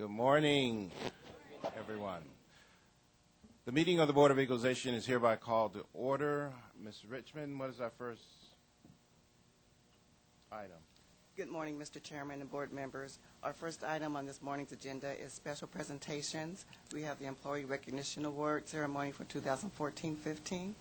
Good morning, everyone. The meeting of the Board of Equalization is hereby called to order. Ms. Richmond, what is our first item? Good morning, Mr. Chairman and board members. Our first item on this morning's agenda is special presentations. We have the Employee Recognition Award ceremony for 2014-15.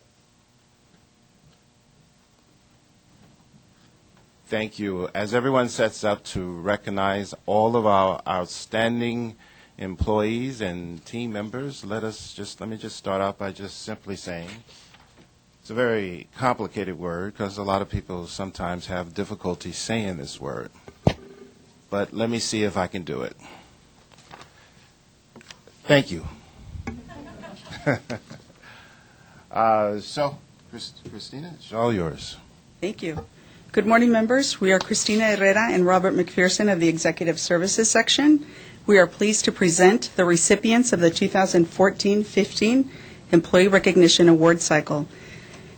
Thank you. As everyone sets up to recognize all of our outstanding employees and team members, let me just start out by just simply saying it's a very complicated word because a lot of people sometimes have difficulty saying this word. But let me see if I can do it. Thank you. Christina, it's all yours. Thank you. Good morning, members. We are Christina Herrera and Robert McPherson of the Executive Services Section. We are pleased to present the recipients of the 2014-15 Employee Recognition Award Cycle.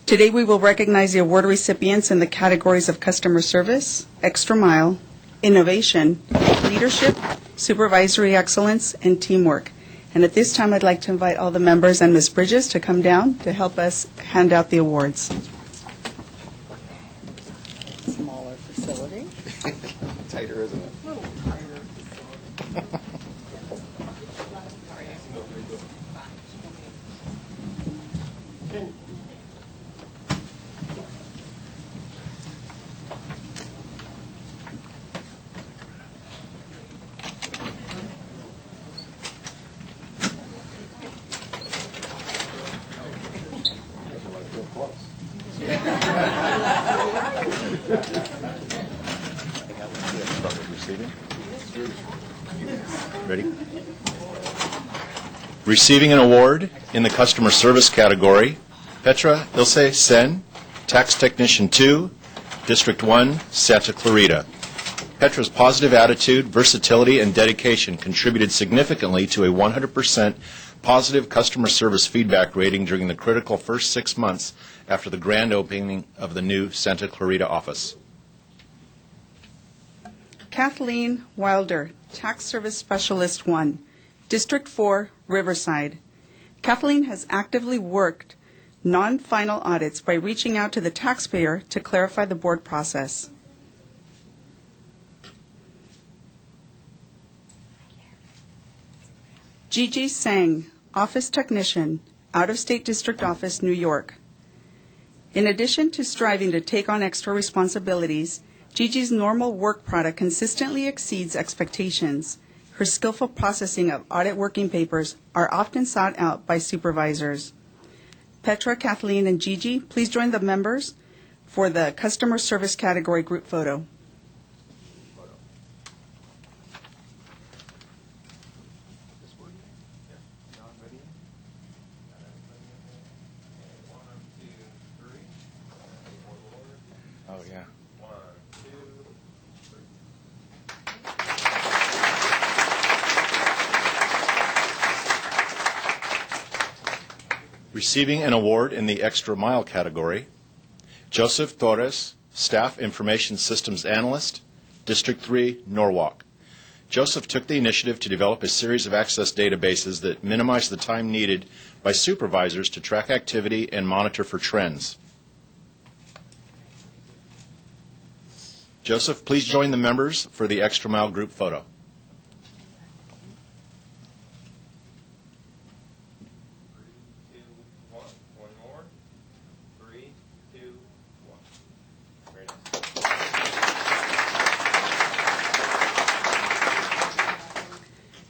Today we will recognize the award recipients in the categories of customer service, extra mile, innovation, leadership, supervisory excellence, and teamwork. And at this time I'd like to invite all the members and Ms. Bridges to come down to help us hand out the awards. Smaller facility. Tighter, isn't it? A little tighter. Ready? Receiving an award in the customer service category, Petra Ilse Sen, Tax Technician 2, District 1, Santa Clarita. Petra's positive attitude, versatility, and dedication contributed significantly to a 100% positive customer service feedback rating during the critical first 6 months after the grand opening of the new Santa Clarita office. Kathleen Wilder, Tax Service Specialist 1, District 4, Riverside. Kathleen has actively worked non-final audits by reaching out to the taxpayer to clarify the board process. Gigi Sang, Office Technician, Out-of-State District Office, New York. In addition to striving to take on extra responsibilities, Gigi's normal work product consistently exceeds expectations. Her skillful processing of audit working papers are often sought out by supervisors. Petra, Kathleen, and Gigi, please join the members for the customer service category group photo. Oh, yeah. Receiving an award in the extra mile category, Joseph Torres, Staff Information Systems Analyst, District 3, Norwalk. Joseph took the initiative to develop a series of access databases that minimize the time needed by supervisors to track activity and monitor for trends. Joseph, please join the members for the extra mile group photo.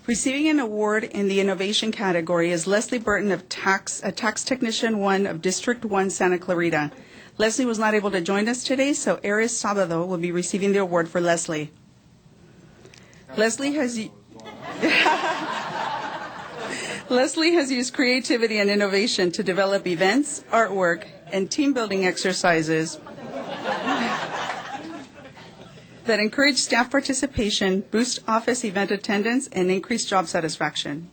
Receiving an award in the innovation category is Leslie Burton of Tax Technician 1 of District 1, Santa Clarita. Leslie was not able to join us today, so Eris Sabado will be receiving the award for Leslie. Leslie has used creativity and innovation to develop events, artwork, and team-building exercises that encourage staff participation, boost office event attendance, and increase job satisfaction.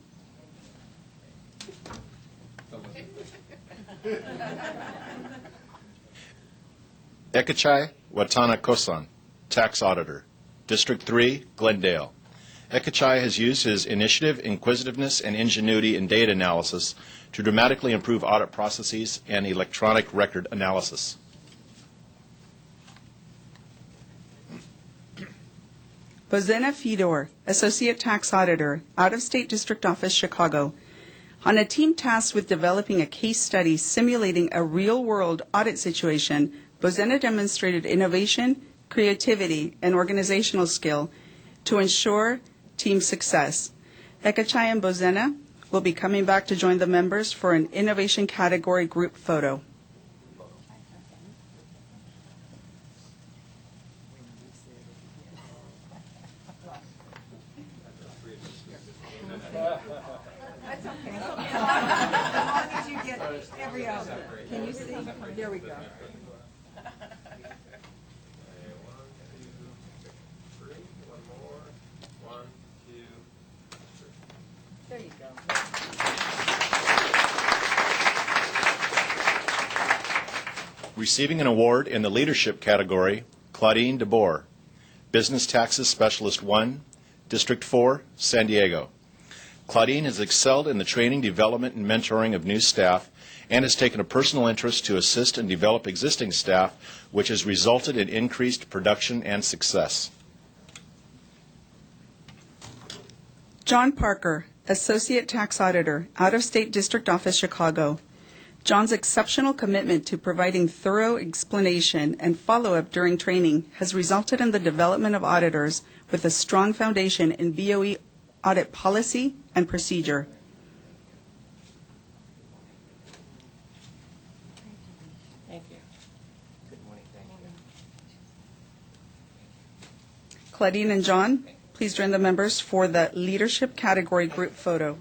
Ekachai Watana Kosan, Tax Auditor, District 3, Glendale. Ekachai has used his initiative, inquisitiveness, and ingenuity in data analysis to dramatically improve audit processes and electronic record analysis. Bozena Fedor, Associate Tax Auditor, Out-of-State District Office, Chicago. On a team tasked with developing a case study simulating a real-world audit situation, Bozena demonstrated innovation, creativity, and organizational skill to ensure team success. Ekachai and Bozena will be coming back to join the members for an innovation category group photo. Can you see? There we go. There you go. Receiving an award in the leadership category, Claudine DeBoer, Business Taxes Specialist 1, District 4, San Diego. Claudine has excelled in the training, development, and mentoring of new staff and has taken a personal interest to assist and develop existing staff, which has resulted in increased production and success. John Parker, Associate Tax Auditor, Out-of-State District Office, Chicago. John's exceptional commitment to providing thorough explanation and follow-up during training has resulted in the development of auditors with a strong foundation in BOE audit policy and procedure. Thank you. Claudine and John, please join the members for the leadership category group photo.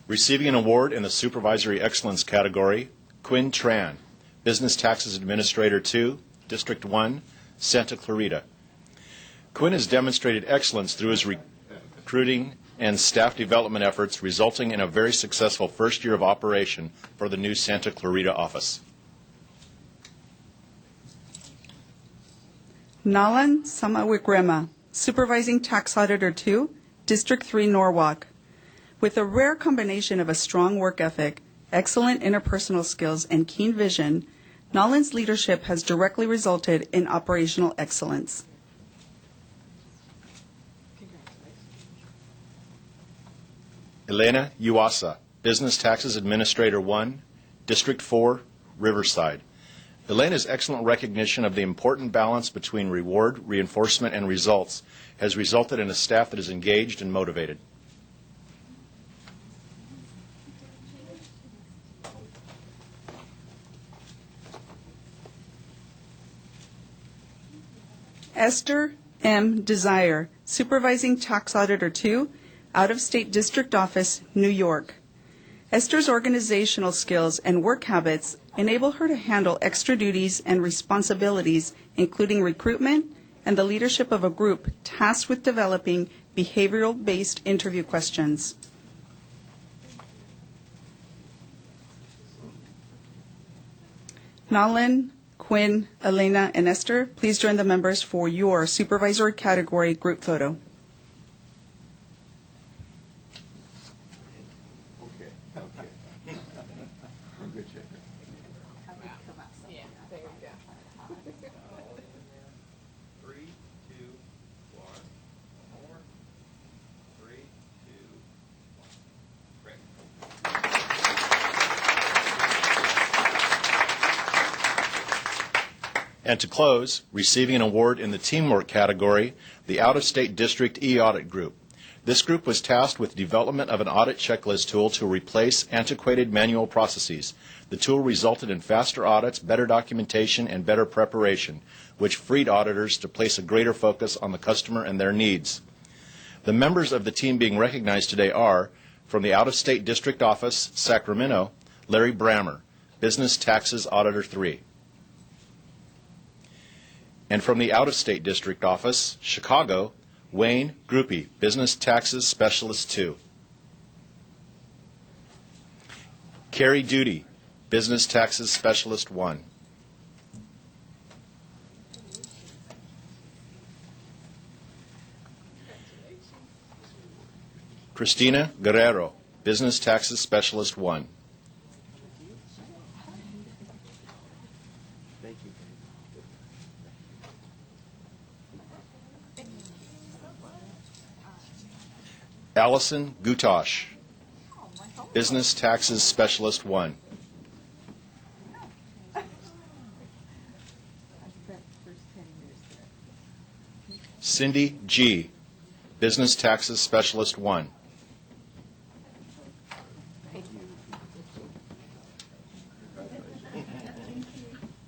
Receiving an award in the Supervisory Excellence category, Quinn Tran, Business Taxes Administrator 2, District 1, Santa Clarita. Quinn has demonstrated excellence through his recruiting and staff development efforts, resulting in a very successful first year of operation for the new Santa Clarita office. Nalan Samawikrema, Supervising Tax Auditor 2, District 3, Norwalk. With a rare combination of a strong work ethic, excellent interpersonal skills, and keen vision, Nalan's leadership has directly resulted in operational excellence. Elena Uasa, Business Taxes Administrator 1, District 4, Riverside. Elena's excellent recognition of the important balance between reward, reinforcement, and results has resulted in a staff that is engaged and motivated. Esther M. Desire, Supervising Tax Auditor 2, Out-of-State District Office, New York. Esther's organizational skills and work habits enable her to handle extra duties and responsibilities, including recruitment and the leadership of a group tasked with developing behavioral-based interview questions. Nalan, Quinn, Elena, and Esther, please join the members for your supervisory category group photo. Okay. Good job. Yeah, there you go. 3, 2, 1. More. 3, 2, 1. Great. And to close, receiving an award in the teamwork category, the Out-of-State District E-Audit Group. This group was tasked with development of an audit checklist tool to replace antiquated manual processes. The tool resulted in faster audits, better documentation, and better preparation, which freed auditors to place a greater focus on the customer and their needs. The members of the team being recognized today are, from the Out-of-State District Office, Sacramento, Larry Brammer, Business Taxes Auditor 3. And from the Out-of-State District Office, Chicago, Wayne Groupie, Business Taxes Specialist 2. Carrie Duty, Business Taxes Specialist 1. Christina Guerrero, Business Taxes Specialist 1. Allison Gutosh, Business Taxes Specialist 1. Cindy G., Business Taxes Specialist 1.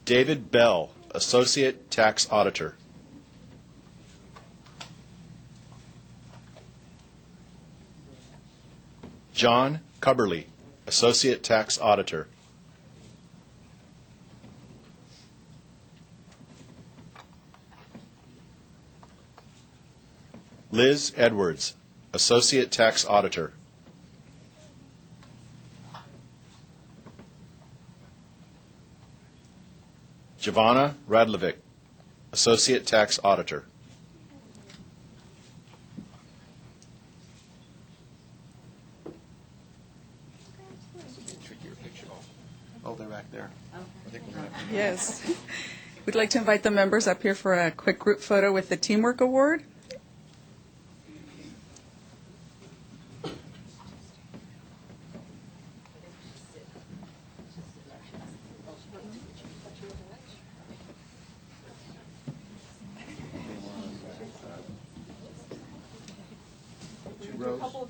David Bell, Associate Tax Auditor. John Cubberly, Associate Tax Auditor. Liz Edwards, Associate Tax Auditor. Giovanna Radlovic, Associate Tax Auditor. Oh, they're back there. Yes. We'd like to invite the members up here for a quick group photo with the Teamwork Award.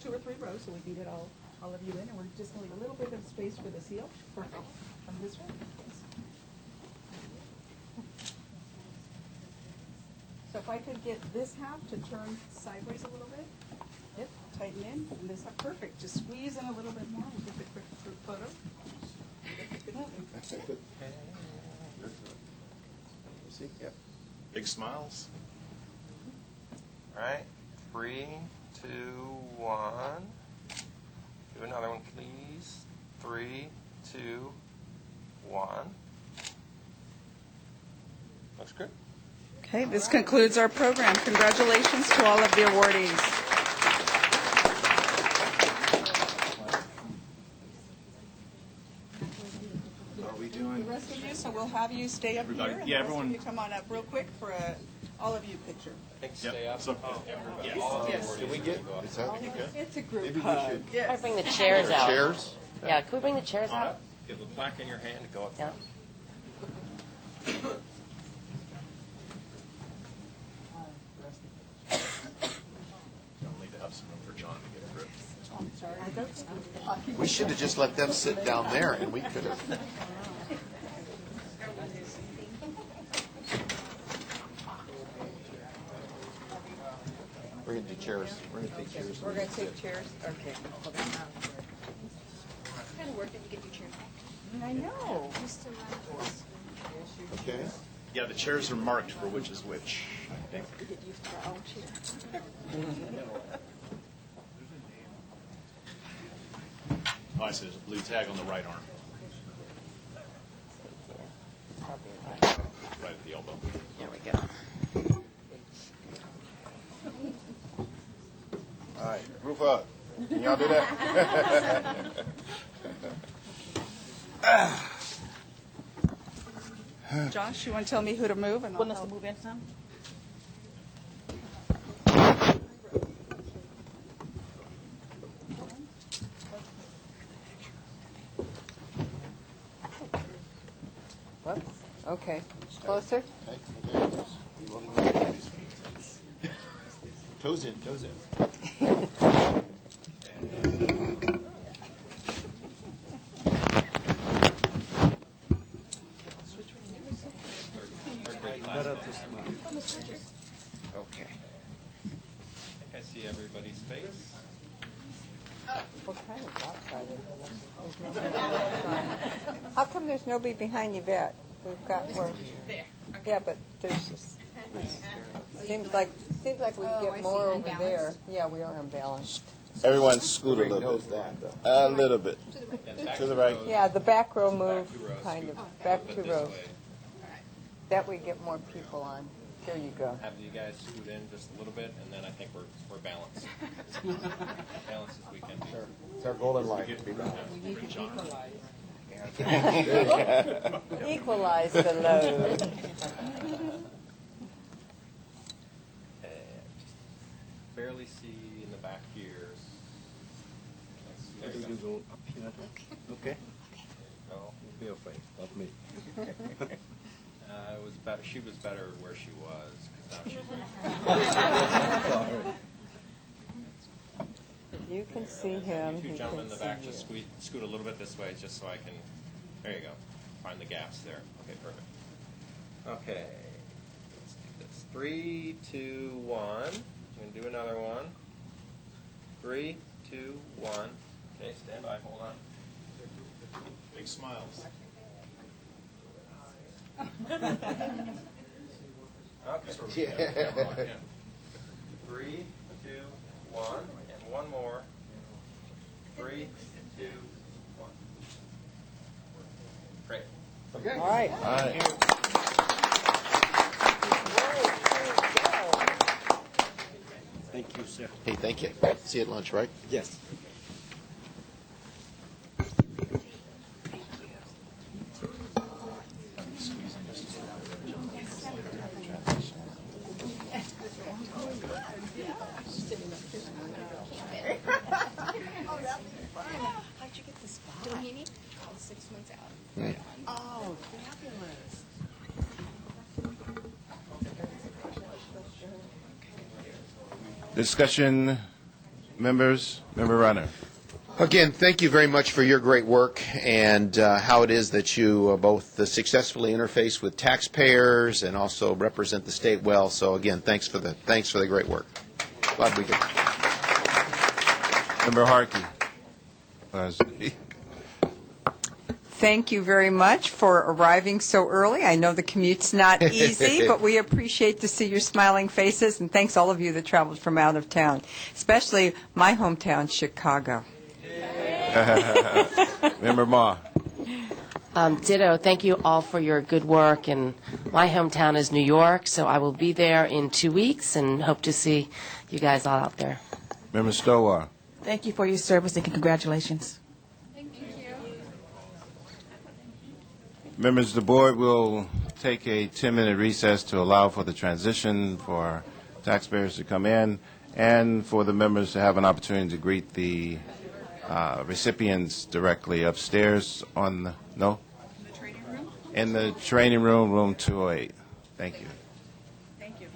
Two or three rows, so we can get all of you in, and we're just going to leave a little bit of space for the seal. Perfect. From this one. So if I could get this half to turn sideways a little bit. Yep, tighten in, and this half, perfect. Just squeeze in a little bit more. We'll get the quick group photo. See? Yep. Big smiles. All right, 3, 2, 1. Do another one, please. 3, 2, 1. Looks good. Okay, this concludes our program. Congratulations to all of the awardees. The rest of you, so we'll have you stay up here. And yeah, the rest everyone- of you come on up real quick for a all of you picture. Stay up. Yes. Did we get, is that? It's a group Maybe we hug. should- Yes. I bring the chairs out. Chairs? Yeah, can we bring the chairs out? Give the plaque in your hand and go up. Yeah. I'll need to have some room for John to get through. We should have just let them sit down there and we could have. We're going to do chairs. We're going to take chairs. We're going to take chairs? Okay. Kind of work it to get your chair back. I know. Okay. Yeah, the chairs are marked for which is which, I think. Get used to our own chair. Oh, I see, there's a blue tag on the right arm, right at the elbow. There we go. All right, group up. Can y'all do that? Josh, you want to tell me who to move? And I'll Want us to help. move in some? Whoops. Okay. Closer? Toes in, toes in. Okay. I see everybody What kind of lopsided? How come there's nobody behind Yvette? We've got more. Yeah, but there's just, seems like we get more over there. Yeah, we are unbalanced. Everyone scoot a little bit. A little bit. To the right. Yeah, the back row move, kind of, back 2 rows. That way get more people on. There you go. Have you guys scoot in just a little bit, and then I think we're balanced. Balanced as we can be. It's our goal in life to be balanced. Equalize the load. Barely see in the back here. Okay. No. Be afraid of me. It was better. She was better where she was. 'Cause now she's You can see him. two He gentlemen in can the back see just you. scoot a little bit this way, just so I can. There you go. Find the gaps there. Okay, perfect. Okay, let's do this. 3, 2, 1. I'm gonna do another one. 3, 2, 1. Okay, stand by. Hold on. Big smiles. Okay. 3, 2, 1, and one more. 3, 2, 1. Great. Okay. All right. All right. Thank you, sir. Hey, thank you. See you at lunch, right? Yes. How'd you get the spot? Doheny? 6 months out. Oh, fabulous. Discussion, members, Member Runner. Again, thank you very much for your great work and how it is that you both successfully interface with taxpayers and also represent the state well. So again, thanks for the great work. Glad we could. Member Harkey. Thank you very much for arriving so early. I know the commute's not easy, but we appreciate to see your smiling faces, and thanks all of you that traveled from out of town, especially my hometown, Chicago. Member Ma. Ditto. Thank you all for your good work. And my hometown is New York, so I will be there in 2 weeks and hope to see you guys all out there. Member Stowar. Thank you for your service and congratulations. Members of the board will take a 10-minute recess to allow for the transition for taxpayers to come in and for the members to have an opportunity to greet the recipients directly upstairs on the, no? The training room? In the training room, room 208. Thank you. Thank you.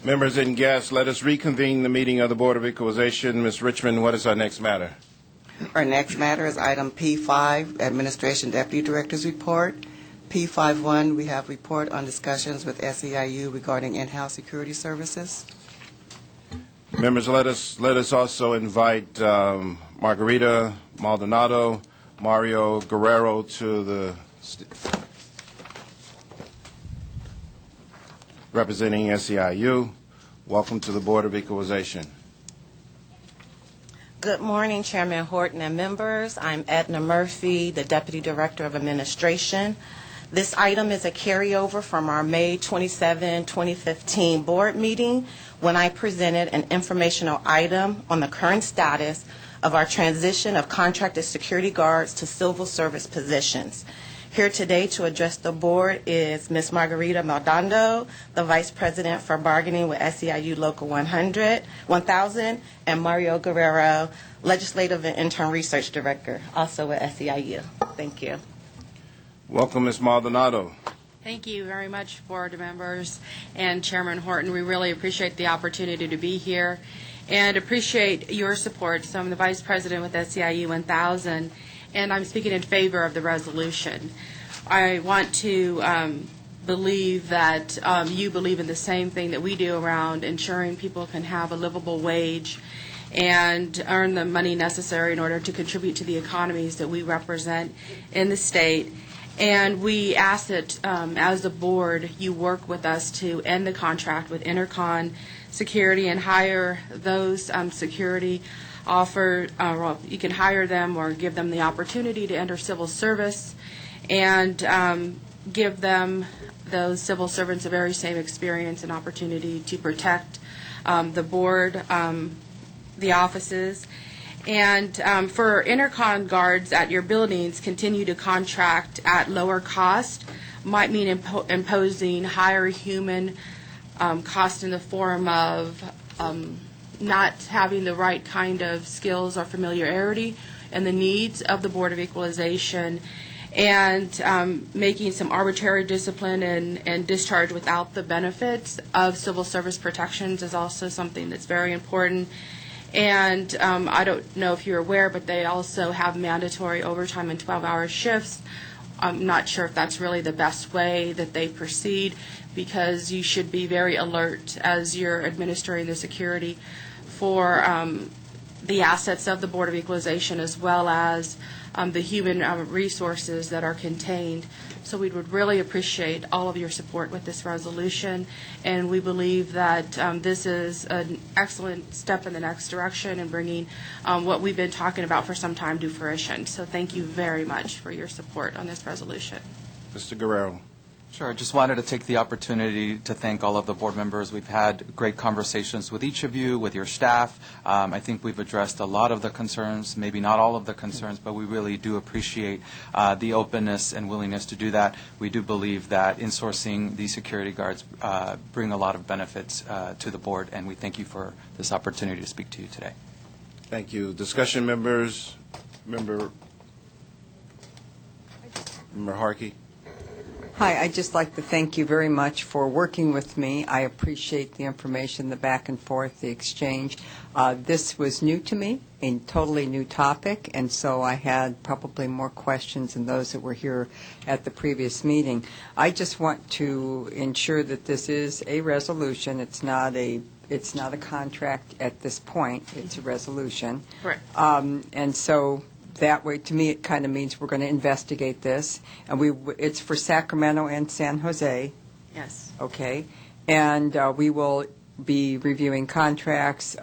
Members and guests, let us reconvene the meeting of the Board of Equalization. Ms. Richmond, what is our next matter? Our next matter is item P5, Administration Deputy Director's Report. P51, we have report on discussions with SEIU regarding in-house security services. Members, let us also invite Margarita Maldonado, Mario Guerrero to the representing SEIU. Welcome to the Board of Equalization. Good morning, Chairman Horton and members. I'm Edna Murphy, the Deputy Director of Administration. This item is a carryover from our May 27, 2015 board meeting when I presented an informational item on the current status of our transition of contracted security guards to civil service positions. Here today to address the board is Ms. Margarita Maldonado, the Vice President for Bargaining with SEIU Local 1000, and Mario Guerrero, Legislative and Intern Research Director, also with SEIU. Thank you. Welcome, Ms. Maldonado. Thank you very much, board members and Chairman Horton. We really appreciate the opportunity to be here and appreciate your support. So I'm the Vice President with SEIU 1000, and I'm speaking in favor of the resolution. I want to believe that you believe in the same thing that we do around ensuring people can have a livable wage and earn the money necessary in order to contribute to the economies that we represent in the state. And we ask that, as a board, you work with us to end the contract with Intercon Security and hire those security well, you can hire them or give them the opportunity to enter civil service and give them, those civil servants, the very same experience and opportunity to protect the board, the offices. And for Intercon guards at your buildings, continue to contract at lower cost might mean imposing higher human cost in the form of not having the right kind of skills or familiarity and the needs of the Board of Equalization, and making some arbitrary discipline and discharge without the benefits of civil service protections is also something that's very important. And I don't know if you're aware, but they also have mandatory overtime and 12-hour shifts. I'm not sure if that's really the best way that they proceed, because you should be very alert as you're administering the security for the assets of the Board of Equalization, as well as the human resources that are contained. So we would really appreciate all of your support with this resolution, and we believe that this is an excellent step in the next direction in bringing what we've been talking about for some time to fruition. So thank you very much for your support on this resolution. Mr. Guerrero. Sure. I just wanted to take the opportunity to thank all of the board members. We've had great conversations with each of you, with your staff. I think we've addressed a lot of the concerns, maybe not all of the concerns, but we really do appreciate the openness and willingness to do that. We do believe that insourcing these security guards bring a lot of benefits to the board, and we thank you for this opportunity to speak to you today. Thank you. Discussion members. Member Harkey. Hi, I'd just like to thank you very much for working with me. I appreciate the information, the back and forth, the exchange. This was new to me, a totally new topic, and so I had probably more questions than those that were here at the previous meeting. I just want to ensure that this is a resolution. It's not a contract at this point. It's a resolution. Correct. And so that way, to me, it kind of means we're going to investigate this, and it's for Sacramento and San Jose. Yes. Okay. And we will be reviewing contracts,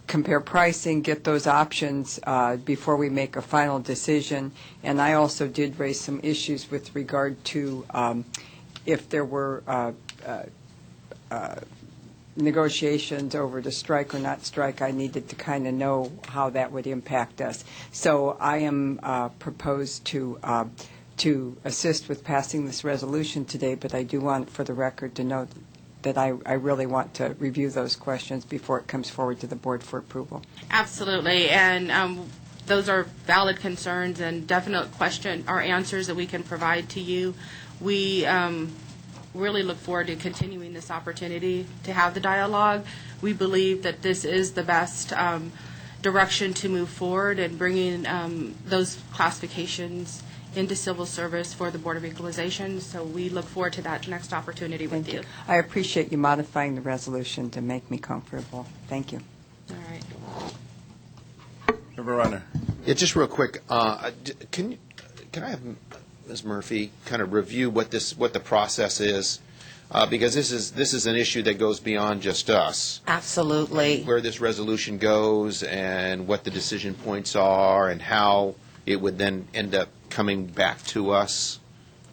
compare pricing, get those options before we make a final decision. And I also did raise some issues with regard to if there were negotiations over to strike or not strike. I needed to kind of know how that would impact us. So I am proposed to assist with passing this resolution today, but I do want for the record to note that I really want to review those questions before it comes forward to the board for approval. Absolutely, and those are valid concerns and definite question or answers that we can provide to you. We really look forward to continuing this opportunity to have the dialogue. We believe that this is the best direction to move forward and bringing those classifications into civil service for the Board of Equalization. So we look forward to that next opportunity with you. I appreciate you modifying the resolution to make me comfortable. Thank you. All right. Member Runner. Yeah, just real quick, can I have Ms. Murphy kind of review what the process is? Because this is an issue that goes beyond just us. Absolutely. Where this resolution goes and what the decision points are and how it would then end up coming back to us.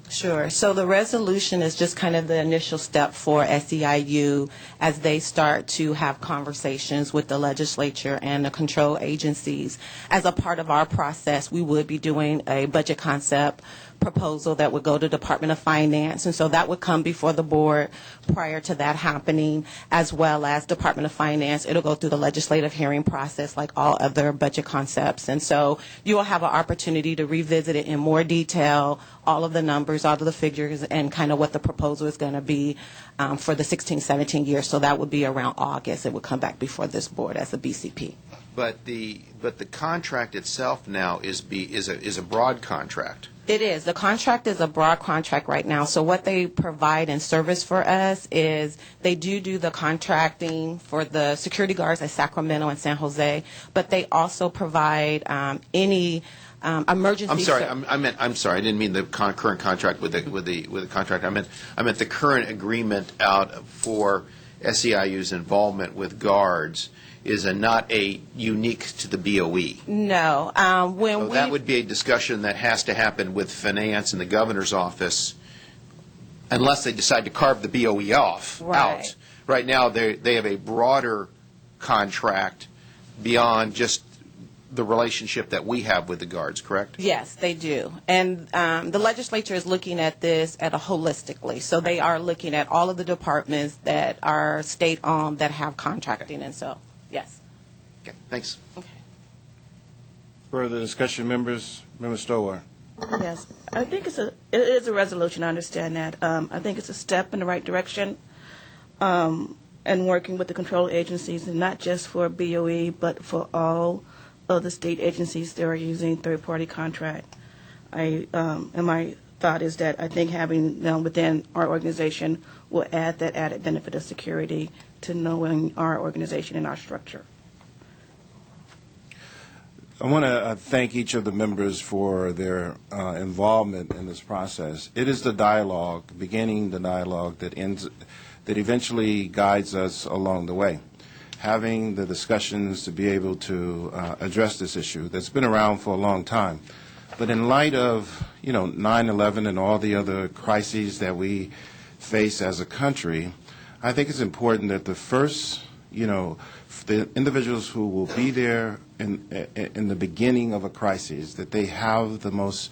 Sure. So the resolution is just kind of the initial step for SEIU as they start to have conversations with the legislature and the control agencies. As a part of our process, we would be doing a budget concept proposal that would go to Department of Finance, and so that would come before the board prior to that happening, as well as Department of Finance. It'll go through the legislative hearing process like all other budget concepts, and so you will have an opportunity to revisit it in more detail, all of the numbers, all of the figures, and kind of what the proposal is going to be for the 16-17 years. So that would be around August. It would come back before this board as a BCP. But the contract itself now is a broad contract. It is. The contract is a broad contract right now. So what they provide in service for us is they do the contracting for the security guards at Sacramento and San Jose, but they also provide any emergency. I'm sorry. I'm sorry. I didn't mean the current contract with the contract. I meant the current agreement out for SEIU's involvement with guards is not a unique to the BOE. No. So that would be a discussion that has to happen with finance and the governor's office, unless they decide to carve the BOE out. Right now, they have a broader contract beyond just the relationship that we have with the guards, correct? Yes, they do. And the legislature is looking at this holistically. So they are looking at all of the departments that are state-owned that have contracting, and so, yes. Okay, thanks. Okay. Further discussion, members? Member Stowar. Yes, I think it is a resolution, I understand that. I think it's a step in the right direction, and working with the control agencies, and not just for BOE, but for all of the state agencies that are using third-party contract. And my thought is that I think having them within our organization will add that added benefit of security to knowing our organization and our structure. I want to thank each of the members for their involvement in this process. It is the dialogue, beginning the dialogue, that eventually guides us along the way. Having the discussions to be able to address this issue that's been around for a long time. But in light of, 9/11 and all the other crises that we face as a country, I think it's important that the first, the individuals who will be there in the beginning of a crisis, that they have the most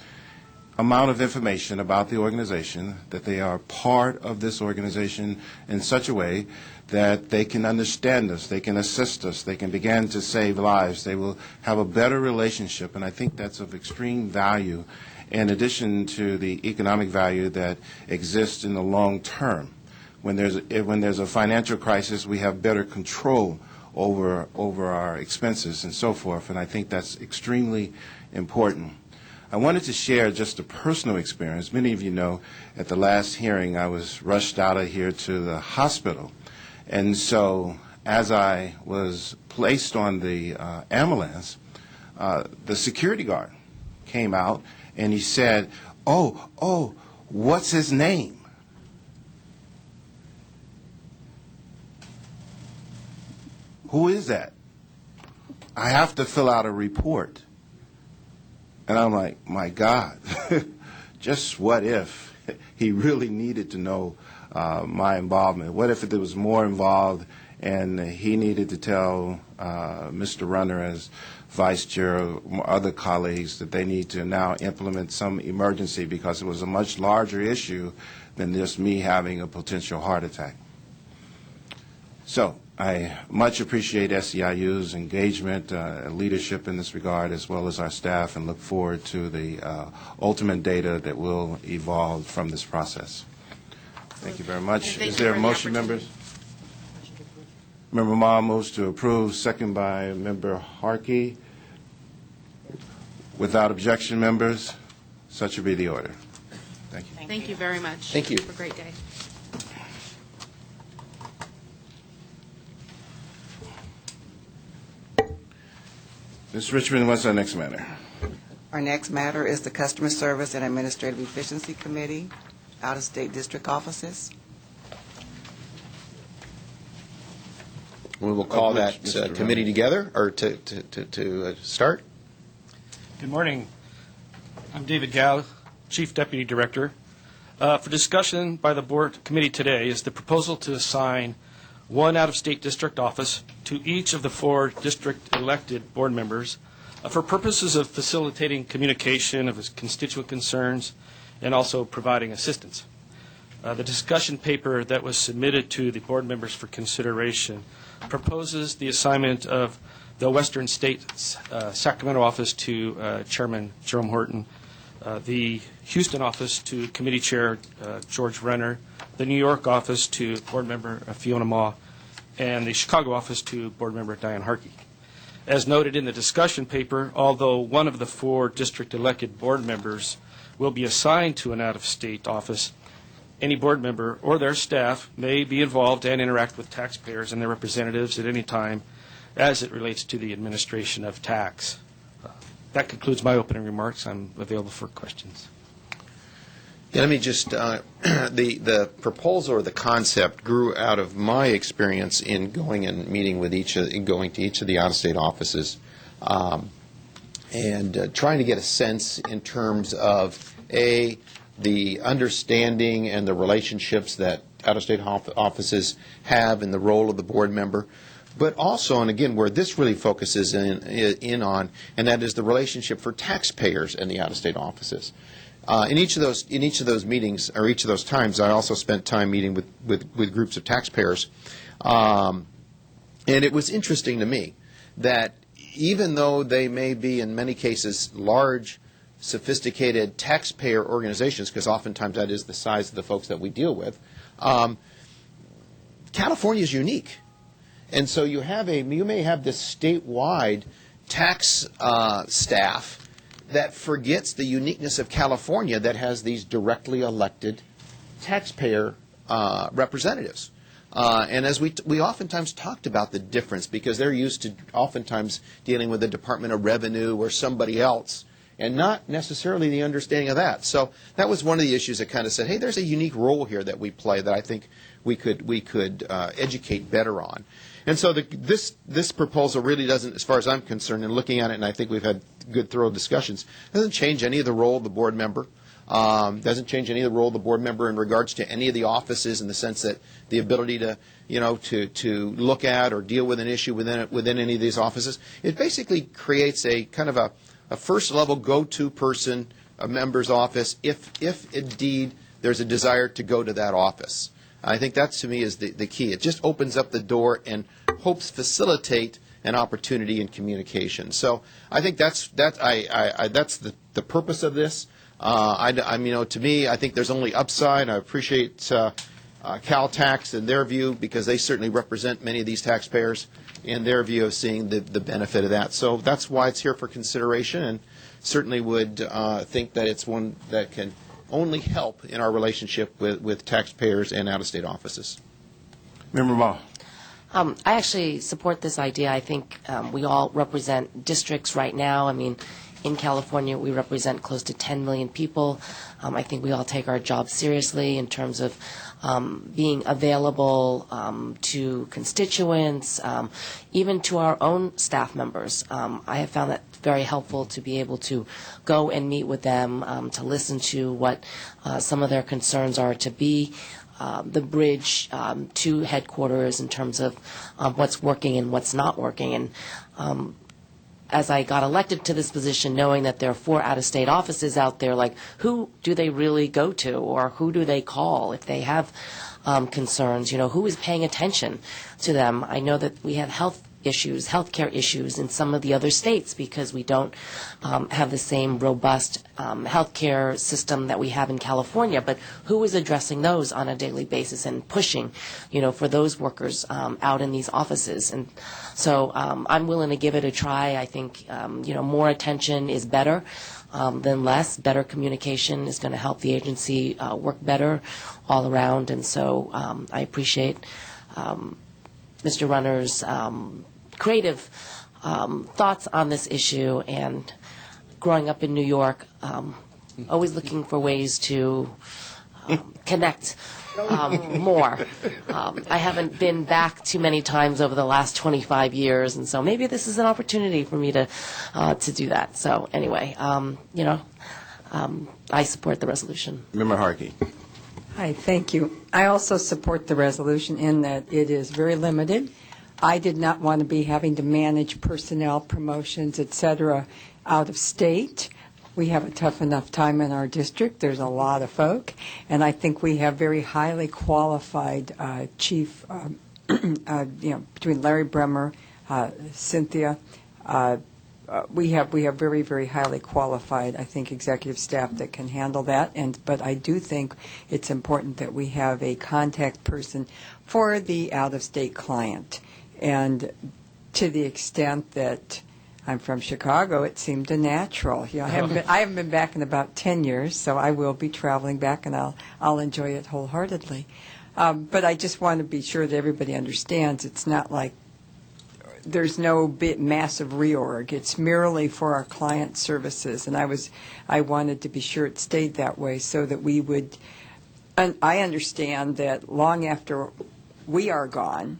amount of information about the organization, that they are part of this organization in such a way that they can understand us, they can assist us, they can begin to save lives, they will have a better relationship, and I think that's of extreme value in addition to the economic value that exists in the long term. When there's a financial crisis, we have better control over our expenses and so forth, and I think that's extremely important. I wanted to share just a personal experience. Many of you know, at the last hearing, I was rushed out of here to the hospital. And so as I was placed on the ambulance, the security guard came out and he said, oh, what's his name? Who is that? I have to fill out a report. And I'm like, my God, just what if he really needed to know my involvement? What if there was more involved and he needed to tell Mr. Runner as vice chair or other colleagues that they need to now implement some emergency because it was a much larger issue than just me having a potential heart attack. So I much appreciate SEIU's engagement, leadership in this regard, as well as our staff, and look forward to the ultimate data that will evolve from this process. Thank you very much. And thank Is you there a for the motion, opportunity. members? Member Ma moves to approve, second by Member Harkey. Without objection, members, such will be the order. Thank you. Thank you very much. Thank you. Have a great day. Ms. Richmond, what's our next matter? Our next matter is the Customer Service and Administrative Efficiency Committee, out-of-state district offices. We will call that Mr. committee together, or to start. Good morning. I'm David Gow, Chief Deputy Director. For discussion by the Board Committee today is the proposal to assign one out-of-state district office to each of the 4 district-elected board members for purposes of facilitating communication of his constituent concerns and also providing assistance. The discussion paper that was submitted to the board members for consideration proposes the assignment of the Western State Sacramento office to Chairman Jerome Horton, the Houston office to Committee Chair George Renner, the New York office to Board Member Fiona Ma, and the Chicago office to Board Member Diane Harkey. As noted in the discussion paper, although one of the 4 district-elected board members will be assigned to an out-of-state office, any board member or their staff may be involved and interact with taxpayers and their representatives at any time as it relates to the administration of tax. That concludes my opening remarks. I'm available for questions. Yeah, let me just, the proposal or the concept grew out of my experience in going and meeting with going to each of the out-of-state offices, and trying to get a sense in terms of, the understanding and the relationships that out-of-state offices have in the role of the board member, but also, and again, where this really focuses in on, and that is the relationship for taxpayers and the out-of-state offices. In each of those meetings, or each of those times, I also spent time meeting with groups of taxpayers, and it was interesting to me that even though they may be in many cases large, sophisticated taxpayer organizations, because oftentimes that is the size of the folks that we deal with, California is unique. And so you may have this statewide tax staff that forgets the uniqueness of California that has these directly elected taxpayer representatives. And as we oftentimes talked about the difference, because they're used to oftentimes dealing with the Department of Revenue or somebody else, and not necessarily the understanding of that. So that was one of the issues that kind of said, hey, there's a unique role here that we play that I think we could educate better on. And so this proposal really doesn't, as far as I'm concerned, and looking at it, and I think we've had good, thorough discussions, doesn't change any of the role of the board member. Doesn't change any of the role of the board member in regards to any of the offices, in the sense that the ability to, to look at or deal with an issue within any of these offices. It basically creates a kind of a first-level go-to person, a member's office, if indeed there's a desire to go to that office. I think that, to me, is the key. It just opens up the door and helps facilitate an opportunity in communication. So I think that's the purpose of this. To me, I think there's only upside. I appreciate CalTax and their view, because they certainly represent many of these taxpayers, and their view of seeing the benefit of that. So that's why it's here for consideration, and certainly would think that it's one that can only help in our relationship with taxpayers and out-of-state offices. Member Ma. I actually support this idea. I think we all represent districts right now. I mean, in California, we represent close to 10 million people. I think we all take our job seriously in terms of being available to constituents, even to our own staff members. I have found that very helpful to be able to go and meet with them, to listen to what some of their concerns are, to be the bridge to headquarters in terms of what's working and what's not working. And as I got elected to this position, knowing that there are 4 out-of-state offices out there, like, who do they really go to, or who do they call if they have concerns? Who is paying attention to them? I know that we have health issues, healthcare issues in some of the other states because we don't have the same robust healthcare system that we have in California. But who is addressing those on a daily basis and pushing, for those workers out in these offices? And so I'm willing to give it a try. I think, more attention is better than less. Better communication is going to help the agency work better all around. And so I appreciate Mr. Runner's creative thoughts on this issue, and growing up in New York, always looking for ways to connect more. I haven't been back too many times over the last 25 years, and so maybe this is an opportunity for me to do that. So anyway, I support the resolution. Member Harkey. Hi, thank you. I also support the resolution in that it is very limited. I did not want to be having to manage personnel, promotions, et cetera, out of state. We have a tough enough time in our district. There's a lot of folk, and I think we have very highly qualified chief, between Larry Bremer, Cynthia, we have very, very highly qualified, I think, executive staff that can handle that. But I do think it's important that we have a contact person for the out-of-state client. And to the extent that I'm from Chicago, it seemed a natural. I haven't been back in about 10 years, so I will be traveling back, and I'll enjoy it wholeheartedly. But I just want to be sure that everybody understands it's not like there's no massive reorg. It's merely for our client services, and I wanted to be sure it stayed that way so that we would. And I understand that long after we are gone,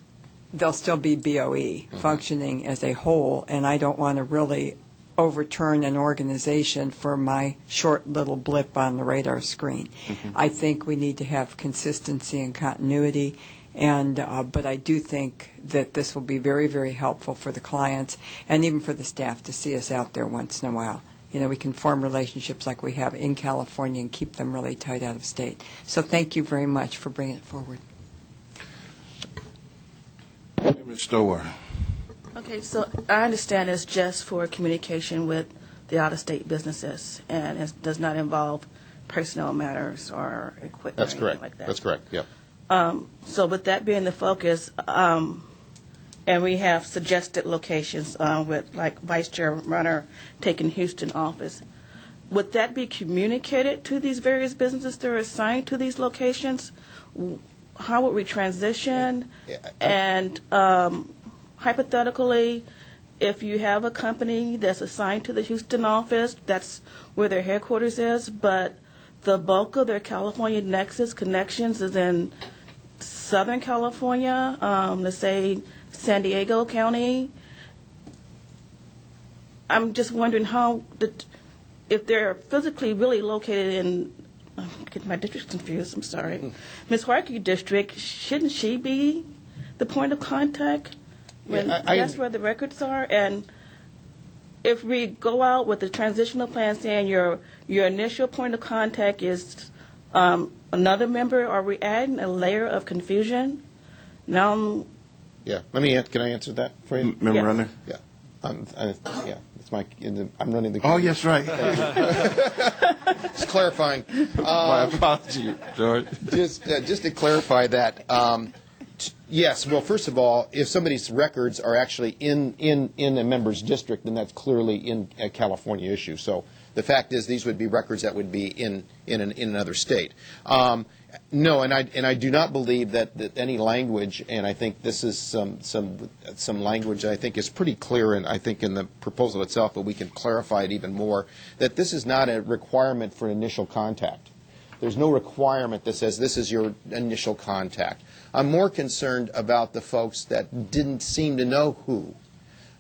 there'll still be BOE functioning as a whole, and I don't want to really overturn an organization for my short little blip on the radar screen. I think we need to have consistency and continuity, and but I do think that this will be very, very helpful for the clients and even for the staff to see us out there once in a while. We can form relationships like we have in California and keep them really tight out of state. So thank you very much for bringing it forward. Ms. Stower. Okay, so I understand it's just for communication with the out-of-state businesses, and it does not involve personnel matters or equipment. That's or correct. anything like that. That's correct, yep. So with that being the focus, and we have suggested locations with like Vice Chair Runner taking Houston office, would that be communicated to these various businesses that are assigned to these locations? How would we transition? And hypothetically, if you have a company that's assigned to the Houston office, that's where their headquarters is, but the bulk of their California Nexus connections is in Southern California, let's say San Diego County. I'm just wondering if they're physically really located in, I'm getting my districts confused, I'm sorry. Ms. Harkey District, shouldn't she be the point of contact when that's where the records are? And if we go out with the transitional plan saying your initial point of contact is another member, are we adding a layer of confusion? Now, Yeah, can I answer that for you? Member Runner? Yeah. It's I'm running the. Oh, yes, right. Just clarifying. My apology, George. Just to clarify that, yes, well, first of all, if somebody's records are actually in a member's district, then that's clearly in a California issue. So the fact is, these would be records that would be in another state. No, and I do not believe that any language, and I think this is some language that I think is pretty clear, and I think in the proposal itself, but we can clarify it even more, that this is not a requirement for initial contact. There's no requirement that says this is your initial contact. I'm more concerned about the folks that didn't seem to know who,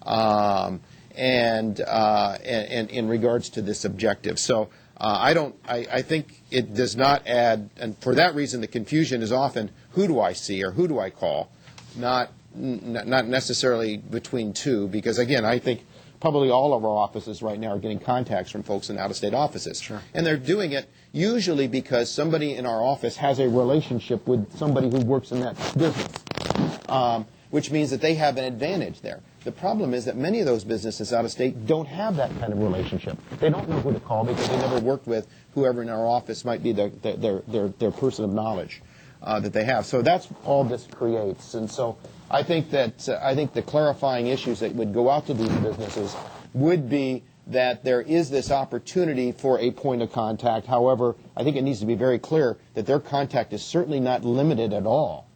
and in regards to this objective. So. I think it does not add, and for that reason, the confusion is often who do I see or who do I call, not necessarily between two, because again, I think probably all of our offices right now are getting contacts from folks in out-of-state offices. Sure. And they're doing it usually because somebody in our office has a relationship with somebody who works in that business. which means that they have an advantage there. The problem is that many of those businesses out of state don't have that kind of relationship. They don't know who to call because they never worked with whoever in our office might be their person of knowledge that they have. So that's all this creates. And so I think that the clarifying issues that would go out to these businesses would be that there is this opportunity for a point of contact. However, I think it needs to be very clear that their contact is certainly not limited at all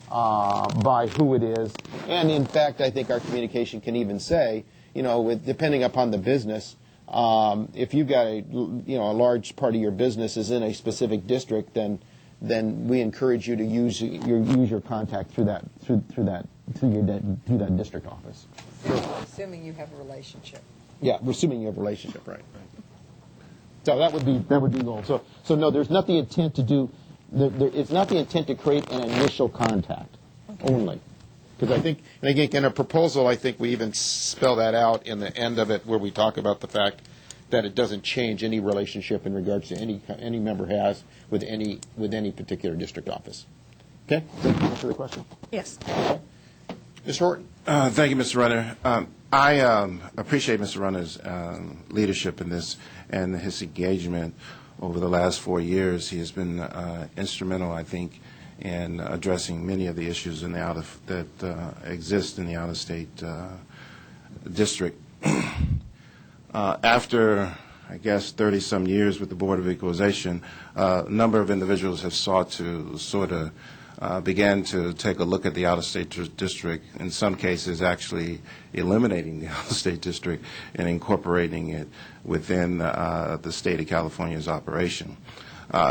by who it is. And in fact, I think our communication can even say, depending upon the business, if you've got a large part of your business is in a specific district, then we encourage you to use your contact through that district office. Assuming you have a relationship. Yeah, we're assuming you have a relationship, right? So that would be the goal. So no, there's not the intent to do. It's not the intent to create an initial contact only, because I think, and again, in a proposal, I think we even spell that out in the end of it, where we talk about the fact that it doesn't change any relationship in regards to any member has with any particular district office. Okay, does that answer the question? Yes. Okay. Ms. Horton. Thank you, Mr. Runner. I appreciate Mr. Runner's leadership in this and his engagement over the last 4 years. He has been instrumental, I think, in addressing many of the issues in the that exist in the out-of-state district. After, I guess, 30-some years with the Board of Equalization, a number of individuals have sought to sort of began to take a look at the out-of-state district, in some cases actually eliminating the out-of-state district and incorporating it within the state of California's operation.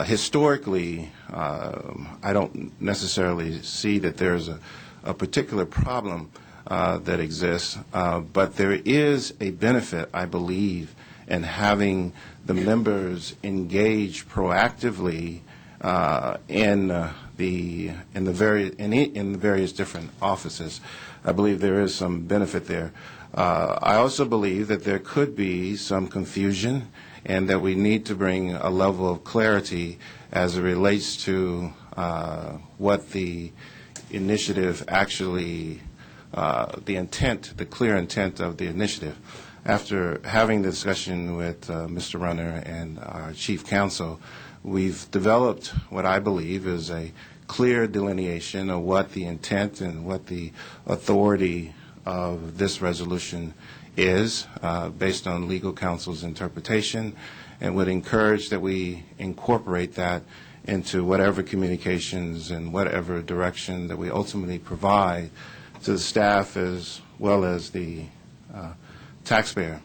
Historically, I don't necessarily see that there's a particular problem that exists, but there is a benefit, I believe, in having the members engage proactively in the various different offices. I believe there is some benefit there. I also believe that there could be some confusion and that we need to bring a level of clarity as it relates to what the initiative actually, the clear intent of the initiative. After having the discussion with Mr. Runner and our chief counsel, we've developed what I believe is a clear delineation of what the intent and what the authority of this resolution is, based on legal counsel's interpretation, and would encourage that we incorporate that into whatever communications and whatever direction that we ultimately provide to the staff as well as the taxpayer.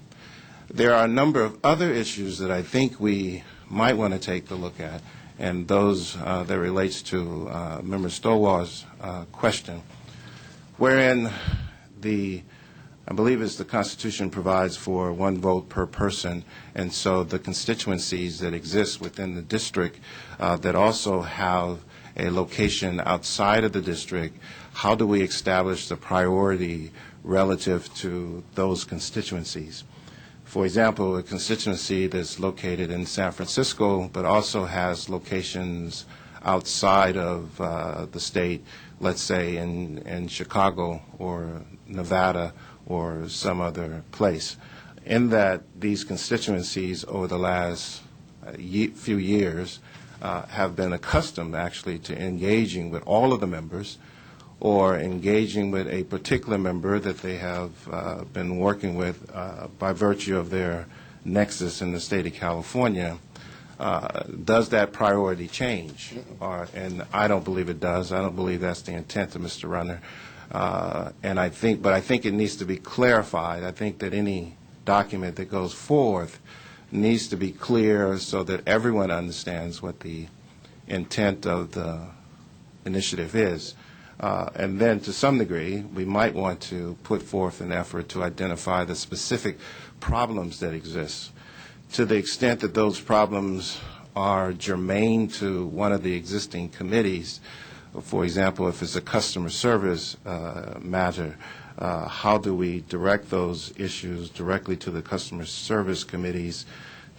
There are a number of other issues that I think we might want to take a look at, and those that relates to Member Stowall's question, wherein I believe it's the Constitution provides for 1 vote per person, and so the constituencies that exist within the district that also have a location outside of the district, how do we establish the priority relative to those constituencies? For example, a constituency that's located in San Francisco but also has locations outside of the state, let's say in Chicago or Nevada or some other place, in that these constituencies over the last few years have been accustomed actually to engaging with all of the members or engaging with a particular member that they have been working with by virtue of their nexus in the state of California. Does that priority change? And I don't believe it does. I don't believe that's the intent of Mr. Runner. But I think it needs to be clarified. I think that any document that goes forth needs to be clear so that everyone understands what the intent of the initiative is. And then to some degree, we might want to put forth an effort to identify the specific problems that exist. To the extent that those problems are germane to one of the existing committees, for example, if it's a customer service matter, how do we direct those issues directly to the customer service committees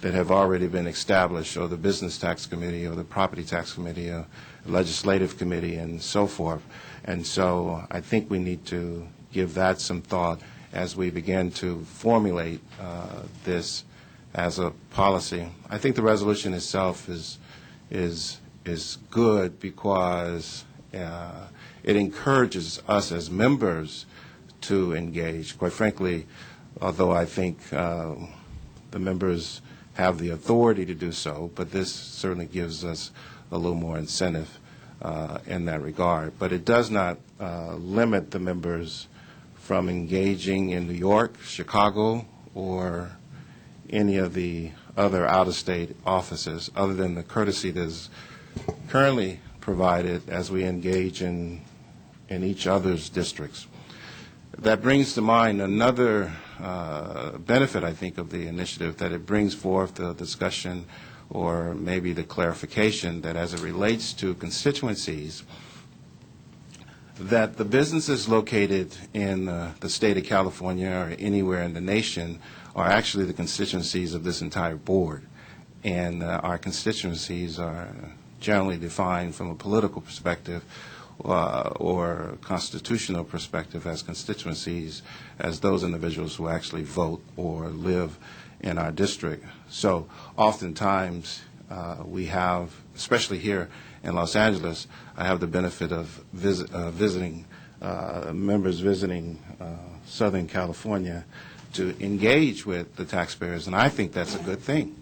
that have already been established, or the business tax committee, or the property tax committee, or legislative committee, and so forth? And so I think we need to give that some thought as we begin to formulate this as a policy. I think the resolution itself is good because it encourages us as members to engage. Quite frankly, although I think the members have the authority to do so, but this certainly gives us a little more incentive in that regard. But it does not limit the members from engaging in New York, Chicago, or any of the other out-of-state offices, other than the courtesy that is currently provided as we engage in each other's districts. That brings to mind another benefit, I think, of the initiative, that it brings forth the discussion or maybe the clarification that as it relates to constituencies, that the businesses located in the state of California or anywhere in the nation are actually the constituencies of this entire board. And our constituencies are generally defined from a political perspective or constitutional perspective as constituencies as those individuals who actually vote or live in our district. So oftentimes we have, especially here in Los Angeles, I have the benefit of visiting members visiting Southern California to engage with the taxpayers, and I think that's a good thing.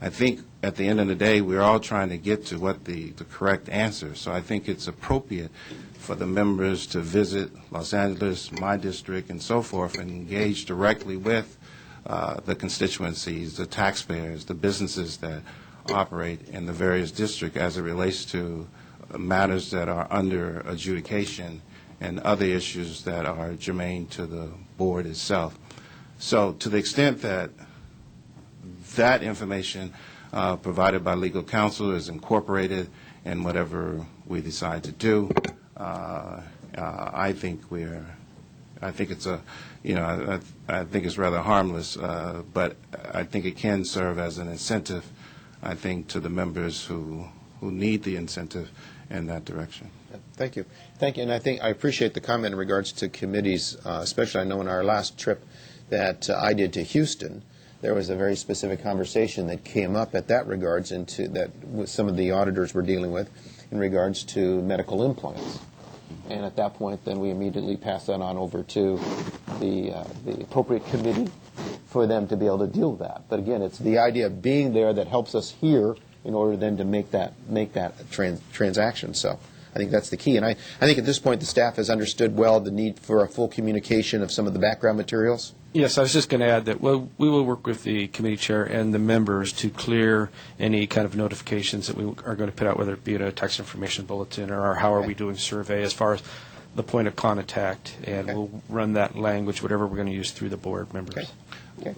I think at the end of the day, we're all trying to get to what the correct answer. So I think it's appropriate for the members to visit Los Angeles, my district, and so forth, and engage directly with the constituencies, the taxpayers, the businesses that operate in the various districts as it relates to matters that are under adjudication and other issues that are germane to the board itself. So to the extent that that information provided by legal counsel is incorporated in whatever we decide to do, I think it's I think it's rather harmless, but I think it can serve as an incentive, I think, to the members who need the incentive in that direction. Thank you. Thank you. And I appreciate the comment in regards to committees, especially I know in our last trip that I did to Houston, there was a very specific conversation that came up at that regards into that some of the auditors were dealing with in regards to medical implants. And at that point, then we immediately passed that on over to the appropriate committee for them to be able to deal with that. But again, it's the idea of being there that helps us here in order then to make that transaction. So I think that's the key. And I think at this point the staff has understood well the need for a full communication of some of the background materials. Yes, I was just going to add that we will work with the committee chair and the members to clear any kind of notifications that we are going to put out, whether it be in a tax information bulletin or how are we doing survey as far as the point of contact, and we'll run that language, whatever we're going to use, through the board members. Okay.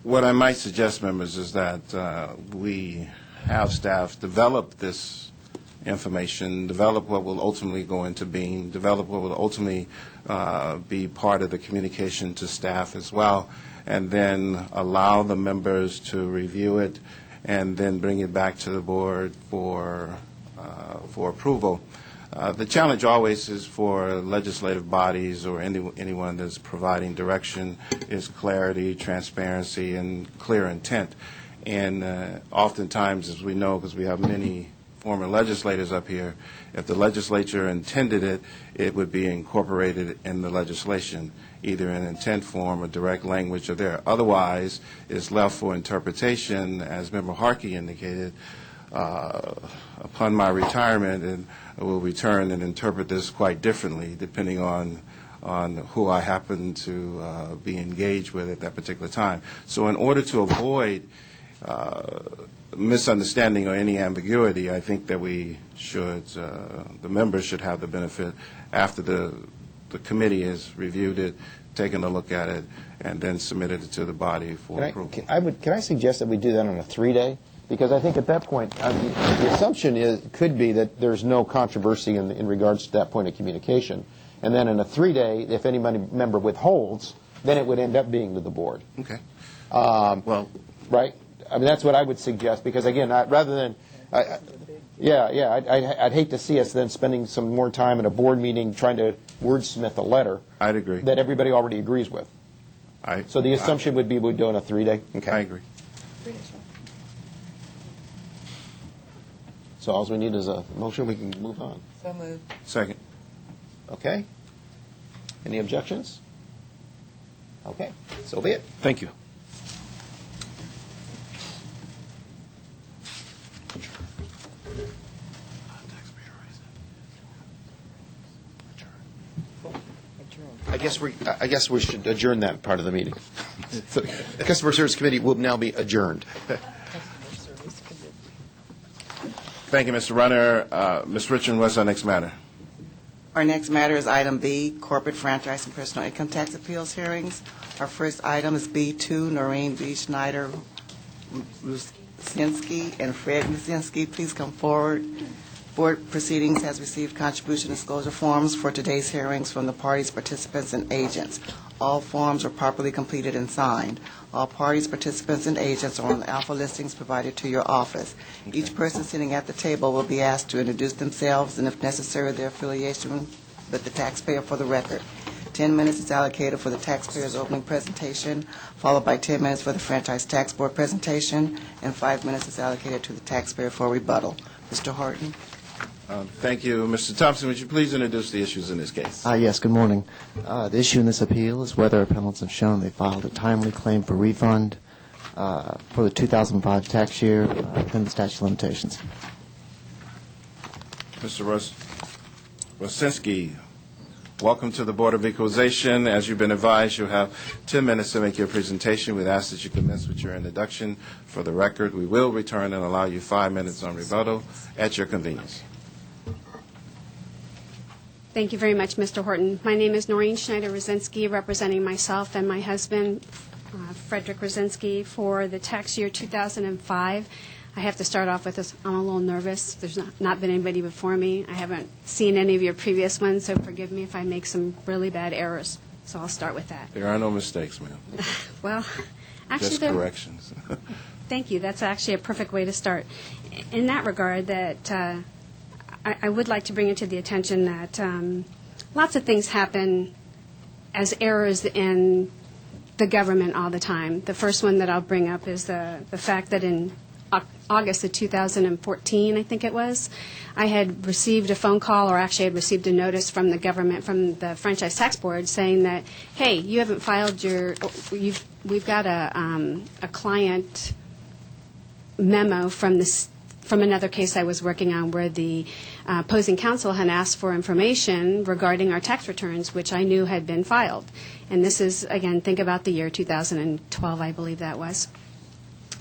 What I might suggest, members, is that we have staff develop this information, develop what will ultimately go into being, develop what will ultimately be part of the communication to staff as well, and then allow the members to review it and then bring it back to the board for approval. The challenge always is for legislative bodies or anyone that's providing direction is clarity, transparency, and clear intent. And oftentimes, as we know, because we have many former legislators up here, if the legislature intended it, it would be incorporated in the legislation, either in intent form or direct language or there. Otherwise, it's left for interpretation, as Member Harkey indicated, upon my retirement, and I will return and interpret this quite differently depending on who I happen to be engaged with at that particular time. So in order to avoid misunderstanding or any ambiguity, I think that we should, the members should have the benefit after the committee has reviewed it, taken a look at it, and then submitted it to the body for approval. Can I suggest that we do that on a 3-day? Because I think at that point, the assumption could be that there's no controversy in regards to that point of communication. And then in a 3-day, if any member withholds, then it would end up being to the board. Okay. Well, right? I mean, that's what I would suggest, because again, rather than Yeah, I'd hate to see us then spending some more time in a board meeting trying to wordsmith a letter. I'd agree. That everybody already agrees with. So the assumption would be we're doing a 3-day? Okay. I agree. So all we need is a motion, we can move on. So moved. Second. Okay. Any objections? Okay, so be it. Thank you. I guess we should adjourn that part of the meeting. The Customer Service Committee will now be adjourned. Thank you, Mr. Runner. Ms. Richard, what's our next matter? Our next matter is item B, corporate franchise and personal income tax appeals hearings. Our first item is B2, Noreen v. Schneider, Rucinski, and Fred Rucinski. Please come forward. Board Proceedings has received contribution disclosure forms for today's hearings from the parties, participants, and agents. All forms are properly completed and signed. All parties, participants, and agents are on the alpha listings provided to your office. Each person sitting at the table will be asked to introduce themselves and, if necessary, their affiliation with the taxpayer for the record. 10 minutes is allocated for the taxpayer's opening presentation, followed by 10 minutes for the Franchise Tax Board presentation, and 5 minutes is allocated to the taxpayer for rebuttal. Mr. Horton. Thank you. Mr. Thompson, would you please introduce the issues in this case? Yes, good morning. The issue in this appeal is whether appellants have shown they filed a timely claim for refund for the 2005 tax year within the statute of limitations. Mr. Rucinski, welcome to the Board of Equalization. As you've been advised, you have 10 minutes to make your presentation. We'd ask that you commence with your introduction. For the record, we will return and allow you 5 minutes on rebuttal at your convenience. Thank you very much, Mr. Horton. My name is Noreen Schneider Rucinski, representing myself and my husband, Frederick Rucinski, for the tax year 2005. I have to start off with this. I'm a little nervous. There's not been anybody before me. I haven't seen any of your previous ones, so forgive me if I make some really bad errors. So I'll start with that. There are no mistakes, ma'am. Well, actually, just corrections. Thank you. That's actually a perfect way to start. In that regard, that I would like to bring it to the attention that lots of things happen as errors in the government all the time. The first one that I'll bring up is the fact that in August of 2014, I think it was, I had received a phone call, or actually had received a notice from the government, from the Franchise Tax Board, saying that, hey, you haven't filed we've got a client memo from another case I was working on where the opposing counsel had asked for information regarding our tax returns, which I knew had been filed. And this is, again, think about the year 2012, I believe that was.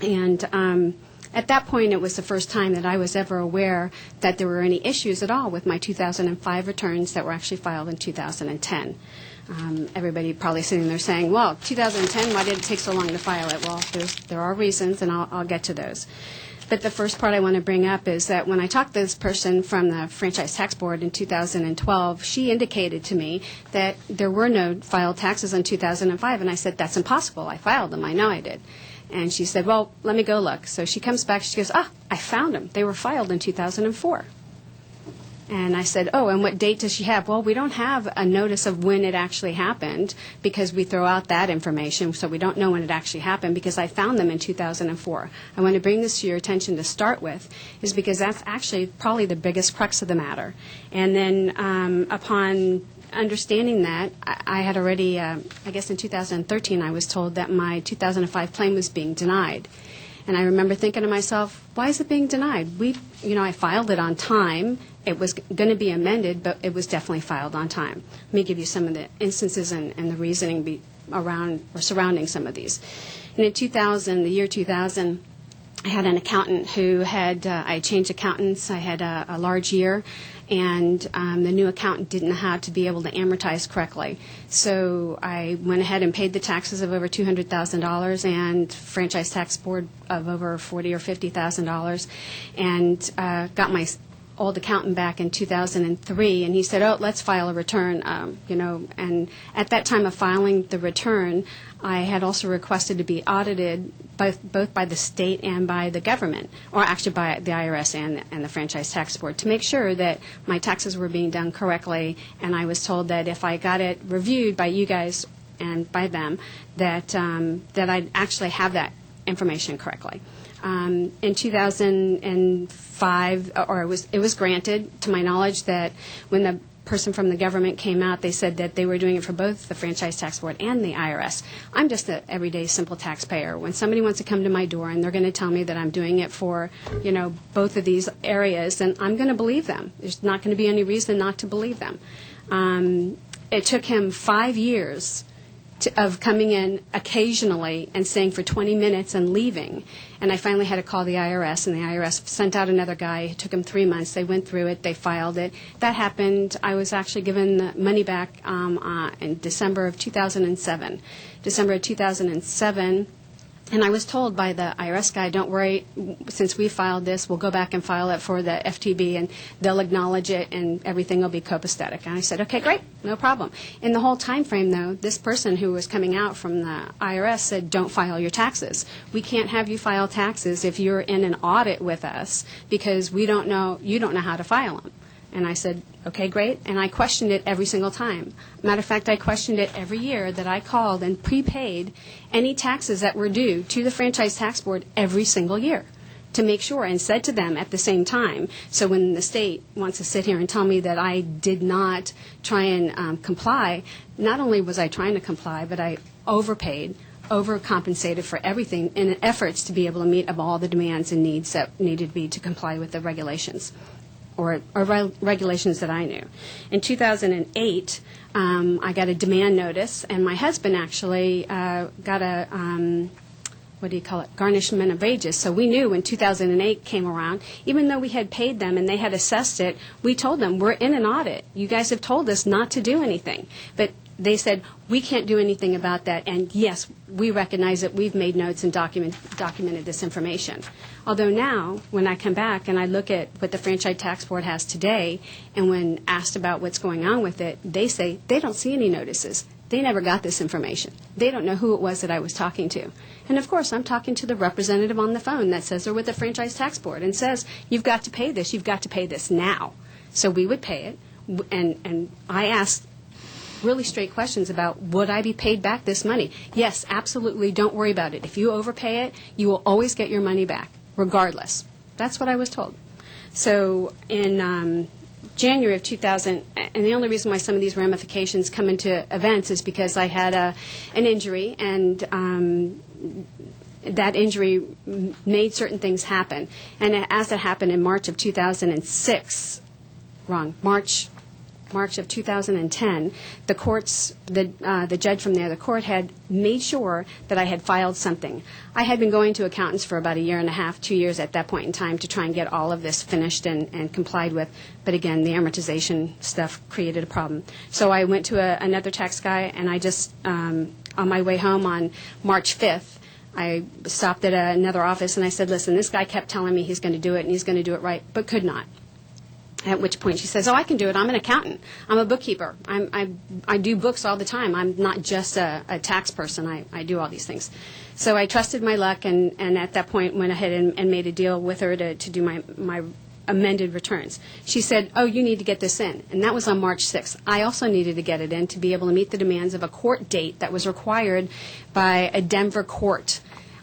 And at that point, it was the first time that I was ever aware that there were any issues at all with my 2005 returns that were actually filed in 2010. Everybody probably sitting there saying, well, 2010, why did it take so long to file it? Well, there are reasons, and I'll get to those. But the first part I want to bring up is that when I talked to this person from the Franchise Tax Board in 2012, she indicated to me that there were no filed taxes in 2005, and I said, that's impossible. I filed them. I know I did. And she said, well, let me go look. So she comes back. She goes, I found them. They were filed in 2004. And I said, oh, and what date does she have? Well, we don't have a notice of when it actually happened because we throw out that information, so we don't know when it actually happened because I found them in 2004. I want to bring this to your attention to start with is because that's actually probably the biggest crux of the matter. And then upon understanding that, I had already, I guess in 2013, I was told that my 2005 claim was being denied. And I remember thinking to myself, why is it being denied? I filed it on time. It was going to be amended, but it was definitely filed on time. Let me give you some of the instances and the reasoning around or surrounding some of these. And in the year 2000, I had an accountant who I changed accountants. I had a large year, and the new accountant didn't know how to be able to amortize correctly. So I went ahead and paid the taxes of over $200,000 and Franchise Tax Board of over $40,000 or $50,000, and got my old accountant back in 2003, and he said, "Oh, let's file a return." And at that time of filing the return, I had also requested to be audited both by the state and by the government, or actually by the IRS and the Franchise Tax Board, to make sure that my taxes were being done correctly. And I was told that if I got it reviewed by you guys and by them, that I'd actually have that information correctly. In 2005, it was granted, to my knowledge, that when the person from the government came out, they said that they were doing it for both the Franchise Tax Board and the IRS. I'm just an everyday simple taxpayer. When somebody wants to come to my door and they're going to tell me that I'm doing it for, both of these areas, then I'm going to believe them. There's not going to be any reason not to believe them. It took him 5 years of coming in occasionally and staying for 20 minutes and leaving. And I finally had to call the IRS, and the IRS sent out another guy. It took him 3 months. They went through it. They filed it. That happened. I was actually given the money back in December of 2007. December of 2007. And I was told by the IRS guy, don't worry, since we filed this, we'll go back and file it for the FTB, and they'll acknowledge it, and everything will be copacetic. And I said, okay, great, no problem. In the whole time frame, though, this person who was coming out from the IRS said, don't file your taxes. We can't have you file taxes if you're in an audit with us, because you don't know how to file them. And I said, okay, great. And I questioned it every single time. Matter of fact, I questioned it every year that I called and prepaid any taxes that were due to the Franchise Tax Board every single year to make sure, and said to them at the same time. So when the state wants to sit here and tell me that I did not try and comply, not only was I trying to comply, but I overpaid, overcompensated for everything in efforts to be able to meet of all the demands and needs that needed to be to comply with the regulations. Or regulations that I knew. In 2008, I got a demand notice, and my husband actually got a, garnishment of wages. So we knew when 2008 came around, even though we had paid them and they had assessed it, we told them, we're in an audit. You guys have told us not to do anything. But they said, we can't do anything about that, and yes, we recognize that we've made notes and documented this information. Although now, when I come back and I look at what the Franchise Tax Board has today, and when asked about what's going on with it, they say they don't see any notices. They never got this information. They don't know who it was that I was talking to. And of course, I'm talking to the representative on the phone that says they're with the Franchise Tax Board and says, you've got to pay this now. So we would pay it, and I asked really straight questions about, would I be paid back this money? Yes, absolutely, don't worry about it. If you overpay it, you will always get your money back, regardless. That's what I was told. So in January of 2000, and the only reason why some of these ramifications come into events is because I had an injury, and that injury made certain things happen. And as it happened in March of 2006, March of 2010, the courts, the judge from there, the court had made sure that I had filed something. I had been going to accountants for about a year and a half, 2 years at that point in time, to try and get all of this finished and complied with. But again, the amortization stuff created a problem. So I went to another tax guy, and I just, on my way home on March 5th, I stopped at another office, and I said, listen, this guy kept telling me he's going to do it, and he's going to do it right, but could not. At which point she says, oh, I can do it. I'm an accountant. I'm a bookkeeper. I do books all the time. I'm not just a tax person. I do all these things. So I trusted my luck, and at that point went ahead and made a deal with her to do my amended returns. She said, oh, you need to get this in. And that was on March 6th. I also needed to get it in to be able to meet the demands of a court date that was required by a Denver court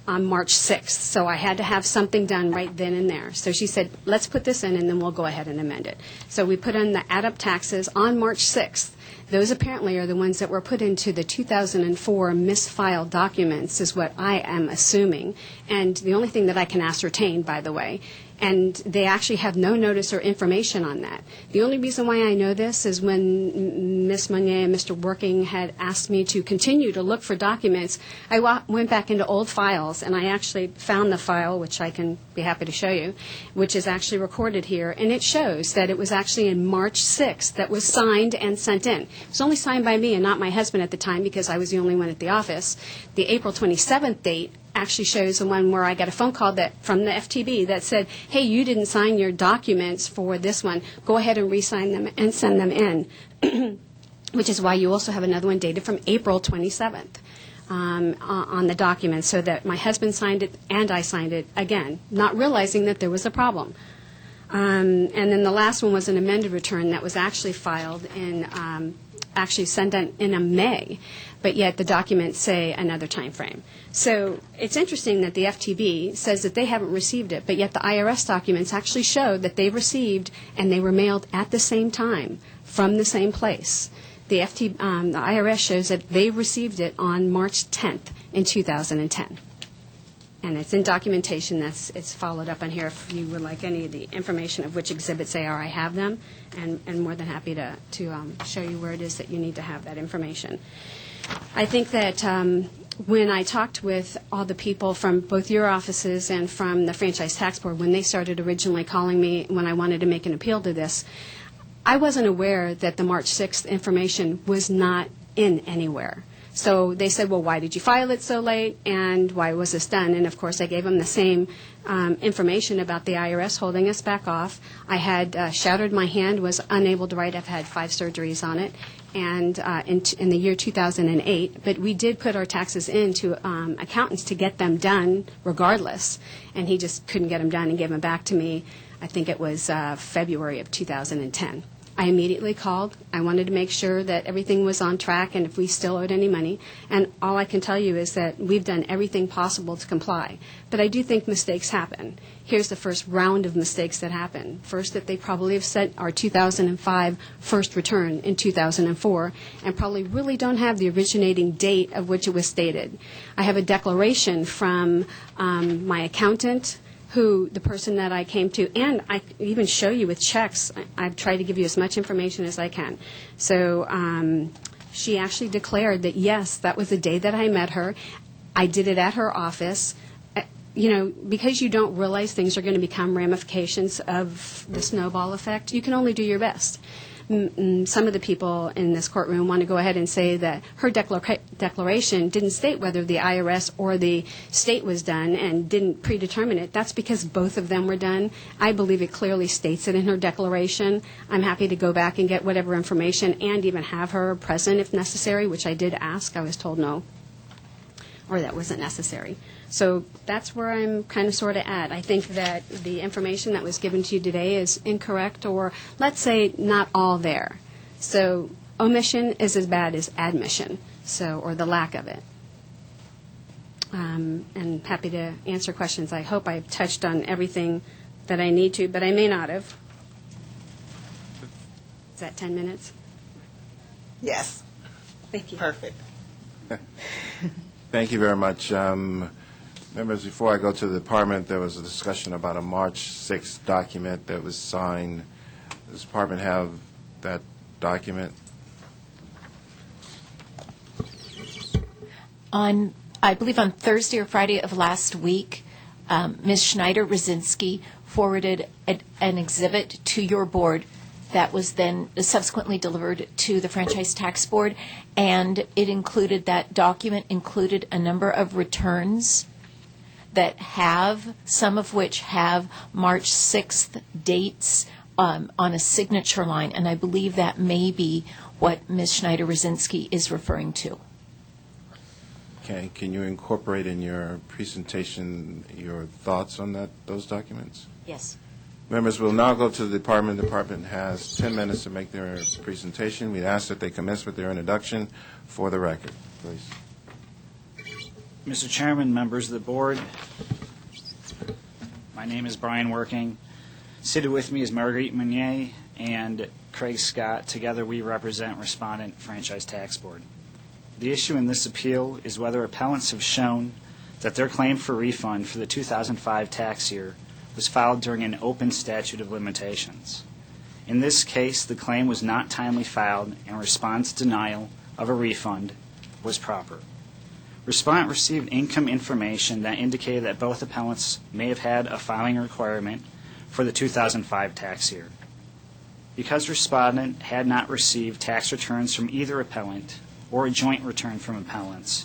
on March 6th. So I had to have something done right then and there. So she said, let's put this in, and then we'll go ahead and amend it. So we put in the add-up taxes on March 6th. Those apparently are the ones that were put into the 2004 misfiled documents, is what I am assuming. And the only thing that I can ascertain, by the way, and they actually have no notice or information on that. The only reason why I know this is when Ms. Meunier and Mr. Working had asked me to continue to look for documents, I went back into old files, and I actually found the file, which I can be happy to show you, which is actually recorded here, and it shows that it was actually in March 6th that was signed and sent in. It was only signed by me and not my husband at the time, because I was the only one at the office. The April 27th date actually shows the one where I got a phone call from the FTB that said, hey, you didn't sign your documents for this one. Go ahead and re-sign them and send them in, which is why you also have another one dated from April 27th on the document, so that my husband signed it and I signed it again, not realizing that there was a problem. And then the last one was an amended return that was actually filed actually sent in May, but yet the documents say another time frame. So it's interesting that the FTB says that they haven't received it, but yet the IRS documents actually show that they received and they were mailed at the same time from the same place. The IRS shows that they received it on March 10th in 2010. And it's in documentation it's followed up on here. If you would like any of the information of which exhibits they are, I have them, and more than happy to show you where it is that you need to have that information. I think that when I talked with all the people from both your offices and from the Franchise Tax Board, when they started originally calling me when I wanted to make an appeal to this, I wasn't aware that the March 6th information was not in anywhere. So they said, well, why did you file it so late, and why was this done? And, of course, I gave them the same information about the IRS holding us back off. I had shattered my hand, was unable to write. I've had 5 surgeries on it, and in the year 2008. But we did put our taxes into accountants to get them done regardless, and he just couldn't get them done and gave them back to me. I think it was February of 2010. I immediately called. I wanted to make sure that everything was on track and if we still owed any money. And all I can tell you is that we've done everything possible to comply. But I do think mistakes happen. Here's the first round of mistakes that happen. First, that they probably have sent our 2005 first return in 2004 and probably really don't have the originating date of which it was stated. I have a declaration from my accountant, the person that I came to, and I even show you with checks. I've tried to give you as much information as I can. So she actually declared that, yes, that was the day that I met her. I did it at her office. Because you don't realize things are going to become ramifications of the snowball effect, you can only do your best. Some of the people in this courtroom want to go ahead and say that her declaration didn't state whether the IRS or the state was done and didn't predetermine it. That's because both of them were done. I believe it clearly states it in her declaration. I'm happy to go back and get whatever information and even have her present if necessary, which I did ask. I was told no, or that wasn't necessary. So that's where I'm kind of sort of at. I think that the information that was given to you today is incorrect, or let's say not all there. So omission is as bad as admission, or the lack of it. And happy to answer questions. I hope I've touched on everything that I need to, but I may not have. Is that 10 minutes? Yes. Thank you. Perfect. Thank you very much. Members, before I go to the department, there was a discussion about a March 6th document that was signed. Does the department have that document? I believe on Thursday or Friday of last week, Ms. Schneider Rucinski forwarded an exhibit to your board that was then subsequently delivered to the Franchise Tax Board, and that document included a number of returns that some of which have March 6th dates on a signature line, and I believe that may be what Ms. Schneider Rucinski is referring to. Okay, can you incorporate in your presentation your thoughts on those documents? Yes. Members, we'll now go to the department. The department has 10 minutes to make their presentation. We ask that they commence with their introduction for the record, please. Mr. Chairman, members of the board, my name is Brian Working. Seated with me is Marguerite Meunier and Craig Scott. Together we represent Respondent Franchise Tax Board. The issue in this appeal is whether appellants have shown that their claim for refund for the 2005 tax year was filed during an open statute of limitations. In this case, the claim was not timely filed and response denial of a refund was proper. Respondent received income information that indicated that both appellants may have had a filing requirement for the 2005 tax year. Because Respondent had not received tax returns from either appellant or a joint return from appellants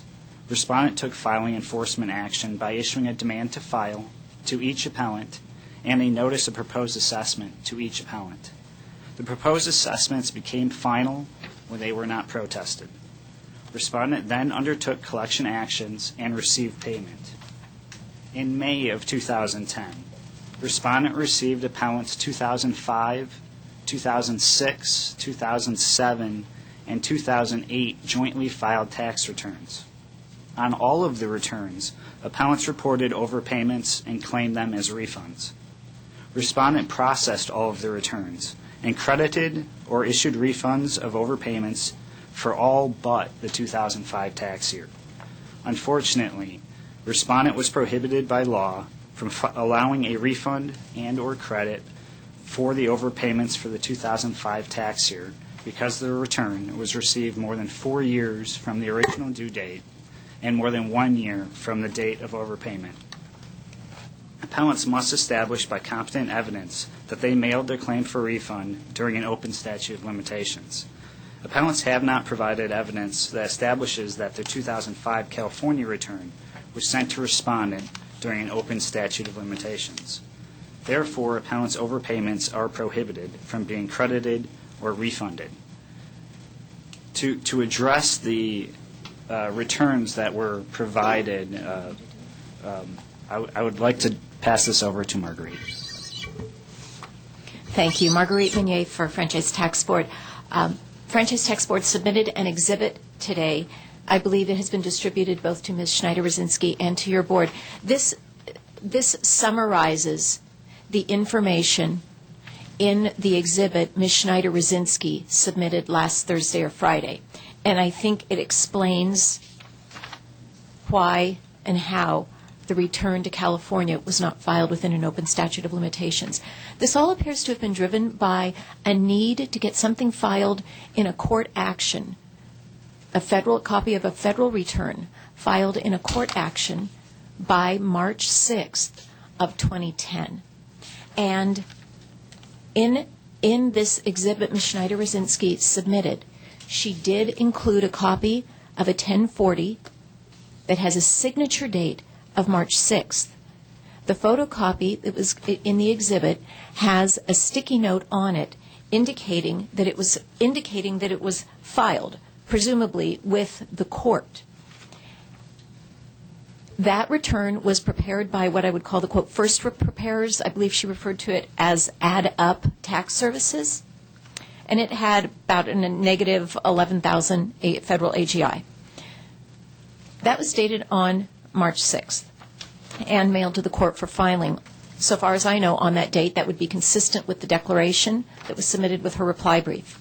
Respondent took filing enforcement action by issuing a demand to file to each appellant and a notice of proposed assessment to each appellant. The proposed assessments became final when they were not protested. Respondent then undertook collection actions and received payment. In May of 2010, Respondent received appellant's 2005, 2006, 2007, and 2008 jointly filed tax returns. On all of the returns, appellants reported overpayments and claimed them as refunds. Respondent processed all of the returns and credited or issued refunds of overpayments for all but the 2005 tax year. Unfortunately, Respondent was prohibited by law from allowing a refund and or credit for the overpayments for the 2005 tax year because the return was received more than 4 years from the original due date and more than 1 year from the date of overpayment. Appellants must establish by competent evidence that they mailed their claim for refund during an open statute of limitations. Appellants have not provided evidence that establishes that their 2005 California return was sent to Respondent during an open statute of limitations. Therefore, appellants' overpayments are prohibited from being credited or refunded. To address the returns that were provided, I would like to pass this over to Marguerite. Thank you. Marguerite Meunier for Franchise Tax Board. Franchise Tax Board submitted an exhibit today. I believe it has been distributed both to Ms. Schneider Rucinski and to your board. This summarizes the information in the exhibit Ms. Schneider Rucinski submitted last Thursday or Friday. And I think it explains why and how the return to California was not filed within an open statute of limitations. This all appears to have been driven by a need to get something filed in a court action, a copy of a federal return filed in a court action by March 6th of 2010. And in this exhibit Ms. Schneider Rucinski submitted, she did include a copy of a 1040 that has a signature date of March 6th. The photocopy that was in the exhibit has a sticky note on it indicating that it was filed, presumably with the court. That return was prepared by what I would call the, quote, first preparers. I believe she referred to it as Add Up Tax Services. And it had about a negative 11,000 federal AGI. That was dated on March 6th and mailed to the court for filing. So far as I know, on that date, that would be consistent with the declaration that was submitted with her reply brief.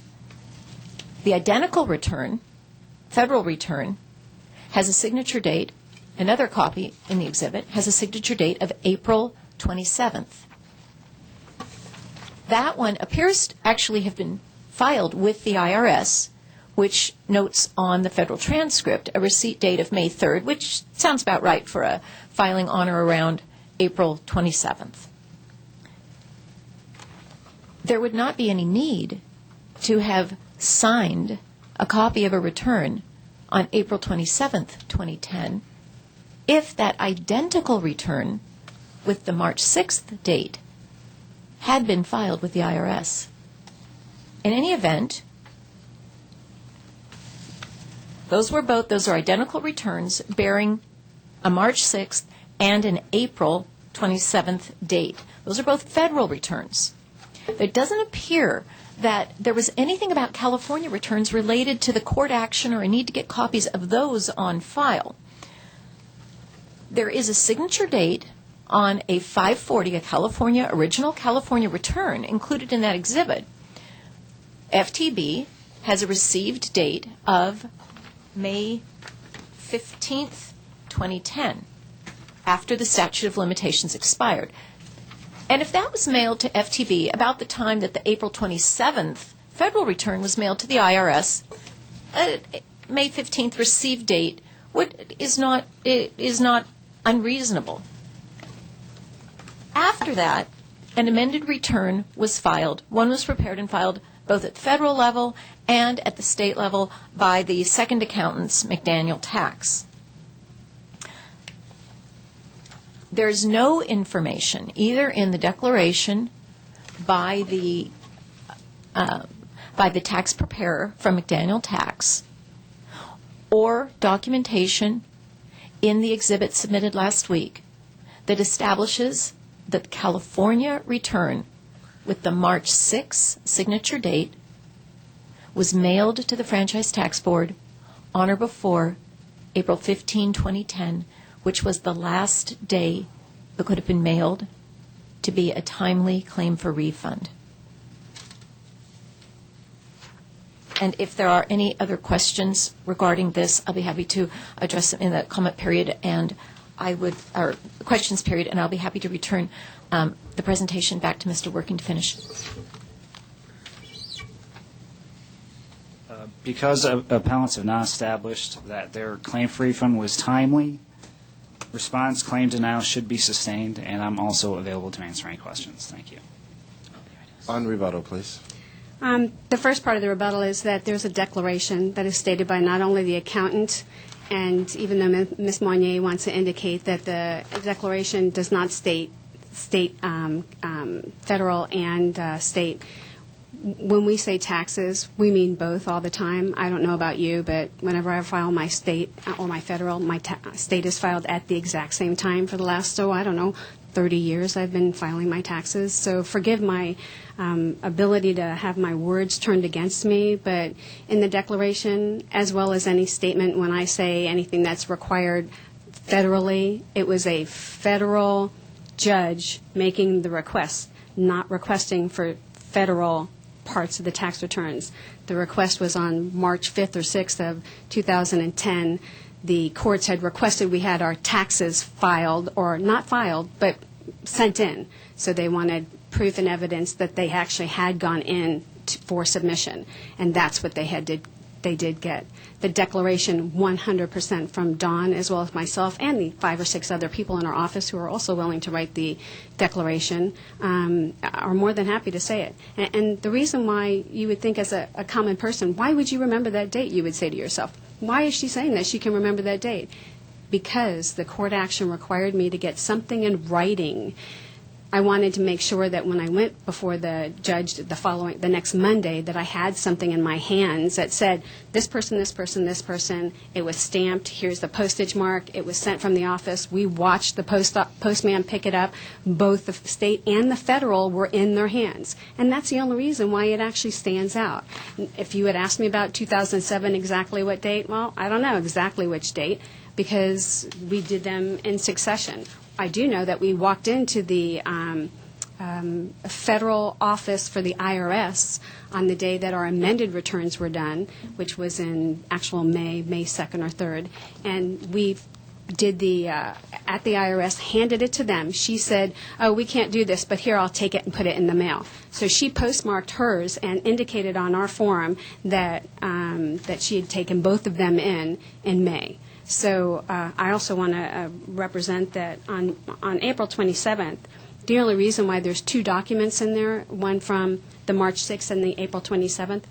The identical return, federal return, has a signature date. Another copy in the exhibit has a signature date of April 27th. That one appears to actually have been filed with the IRS, which notes on the federal transcript a receipt date of May 3rd, which sounds about right for a filing on or around April 27th. There would not be any need to have signed a copy of a return on April 27th, 2010, if that identical return with the March 6th date had been filed with the IRS. In any event, those are identical returns bearing a March 6th and an April 27th date. Those are both federal returns. It doesn't appear that there was anything about California returns related to the court action or a need to get copies of those on file. There is a signature date on a 540, a original California return included in that exhibit. FTB has a received date of May 15th, 2010, after the statute of limitations expired. And if that was mailed to FTB about the time that the April 27th federal return was mailed to the IRS, May 15th received date is not unreasonable. After that, an amended return was filed. One was prepared and filed both at federal level and at the state level by the second accountants, McDaniel Tax. there's no information, either in the declaration by the tax preparer from McDaniel Tax, or documentation in the exhibit submitted last week that establishes that the California return with the March 6 signature date was mailed to the Franchise Tax Board on or before April 15, 2010, which was the last day that could have been mailed to be a timely claim for refund. And if there are any other questions regarding this, I'll be happy to address them in the comment period, and or questions period, and I'll be happy to return the presentation back to Mr. Working to finish. Because appellants have not established that their claim for refund was timely, response claim denial should be sustained, and I'm also available to answer any questions. Thank you. On rebuttal, please. The first part of the rebuttal is that there's a declaration that is stated by not only the accountant, and even though Ms. Monnier wants to indicate that the declaration does not state federal and state, when we say taxes, we mean both all the time. I don't know about you, but whenever I file my state or my federal, my state is filed at the exact same time for the last, 30 years I've been filing my taxes. So forgive my ability to have my words turned against me, but in the declaration, as well as any statement when I say anything that's required federally, it was a federal judge making the request, not requesting for federal parts of the tax returns. The request was on March 5th or 6th of 2010. The courts had requested we had our taxes filed, or not filed, but sent in. So they wanted proof and evidence that they actually had gone in for submission, and that's what they did get. The declaration 100% from Dawn, as well as myself and the 5 or 6 other people in our office who are also willing to write the declaration, are more than happy to say it. And the reason why you would think as a common person, why would you remember that date, you would say to yourself. Why is she saying that she can remember that date? Because the court action required me to get something in writing. I wanted to make sure that when I went before the judge the next Monday, that I had something in my hands that said, this person, this person, this person, it was stamped, here's the postage mark, it was sent from the office, we watched the postman pick it up, both the state and the federal were in their hands. And that's the only reason why it actually stands out. If you had asked me about 2007, exactly what date, well, I don't know exactly which date, because we did them in succession. I do know that we walked into the federal office for the IRS on the day that our amended returns were done, which was in actual May 2nd or 3rd, and we did at the IRS, handed it to them. She said, oh, we can't do this, but here, I'll take it and put it in the mail. So she postmarked hers and indicated on our form that she had taken both of them in May. So I also want to represent that on April 27th, the only reason why there's 2 documents in there, one from the March 6th and the April 27th,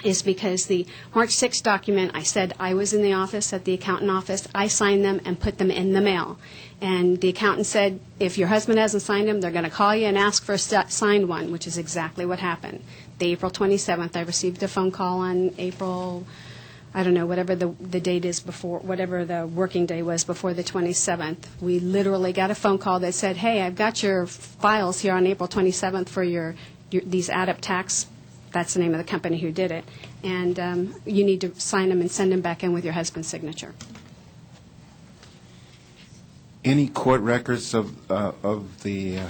is because the March 6th document, I said I was in the office, at the accountant office, I signed them and put them in the mail. And the accountant said, if your husband hasn't signed them, they're going to call you and ask for a signed one, which is exactly what happened. The April 27th, I received a phone call on April, I don't know, whatever the date is before, whatever the working day was before the 27th. We literally got a phone call that said, hey, I've got your files here on April 27th for these add-up tax. That's the name of the company who did it. And you need to sign them and send them back in with your husband's signature. Any court records of the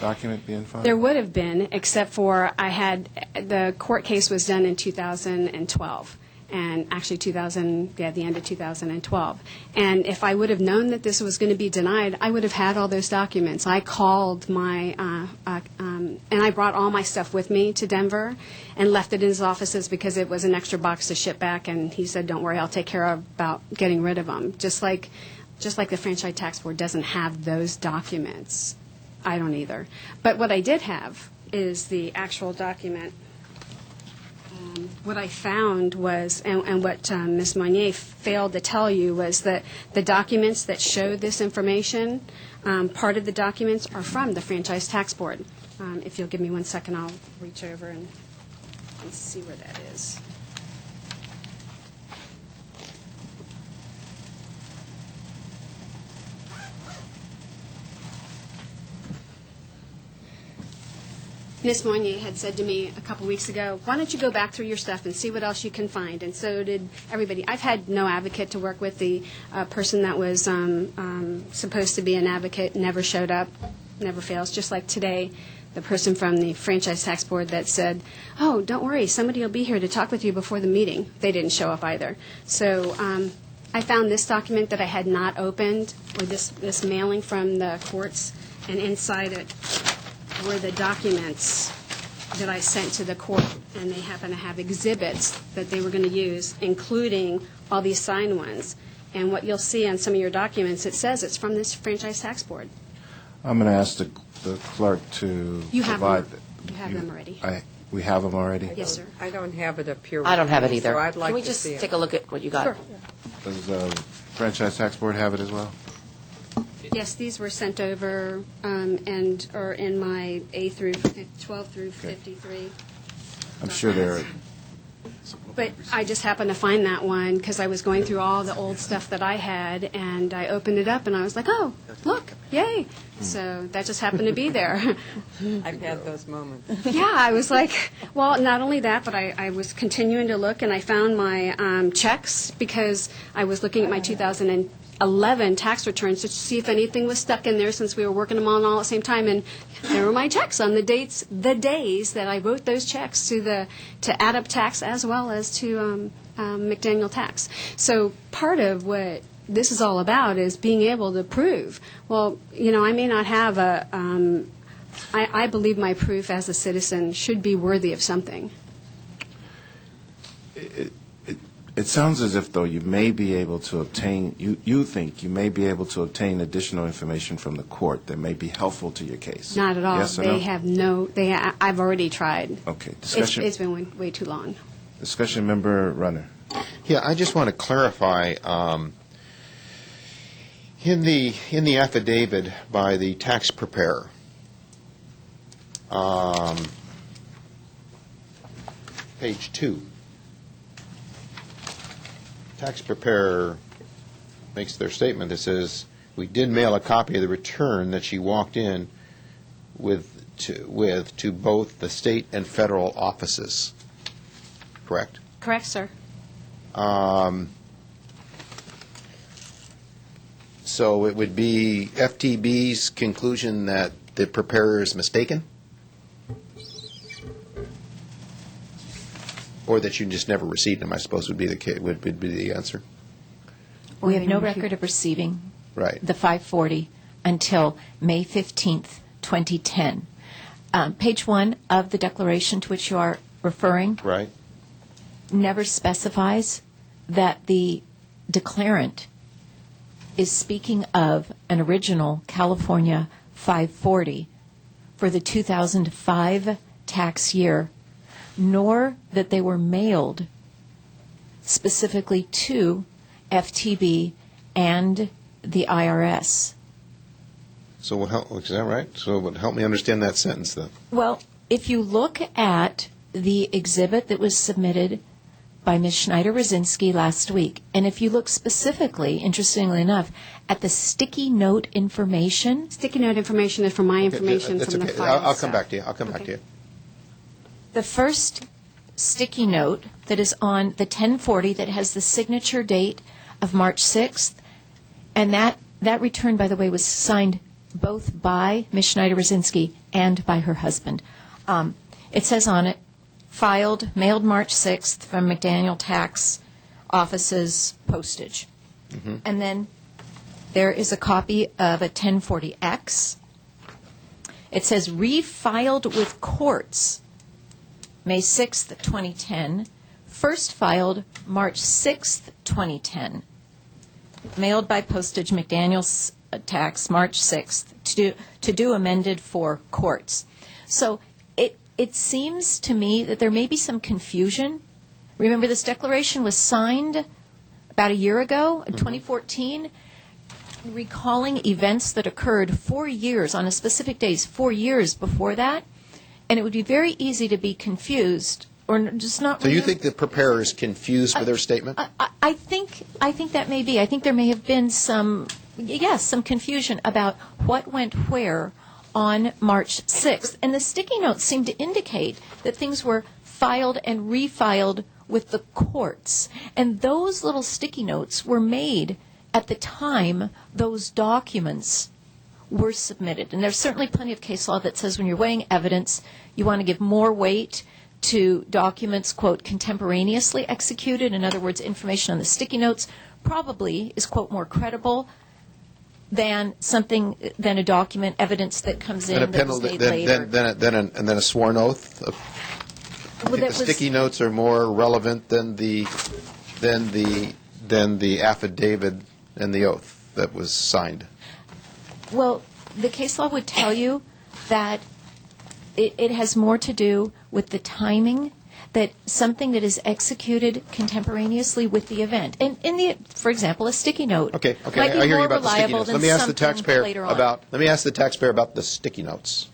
document being filed? There would have been, except for the court case was done in 2012. And actually the end of 2012. And if I would have known that this was going to be denied, I would have had all those documents. I called and I brought all my stuff with me to Denver and left it in his offices because it was an extra box to ship back, and he said, don't worry, I'll take care of about getting rid of them. Just like the Franchise Tax Board doesn't have those documents. I don't either. But what I did have is the actual document. what I found was, and what Ms. Monnier failed to tell you, was that the documents that show this information, part of the documents are from the Franchise Tax Board. If you'll give me 1 second, I'll reach over and see where that is. Ms. Monnier had said to me a couple weeks ago, why don't you go back through your stuff and see what else you can find? And so did everybody. I've had no advocate to work with. The person that was supposed to be an advocate never showed up, never fails. Just like today, the person from the Franchise Tax Board that said, oh, don't worry, somebody will be here to talk with you before the meeting. They didn't show up either. So I found this document that I had not opened, or this mailing from the courts, and inside it were the documents that I sent to the court, and they happen to have exhibits that they were going to use, including all these signed ones. And what you'll see on some of your documents, it says it's from this Franchise Tax Board. I'm going to ask the clerk to You have provide. them. You have them already. We have them already? Yes, sir. I don't have it up here. I don't have it with me, either. So I'd like Can we to just see it. take a look at what you got? Sure. Does the Franchise Tax Board have it as well? Yes, these were sent over and are in my 12 through 53. I'm sure they're. But I just happened to find that one because I was going through all the old stuff that I had, and I opened it up, and I was like, oh, look, yay. So that just happened to be there. I've had those moments. Yeah, I was like, well, not only that, but I was continuing to look, and I found my checks because I was looking at my 2011 tax returns to see if anything was stuck in there, since we were working them on all at the same time, and there were my checks on the days that I wrote those checks to add up tax as well as to McDaniel tax. So part of what this is all about is being able to prove, well, I may not have I believe my proof as a citizen should be worthy of something. It sounds as if, though, you may be able to obtain, you think you may be able to obtain additional information from the court that may be helpful to your case. Not at all. Yes or They no? have no, I've already tried. Okay. Discussion. It's been way too long. Discussion, Member Runner. Yeah, I just want to clarify, in the affidavit by the tax preparer, page 2, tax preparer makes their statement that says, we did mail a copy of the return that she walked in with to both the state and federal offices. Correct? Correct, sir. So it would be FTB's conclusion that the preparer is mistaken? Or that you just never received them, I suppose would be the answer. We have no record of receiving Right. the 540 until May 15th, 2010. Page 1 of the declaration to which you are referring Right. never specifies that the declarant is speaking of an original California 540 for the 2005 tax year, nor that they were mailed specifically to FTB and the IRS. So is that right? So help me understand that sentence then. Well, if you look at the exhibit that was submitted by Ms. Schneider Rucinski last week, and if you look specifically, interestingly enough, at the sticky note information. Sticky note information is from my information That's from the okay. file. I'll come back to you. I'll come back to you. The first sticky note that is on the 1040 that has the signature date of March 6th, and that return, by the way, was signed both by Ms. Schneider Rucinski and by her husband. It says on it, filed, mailed March 6th from McDaniel Tax Office's postage. Mm-hmm. And then there is a copy of a 1040X. It says refiled with courts May 6th, 2010, first filed March 6th, 2010, mailed by postage McDaniel's tax March 6th to do amended for courts. So it seems to me that there may be some confusion. Remember, this declaration was signed about a year ago, in 2014, recalling events that occurred 4 years, on a specific days, 4 years before that. And it would be very easy to be confused or just not. So you think the preparer is confused with their statement? I think that may be. I think there may have been some confusion about what went where on March 6th. And the sticky notes seem to indicate that things were filed and refiled with the courts. And those little sticky notes were made at the time those documents were submitted. And there's certainly plenty of case law that says when you're weighing evidence, you want to give more weight to documents, quote, contemporaneously executed. In other words, information on the sticky notes probably is, quote, more credible than a document, evidence that comes in that was made later. Then a sworn oath? The sticky notes are more relevant than the affidavit and the oath that was signed. Well, the case law would tell you that it has more to do with the timing, that something that is executed contemporaneously with the event. And for example, a sticky note might be I hear more you about the sticky reliable notes. than something later on. Let me ask the taxpayer about the sticky notes.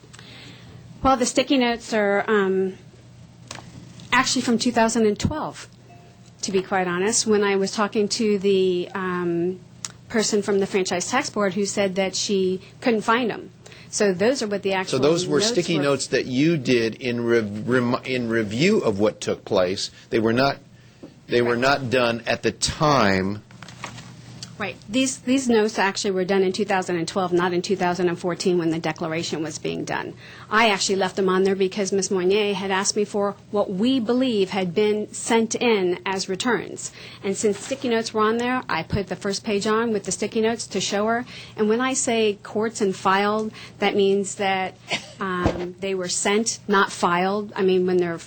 Well, the sticky notes are actually from 2012, to be quite honest, when I was talking to the person from the Franchise Tax Board who said that she couldn't find them. So those are what the actual So those were notes sticky notes that you did in review of what took place. They were not done at the time. Right. These notes actually were done in 2012, not in 2014 when the declaration was being done. I actually left them on there because Ms. Moynier had asked me for what we believe had been sent in as returns. And since sticky notes were on there, I put the first page on with the sticky notes to show her. And when I say courts and filed, that means that they were sent, not filed. I mean, when they're,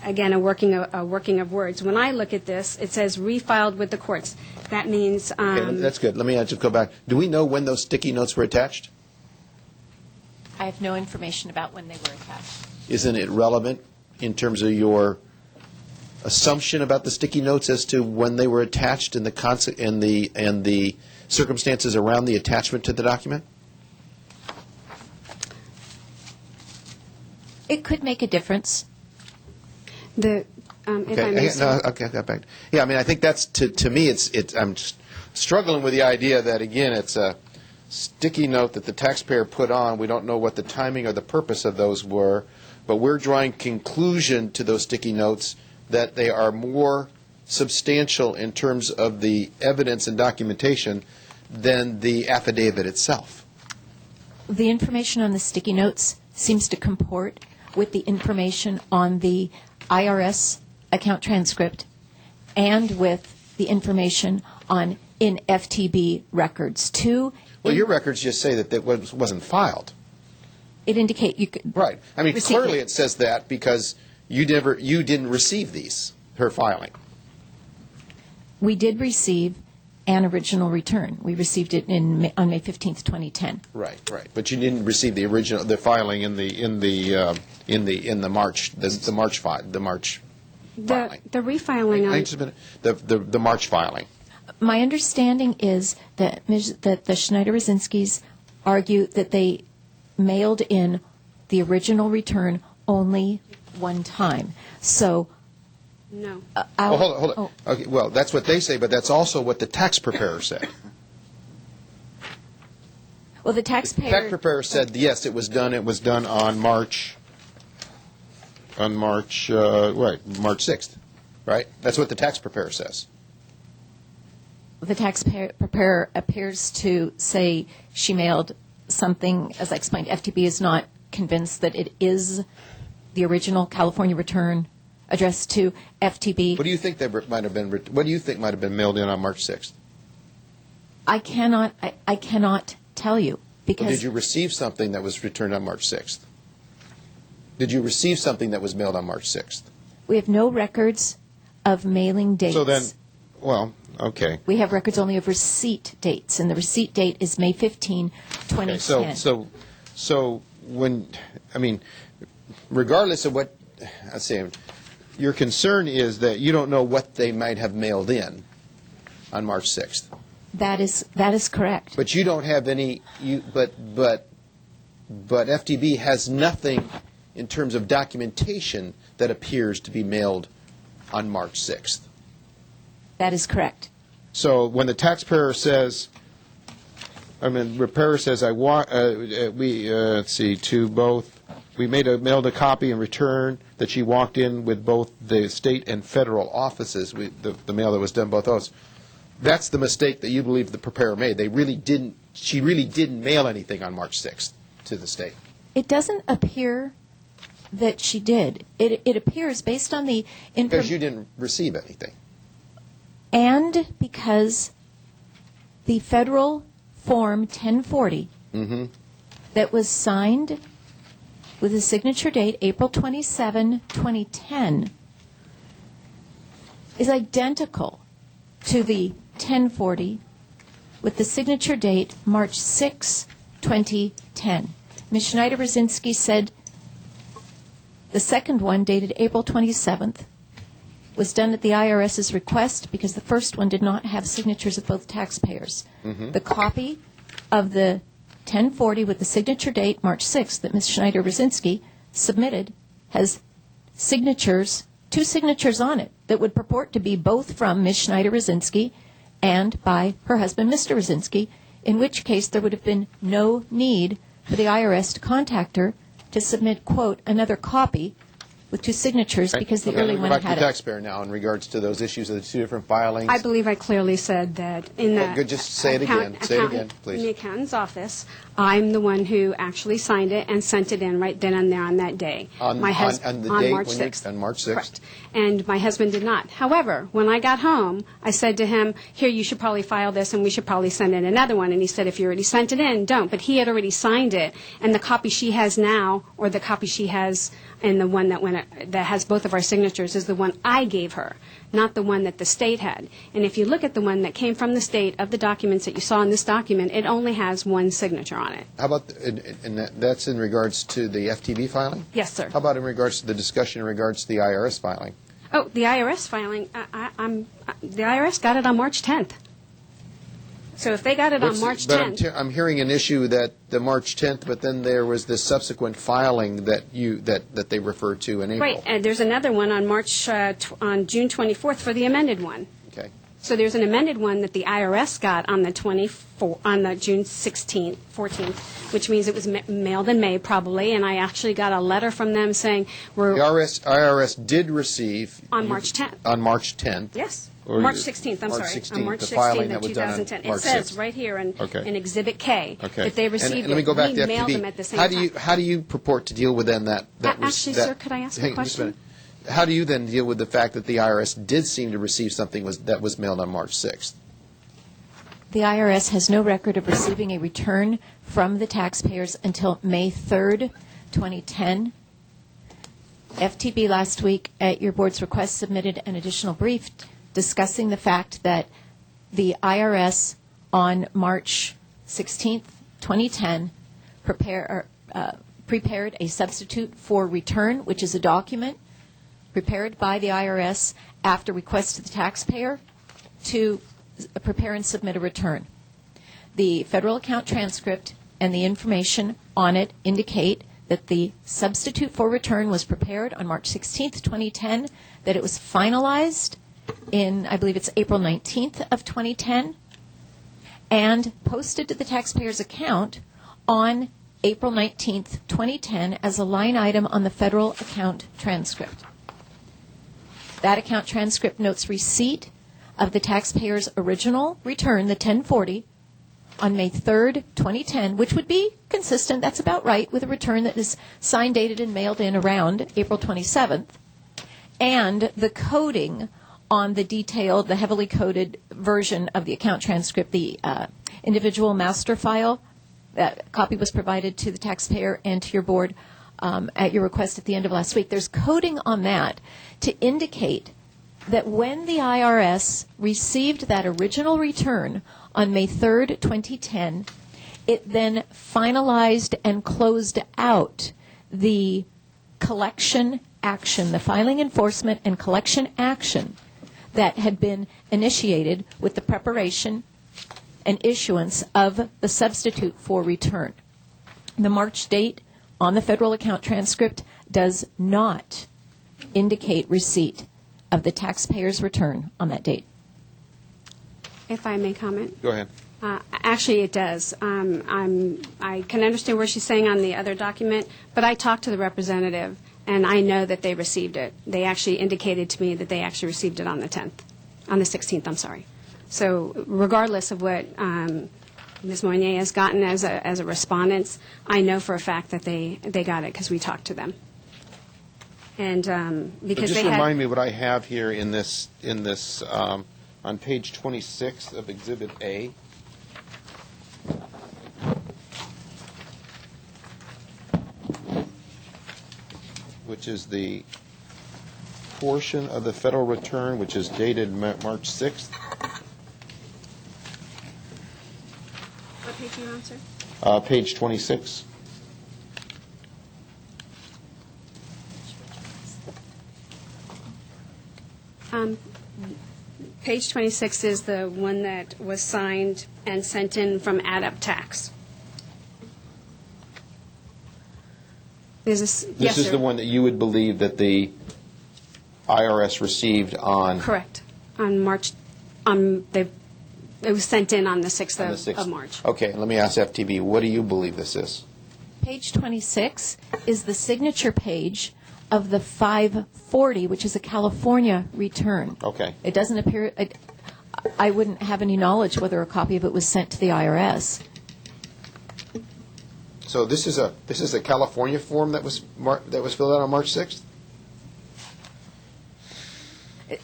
again, a working of words. When I look at this, it says refiled with the courts. That means... Okay, that's good. Let me just go back. Do we know when those sticky notes were attached? I have no information about when they were attached. Isn't it relevant in terms of your assumption about the sticky notes as to when they were attached and the circumstances around the attachment to the document? It could make a difference. If I may say. I got back. Yeah, I mean, I think that's to me. I'm struggling with the idea that again, it's a sticky note that the taxpayer put on. We don't know what the timing or the purpose of those were, but we're drawing conclusion to those sticky notes that they are more substantial in terms of the evidence and documentation than the affidavit itself. The information on the sticky notes seems to comport with the information on the IRS account transcript and with the information in FTB records. Well, your records just say that it wasn't filed. It indicate you could. Right. I mean, clearly it says that because you didn't receive her filing. We did receive an original return. We received it on May 15th, 2010. Right. But you didn't receive the filing in the March filing. The refiling on the March filing. My understanding is that the Schneider Rucinskis argue that they mailed in the original return only one time. So. No. Hold on. Okay, well, that's what they say, but that's also what the tax preparer said. Well, the tax preparer said, yes, it was done. It was done on March 6th, right? That's what the tax preparer says. The tax preparer appears to say she mailed something, as I explained. FTB is not convinced that it is the original California return addressed to FTB. What do you think might have been mailed in on March 6th? I cannot tell you because. Well, did you receive something that was returned on March 6th? Did you receive something that was mailed on March 6th? We have no records of mailing dates. So then, well, okay. We have records only of receipt dates, and the receipt date is May 15, 2010. Okay, so regardless of what, I say, your concern is that you don't know what they might have mailed in on March 6th. That is correct. But you don't have any, but FTB has nothing in terms of documentation that appears to be mailed on March 6th. That is correct. So when the taxpayer says, repairer says, let's see, to both, we mailed a copy in return that she walked in with both the state and federal offices, the mail that was done, both those. That's the mistake that you believe the preparer made. She really didn't mail anything on March 6th to the state. It doesn't appear that she did. It appears based on the information. Because you didn't receive anything. And because the federal Form 1040 that was signed with a signature date April 27, 2010 is identical to the 1040 with the signature date March 6, 2010. Ms. Schneider-Rucinski said the second one, dated April 27th, was done at the IRS's request because the first one did not have signatures of both taxpayers. The copy of the 1040 with the signature date March 6th that Ms. Schneider-Rucinski submitted has signatures, 2 signatures on it that would purport to be both from Ms. Schneider-Rucinski and by her husband, Mr. Rucinski, in which case there would have been no need for the IRS to contact her to submit, quote, another copy with 2 signatures because the early one Back to had the it. taxpayer now in regards to those issues of the 2 different filings. I believe I clearly said that in the Good, just say it again. Say it again, please. In the accountant's office, I'm the one who actually signed it and sent it in right then and there on that day. On My hus- the on date March when 6th. on March 6th? Correct. And my husband did not. However, when I got home, I said to him, here, you should probably file this and we should probably send in another one. And he said, if you already sent it in, don't. But he had already signed it. And the copy she has now, or the copy she has and the one that has both of our signatures is the one I gave her, not the one that the state had. And if you look at the one that came from the state of the documents that you saw in this document, it only has 1 signature on it. How about, and that's in regards to the FTB filing? Yes, sir. How about in regards to the discussion in regards to the IRS filing? Oh, the IRS filing, the IRS got it on March 10th. So if they got it on March 10th. But I'm hearing an issue that the March 10th, but then there was this subsequent filing that they referred to in April. Right, and there's another one on on June 24th for the amended one. Okay. So there's an amended one that the IRS got on the June 16th, 14th, which means it was mailed in May probably, and I actually got a letter from them saying The IRS did receive on March 10th. On March 10th. Yes. Or March 16th, I'm March sorry. 16th, On March the 16th filing that of was done on 2010. March It says 6th. right here in Okay. Exhibit K Okay. that they received and let me go back We to mailed FTB. them at the same time. How do you purport to deal with then that Actually, sir, could I ask a hang on just question? minute. How do you then deal with the fact that the IRS did seem to receive something that was mailed on March 6th? The IRS has no record of receiving a return from the taxpayers until May 3rd, 2010. FTB last week, at your board's request, submitted an additional brief discussing the fact that the IRS on March 16th, 2010, prepared a substitute for return, which is a document prepared by the IRS after request to the taxpayer to prepare and submit a return. The federal account transcript and the information on it indicate that the substitute for return was prepared on March 16th, 2010, that it was finalized in, I believe it's April 19th of 2010, and posted to the taxpayer's account on April 19th, 2010 as a line item on the federal account transcript. That account transcript notes receipt of the taxpayer's original return, the 1040, on May 3rd, 2010, which would be consistent, that's about right, with a return that is signed, dated, and mailed in around April 27th, and the coding on the detailed, the heavily coded version of the account transcript, the individual master file. That copy was provided to the taxpayer and to your board at your request at the end of last week. There's coding on that to indicate that when the IRS received that original return on May 3rd, 2010, It then finalized and closed out the collection action, the filing enforcement and collection action that had been initiated with the preparation and issuance of the substitute for return. The March date on the federal account transcript does not indicate receipt of the taxpayer's return on that date. If I may comment? Go ahead. Actually, it does. I can understand where she's saying on the other document, but I talked to the representative, and I know that they received it. They actually indicated to me that they actually received it on the 10th, on the 16th, I'm sorry. So regardless of what Ms. Moynier has gotten as a respondent, I know for a fact that they got it because we talked to them. And because Just they remind had, me what I have here in this on page 26 of Exhibit A. Which is the portion of the federal return which is dated March 6th. what page are you on, sir? Page 26. Page 26 is the one that was signed and sent in from Add-up Tax. This is the one that you would believe that the IRS received on... Correct. On March, it was sent in on the 6th of March. Okay, let me ask FTB, what do you believe this is? Page 26 is the signature page of the 540, which is a California return. Okay. It doesn't appear, I wouldn't have any knowledge whether a copy of it was sent to the IRS. So this is a California form that was filled out on March 6th?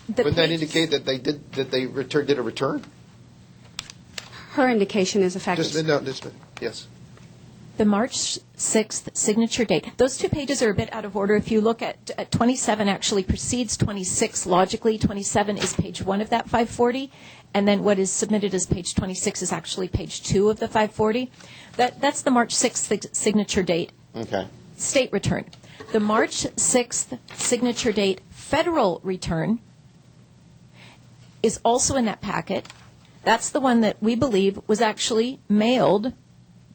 Wouldn't that indicate that they did a return? Her indication is the fact yes. The March 6th signature date. Those two pages are a bit out of order. If you look at 27 actually precedes 26 logically. 27 is page 1 of that 540, and then what is submitted as page 26 is actually page 2 of the 540. That's the March 6th signature date. Okay. State return. The March 6th signature date federal return is also in that packet. That's the one that we believe was actually mailed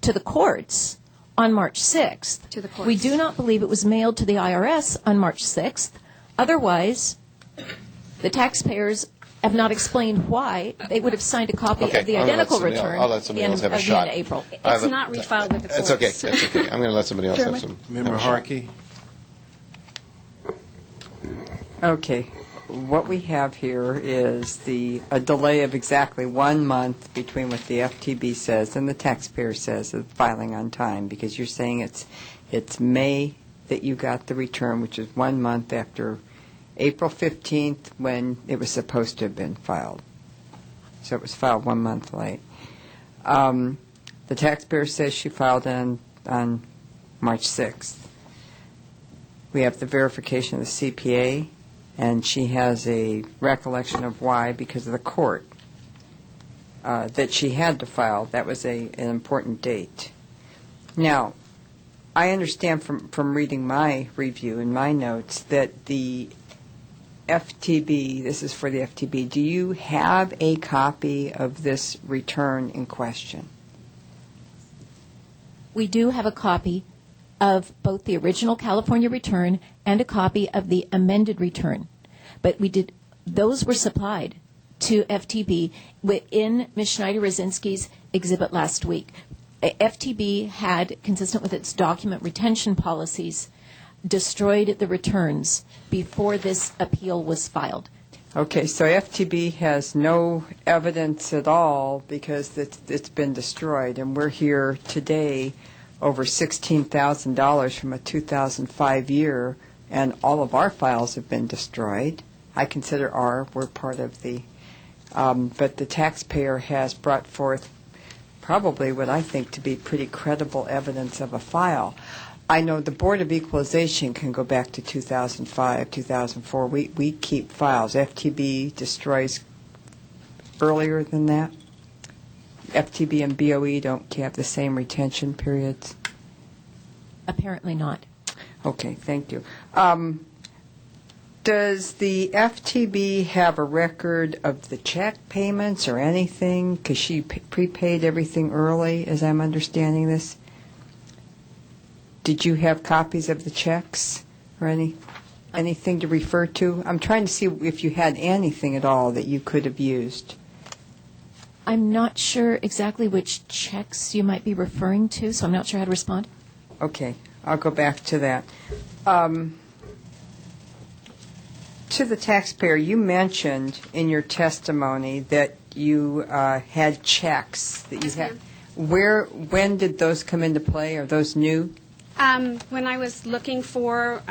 to the courts on March 6th. To the courts. We do not believe it was mailed to the IRS on March 6th. Otherwise, the taxpayers have not explained why they would have signed a copy of the identical return I'll let somebody else have a at the shot. end of April. It's not refiled with the courts. It's okay. That's okay. I'm going to let somebody else have some. Member Harkey? Okay. What we have here is a delay of exactly 1 month between what the FTB says and the taxpayer says of filing on time, because you're saying it's May that you got the return, which is 1 month after April 15th when it was supposed to have been filed. So it was filed 1 month late. The taxpayer says she filed on March 6th. We have the verification of the CPA, and she has a recollection of why, because of the court, that she had to file. That was an important date. Now, I understand from reading my review and my notes that the FTB, this is for the FTB, do you have a copy of this return in question? We do have a copy of both the original California return and a copy of the amended return. But those were supplied to FTB in Ms. Schneider-Rucinski's exhibit last week. FTB had, consistent with its document retention policies, destroyed the returns before this appeal was filed. Okay, so FTB has no evidence at all because it's been destroyed, and we're here today over $16,000 from a 2005 year, and all of our files have been destroyed. I consider we're part of the, but the taxpayer has brought forth probably what I think to be pretty credible evidence of a file. I know the Board of Equalization can go back to 2005, 2004. We keep files. FTB destroys earlier than that? FTB and BOE don't have the same retention periods? Apparently not. Okay, thank you. Does the FTB have a record of the check payments or anything? Because she prepaid everything early, as I'm understanding this. Did you have copies of the checks or anything to refer to? I'm trying to see if you had anything at all that you could have used. I'm not sure exactly which checks you might be referring to, so I'm not sure how to respond. Okay, I'll go back to that. To the taxpayer, you mentioned in your testimony that you had checks that you had. When did those come into play? Are those new? When I was looking for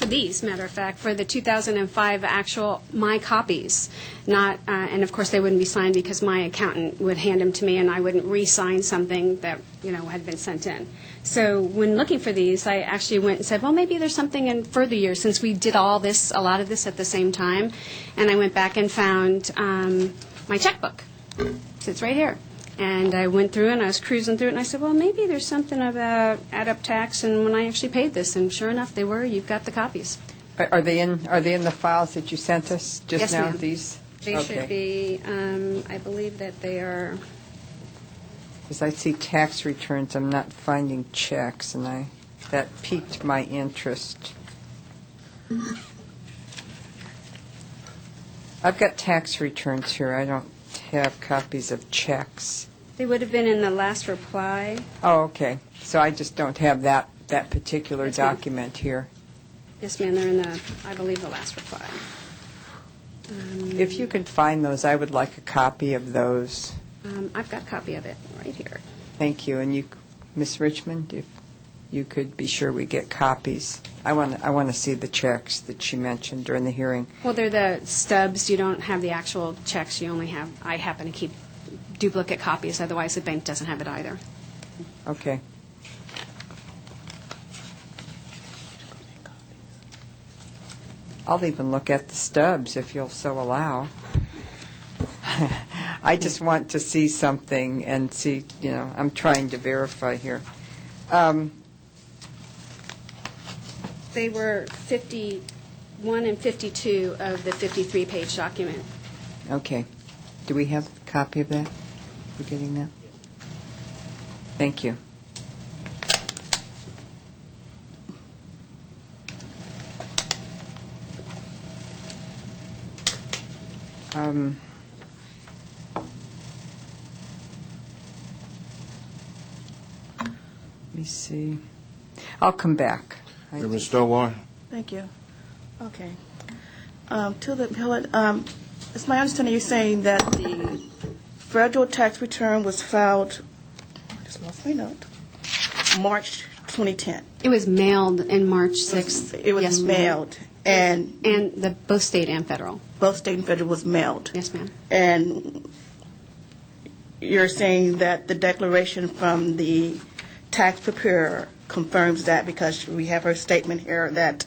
these, matter of fact, for the 2005 actual, my copies, not, and of course they wouldn't be signed because my accountant would hand them to me and I wouldn't re-sign something that, had been sent in. So when looking for these, I actually went and said, well, maybe there's something in further years since we did a lot of this at the same time. And I went back and found my checkbook. It's right here. And I went through and I was cruising through it and I said, well, maybe there's something about add-up tax and when I actually paid this. And sure enough, they were. You've got the copies. Are they in the files that you sent us just Yes, now? ma'am. These? They should be, I believe that they are. Because I see tax returns, I'm not finding checks, and that piqued my interest. I've got tax returns here. I don't have copies of checks. They would have been in the last reply. Oh, okay. So I just don't have that particular Yes, ma'am. document here. Yes, ma'am, they're in I believe, the last reply. If you could find those, I would like a copy of those. I've got a copy of it right here. Thank you. And you, Ms. Richmond, if you could be sure we get copies. I want to see the checks that she mentioned during the hearing. Well, they're the stubs. You don't have the actual checks. You only have, I happen to keep duplicate copies, otherwise the bank doesn't have it either. Okay. I'll even look at the stubs if you'll so allow. I just want to see something and see, I'm trying to verify here. They were 51 and 52 of the 53-page document. Okay. Do we have a copy of that? We're getting that? Thank you. Let me see. I'll come back. Ms. Stowar? Thank you. Okay. To the appellate, it's my understanding you're saying that the federal tax return was filed, I just lost my note, March 2010. It was mailed in March 6th. It was Yes, ma'am. mailed. And both state and federal. Both state and federal was mailed. Yes, ma'am. And you're saying that the declaration from the tax preparer confirms that, because we have her statement here that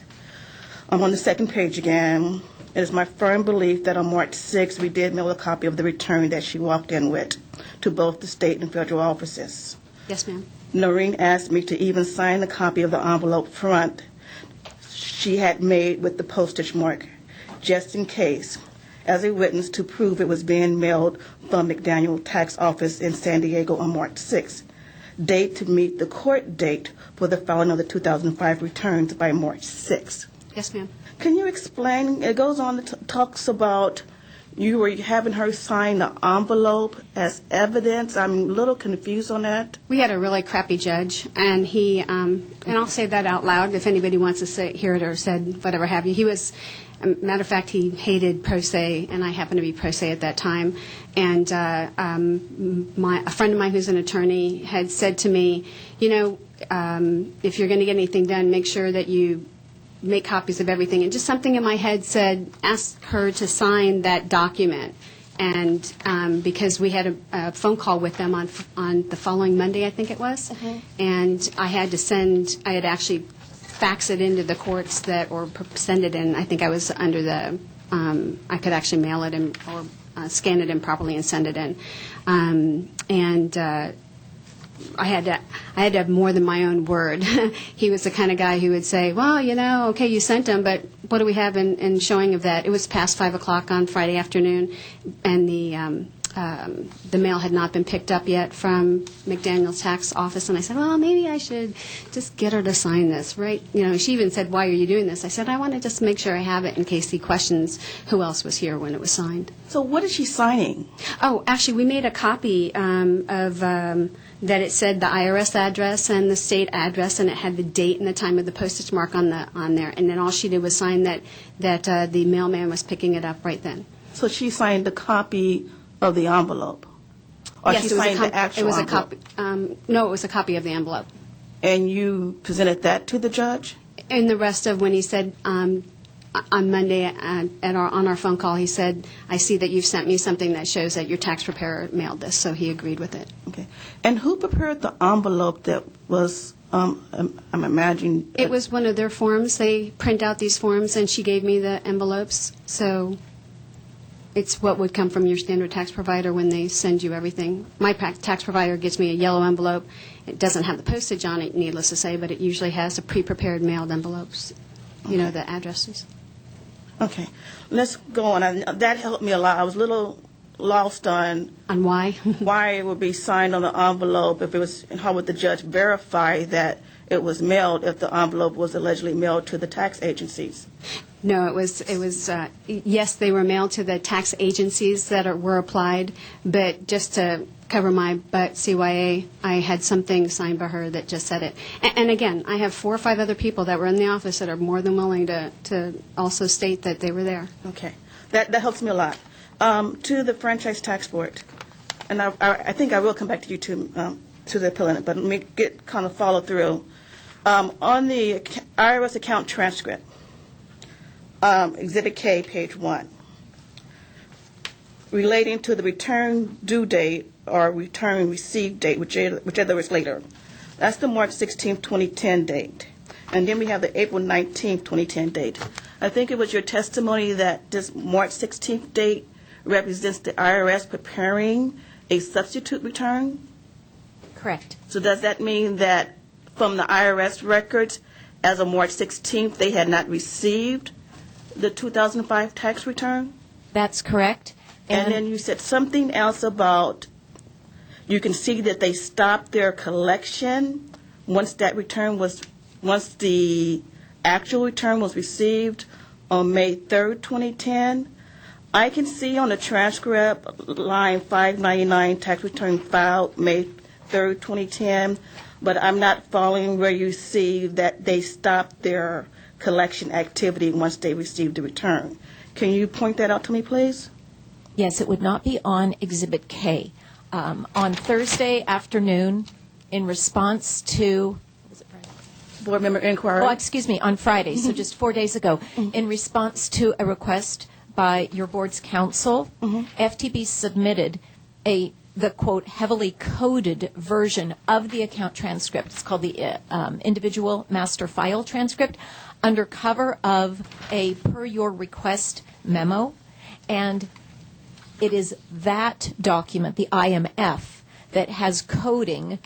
I'm on the second page again. It is my firm belief that on March 6th, we did mail a copy of the return that she walked in with to both the state and federal offices. Yes, ma'am. Noreen asked me to even sign the copy of the envelope front she had made with the postage mark, just in case, as a witness to prove it was being mailed from McDaniel Tax Office in San Diego on March 6th. Date to meet the court date for the filing of the 2005 returns by March 6th. Yes, ma'am. Can you explain? It goes on to talks about you were having her sign the envelope as evidence. I'm a little confused on that. We had a really crappy judge, and he, and I'll say that out loud if anybody wants to hear it or said whatever have you. He was, matter of fact, he hated pro se, and I happened to be pro se at that time. And a friend of mine who's an attorney had said to me, if you're going to get anything done, make sure that you make copies of everything. And just something in my head said, ask her to sign that document. And because we had a phone call with them on the following Monday, I think it was, and I had actually fax it into the courts or send it in. I think I was under I could actually mail it or scan it in properly and send it in. I had to have more than my own word. He was the kind of guy who would say, well, okay, you sent them, but what do we have in showing of that? It was past 5 o'clock on Friday afternoon, and the mail had not been picked up yet from McDaniel's tax office, and I said, well, maybe I should just get her to sign this, right? She even said, why are you doing this? I said, I want to just make sure I have it in case he questions who else was here when it was signed. So what is she signing? Oh, actually, we made a copy of that it said the IRS address and the state address, and it had the date and the time of the postage mark on there, and then all she did was sign that the mailman was picking it up right then. So she signed the copy of the envelope? Or Yes, she signed the actual it was envelope? a copy. No, it was a copy of the envelope. And you presented that to the judge? And the rest of when he said on Monday on our phone call, he said, I see that you've sent me something that shows that your tax preparer mailed this, so he agreed with it. Okay. And who prepared the envelope that was, I'm imagining... It was one of their forms. They print out these forms, and she gave me the envelopes, so it's what would come from your standard tax provider when they send you everything. My tax provider gives me a yellow envelope. It doesn't have the postage on it, needless to say, but it usually has the pre-prepared mailed envelopes, the addresses. Okay. Let's go on. That helped me a lot. I was a little lost on why why it would be signed on the envelope if it was, and how would the judge verify that it was mailed if the envelope was allegedly mailed to the tax agencies? No, it was yes, they were mailed to the tax agencies that were applied, but just to cover my butt, CYA, I had something signed by her that just said it. And again, I have 4 or 5 other people that were in the office that are more than willing to also state that they were there. Okay. That helps me a lot. To the Franchise Tax Board, and I think I will come back to you to the appellant, but let me kind of follow through. On the IRS account transcript, Exhibit K, page 1, relating to the return due date or return receive date, whichever is later. That's the March 16, 2010 date. And then we have the April 19, 2010 date. I think it was your testimony that this March 16th date represents the IRS preparing a substitute return? Correct. So does that mean that from the IRS records, as of March 16th, they had not received the 2005 tax return? That's correct. And then you said something else about you can see that they stopped their collection once the actual return was received on May 3rd, 2010. I can see on the transcript line 599, tax return filed May 3rd, 2010, but I'm not following where you see that they stopped their collection activity once they received the return. Can you point that out to me, please? Yes, it would not be on Exhibit K. On Thursday afternoon, in response to... Board member inquiry. Oh, excuse me, on Friday, so just 4 days ago, in response to a request by your board's counsel, FTB submitted the, quote, heavily coded version of the account transcript. It's called the individual master file transcript, under cover of a per your request memo. And it is that document, the IMF, that has coding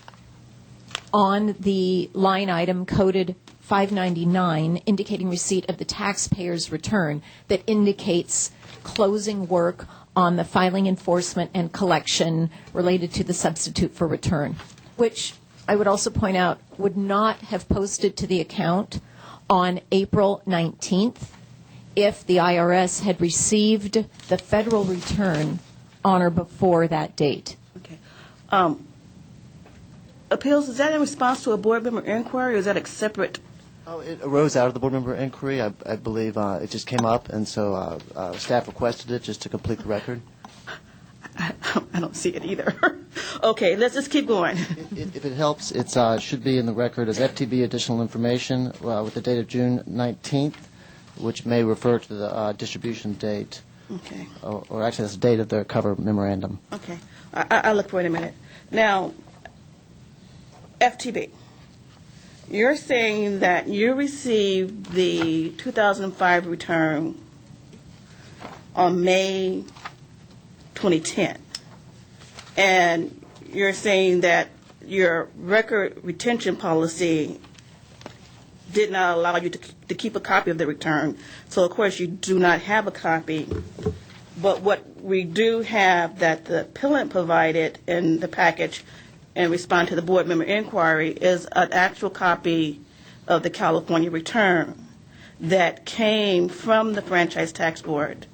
on the line item coded 599, indicating receipt of the taxpayer's return, that indicates closing work on the filing, enforcement, and collection related to the substitute for return, which I would also point out would not have posted to the account on April 19th if the IRS had received the federal return on or before that date. Okay. Appeals, is that in response to a board member inquiry, or is that a separate? Oh, it arose out of the board member inquiry. I believe it just came up, and so staff requested it just to complete the record. I don't see it either. Okay, let's just keep going. If it helps, it should be in the record as FTB additional information with the date of June 19th, which may refer to the distribution date. Okay. Or actually, that's the date of the cover memorandum. Okay. I'll look for it in a minute. Now, FTB, you're saying that you received the 2005 return on May 2010. And you're saying that your record retention policy did not allow you to keep a copy of the return. So, of course, you do not have a copy. But what we do have that the appellant provided in the package in response to the board member inquiry is an actual copy of the California return that came from the Franchise Tax Board.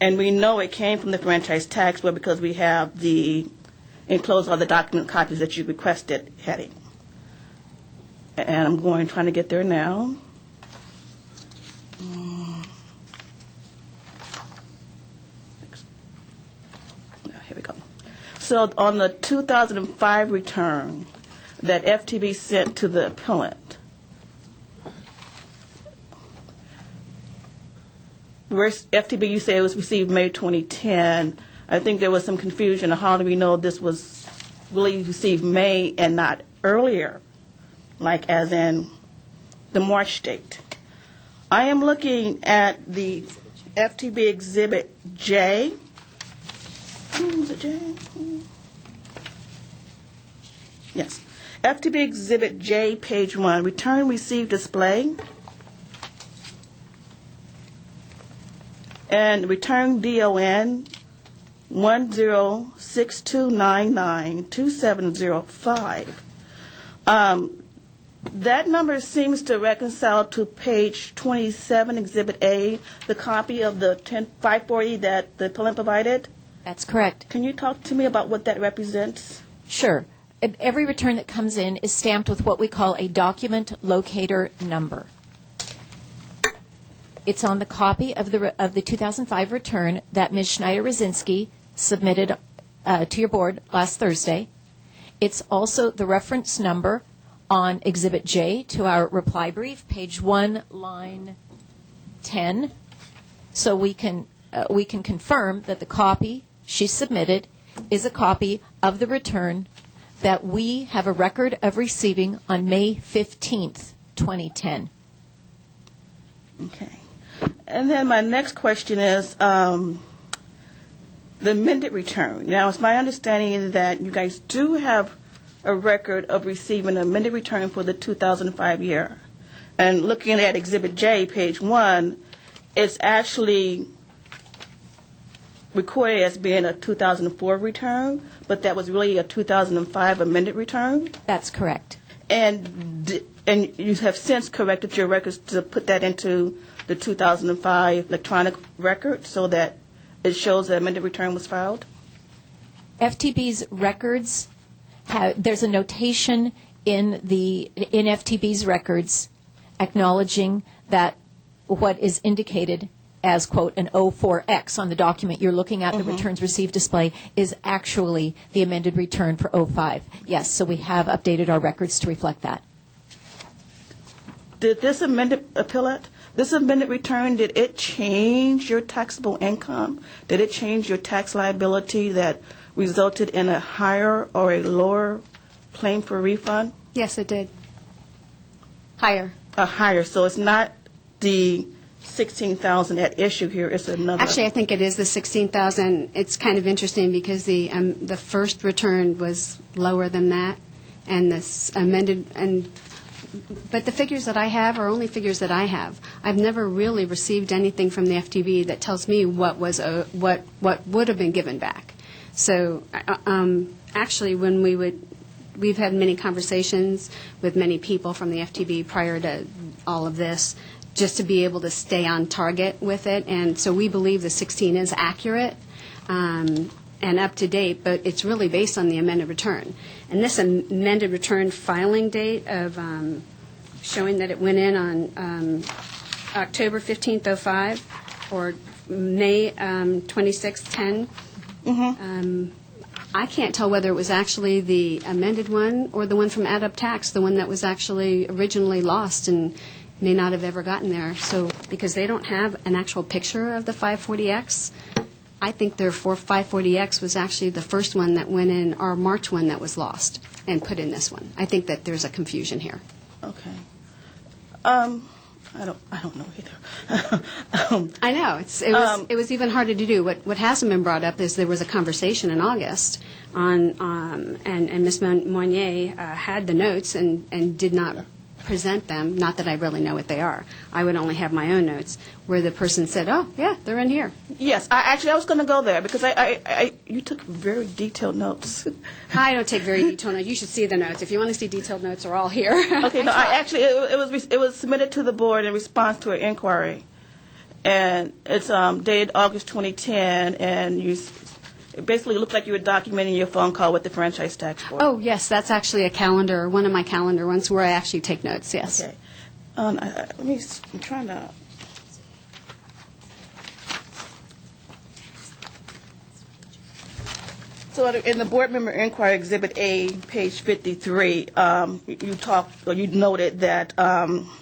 And we know it came from the Franchise Tax Board because we have the enclosed all the document copies that you requested heading. And I'm trying to get there now. Here we go. So on the 2005 return that FTB sent to the appellant, where's FTB, you say it was received May 2010. I think there was some confusion on how do we know this was really received May and not earlier, like as in the March date. I am looking at the FTB Exhibit J. Was it J? Yes. FTB Exhibit J, page 1, return received display. And return DON 1062992705. That number seems to reconcile to page 27, Exhibit A, the copy of the 540 that the appellant provided. That's correct. Can you talk to me about what that represents? Sure. Every return that comes in is stamped with what we call a document locator number. It's on the copy of the 2005 return that Ms. Schneider-Rucinski submitted to your board last Thursday. It's also the reference number on Exhibit J to our reply brief, page 1, line 10. So we can confirm that the copy she submitted is a copy of the return that we have a record of receiving on May 15th, 2010. Okay. And then my next question is the amended return. Now, it's my understanding that you guys do have a record of receiving an amended return for the 2005 year. And looking at Exhibit J, page 1, it's actually recorded as being a 2004 return, but that was really a 2005 amended return? That's correct. And you have since corrected your records to put that into the 2005 electronic record so that it shows the amended return was filed? FTB's records there's a notation in FTB's records acknowledging that what is indicated as, quote, an 04X on the document you're looking at, the returns received display, is actually the amended return for 05. Yes, so we have updated our records to reflect that. Did this amended return, did it change your taxable income? Did it change your tax liability that resulted in a higher or a lower claim for refund? Yes, it did. Higher. A higher, so it's not the $16,000 at issue here, it's another. Actually, I think it is the $16,000. It's kind of interesting because the first return was lower than that, and this amended but the figures that I have are only figures that I have. I've never really received anything from the FTB that tells me what would have been given back. So actually, we've had many conversations with many people from the FTB prior to all of this, just to be able to stay on target with it. And so we believe the 16 is accurate and up to date, but it's really based on the amended return. And this amended return filing date of showing that it went in on October 15th, 05, or May 26th, 10. I can't tell whether it was actually the amended one or the one from Add Up Tax, the one that was actually originally lost and may not have ever gotten there. So because they don't have an actual picture of the 540X, I think their 540X was actually the first one that went in, our March one that was lost, and put in this one. I think that there's a confusion here. Okay. I don't know either. I know. It was even harder to do. What hasn't been brought up is there was a conversation in August on, and Ms. Monnier had the notes and did not present them, not that I really know what they are. I would only have my own notes, where the person said, oh, yeah, they're in here. Yes, I was going to go there because you took very detailed notes. I don't take very detailed notes. You should see the notes. If you want to see detailed notes, they're all here. Okay, no, it was submitted to the board in response to an inquiry, and it's dated August 2010, and it basically looked like you were documenting your phone call with the franchise tax board. Oh, yes, that's actually a calendar, one of my calendar ones where I actually take notes, yes. Okay. I'm trying to... So in the board member inquiry, Exhibit A, page 53, you noted that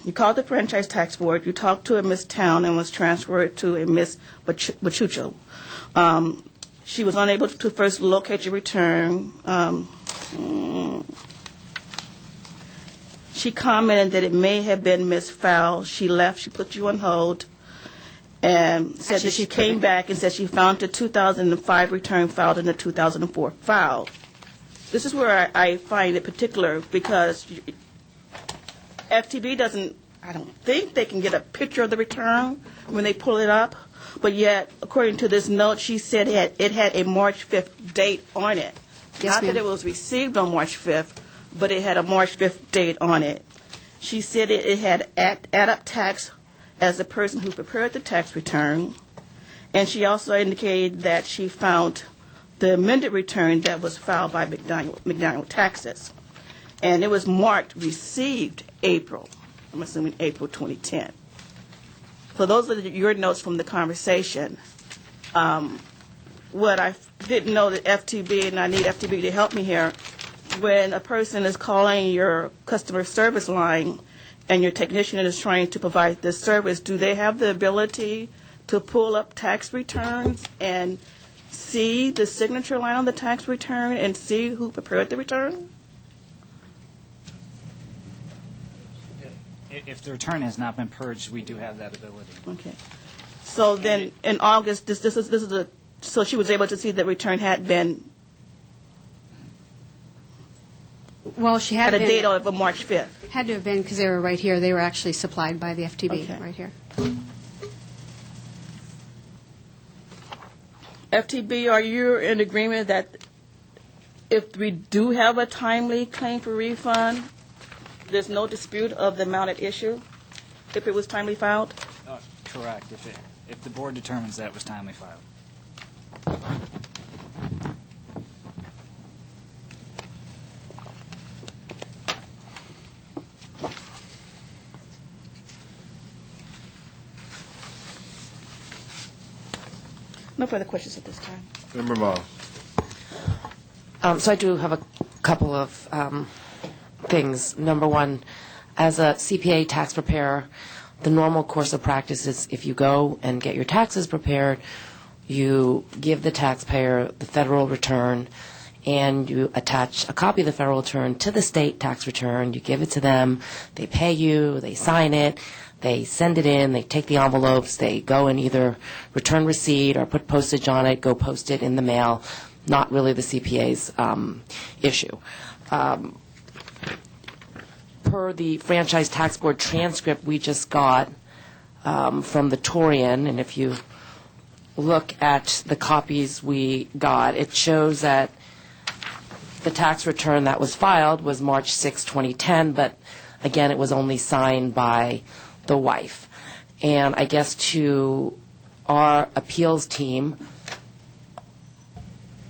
you called the franchise tax board, you talked to a Ms. Town and was transferred to a Ms. Bachucho. She was unable to first locate your return. She commented that it may have been misfiled. She left, she put you on hold, and said that she came back and said she found the 2005 return filed in the 2004 file. This is where I find it particular because FTB I don't think they can get a picture of the return when they pull it up, but yet, according to this note, she said it had a March 5th date on it. Yes, Not ma'am. that it was received on March 5th, but it had a March 5th date on it. She said it had add up tax as the person who prepared the tax return, and she also indicated that she found the amended return that was filed by McDaniel Taxes, and it was marked received April, I'm assuming April 2010. So those are your notes from the conversation. What I didn't know that FTB, and I need FTB to help me here, when a person is calling your customer service line and your technician is trying to provide this service, do they have the ability to pull up tax returns and see the signature line on the tax return and see who prepared the return? If the return has not been purged, we do have that ability. Okay. So then in August, so she was able to see the return had been Well, she had at a been, date of March 5th. had to have been because they were right here. They were actually supplied by the FTB right here. FTB, are you in agreement that if we do have a timely claim for refund, there's no dispute of the amount at issue if it was timely filed? Correct, if the board determines that it was timely filed. No further questions at this time. Member Moss. So I do have a couple of things. Number one, as a CPA tax preparer, the normal course of practice is if you go and get your taxes prepared, you give the taxpayer the federal return and you attach a copy of the federal return to the state tax return. You give it to them. They pay you. They sign it. They send it in, they take the envelopes, they go and either return receipt or put postage on it, go post it in the mail. Not really the CPA's issue. Per the Franchise Tax Board transcript we just got from the Torian, and if you look at the copies we got, it shows that the tax return that was filed was March 6, 2010, but again, it was only signed by the wife. And I guess to our appeals team,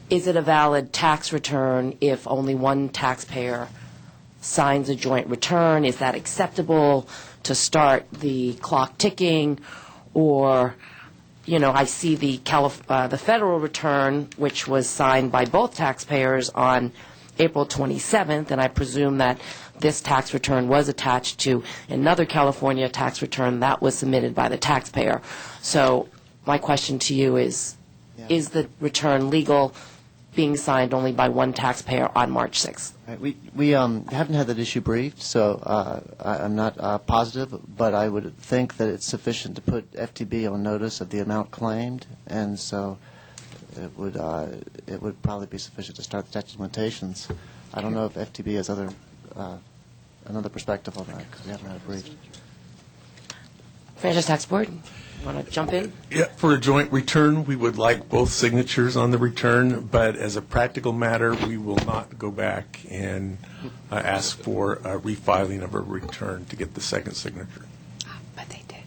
is it a valid tax return if only one taxpayer signs a joint return? Is that acceptable to start the clock ticking? Or, you know, I see the federal return, which was signed by both taxpayers on April 27th, and I presume that this tax return was attached to another California tax return that was submitted by the taxpayer. So my question to you is the return legal being signed only by one taxpayer on March 6th. Right, we haven't had that issue briefed, so I'm not positive, but I would think that it's sufficient to put FTB on notice of the amount claimed, and so it would probably be sufficient to start the statute of limitations. I don't know if FTB has another perspective on that, because we haven't had it briefed. Franchise Tax Board, want to jump in? Yeah, for a joint return, we would like both signatures on the return, but as a practical matter, we will not go back and ask for a refiling of a return to get the second signature. But they did.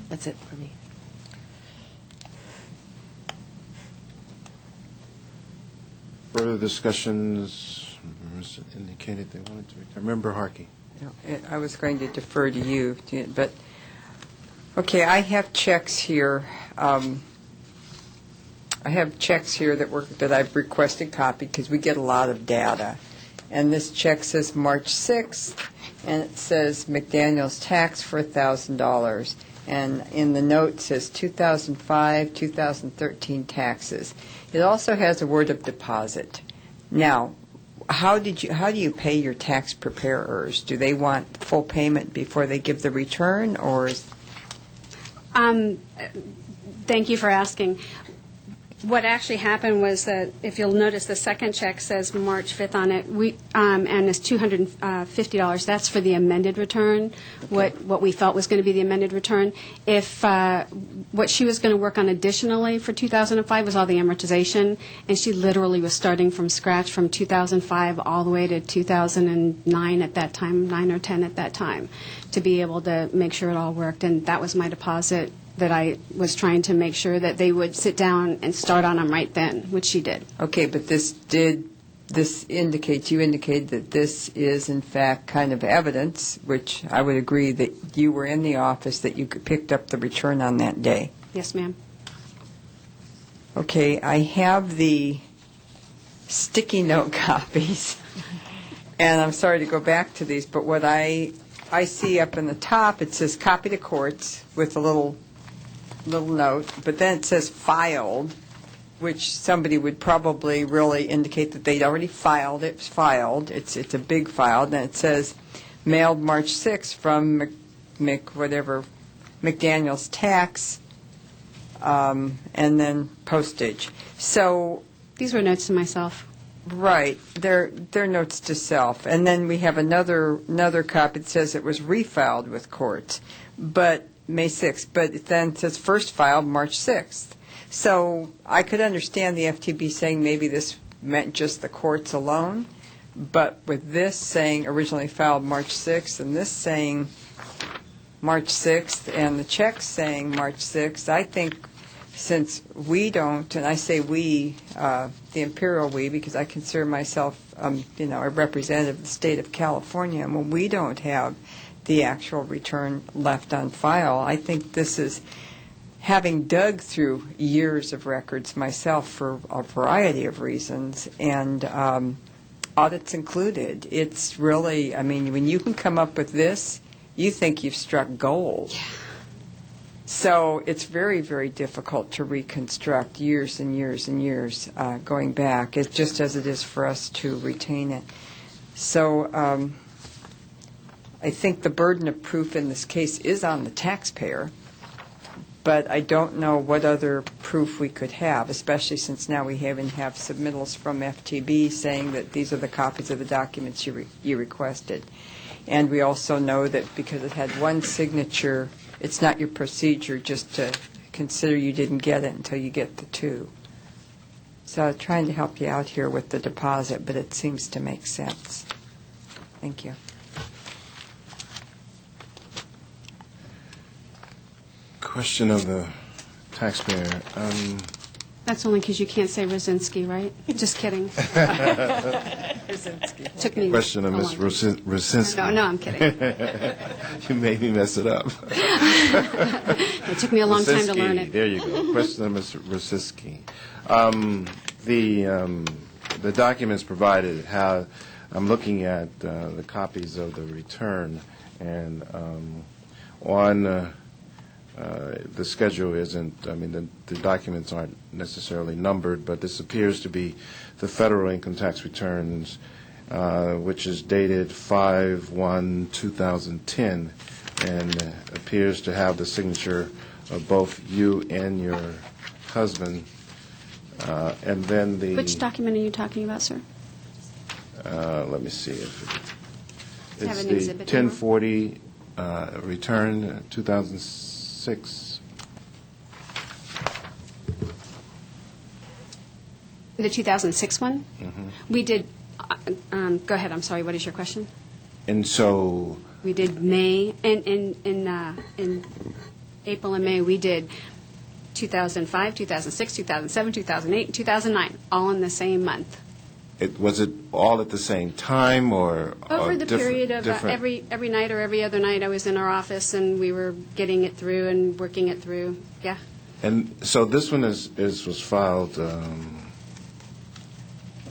That's it for me. Further discussions indicated they wanted to return. Member Harkey. I was going to defer to you, but, okay, I have checks here. I have checks here that I've requested copied because we get a lot of data. And this check says March 6th, and it says McDaniel's tax for $1,000. And in the note it says 2005, 2013 taxes. It also has a word of deposit. Now, how do you pay your tax preparers? Do they want full payment before they give the return, or is... Thank you for asking. What actually happened was that, if you'll notice, the second check says March 5th on it, and it's $250. That's for the amended return, what we felt was going to be the amended return. If what she was going to work on additionally for 2005 was all the amortization, and she literally was starting from scratch from 2005 all the way to 2009 at that time, 9 or 10 at that time, to be able to make sure it all worked. And that was my deposit that I was trying to make sure that they would sit down and start on them right then, which she did. Okay, but you indicate that this is in fact kind of evidence, which I would agree that you were in the office, that you picked up the return on that day. Yes, ma'am. Okay, I have the sticky note copies, and I'm sorry to go back to these, but what I see up in the top, it says copy to courts with a little note, but then it says filed, which somebody would probably really indicate that they'd already filed. It was filed. It's a big file. Then it says mailed March 6th from McDaniel's tax, and then postage. So these were notes to myself. Right, they're notes to self. And then we have another copy that says it was refiled with courts, but May 6th, but then it says first filed March 6th. So I could understand the FTB saying maybe this meant just the courts alone, but with this saying originally filed March 6th and this saying March 6th and the check saying March 6th, I think since we don't, and I say we, the imperial we, because I consider myself, a representative of the state of California, and when we don't have the actual return left on file, I think this is, having dug through years of records myself for a variety of reasons, and audits included, it's really, when you can come up with this, you think you've struck gold. Yeah. So it's very, very difficult to reconstruct years and years and years going back, just as it is for us to retain it. So I think the burden of proof in this case is on the taxpayer, but I don't know what other proof we could have, especially since now we have submittals from FTB saying that these are the copies of the documents you requested. And we also know that because it had one signature, it's not your procedure just to consider you didn't get it until you get the two. So I'm trying to help you out here with the deposit, but it seems to make sense. Thank you. Question of the taxpayer. That's only because you can't say Rucinski, right? Just kidding. Rucinski. Took me Question of Ms. Rucinski. No, I'm kidding. You made me mess it up. It took me a long time to learn it. There you go. Question of Ms. Rucinski. The documents provided, I'm looking at the copies of the return, and on the schedule isn't, I mean, the documents aren't necessarily numbered, but this appears to be the federal income tax returns, which is dated 5/1/2010, and appears to have the signature of both you and your husband. And then the... Which document are you talking about, sir? Let me see if Does it have it's an the exhibit number? 1040 return 2006. The 2006 one? Mhm. We did, go ahead, I'm sorry, what is your question? And so, We did May, in April and May, we did 2005, 2006, 2007, 2008, and 2009, all in the same month. was it all at the same time, or Over the different- period of different- every night or every other night, I was in our office, and we were getting it through and working it through, yeah. And so this one was filed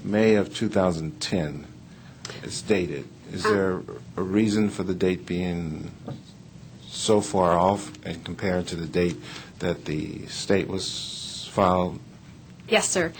May of 2010. It's dated. Is there a reason for the date being so far off and compared to the date that the state was filed? Yes, sir.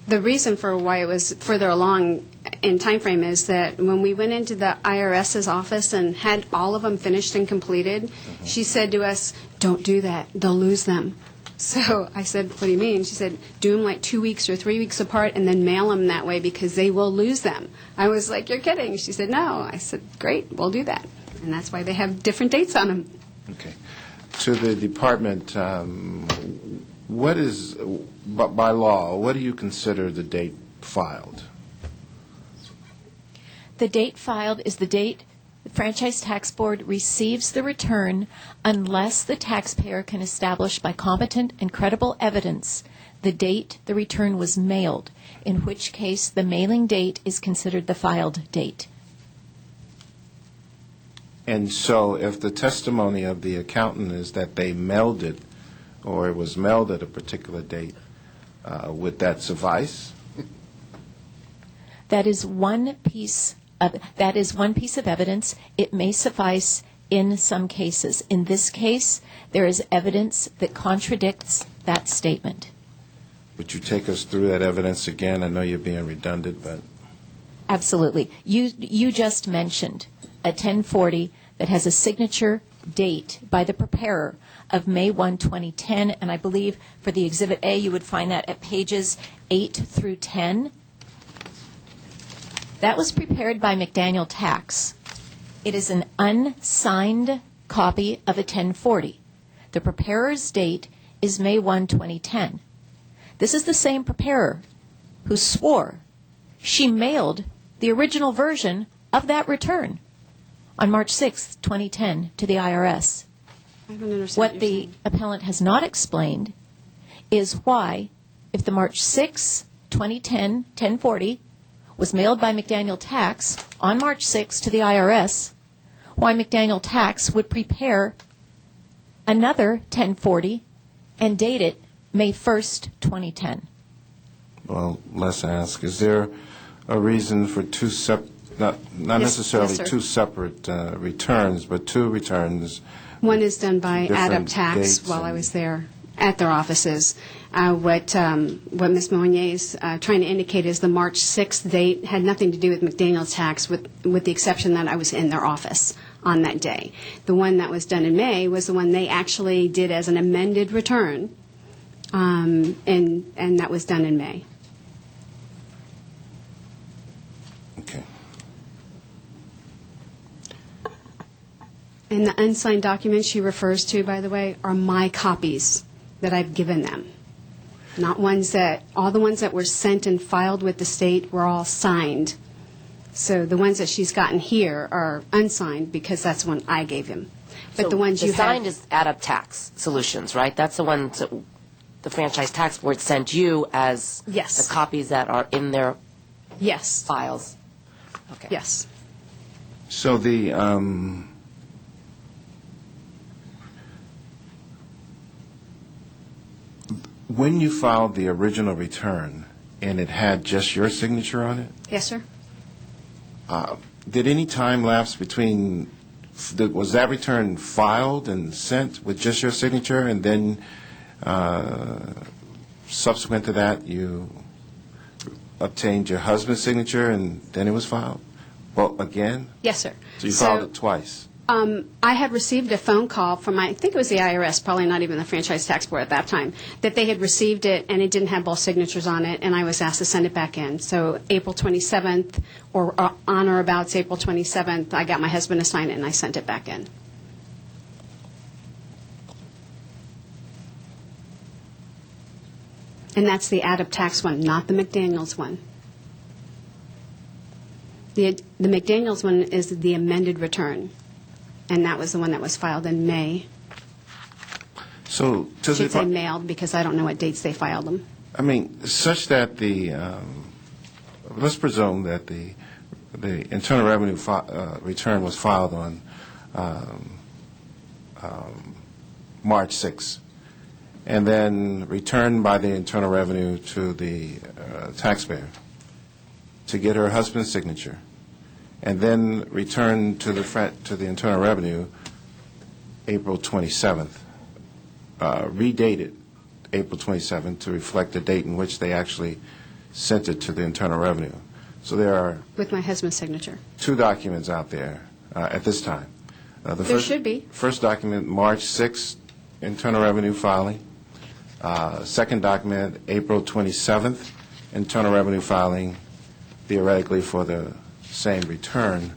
The reason for why it was further along in time frame is that when we went into the IRS's office and had all of them finished and completed, she said to us, "Don't do that. They'll lose them." So I said, "What do you mean?" She said, "Do them like 2 weeks or 3 weeks apart and then mail them that way because they will lose them." I was like, "You're kidding." She said, "No." I said, "Great, we'll do that." And that's why they have different dates on them. Okay. To the department, what is, by law, what do you consider the date filed? The date filed is the date the Franchise Tax Board receives the return unless the taxpayer can establish by competent and credible evidence the date the return was mailed, in which case the mailing date is considered the filed date. And so if the testimony of the accountant is that they mailed it, or it was mailed at a particular date, would that suffice? That is one piece of evidence. It may suffice in some cases. In this case, there is evidence that contradicts that statement. Would you take us through that evidence again? I know you're being redundant, but... Absolutely. You just mentioned a 1040 that has a signature date by the preparer of May 1, 2010, and I believe for the Exhibit A, you would find that at pages 8 through 10. That was prepared by McDaniel Tax. It is an unsigned copy of a 1040. The preparer's date is May 1, 2010. This is the same preparer who swore she mailed the original version of that return on March 6, 2010 to the IRS. I don't understand What the appellant has not explained is why, if the March 6, 2010 1040 was mailed by McDaniel Tax on March 6 to the IRS, why McDaniel Tax would prepare another 1040 and date it May 1st, 2010. Well, let's ask, is there a reason for not Yes, necessarily yes, sir. two separate returns, but two returns? One is done by Different Adept Tax dates while I and- was there at their offices. What Ms. Monnier is trying to indicate is the March 6th date had nothing to do with McDaniel's Tax, with the exception that I was in their office on that day. The one that was done in May was the one they actually did as an amended return, and that was done in May. Okay. And the unsigned documents she refers to, by the way, are my copies that I've given them. Not ones that, all the ones that were sent and filed with the state were all signed. So the ones that she's gotten here are unsigned because that's one I gave him. But So the ones you signed have, is Adept Tax Solutions, right? That's the ones that the Franchise Tax Board sent you as Yes. the copies that are in their yes, files. Okay. yes. So the, when you filed the original return and it had just your signature on it, Yes, sir. did any time lapse between Was that return filed and sent with just your signature, and then subsequent to that, you obtained your husband's signature, and then it was filed? Well, again? Yes, sir. So you filed it twice? I had received a phone call from, I think it was the IRS, probably not even the Franchise Tax Board at that time, that they had received it and it didn't have both signatures on it, and I was asked to send it back in. So April 27th, or on or about April 27th, I got my husband to sign it and I sent it back in. And that's the add-up tax one, not the McDaniels one. The McDaniels one is the amended return, and that was the one that was filed in May. So, I should say mailed, because I don't know what dates they filed them. I mean, such that let's presume that the Internal Revenue return was filed on March 6th, and then returned by the Internal Revenue to the taxpayer to get her husband's signature, and then returned to the Internal Revenue April 27th, redated April 27th to reflect the date in which they actually sent it to the Internal Revenue. So there are With my husband's signature. two documents out there at this time. There should be. First document, March 6th, Internal Revenue filing. Second document, April 27th, Internal Revenue filing, theoretically for the same return,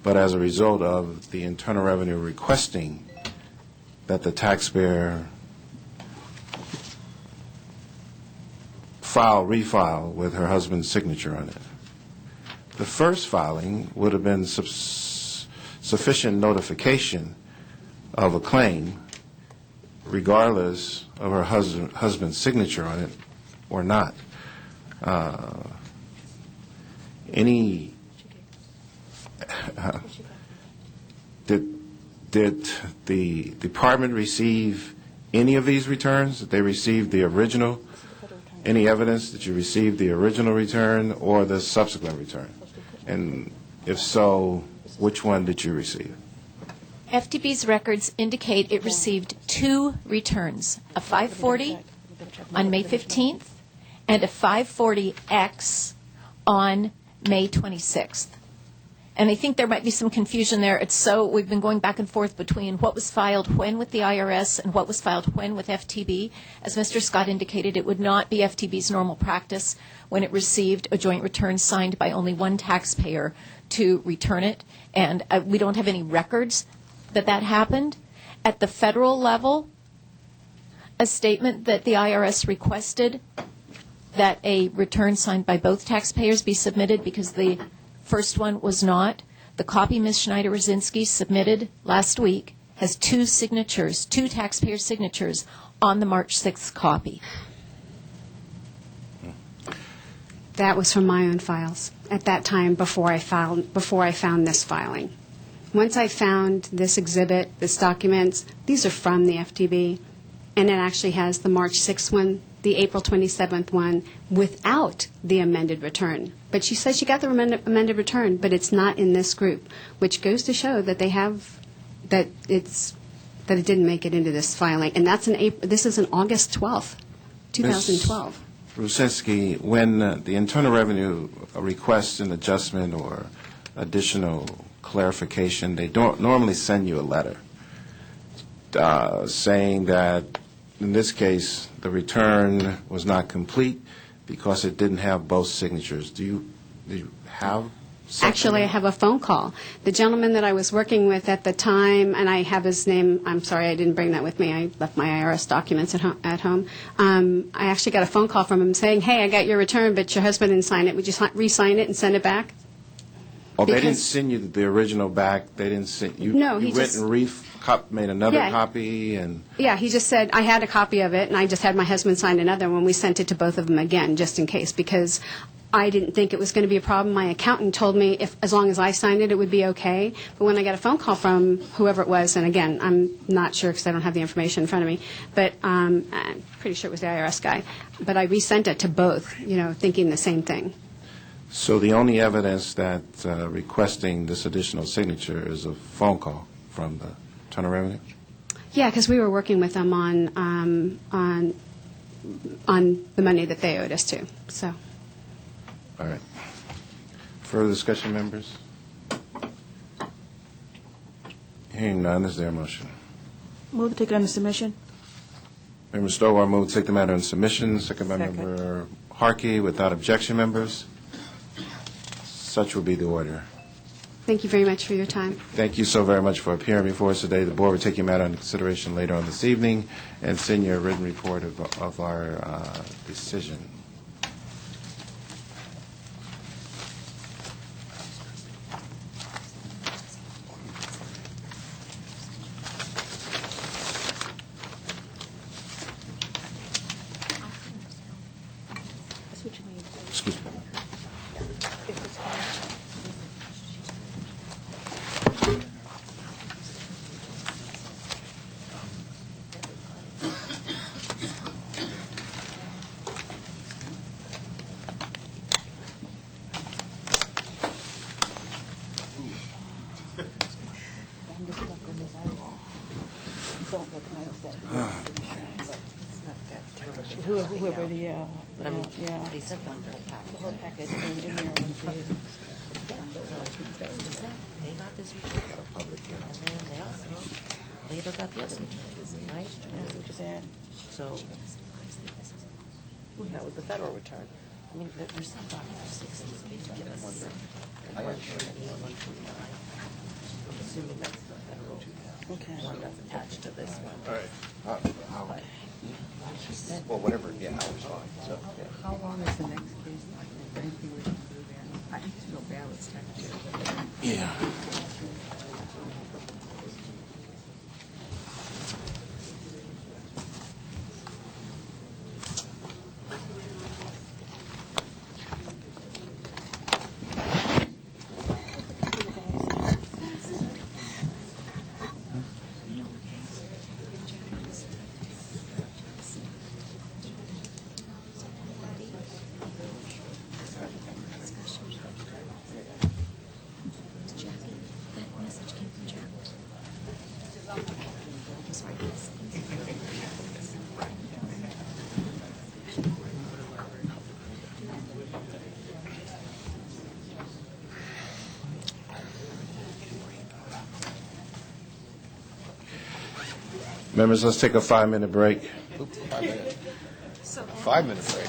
but as a result of the Internal Revenue requesting that the taxpayer refile with her husband's signature on it. The first filing would have been sufficient notification of a claim, regardless of her husband's signature on it or not. Did the department receive any of these returns? Did they receive the original? Any evidence that you received the original return or the subsequent return? And if so, which one did you receive? FTB's records indicate it received two returns, a 540 on May 15th and a 540X on May 26th. And I think there might be some confusion there. We've been going back and forth between what was filed when with the IRS and what was filed when with FTB. As Mr. Scott indicated, it would not be FTB's normal practice when it received a joint return signed by only one taxpayer to return it. And we don't have any records that happened. At the federal level, a statement that the IRS requested that a return signed by both taxpayers be submitted because the first one was not. The copy Ms. Schneider Rucinski submitted last week has two taxpayer signatures on the March 6th copy. That was from my own files at that time before I found this filing. Once I found this exhibit, this documents, these are from the FTB, and it actually has the March 6th one, the April 27th one, without the amended return. But she said she got the amended return, but it's not in this group, which goes to show that it didn't make it into this filing. And this is on August 12th, 2012. Ms. Rucinski, when the Internal Revenue requests an adjustment or additional clarification, they don't normally send you a letter saying that, in this case, the return was not complete because it didn't have both signatures. Do you have something? Actually, I have a phone call. The gentleman that I was working with at the time, and I have his name, I'm sorry I didn't bring that with me. I left my IRS documents at home. I actually got a phone call from him saying, hey, I got your return, but your husband didn't sign it. Would you re-sign it and send it back? Oh, they didn't send you the original back? They didn't send you? No, he went and made another copy? And Yeah, he just said, I had a copy of it, and I just had my husband sign another one. We sent it to both of them again, just in case, because I didn't think it was going to be a problem. My accountant told me as long as I signed it, it would be okay. But when I got a phone call from whoever it was, and again, I'm not sure because I don't have the information in front of me, but I'm pretty sure it was the IRS guy. But I resent it to both, thinking the same thing. so the only evidence that requesting this additional signature is a phone call? from the Internal Revenue? Yeah, because we were working with them on the money that they owed us too. So, All right. Further discussion, members? Hearing none, is there a motion? Move to take it under submission. Member Stowar moved to take the matter in submission, second by Member Harkey. Without objection, members, such will be the order. thank you very much for your time. Thank you so very much for appearing before us today. The board will take your matter into consideration later on this evening and send you a written report of our decision. Excuse me. Whoever the, yeah. They said the whole package. The whole package in there. They got this return for the public hearing, and then they also later got the other return, right? That's what you said. So, that was the federal return. I mean, there's some documents, 60 pages, one for, and one for 129. I'm assuming that's the federal one that's attached to this one. All right. Well, whatever, yeah, I was fine, so. How long is the next case? Anything we can do there? I just feel bad with Taxpayers. Yeah. Members, let's take a 5-minute break. 5 minutes. 5-minute break.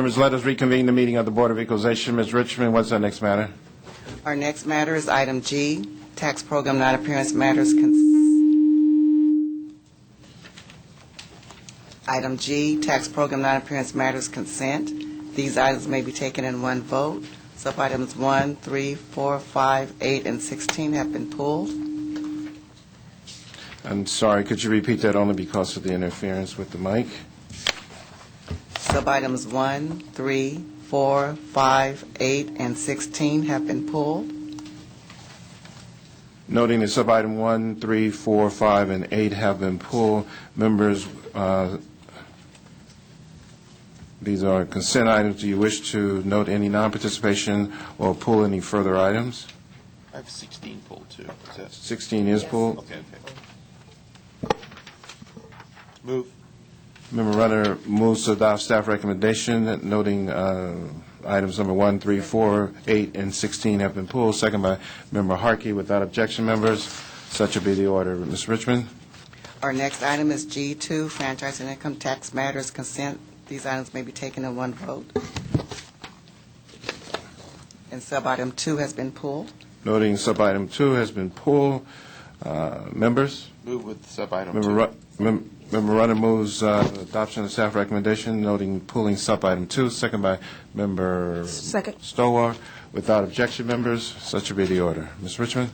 Members, let us reconvene the meeting of the Board of Equalization. Ms. Richmond, what's our next matter? Our next matter is item G, tax program non-appearance matters. Item G, tax program non-appearance matters consent. These items may be taken in one vote. Sub-items 1, 3, 4, 5, 8, and 16 have been pulled. I'm sorry, could you repeat that only because of the interference with the mic? Sub-items 1, 3, 4, 5, 8, and 16 have been pulled. Noting that sub-item 1, 3, 4, 5, and 8 have been pulled, members, these are consent items. Do you wish to note any non-participation or pull any further items? I have 16 pulled, too. 16 is pulled. Okay. Move. Member Runner moves to adopt staff recommendation, noting items number 1, 3, 4, 8, and 16 have been pulled. Second by Member Harkey. Without objection, members, such will be the order. Ms. Richmond? Our next item is G2, franchise and income tax matters consent. These items may be taken in one vote. And sub-item 2 has been pulled. Noting sub-item 2 has been pulled. Members? Move with sub-item Member Runner moves adoption of staff recommendation, noting pulling sub-item 2. Second by Member Stowar. Without objection, members, such will be the order. Ms. Richmond?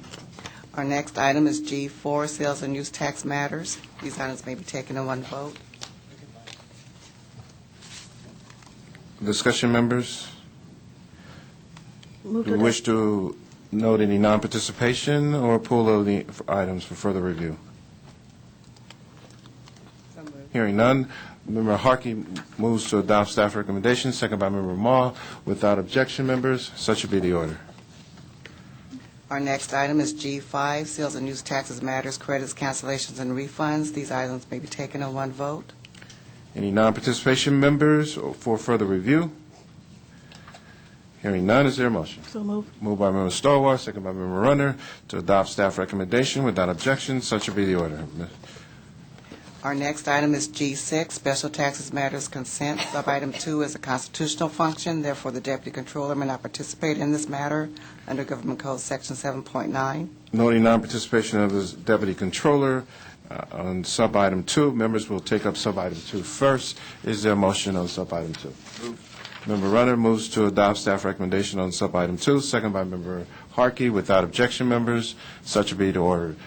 Our next item is G4, sales and use tax matters. These items may be taken in one vote. Discussion, members? Move Do you to wish to note any non-participation or pull of the items for further review? Hearing none, Member Harkey moves to adopt staff recommendation, second by Member Maul. Without objection, members, such will be the order. Our next item is G5, sales and use taxes matters, credits, cancellations, and refunds. These items may be taken in one vote. Any non-participation, members, for further review? Hearing none, is there a motion? So moved. Moved by Member Stowar, second by Member Runner, to adopt staff recommendation. Without objection, such will be the order. Our next item is G6, special taxes matters consent. Sub-item 2 is a constitutional function, therefore the Deputy Controller may not participate in this matter under Government Code Section 7.9. Noting non-participation of the Deputy Controller on sub-item 2, members will take up sub-item 2 first. Is there a motion on sub-item 2? Member Runner moves to adopt staff recommendation on sub-item 2, second by Member Harkey. Without objection, members, such will be the order.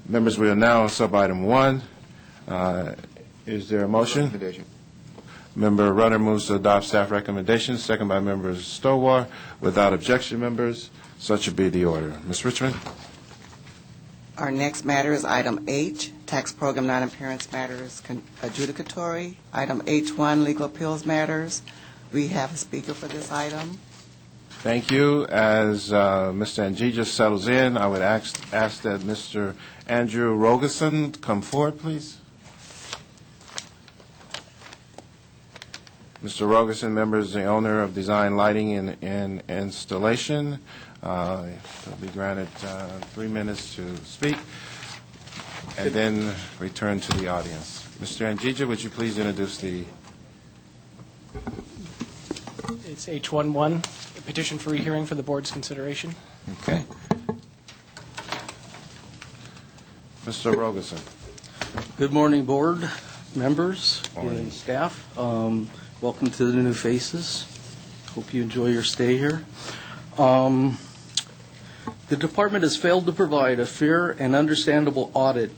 Members, we are now on sub-item 1. Is there a motion? Member Runner moves to adopt staff recommendations, second by Member Stowar. Without objection, members, such will be the order. Ms. Richmond? Our next matter is item H, tax program non-appearance matters adjudicatory. Item H1, legal appeals matters. We have a speaker for this item. Thank you. As Mr. Anjija settles in, I would ask that Mr. Andrew Rogerson come forward, please. Mr. Rogerson, member, is the owner of Design Lighting and Installation. He'll be granted 3 minutes to speak, and then return to the audience. Mr. Anjija, would you please introduce the... It's H11, a petition for rehearing for the board's consideration. Okay. Mr. Rogerson. Good morning, board members and staff. Welcome to the new faces. Hope you enjoy your stay here. The department has failed to provide a fair and understandable audit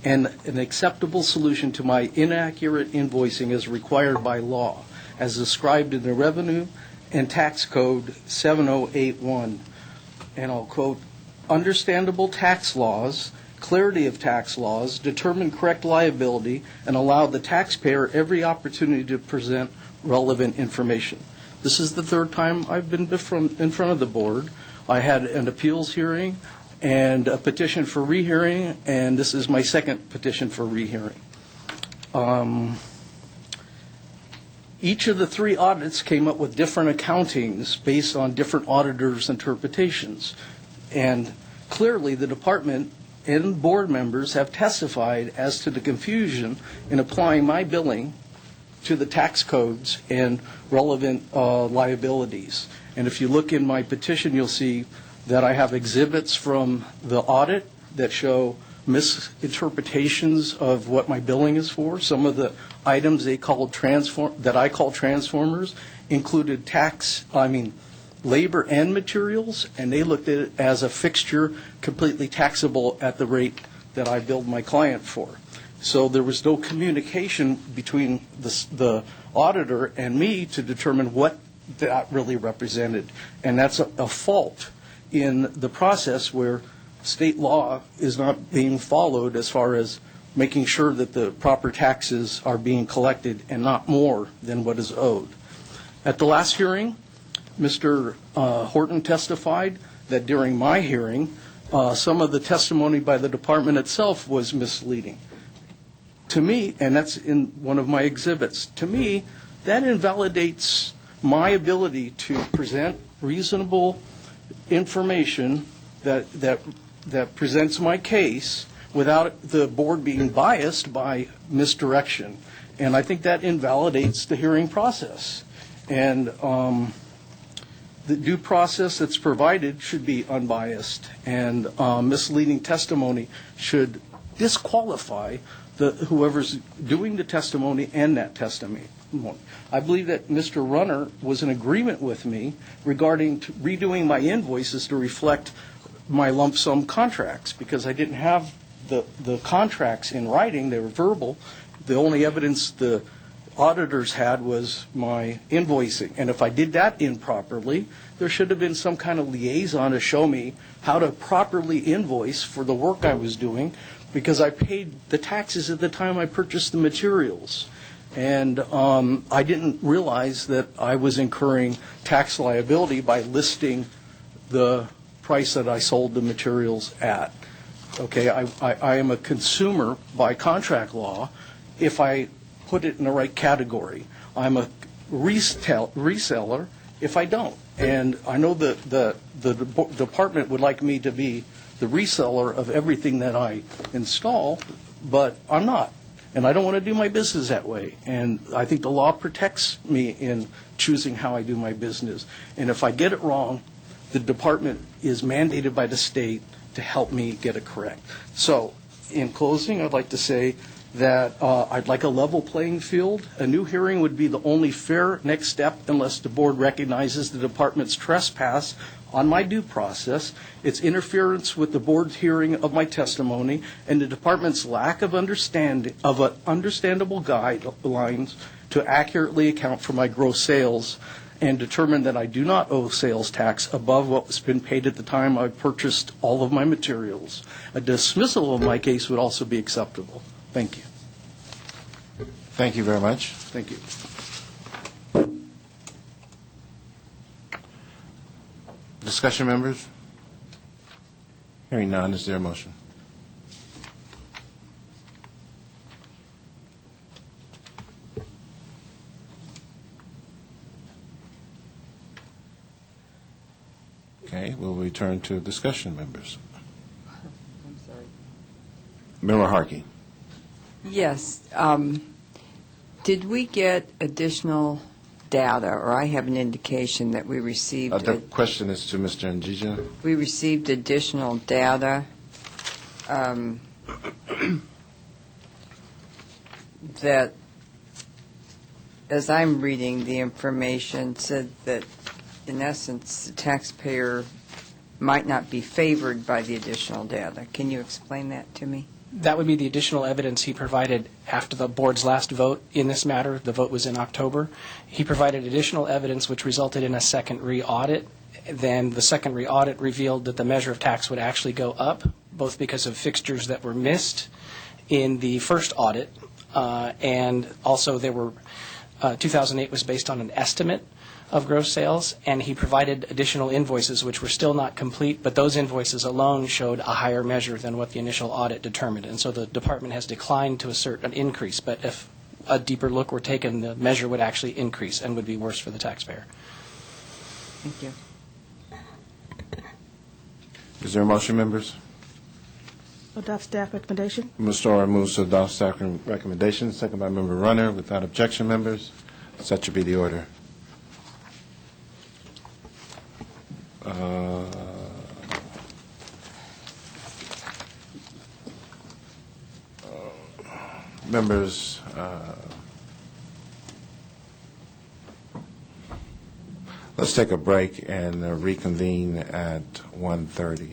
and an acceptable solution to my inaccurate invoicing as required by law, as described in the Revenue and Tax Code 7081. And I'll quote, "Understandable tax laws, clarity of tax laws, determine correct liability, and allow the taxpayer every opportunity to present relevant information." This is the third time I've been in front of the board. I had an appeals hearing and a petition for rehearing, and this is my second petition for rehearing. Each of the 3 audits came up with different accountings based on different auditors' interpretations. And clearly, the department and board members have testified as to the confusion in applying my billing to the tax codes and relevant liabilities. And if you look in my petition, you'll see that I have exhibits from the audit that show misinterpretations of what my billing is for. Some of the items that I call transformers included labor and materials, and they looked at it as a fixture completely taxable at the rate that I billed my client for. So there was no communication between the auditor and me to determine what that really represented. And that's a fault in the process where state law is not being followed as far as making sure that the proper taxes are being collected and not more than what is owed. At the last hearing, Mr. Horton testified that during my hearing, some of the testimony by the department itself was misleading. To me, and that's in one of my exhibits, to me, that invalidates my ability to present reasonable information that presents my case without the board being biased by misdirection. And I think that invalidates the hearing process. And the due process that's provided should be unbiased, and misleading testimony should disqualify whoever's doing the testimony and that testimony. I believe that Mr. Runner was in agreement with me regarding redoing my invoices to reflect my lump sum contracts, because I didn't have the contracts in writing. They were verbal. The only evidence the auditors had was my invoicing. And if I did that improperly, there should have been some kind of liaison to show me how to properly invoice for the work I was doing, because I paid the taxes at the time I purchased the materials. And I didn't realize that I was incurring tax liability by listing the price that I sold the materials at. Okay, I am a consumer by contract law if I put it in the right category. I'm a reseller if I don't. And I know the department would like me to be the reseller of everything that I install, but I'm not. And I don't want to do my business that way. And I think the law protects me in choosing how I do my business. And if I get it wrong, the department is mandated by the state to help me get it correct. So, in closing, I'd like to say that I'd like a level playing field. A new hearing would be the only fair next step unless the board recognizes the department's trespass on my due process, its interference with the board's hearing of my testimony, and the department's lack of understandable guidelines to accurately account for my gross sales and determine that I do not owe sales tax above what was been paid at the time I purchased all of my materials. A dismissal of my case would also be acceptable. Thank you. Thank you very much. Thank you. Discussion, members? Hearing none, is there a motion? Okay, we'll return to discussion, members. I'm sorry. Member Harkey. Yes. Did we get additional data, or I have an indication that we received... The question is to Mr. Njija. We received additional data that, as I'm reading the information, said that, in essence, the taxpayer might not be favored by the additional data. Can you explain that to me? That would be the additional evidence he provided after the board's last vote in this matter. The vote was in October. He provided additional evidence which resulted in a second re-audit. Then the second re-audit revealed that the measure of tax would actually go up, both because of fixtures that were missed in the first audit, and also there were 2008 was based on an estimate of gross sales, and he provided additional invoices which were still not complete, but those invoices alone showed a higher measure than what the initial audit determined. And so the department has declined to assert an increase, but if a deeper look were taken, the measure would actually increase and would be worse for the taxpayer. Thank you. Is there a motion, members? Adopt staff recommendation. Mr. Storer moves to adopt staff recommendation, second by Member Runner. Without objection, members, such should be the order. Members, let's take a break and reconvene at 1:30.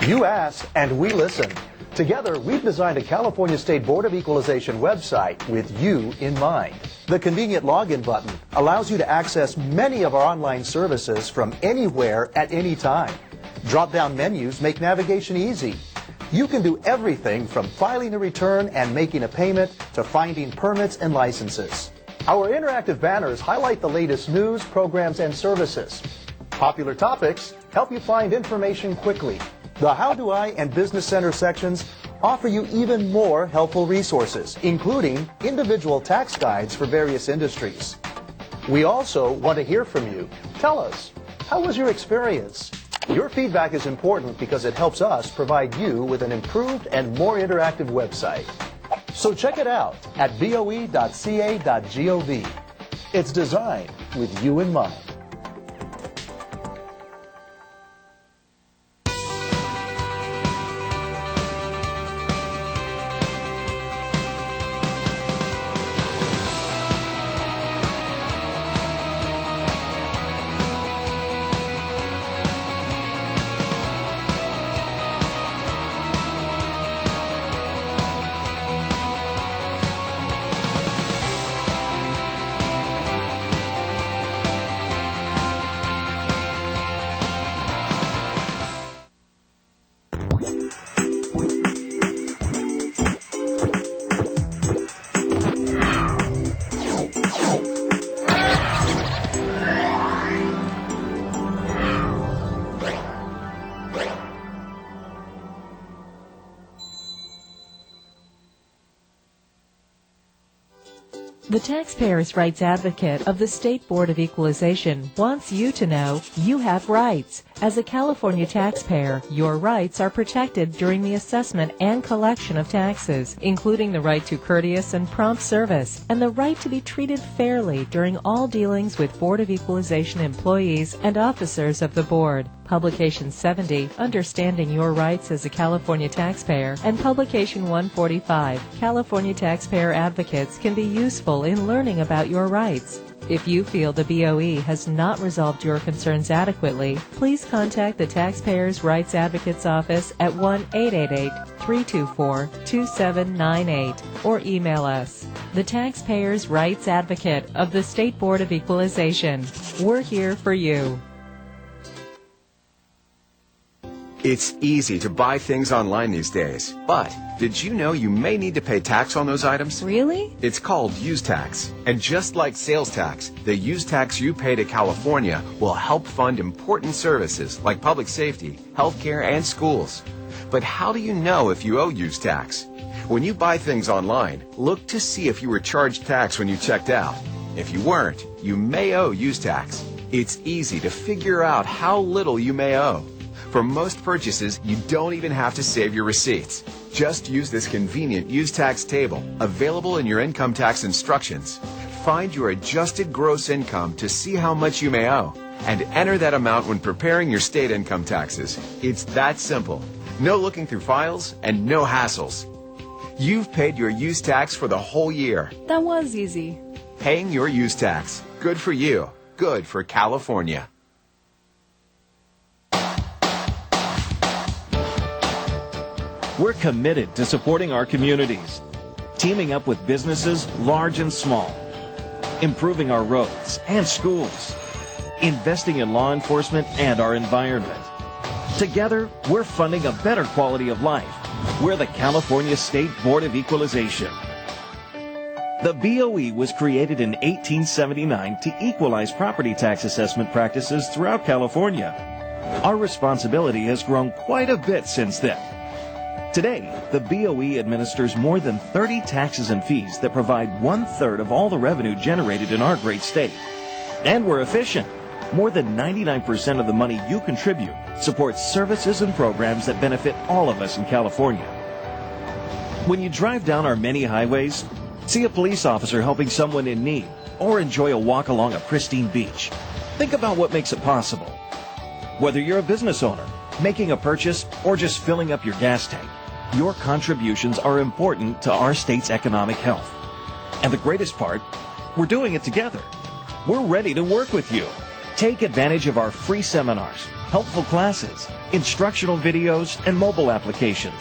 You asked, and we listened. Together, we've designed a California State Board of Equalization website with you in mind. The convenient login button allows you to access many of our online services from anywhere at any time. Drop-down menus make navigation easy. You can do everything from filing a return and making a payment to finding permits and licenses. Our interactive banners highlight the latest news, programs, and services. Popular topics help you find information quickly. The How Do I and Business Center sections offer you even more helpful resources, including individual tax guides for various industries. We also want to hear from you. Tell us, how was your experience? Your feedback is important because it helps us provide you with an improved and more interactive website. So check it out at boe.ca.gov. It's designed with you in mind. The Taxpayers' Rights Advocate of the State Board of Equalization wants you to know you have rights. As a California taxpayer, your rights are protected during the assessment and collection of taxes, including the right to courteous and prompt service and the right to be treated fairly during all dealings with Board of Equalization employees and officers of the Board. Publication 70, Understanding Your Rights as a California Taxpayer, and Publication 145, California Taxpayer Advocates, can be useful in learning about your rights. If you feel the BOE has not resolved your concerns adequately, please contact the Taxpayers' Rights Advocates Office at 1-888-324-2798 or email us. The Taxpayers' Rights Advocate of the State Board of Equalization. We're here for you. It's easy to buy things online these days, but did you know you may need to pay tax on those items? Really? It's called use tax. And just like sales tax, the use tax you pay to California will help fund important services like public safety, healthcare, and schools. But how do you know if you owe use tax? When you buy things online, look to see if you were charged tax when you checked out. If you weren't, you may owe use tax. It's easy to figure out how little you may owe. For most purchases, you don't even have to save your receipts. Just use this convenient use tax table, available in your income tax instructions. Find your adjusted gross income to see how much you may owe, and enter that amount when preparing your state income taxes. It's that simple. No looking through files and no hassles. You've paid your use tax for the whole year. That was easy. Paying your use tax. Good for you. Good for California. We're committed to supporting our communities, teaming up with businesses large and small, improving our roads and schools, investing in law enforcement and our environment. Together, we're funding a better quality of life. We're the California State Board of Equalization. The BOE was created in 1879 to equalize property tax assessment practices throughout California. Our responsibility has grown quite a bit since then. Today, the BOE administers more than 30 taxes and fees that provide 1/3 of all the revenue generated in our great state. And we're efficient. More than 99% of the money you contribute supports services and programs that benefit all of us in California. When you drive down our many highways, see a police officer helping someone in need, or enjoy a walk along a pristine beach, think about what makes it possible. Whether you're a business owner, making a purchase, or just filling up your gas tank, your contributions are important to our state's economic health. And the greatest part, we're doing it together. We're ready to work with you. Take advantage of our free seminars, helpful classes, instructional videos, and mobile applications.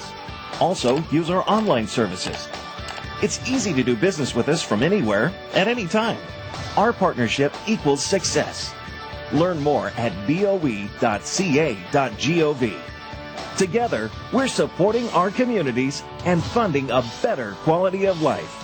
Also, use our online services. It's easy to do business with us from anywhere, at any time. Our partnership equals success. Learn more at boe.ca.gov. Together, we're supporting our communities and funding a better quality of life.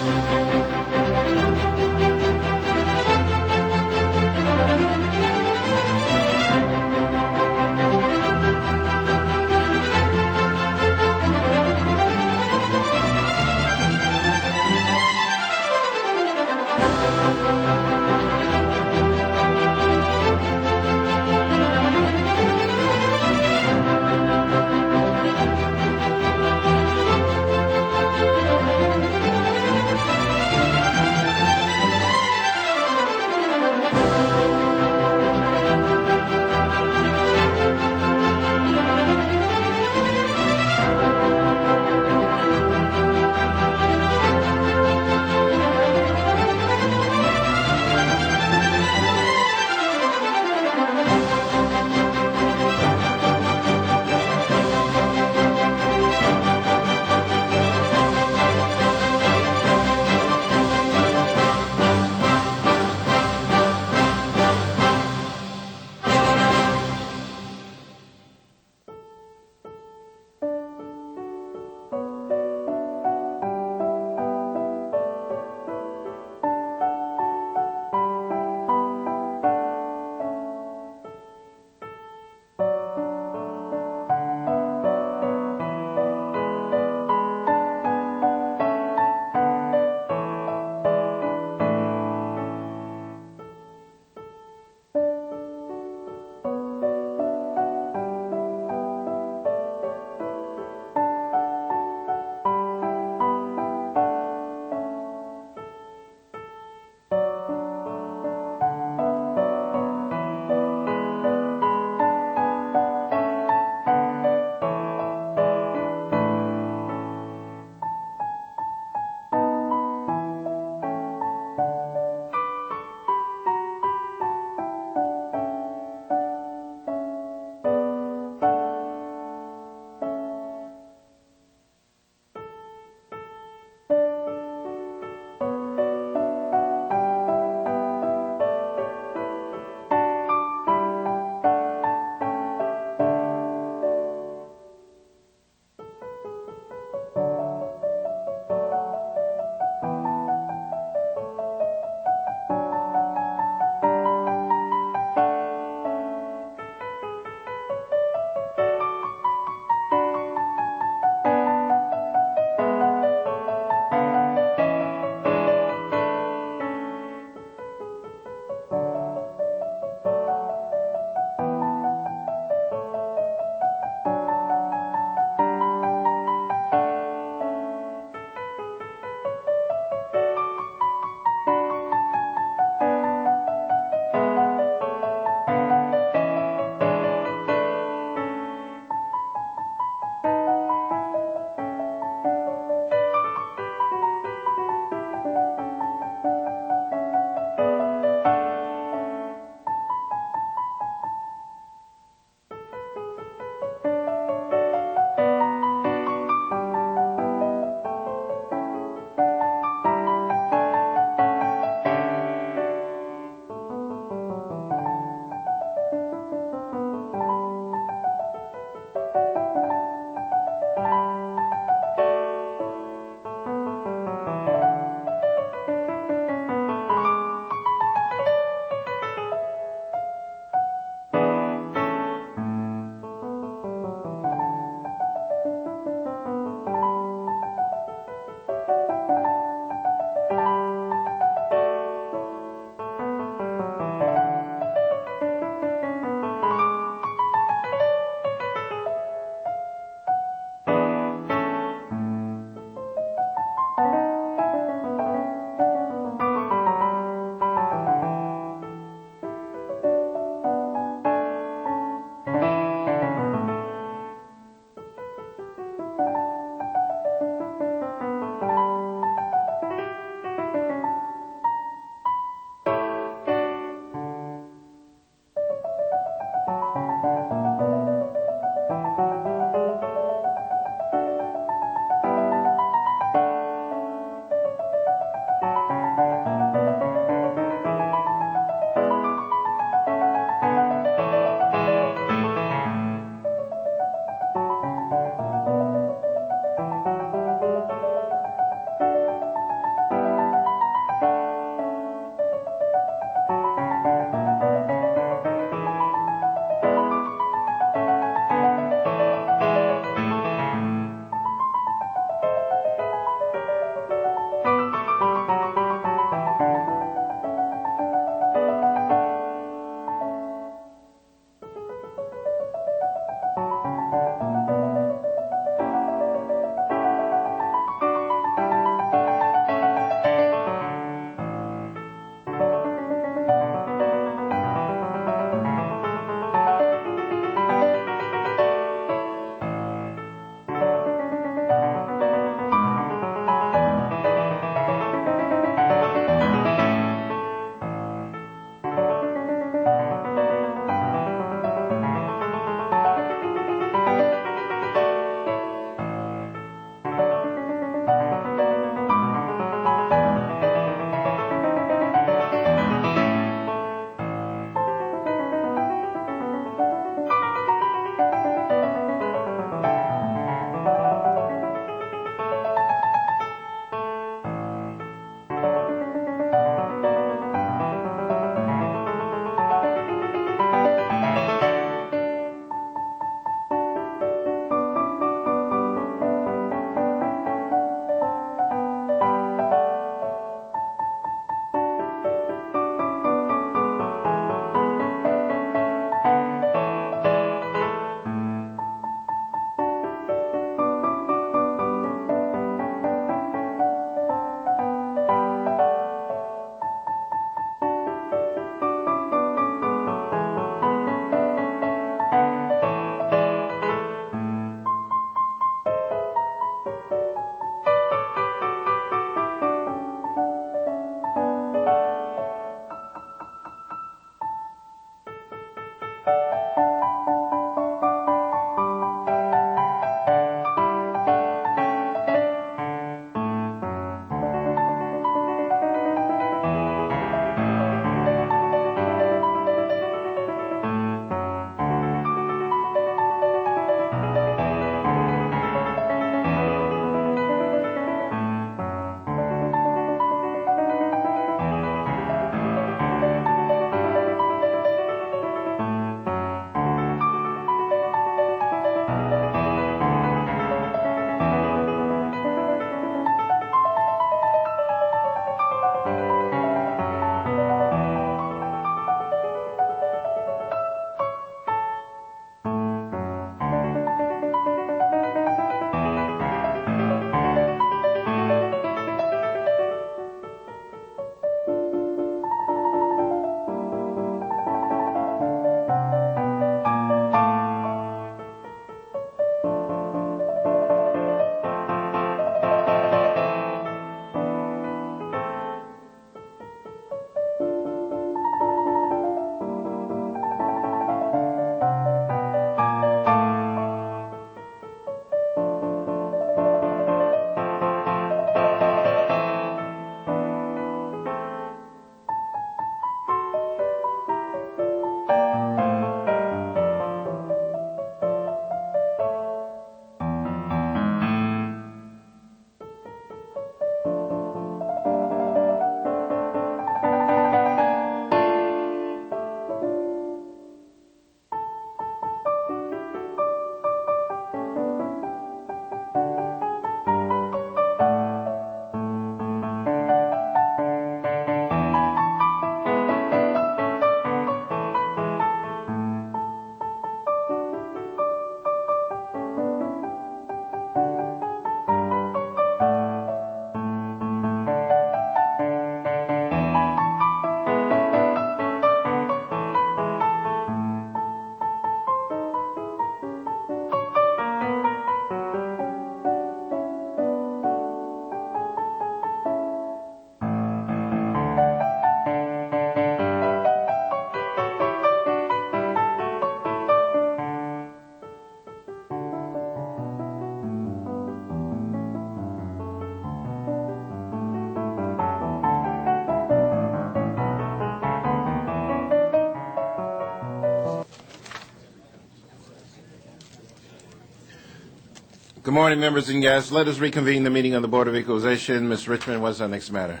morning, members and guests. Let us reconvene the meeting of the Board of Equalization. Ms. Richmond, what's our next matter?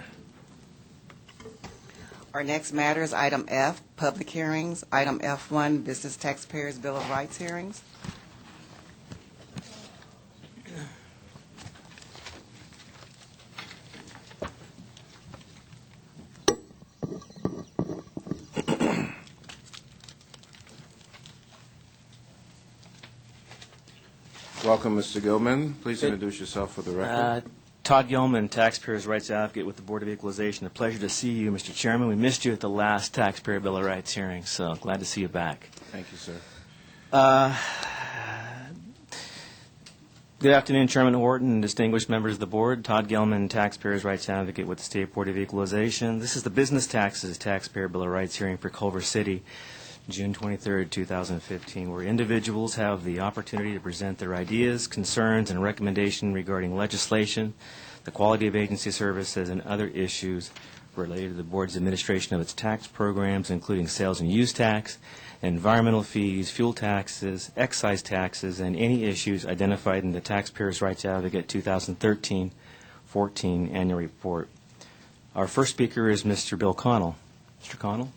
Our next matter is item F, public hearings. Item F1, business taxpayers Bill of Rights hearings. Welcome, Mr. Gilman. Please introduce yourself for the record. Todd Gilman, Taxpayers' Rights Advocate with the Board of Equalization. A pleasure to see you, Mr. Chairman. We missed you at the last Taxpayer Bill of Rights hearing, so glad to see you back. Thank you, sir. Good afternoon, Chairman Horton and distinguished members of the Board. Todd Gilman, Taxpayers' Rights Advocate with the State Board of Equalization. This is the Business Taxes Taxpayer Bill of Rights hearing for Culver City, June 23, 2015, where individuals have the opportunity to present their ideas, concerns, and recommendations regarding legislation, the quality of agency services, and other issues related to the Board's administration of its tax programs, including sales and use tax, environmental fees, fuel taxes, excise taxes, and any issues identified in the Taxpayers' Rights Advocate 2013-14 annual report. Our first speaker is Mr. Bill Connell. Mr. Connell?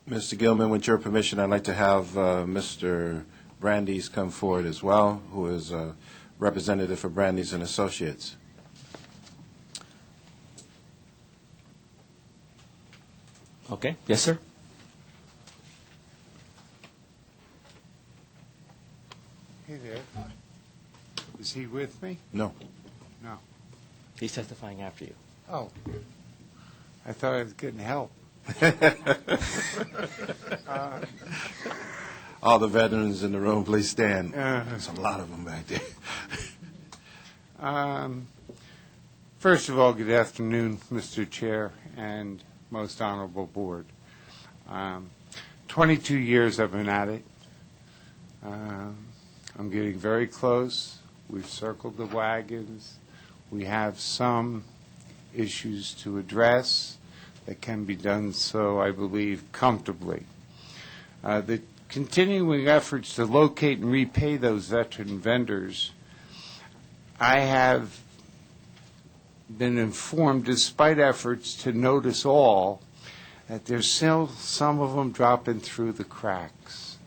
Mr. Gilman, with your permission, I'd like to have Mr. Brandeis come forward as well, who is a representative for Brandeis and Associates. Okay. Yes, sir. Hey there. Is he with me? No. No. He's testifying after you. Oh. I thought I was getting help. All the veterans in the room, please stand. There's a lot of them back there. First of all, good afternoon, Mr. Chair and most honorable board. 22 years I've been at it. I'm getting very close. We've circled the wagons. We have some issues to address that can be done so, I believe, comfortably. The continuing efforts to locate and repay those veteran vendors, I have been informed, despite efforts to notice all, that there's still some of them dropping through the cracks.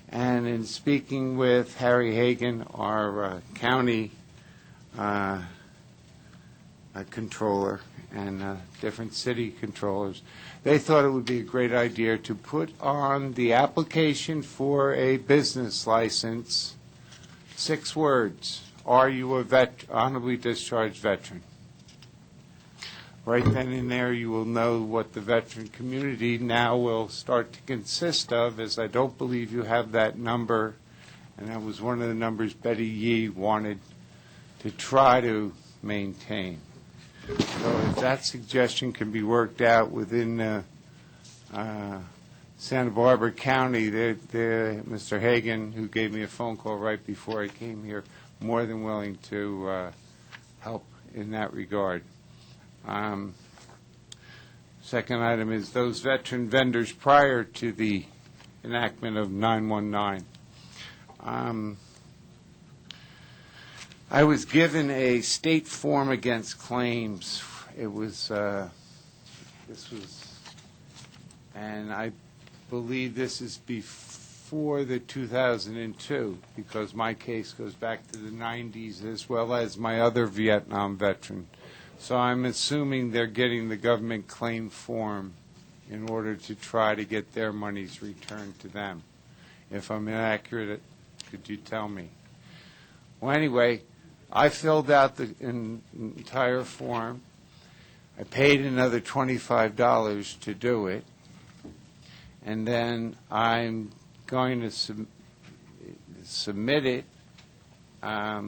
And in speaking with Harry Hagan, our county controller, and different city controllers, they thought it would be a great idea to put on the application for a business license 6 words: are you a honorably discharged veteran? Right then and there you will know what the veteran community now will start to consist of, as I don't believe you have that number, and that was one of the numbers Betty Yee wanted to try to maintain. So if that suggestion can be worked out within Santa Barbara County, Mr. Hagan, who gave me a phone call right before I came here, more than willing to help in that regard. Second item is those veteran vendors prior to the enactment of 919. I was given a state form against claims. It was, and I believe this is before the 2002, because my case goes back to the 90s, as well as my other Vietnam veteran. So I'm assuming they're getting the government claim form in order to try to get their monies returned to them. If I'm inaccurate, could you tell me? Well, anyway, I filled out the entire form. I paid another $25 to do it. And then I'm going to submit it. I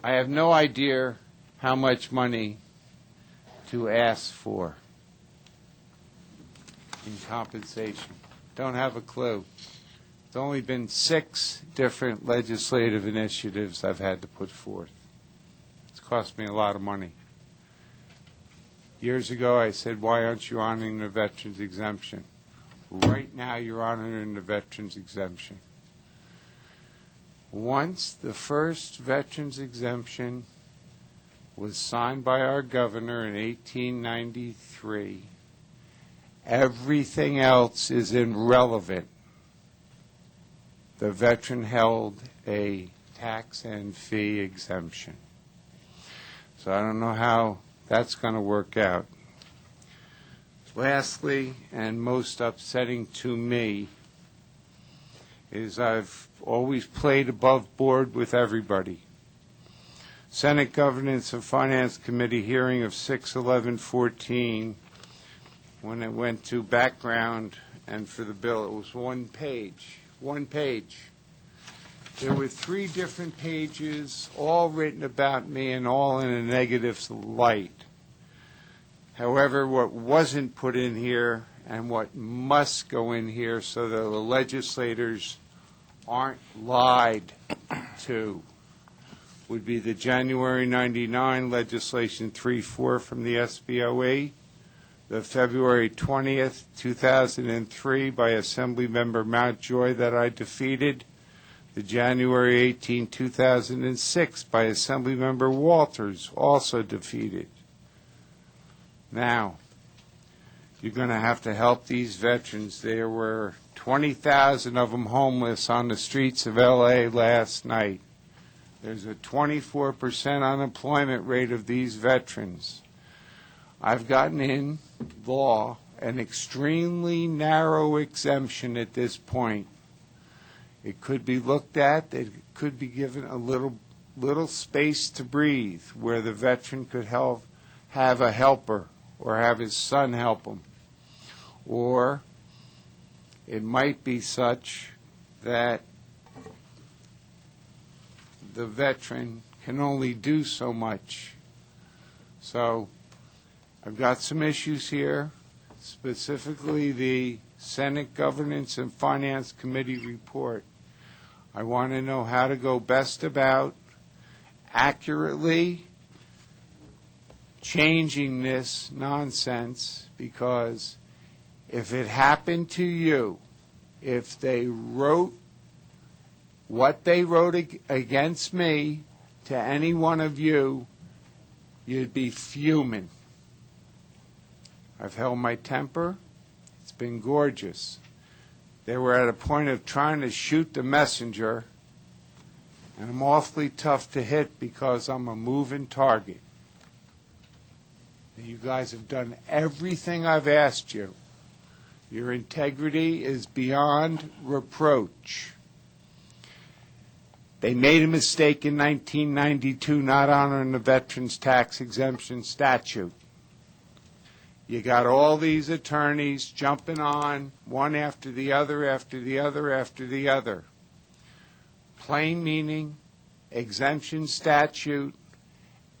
have no idea how much money to ask for in compensation. Don't have a clue. It's only been 6 different legislative initiatives I've had to put forth. It's cost me a lot of money. Years ago I said, why aren't you honoring the veterans exemption? Right now you're honoring the veterans exemption. Once the first veterans exemption was signed by our governor in 1893, everything else is irrelevant. The veteran held a tax and fee exemption. So I don't know how that's going to work out. Lastly, and most upsetting to me, is I've always played above board with everybody. Senate Governance and Finance Committee hearing of 6/11/14, when it went to background and for the bill, it was one page. There were 3 different pages, all written about me and all in a negative light. However, what wasn't put in here and what must go in here so that the legislators aren't lied to would be the January 99 legislation 3-4 from the SBOE, the February 20th, 2003 by Assemblymember Mountjoy that I defeated, the January 18, 2006 by Assemblymember Walters, also defeated. Now, you're going to have to help these veterans. There were 20,000 of them homeless on the streets of L.A. last night. There's a 24% unemployment rate of these veterans. I've gotten in law an extremely narrow exemption at this point. It could be looked at, it could be given a little space to breathe where the veteran could have a helper or have his son help him. Or it might be such that the veteran can only do so much. So I've got some issues here, specifically the Senate Governance and Finance Committee report. I want to know how to go best about accurately changing this nonsense, because if it happened to you, if they wrote what they wrote against me to any one of you, you'd be fuming. I've held my temper. It's been gorgeous. They were at a point of trying to shoot the messenger, and I'm awfully tough to hit because I'm a moving target. You guys have done everything I've asked you. Your integrity is beyond reproach. They made a mistake in 1992 not honoring the Veterans Tax Exemption Statute. You got all these attorneys jumping on one after the other, after the other, after the other. Plain meaning, exemption statute,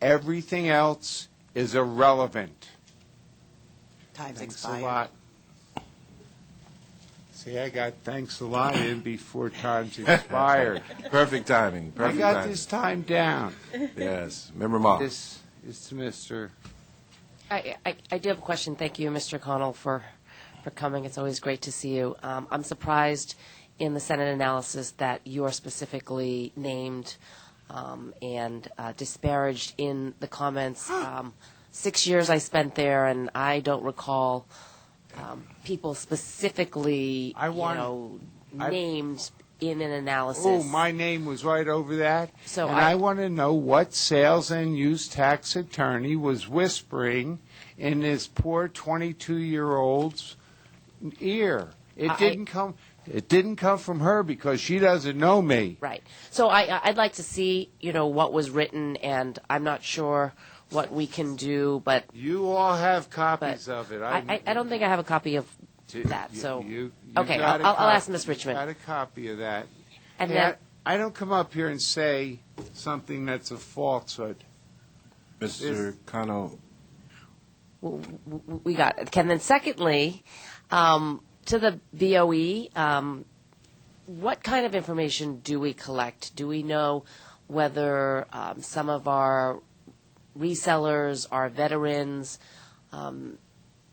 everything else is irrelevant. Time's Thanks expired. a lot. See, I got thanks a lot in before time's expired. Perfect timing. Perfect I got timing. this time down. Yes. Member Moss. This is to Mr. I do have a question. Thank you, Mr. Connell, for coming. It's always great to see you. I'm surprised in the Senate analysis that you are specifically named and disparaged in the comments. 6 years I spent there, and I don't recall people specifically, named in an analysis. Oh, my name was right over that. So and I want to know what sales and use tax attorney was whispering in this poor 22-year-old's ear. It didn't come from her because she doesn't know me. Right. So I'd like to see, what was written, and I'm not sure what we can do, but you all have copies of it. I don't think I have a copy of that. So you okay, got a I'll ask copy. Ms. Richmond. Got a copy of that. And Hey, then, I don't come up here and say something that's a falsehood. Mr. Connell. we got it. And then secondly, to the BOE, what kind of information do we collect? Do we know whether some of our resellers are veterans?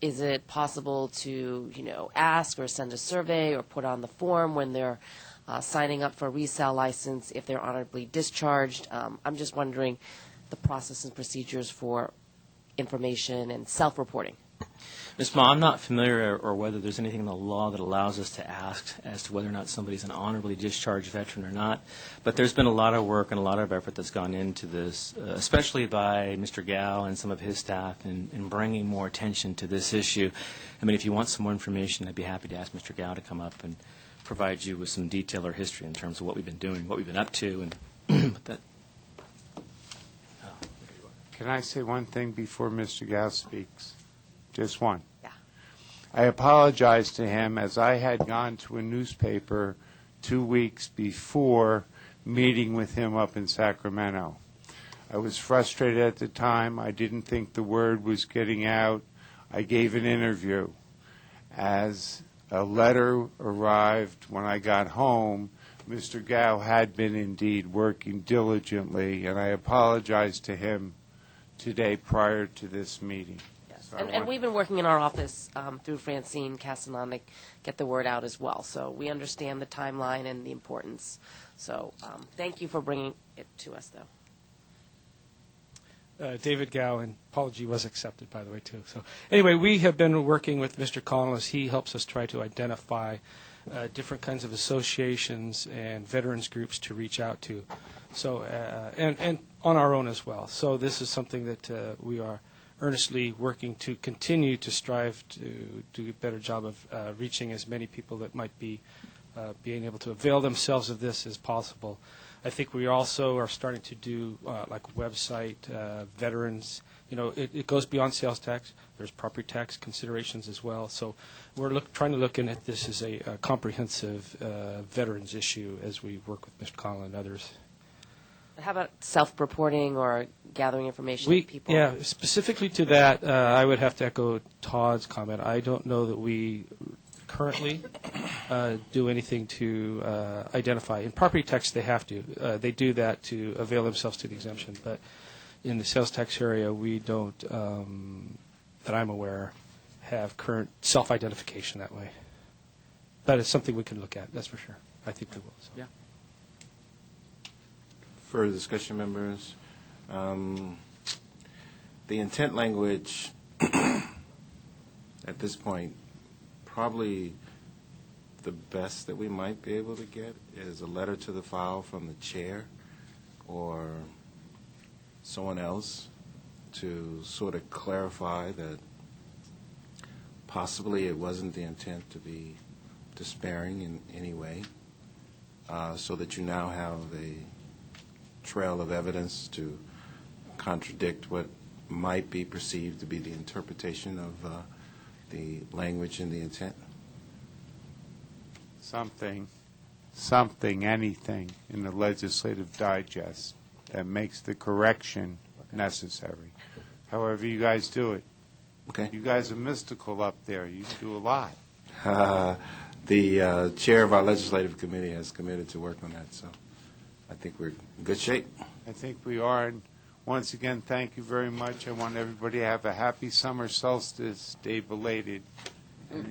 Is it possible to, ask or send a survey or put on the form when they're signing up for a resale license if they're honorably discharged. I'm just wondering the process and procedures for information and self-reporting. Ms. Ma, I'm not familiar or whether there's anything in the law that allows us to ask as to whether or not somebody's an honorably discharged veteran or not, but there's been a lot of work and a lot of effort that's gone into this, especially by Mr. Gao and some of his staff in bringing more attention to this issue. I mean, if you want some more information, I'd be happy to ask Mr. Gao to come up and provide you with some detail or history in terms of what we've been doing, what we've been up to, and that. Can I say one thing before Mr. Gao speaks? Just one. Yeah. I apologize to him, as I had gone to a newspaper 2 weeks before meeting with him up in Sacramento. I was frustrated at the time. I didn't think the word was getting out. I gave an interview. As a letter arrived when I got home, Mr. Gao had been indeed working diligently, and I apologize to him today prior to this meeting. Yes. And we've been working in our office through Francine Castellanic, get the word out as well. So we understand the timeline and the importance. So thank you for bringing it to us, though. David Gao, and apology was accepted, by the way, too. So anyway, we have been working with Mr. Collins. He helps us try to identify different kinds of associations and veterans groups to reach out to. So and on our own as well. So this is something that we are earnestly working to continue to strive to do a better job of reaching as many people that might be being able to avail themselves of this as possible. I think we also are starting to do like website veterans. You know, it goes beyond sales tax. There's property tax considerations as well. So we're trying to look at this as a comprehensive veterans issue as we work with Mr. Conlon and others. How about self-reporting or gathering information of people? Yeah, specifically to that, I would have to echo Todd's comment. I don't know that we currently do anything to identify. In property tax, they have to. They do that to avail themselves to the exemption. But in the sales tax area, we don't, that I'm aware, have current self-identification that way. But it's something we can look at, that's for sure. I think we will. So. Yeah. Further discussion, members? The intent language at this point, probably the best that we might be able to get is a letter to the file from the chair or someone else to sort of clarify that possibly it wasn't the intent to be despairing in any way, so that you now have a trail of evidence to contradict what might be perceived to be the interpretation of the language and the intent? Something, anything in the legislative digest that makes the correction necessary. However you guys do it. Okay. You guys are mystical up there. You do a lot. The chair of our legislative committee has committed to work on that, so I think we're in good shape. I think we are. And once again, thank you very much. I want everybody to have a happy summer solstice day belated, and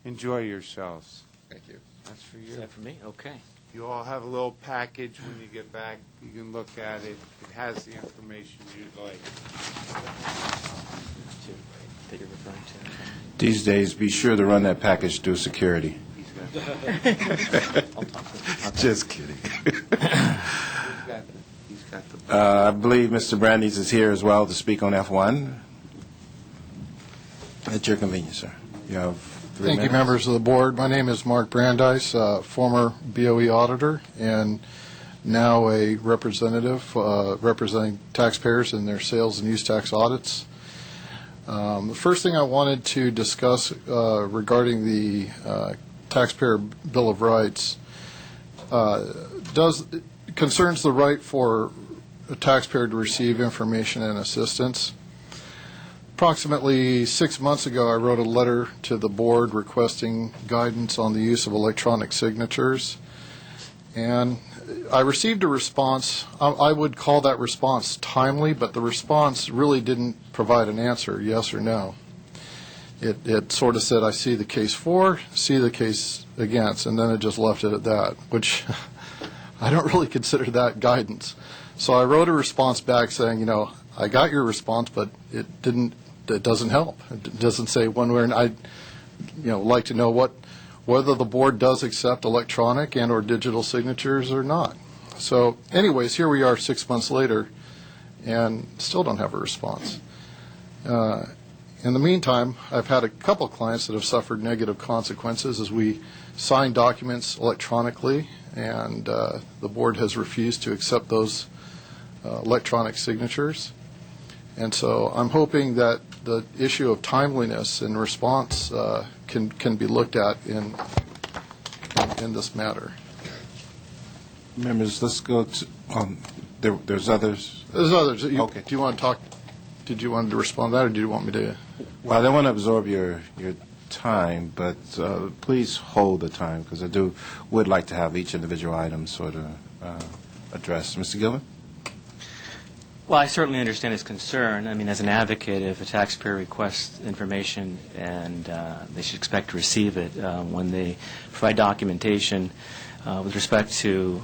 enjoy yourselves. Thank you. That's for you. Is that for me? Okay. You all have a little package when you get back. You can look at it. It has the information you'd like. That you're referring to. These days, be sure to run that package through security. Just kidding. I believe Mr. Brandeis is here as well to speak on F1. At your convenience, sir. You have 3 minutes. Thank you, members of the board. My name is Mark Brandeis, former BOE auditor and now a representative representing taxpayers in their sales and use tax audits. The first thing I wanted to discuss regarding the Taxpayer Bill of Rights concerns the right for a taxpayer to receive information and assistance. Approximately 6 months ago, I wrote a letter to the board requesting guidance on the use of electronic signatures, and I received a response. I would call that response timely, but the response really didn't provide an answer, yes or no. it sort of said, I see the case for, see the case against, and then it just left it at that, which I don't really consider that guidance. So I wrote a response back saying, I got your response, but it doesn't help. It doesn't say one way, and I'd like to know whether the board does accept electronic and or digital signatures or not. So anyways, here we are 6 months later and still don't have a response. In the meantime, I've had a couple clients that have suffered negative consequences as we sign documents electronically, and the board has refused to accept those electronic signatures. And so I'm hoping that the issue of timeliness and response can be looked at in this matter. Members, let's go to, there's others. There's others. Okay. Do you want to talk? Did you want to respond to that, or do you want me to? Well, I don't want to absorb your time, but please hold the time, because I would like to have each individual item sort of addressed. Mr. Gilman? Well, I certainly understand his concern. I mean, as an advocate, if a taxpayer requests information and they should expect to receive it, when they provide documentation with respect to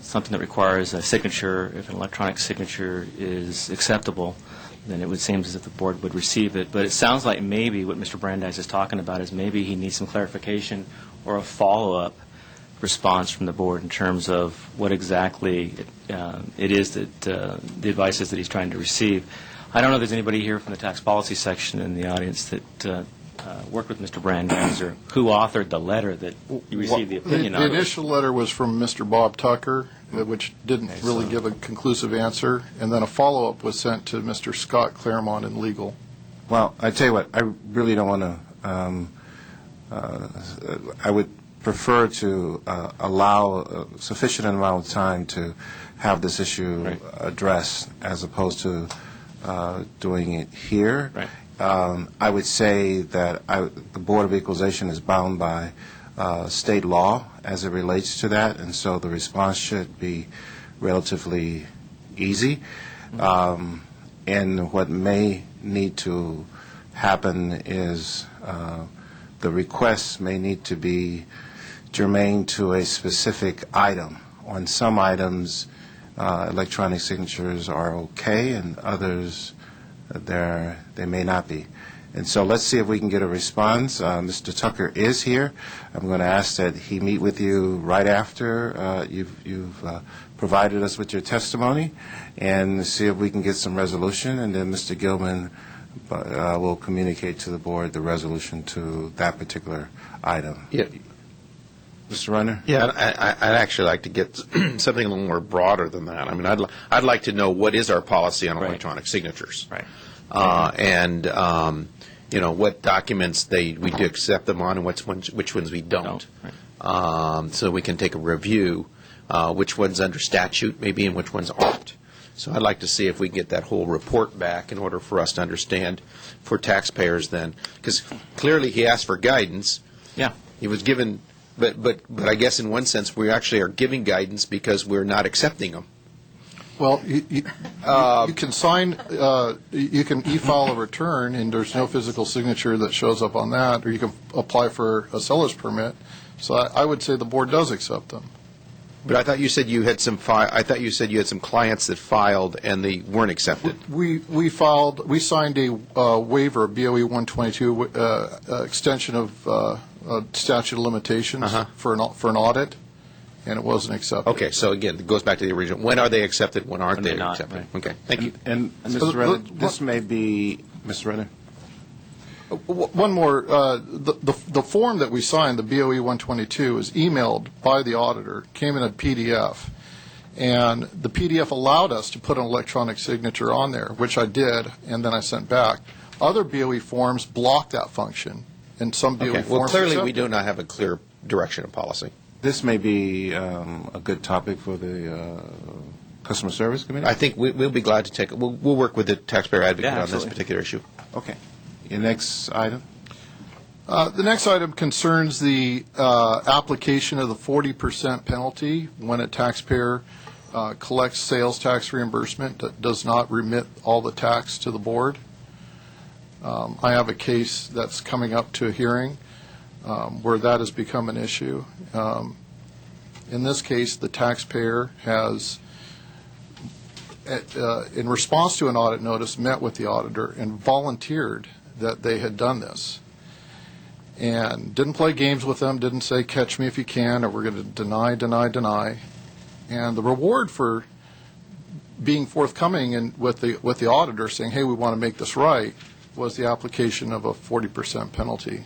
something that requires a signature, if an electronic signature is acceptable, then it would seem as if the board would receive it. But it sounds like maybe what Mr. Brandeis is talking about is maybe he needs some clarification or a follow-up response from the board in terms of what exactly it is that the advice is that he's trying to receive. I don't know if there's anybody here from the tax policy section in the audience that worked with Mr. Brandeis or who authored the letter that you received the opinion on. The initial letter was from Mr. Bob Tucker, which didn't really give a conclusive answer, and then a follow-up was sent to Mr. Scott Claremont in legal. Well, I tell you what, I really don't want to, I would prefer to allow a sufficient amount of time to have this issue addressed as opposed to doing it here. Right. I would say that the Board of Equalization is bound by state law as it relates to that, and so the response should be relatively easy. And what may need to happen is the requests may need to be germane to a specific item. On some items, electronic signatures are okay, and others, they may not be. And so let's see if we can get a response. Mr. Tucker is here. I'm going to ask that he meet with you right after you've provided us with your testimony, and see if we can get some resolution, and then Mr. Gilman will communicate to the board the resolution to that particular item. Yeah. Mr. Runner? Yeah, I'd actually like to get something a little more broader than that. I mean, I'd like to know what is our policy on electronic signatures. Right. And what documents we do accept them on, and which ones we don't. Right. So we can take a review, which ones under statute maybe, and which ones aren't. So I'd like to see if we can get that whole report back in order for us to understand for taxpayers then, because clearly he asked for guidance. Yeah. He was given. But I guess in one sense we actually are giving guidance because we're not accepting them. Well, you can sign, you can e-file a return, and there's no physical signature that shows up on that, or you can apply for a seller's permit. So I would say the board does accept them. But I thought you said you had some. I thought you said you had some clients that filed and they weren't accepted. We signed a waiver, BOE 122 extension of statute of limitations for an audit, and it wasn't accepted. Okay, so again, it goes back to the original. When are they accepted? When aren't they not, accepted? right. Okay, thank you. And Mr. Renner, this may be, Mr. Renner? One more. The form that we signed, the BOE 122, is emailed by the auditor, came in a PDF, and the PDF allowed us to put an electronic signature on there, which I did, and then I sent back. Other BOE forms block that function, and some BOE forms well, clearly accept we it. do not have a clear direction of policy. This may be a good topic for the Customer Service Committee? I think we'll be glad to take it. We'll work with the taxpayer advocate on this particular issue. Okay. Your next item? The next item concerns the application of the 40% penalty when a taxpayer collects sales tax reimbursement that does not remit all the tax to the board. I have a case that's coming up to a hearing where that has become an issue. In this case, the taxpayer has, in response to an audit notice, met with the auditor and volunteered that they had done this. And didn't play games with them, didn't say, catch me if you can, or we're going to deny, deny, deny. And the reward for being forthcoming and with the auditor saying, hey, we want to make this right, was the application of a 40% penalty.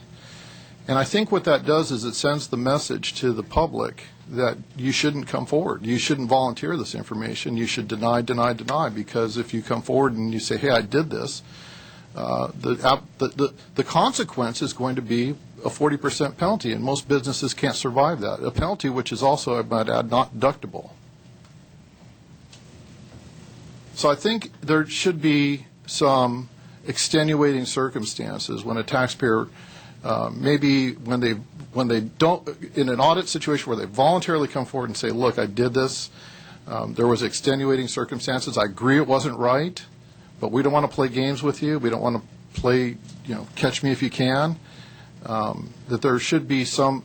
And I think what that does is it sends the message to the public that you shouldn't come forward. You shouldn't volunteer this information. You should deny, deny, deny, because if you come forward and you say, hey, I did this, the consequence is going to be a 40% penalty, and most businesses can't survive that. A penalty which is also, I might add, not deductible. So I think there should be some extenuating circumstances when a taxpayer, maybe when they don't, in an audit situation where they voluntarily come forward and say, look, I did this, there was extenuating circumstances, I agree it wasn't right, but we don't want to play games with you, we don't want to play, catch me if you can, that there should be some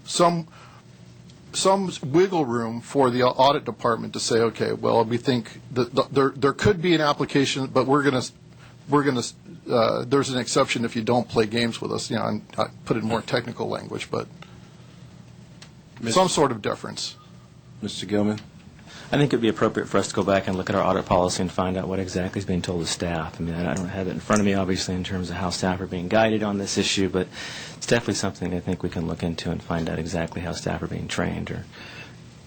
wiggle room for the audit department to say, okay, well, we think that there could be an application, but we're going to there's an exception if you don't play games with us. I put it in more technical language, but some sort of deference. Mr. Gilman? I think it would be appropriate for us to go back and look at our audit policy and find out what exactly is being told to staff. I mean, I don't have it in front of me, obviously, in terms of how staff are being guided on this issue, but it's definitely something I think we can look into and find out exactly how staff are being trained or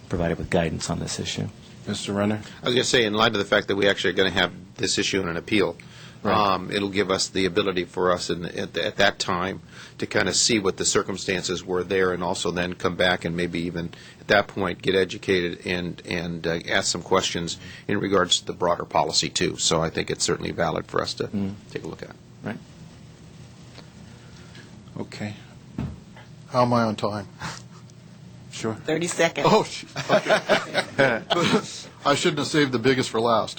provided with guidance on this issue. Mr. Renner? I was going to say, in light of the fact that we actually are going to have this issue in an appeal, right. It'll give us the ability for us at that time to kind of see what the circumstances were there, and also then come back and maybe even at that point get educated and ask some questions in regards to the broader policy too. So I think it's certainly valid for us to take a look at. Right. Okay. How am I on time? Sure. 30 seconds. Oh, okay. I shouldn't have saved the biggest for last.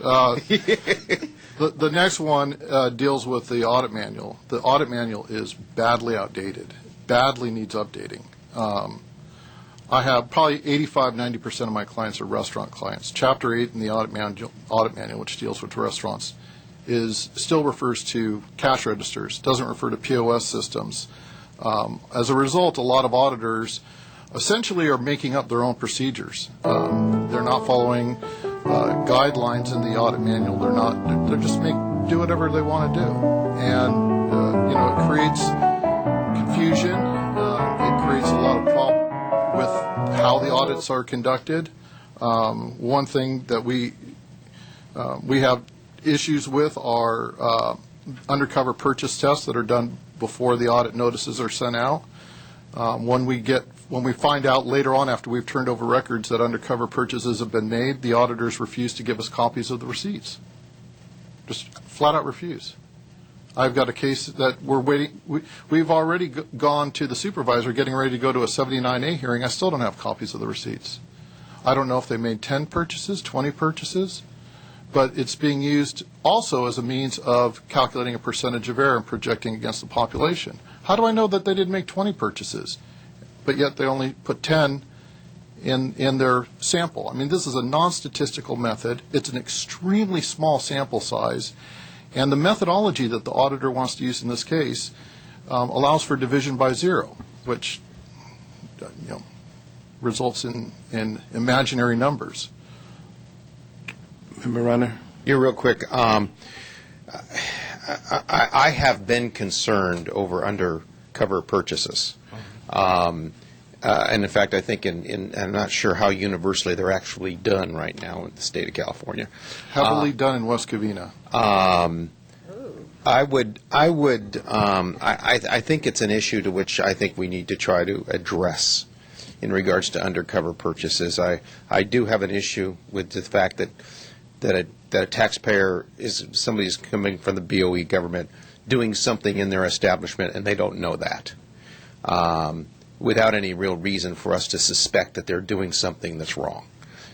The next one deals with the audit manual. The audit manual is badly outdated, badly needs updating. I have probably 85-90% of my clients are restaurant clients. Chapter 8 in the audit manual, which deals with restaurants, still refers to cash registers, doesn't refer to POS systems. As a result, a lot of auditors essentially are making up their own procedures. They're not following guidelines in the audit manual. They're just do whatever they want to do, and it creates confusion. It creates a lot of problem with how the audits are conducted. One thing that we have issues with are undercover purchase tests that are done before the audit notices are sent out. When we find out later on after we've turned over records that undercover purchases have been made, the auditors refuse to give us copies of the receipts. Just flat out refuse. I've got a case that we're waiting. We've already gone to the supervisor, getting ready to go to a 79A hearing. I still don't have copies of the receipts. I don't know if they made 10 purchases, 20 purchases, but it's being used also as a means of calculating a percentage of error and projecting against the population. How do I know that they didn't make 20 purchases, but yet they only put 10 in their sample? I mean, this is a non-statistical method. It's an extremely small sample size. And the methodology that the auditor wants to use in this case allows for division by zero, which results in imaginary numbers. Member Runner? You're real quick. I have been concerned over undercover purchases. And in fact, I think I'm not sure how universally they're actually done right now in the state of California. Heavily done in West Covina. I think it's an issue to which I think we need to try to address in regards to undercover purchases. I do have an issue with the fact that a taxpayer is somebody's coming from the BOE government doing something in their establishment and they don't know that. Without any real reason for us to suspect that they're doing something that's wrong.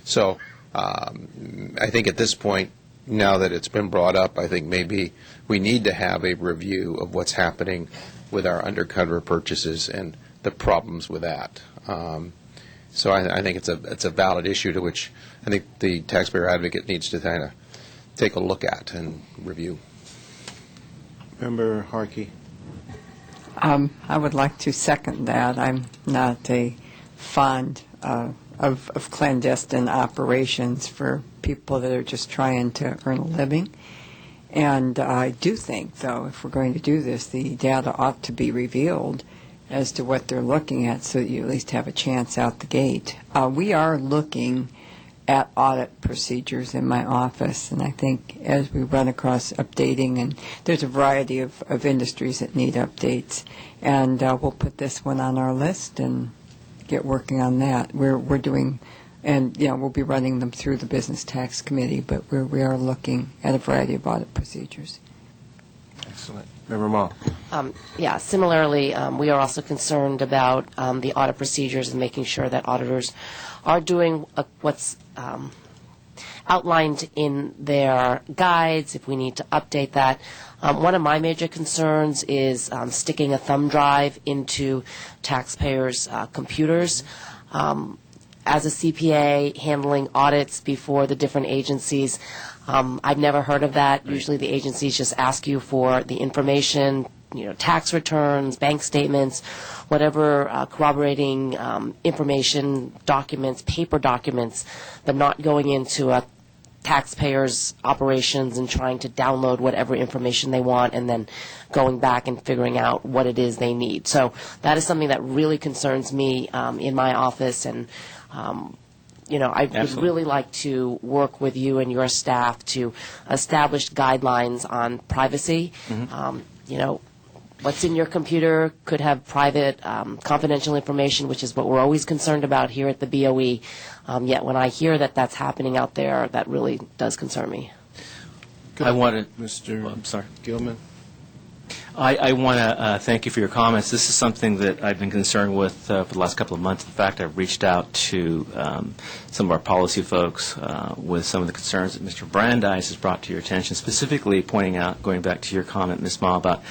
So I think at this point, now that it's been brought up, I think maybe we need to have a review of what's happening with our undercover purchases and the problems with that. So I think it's a valid issue to which I think the taxpayer advocate needs to kind of take a look at and review. Member Harkey. I would like to second that. I'm not a fond of clandestine operations for people that are just trying to earn a living. And I do think, though, if we're going to do this, the data ought to be revealed as to what they're looking at so that you at least have a chance out the gate. We are looking at audit procedures in my office, and I think as we run across updating, and there's a variety of industries that need updates, and we'll put this one on our list and get working on that. We're doing, and we'll be running them through the Business Tax Committee, but we are looking at a variety of audit procedures. Excellent. Member Mall. Yeah, similarly, we are also concerned about the audit procedures and making sure that auditors are doing what's outlined in their guides, if we need to update that. One of my major concerns is sticking a thumb drive into taxpayers' computers. As a CPA, handling audits before the different agencies, I've never heard of that. Usually the agencies just ask you for the information, tax returns, bank statements, whatever corroborating information, documents, paper documents, but not going into a taxpayers' operations and trying to download whatever information they want and then going back and figuring out what it is they need. So that is something that really concerns me in my office, and I would really like to work with you and your staff to establish guidelines on privacy. What's in your computer could have private, confidential information, which is what we're always concerned about here at the BOE. Yet when I hear that that's happening out there, that really does concern me. I wanted, Mr. I'm sorry. Gilman. I want to thank you for your comments. This is something that I've been concerned with for the last couple of months. In fact, I've reached out to some of our policy folks with some of the concerns that Mr. Brandeis has brought to your attention, specifically pointing out, going back to your comment, Ms. Ma, about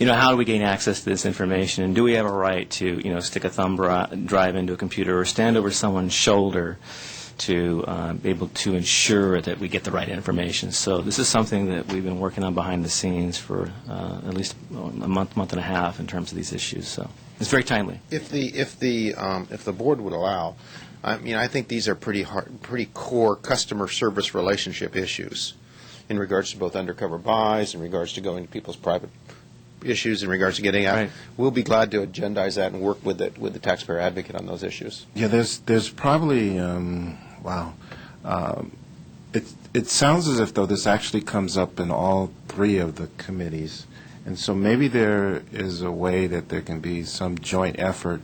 how do we gain access to this information, and do we have a right to stick a thumb drive into a computer or stand over someone's shoulder to be able to ensure that we get the right information. So this is something that we've been working on behind the scenes for at least a month and a half in terms of these issues. So it's very timely. If the board would allow, I think these are pretty core customer service relationship issues in regards to both undercover buys, in regards to going to people's private issues, in regards to getting out. Right. We'll be glad to agendize that and work with the taxpayer advocate on those issues. Yeah, there's probably it sounds as if though this actually comes up in all three of the committees, and so maybe there is a way that there can be some joint effort.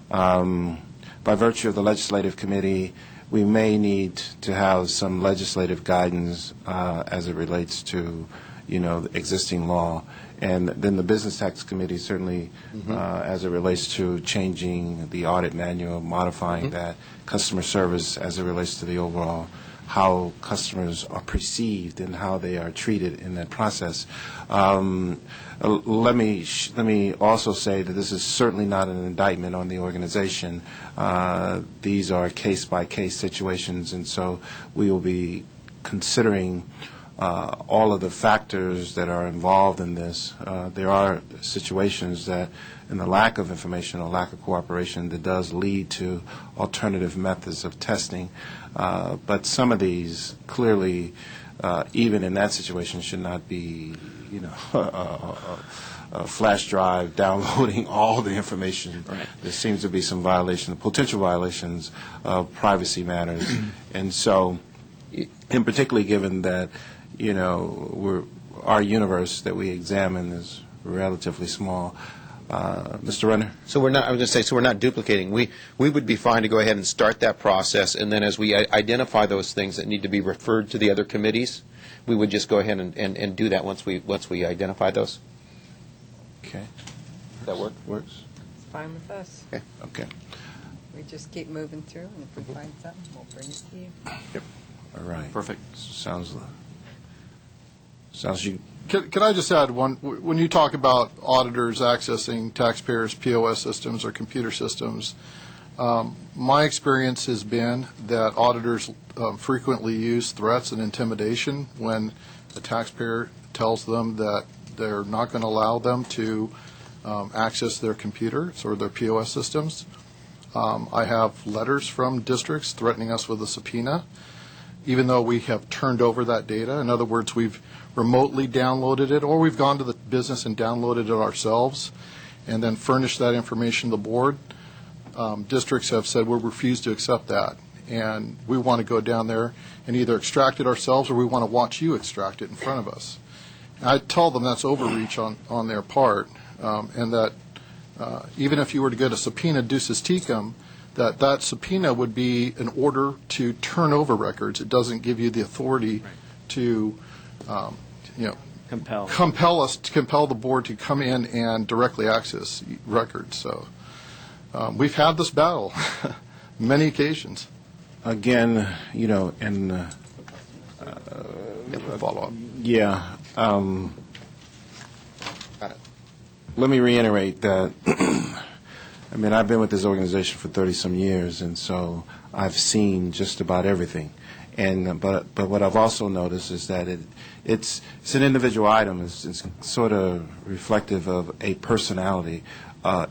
By virtue of the legislative committee, we may need to have some legislative guidance as it relates to the existing law. And then the Business Tax Committee certainly, as it relates to changing the audit manual, modifying that, customer service as it relates to the overall, how customers are perceived and how they are treated in that process. Let me also say that this is certainly not an indictment on the organization. These are case-by-case situations, and so we will be considering all of the factors that are involved in this. There are situations that, in the lack of information or lack of cooperation, that does lead to alternative methods of testing. But some of these, clearly, even in that situation, should not be, a flash drive downloading all the information. Right. There seems to be some potential violations of privacy matters. And so, and particularly given that, our universe that we examine is relatively small. Mr. Renner? So we're not duplicating. We would be fine to go ahead and start that process, and then as we identify those things that need to be referred to the other committees, we would just go ahead and do that once we identify those. Okay. Does that work? Works? It's fine with us. Okay. We just keep moving through, and if we find something, we'll bring it to you. Yep. All right. Perfect. Sounds Sounds you. Can I just add one? When you talk about auditors accessing taxpayers' POS systems or computer systems, my experience has been that auditors frequently use threats and intimidation when a taxpayer tells them that they're not going to allow them to access their computers or their POS systems. I have letters from districts threatening us with a subpoena, even though we have turned over that data. In other words, we've remotely downloaded it, or we've gone to the business and downloaded it ourselves and then furnished that information to the board. Districts have said we'll refuse to accept that, and we want to go down there and either extract it ourselves or we want to watch you extract it in front of us. And I tell them that's overreach on their part, and that even if you were to get a subpoena ducis tecum, that subpoena would be an order to turn over records. It doesn't give you the authority to compel the board to come in and directly access records. So we've had this battle many occasions. Again, and follow up. Yeah. Let me reiterate that. I mean, I've been with this organization for 30-some years, and so I've seen just about everything. And but what I've also noticed is that it's an individual item. It's sort of reflective of a personality,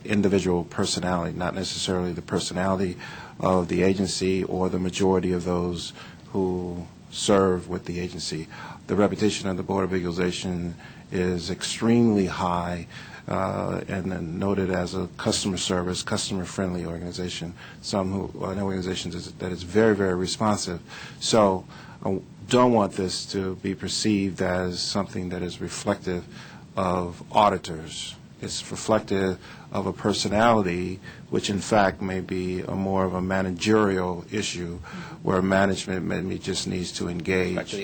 individual personality, not necessarily the personality of the agency or the majority of those who serve with the agency. The reputation of the Board of Equalization is extremely high, and then noted as a customer service, customer-friendly organization. An organization that is very, very responsive. So I don't want this to be perceived as something that is reflective of auditors. It's reflective of a personality, which in fact may be more of a managerial issue, where management maybe just needs to engage,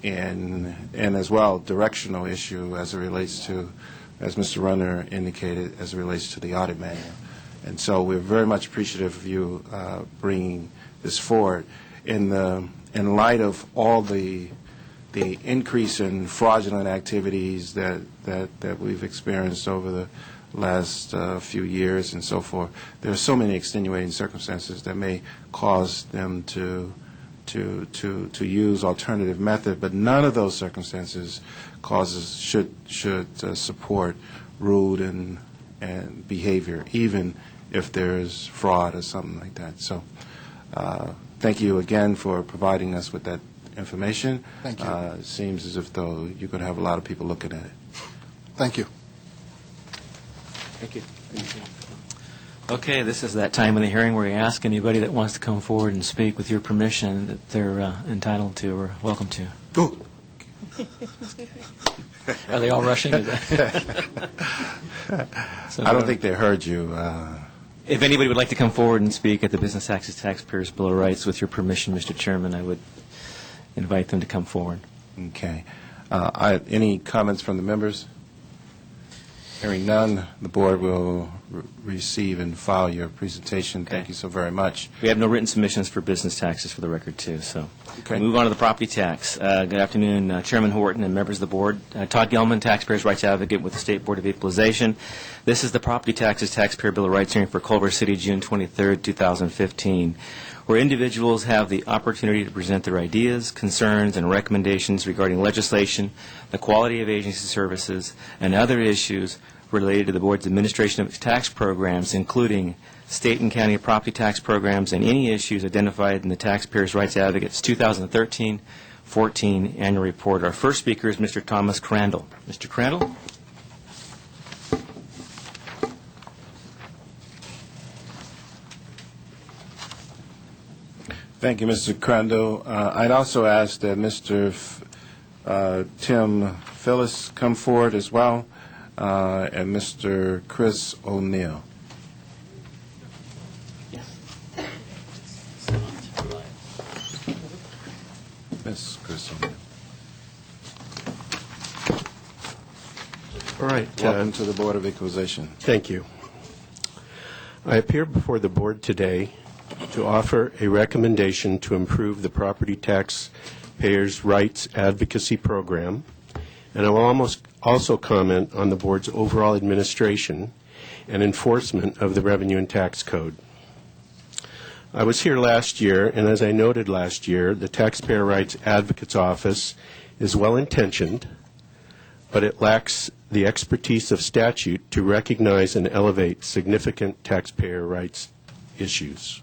and as well directional issue as it relates to, as Mr. Runner indicated, as it relates to the audit manual. And so we're very much appreciative of you bringing this forward. In light of all the increase in fraudulent activities that we've experienced over the last few years and so forth, there are so many extenuating circumstances that may cause them to use alternative method, but none of those circumstances should support rude and behavior, even if there is fraud or something like that. So thank you again for providing us with that information. Thank you. It seems as if though you're going to have a lot of people looking at it. Thank you. Thank you. Okay, this is that time of the hearing where you ask anybody that wants to come forward and speak with your permission that they're entitled to or welcome to. Go. Are they all rushing? I don't think they heard you. If anybody would like to come forward and speak at the Business Taxes Taxpayers Bill of Rights, with your permission, Mr. Chairman, I would invite them to come forward. Okay. Any comments from the members? Hearing none, the board will receive and file your presentation. Okay. Thank you so very much. We have no written submissions for business taxes for the record, too. So Okay. we move on to the property tax. Good afternoon, Chairman Horton and members of the board. Todd Gelman, Taxpayers' Rights Advocate with the State Board of Equalization. This is the Property Taxes Taxpayer Bill of Rights hearing for Culver City, June 23, 2015, where individuals have the opportunity to present their ideas, concerns, and recommendations regarding legislation, the quality of agency services, and other issues related to the board's administration of its tax programs, including state and county property tax programs and any issues identified in the Taxpayers' Rights Advocate's 2013-14 annual report. Our first speaker is Mr. Thomas Crandall. Mr. Crandall? Thank you, Mr. Crandall. I'd also ask that Mr. Tim Phyllis come forward as well, and Mr. Chris O'Neill. Ms. Chris O'Neill. All right. Welcome to the Board of Equalization. Thank you. I appear before the board today to offer a recommendation to improve the Property Taxpayers' Rights Advocacy Program and I will also comment on the board's overall administration and enforcement of the Revenue and Tax Code. I was here last year, and as I noted last year, the Taxpayer Rights Advocate's Office is well-intentioned, but it lacks the expertise of statute to recognize and elevate significant taxpayer rights issues.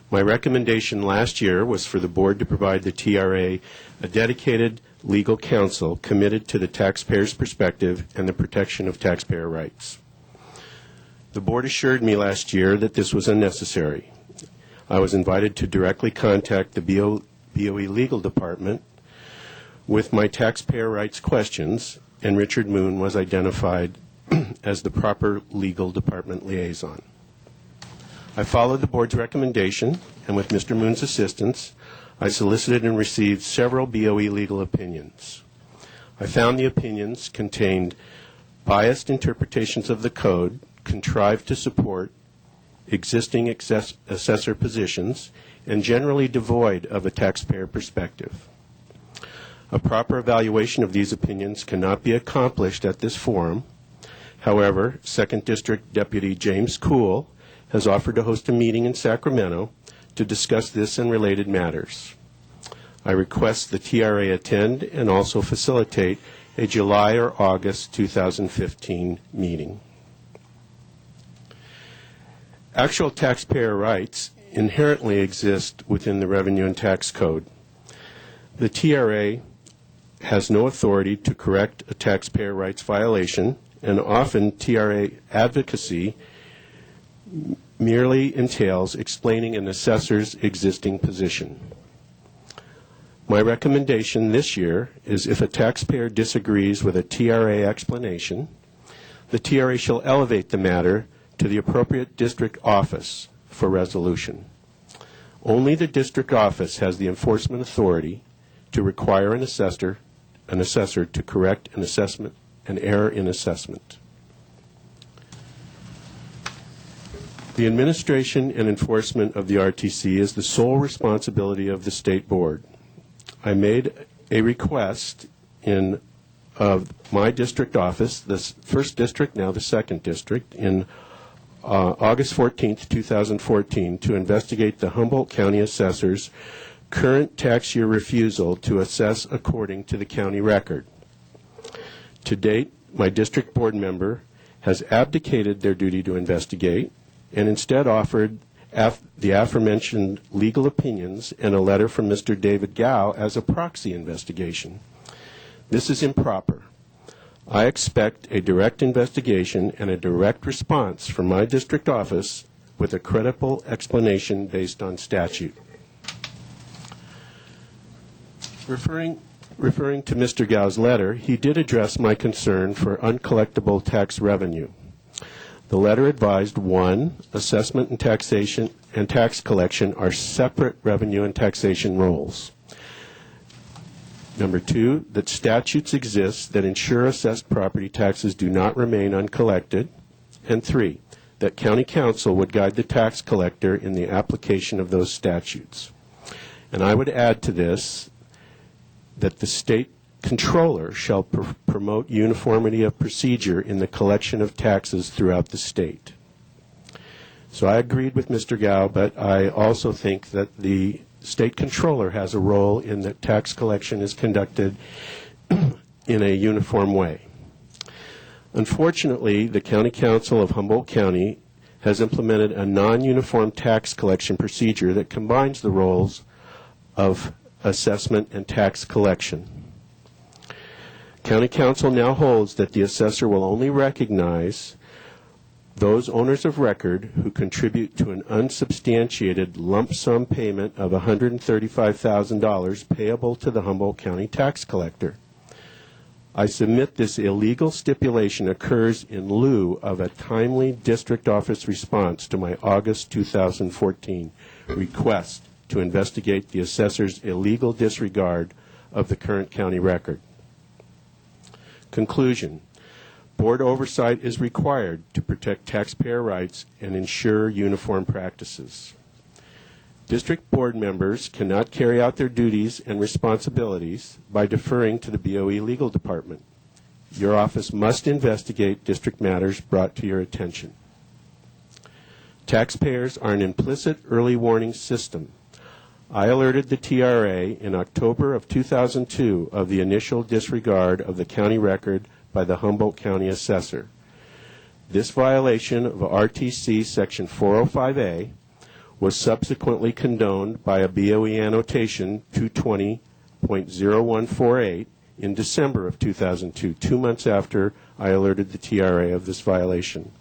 My recommendation last year was for the board to provide the TRA a dedicated legal counsel committed to the taxpayer's perspective and the protection of taxpayer rights. The board assured me last year that this was unnecessary. I was invited to directly contact the BOE Legal Department with my taxpayer rights questions, and Richard Moon was identified as the proper legal department liaison. I followed the board's recommendation, and with Mr. Moon's assistance, I solicited and received several BOE legal opinions. I found the opinions contained biased interpretations of the code contrived to support existing assessor positions and generally devoid of a taxpayer perspective. A proper evaluation of these opinions cannot be accomplished at this forum. However, 2nd District Deputy James Kuhl has offered to host a meeting in Sacramento to discuss this and related matters. I request the TRA attend and also facilitate a July or August 2015 meeting. Actual taxpayer rights inherently exist within the Revenue and Tax Code. The TRA has no authority to correct a taxpayer rights violation, and often TRA advocacy merely entails explaining an assessor's existing position. My recommendation this year is if a taxpayer disagrees with a TRA explanation, the TRA shall elevate the matter to the appropriate district office for resolution. Only the district office has the enforcement authority to require an assessor to correct an error in assessment. The administration and enforcement of the RTC is the sole responsibility of the State Board. I made a request of my district office, the 1st District, now the 2nd District, in August 14th, 2014, to investigate the Humboldt County Assessor's current tax year refusal to assess according to the county record. To date, my district board member has abdicated their duty to investigate and instead offered the aforementioned legal opinions and a letter from Mr. David Gow as a proxy investigation. This is improper. I expect a direct investigation and a direct response from my district office with a credible explanation based on statute. Referring to Mr. Gow's letter, he did address my concern for uncollectible tax revenue. The letter advised, 1, assessment and taxation and tax collection are separate revenue and taxation roles. Number 2, that statutes exist that ensure assessed property taxes do not remain uncollected. And 3, that county council would guide the tax collector in the application of those statutes. And I would add to this that the state controller shall promote uniformity of procedure in the collection of taxes throughout the state. So I agreed with Mr. Gow, but I also think that the state controller has a role in that tax collection is conducted in a uniform way. Unfortunately, the County Council of Humboldt County has implemented a non-uniform tax collection procedure that combines the roles of assessment and tax collection. County Council now holds that the assessor will only recognize those owners of record who contribute to an unsubstantiated lump sum payment of $135,000 payable to the Humboldt County tax collector. I submit this illegal stipulation occurs in lieu of a timely district office response to my August 2014 request to investigate the assessor's illegal disregard of the current county record. Conclusion. Board oversight is required to protect taxpayer rights and ensure uniform practices. District board members cannot carry out their duties and responsibilities by deferring to the BOE legal department. Your office must investigate district matters brought to your attention. Taxpayers are an implicit early warning system. I alerted the TRA in October of 2002 of the initial disregard of the county record by the Humboldt County Assessor. This violation of RTC Section 405A was subsequently condoned by a BOE annotation 220.0148 in December of 2002, 2 months after I alerted the TRA of this violation.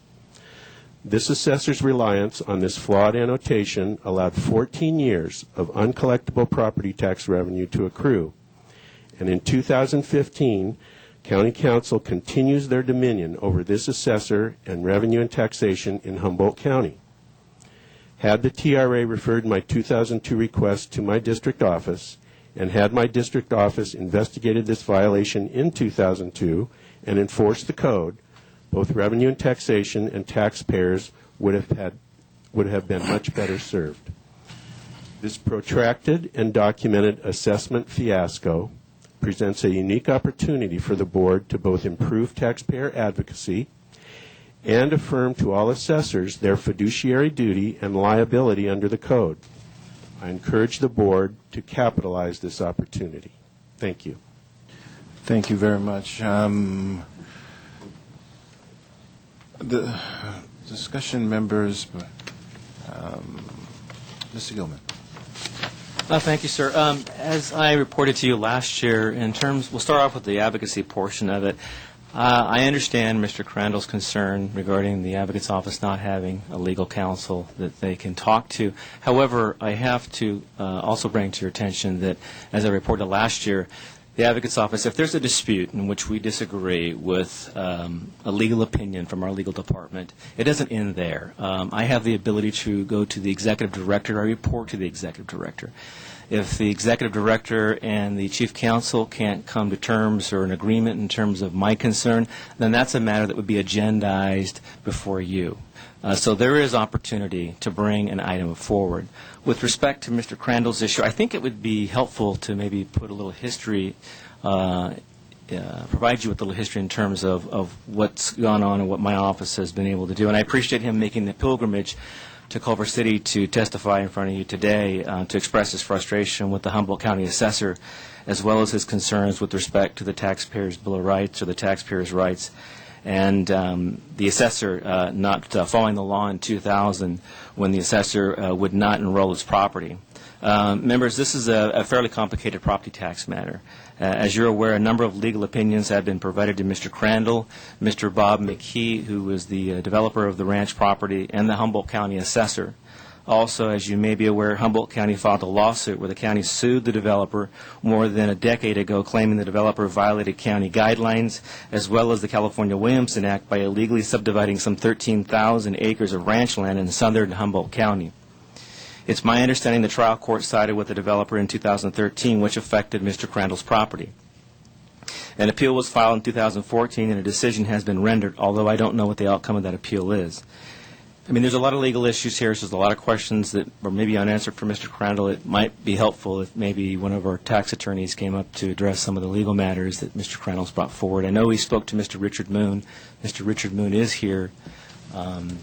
This assessor's reliance on this flawed annotation allowed 14 years of uncollectible property tax revenue to accrue. And in 2015, County Council continues their dominion over this assessor and revenue and taxation in Humboldt County. Had the TRA referred my 2002 request to my district office, and had my district office investigated this violation in 2002 and enforced the code, both revenue and taxation and taxpayers would have been much better served. This protracted and documented assessment fiasco presents a unique opportunity for the board to both improve taxpayer advocacy and affirm to all assessors their fiduciary duty and liability under the code. I encourage the board to capitalize this opportunity. Thank you. Thank you very much. The discussion members, Mr. Gilman. Thank you, sir. As I reported to you last year, we'll start off with the advocacy portion of it. I understand Mr. Crandall's concern regarding the Advocate's Office not having a legal counsel that they can talk to. However, I have to also bring to your attention that, as I reported last year, the Advocate's Office, if there's a dispute in which we disagree with a legal opinion from our legal department, it doesn't end there. I have the ability to go to the Executive Director. I report to the Executive Director. If the Executive Director and the Chief Counsel can't come to terms or an agreement in terms of my concern, then that's a matter that would be agendized before you. So there is opportunity to bring an item forward. With respect to Mr. Crandall's issue, I think it would be helpful to maybe put a little history, provide you with a little history in terms of what's gone on and what my office has been able to do. And I appreciate him making the pilgrimage to Culver City to testify in front of you today to express his frustration with the Humboldt County Assessor, as well as his concerns with respect to the Taxpayers' Bill of Rights or the taxpayers' rights, and the assessor not following the law in 2000 when the assessor would not enroll his property. Members, this is a fairly complicated property tax matter. As you're aware, a number of legal opinions have been provided to Mr. Crandall, Mr. Bob McKee, who is the developer of the ranch property, and the Humboldt County Assessor. Also, as you may be aware, Humboldt County filed a lawsuit where the county sued the developer more than a decade ago, claiming the developer violated county guidelines, as well as the California Williamson Act, by illegally subdividing some 13,000 acres of ranch land in southern Humboldt County. It's my understanding the trial court sided with the developer in 2013, which affected Mr. Crandall's property. An appeal was filed in 2014, and a decision has been rendered, although I don't know what the outcome of that appeal is. I mean, there's a lot of legal issues here. So there's a lot of questions that were maybe unanswered for Mr. Crandall. It might be helpful if maybe one of our tax attorneys came up to address some of the legal matters that Mr. Crandall's brought forward. I know he spoke to Mr. Richard Moon. Mr. Richard Moon is here, and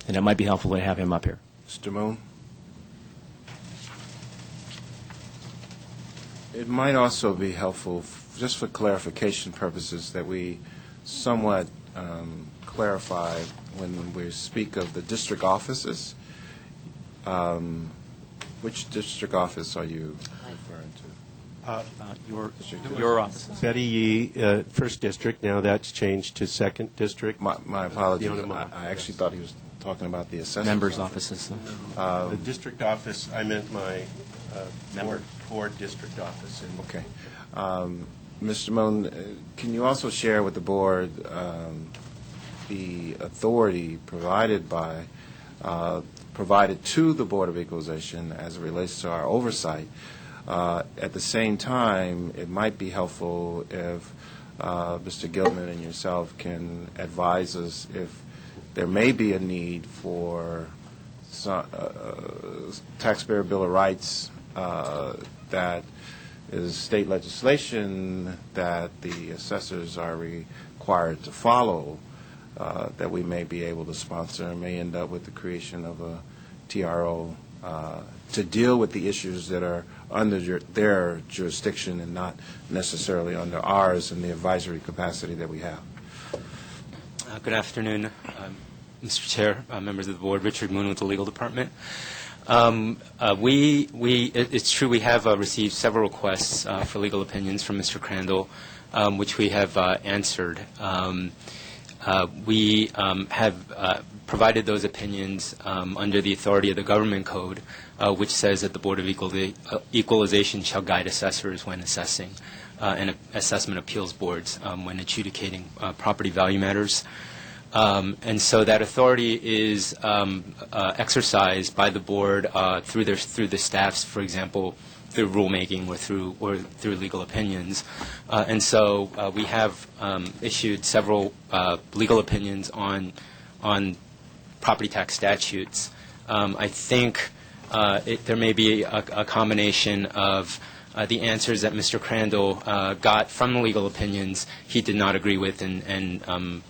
it might be helpful to have him up here. Mr. Moon? It might also be helpful, just for clarification purposes, that we somewhat clarify when we speak of the district offices. Which district office are you referring to? Your office. Betty Yee, First District. Now that's changed to Second District. My apologies. I actually thought he was talking about the assessor's members' offices. The district office, I meant my board district office. Okay. Mr. Moon, can you also share with the board the authority provided to the Board of Equalization as it relates to our oversight? At the same time, it might be helpful if Mr. Gilman and yourself can advise us if there may be a need for Taxpayer Bill of Rights that is state legislation that the assessors are required to follow, that we may be able to sponsor, and may end up with the creation of a TRO to deal with the issues that are under their jurisdiction and not necessarily under ours in the advisory capacity that we have. Good afternoon, Mr. Chair, members of the board. Richard Moon with the Legal Department. It's true we have received several requests for legal opinions from Mr. Crandall, which we have answered. We have provided those opinions under the authority of the Government Code, which says that the Board of Equalization shall guide assessors when assessing and assessment appeals boards when adjudicating property value matters. And so that authority is exercised by the board through the staffs, for example, through rulemaking or through legal opinions. And so we have issued several legal opinions on property tax statutes. I think there may be a combination of the answers that Mr. Crandall got from the legal opinions he did not agree with and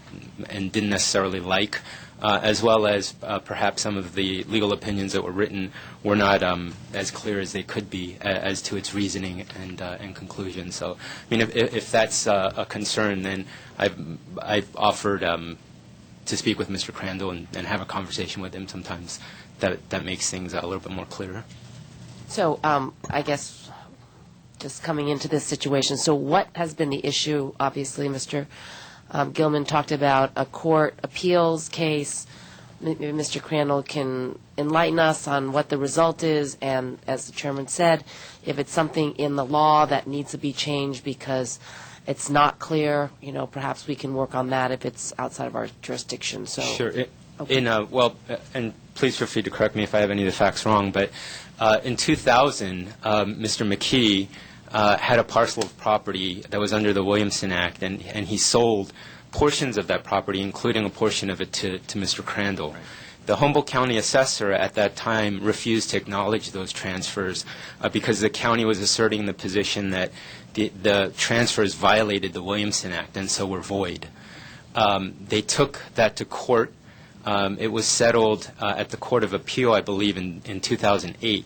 didn't necessarily like, as well as perhaps some of the legal opinions that were written were not as clear as they could be as to its reasoning and conclusion. So, I mean, if that's a concern, then I've offered to speak with Mr. Crandall and have a conversation with him. Sometimes that makes things a little bit more clear. So I guess just coming into this situation, so what has been the issue? Obviously, Mr. Gilman talked about a court appeals case. Maybe Mr. Crandall can enlighten us on what the result is, and as the chairman said, if it's something in the law that needs to be changed because it's not clear, perhaps we can work on that if it's outside of our jurisdiction. So sure. Okay. And please feel free to correct me if I have any of the facts wrong, but in 2000, Mr. McKee had a parcel of property that was under the Williamson Act, and he sold portions of that property, including a portion of it to Mr. Crandall. Right. The Humboldt County assessor at that time refused to acknowledge those transfers because the county was asserting the position that the transfers violated the Williamson Act and so were void. They took that to court. It was settled at the Court of Appeal, I believe, in 2008.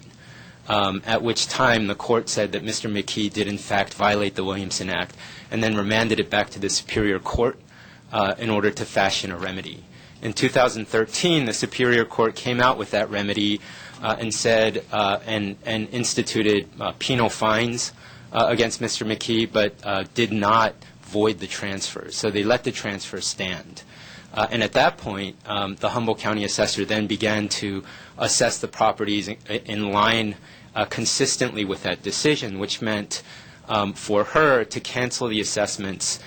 At which time the court said that Mr. McKee did in fact violate the Williamson Act and then remanded it back to the Superior Court in order to fashion a remedy. In 2013, the Superior Court came out with that remedy and said and instituted penal fines against Mr. McKee, but did not void the transfers. So they let the transfers stand. And at that point, the Humboldt County assessor then began to assess the properties in line consistently with that decision, which meant for her to cancel the assessments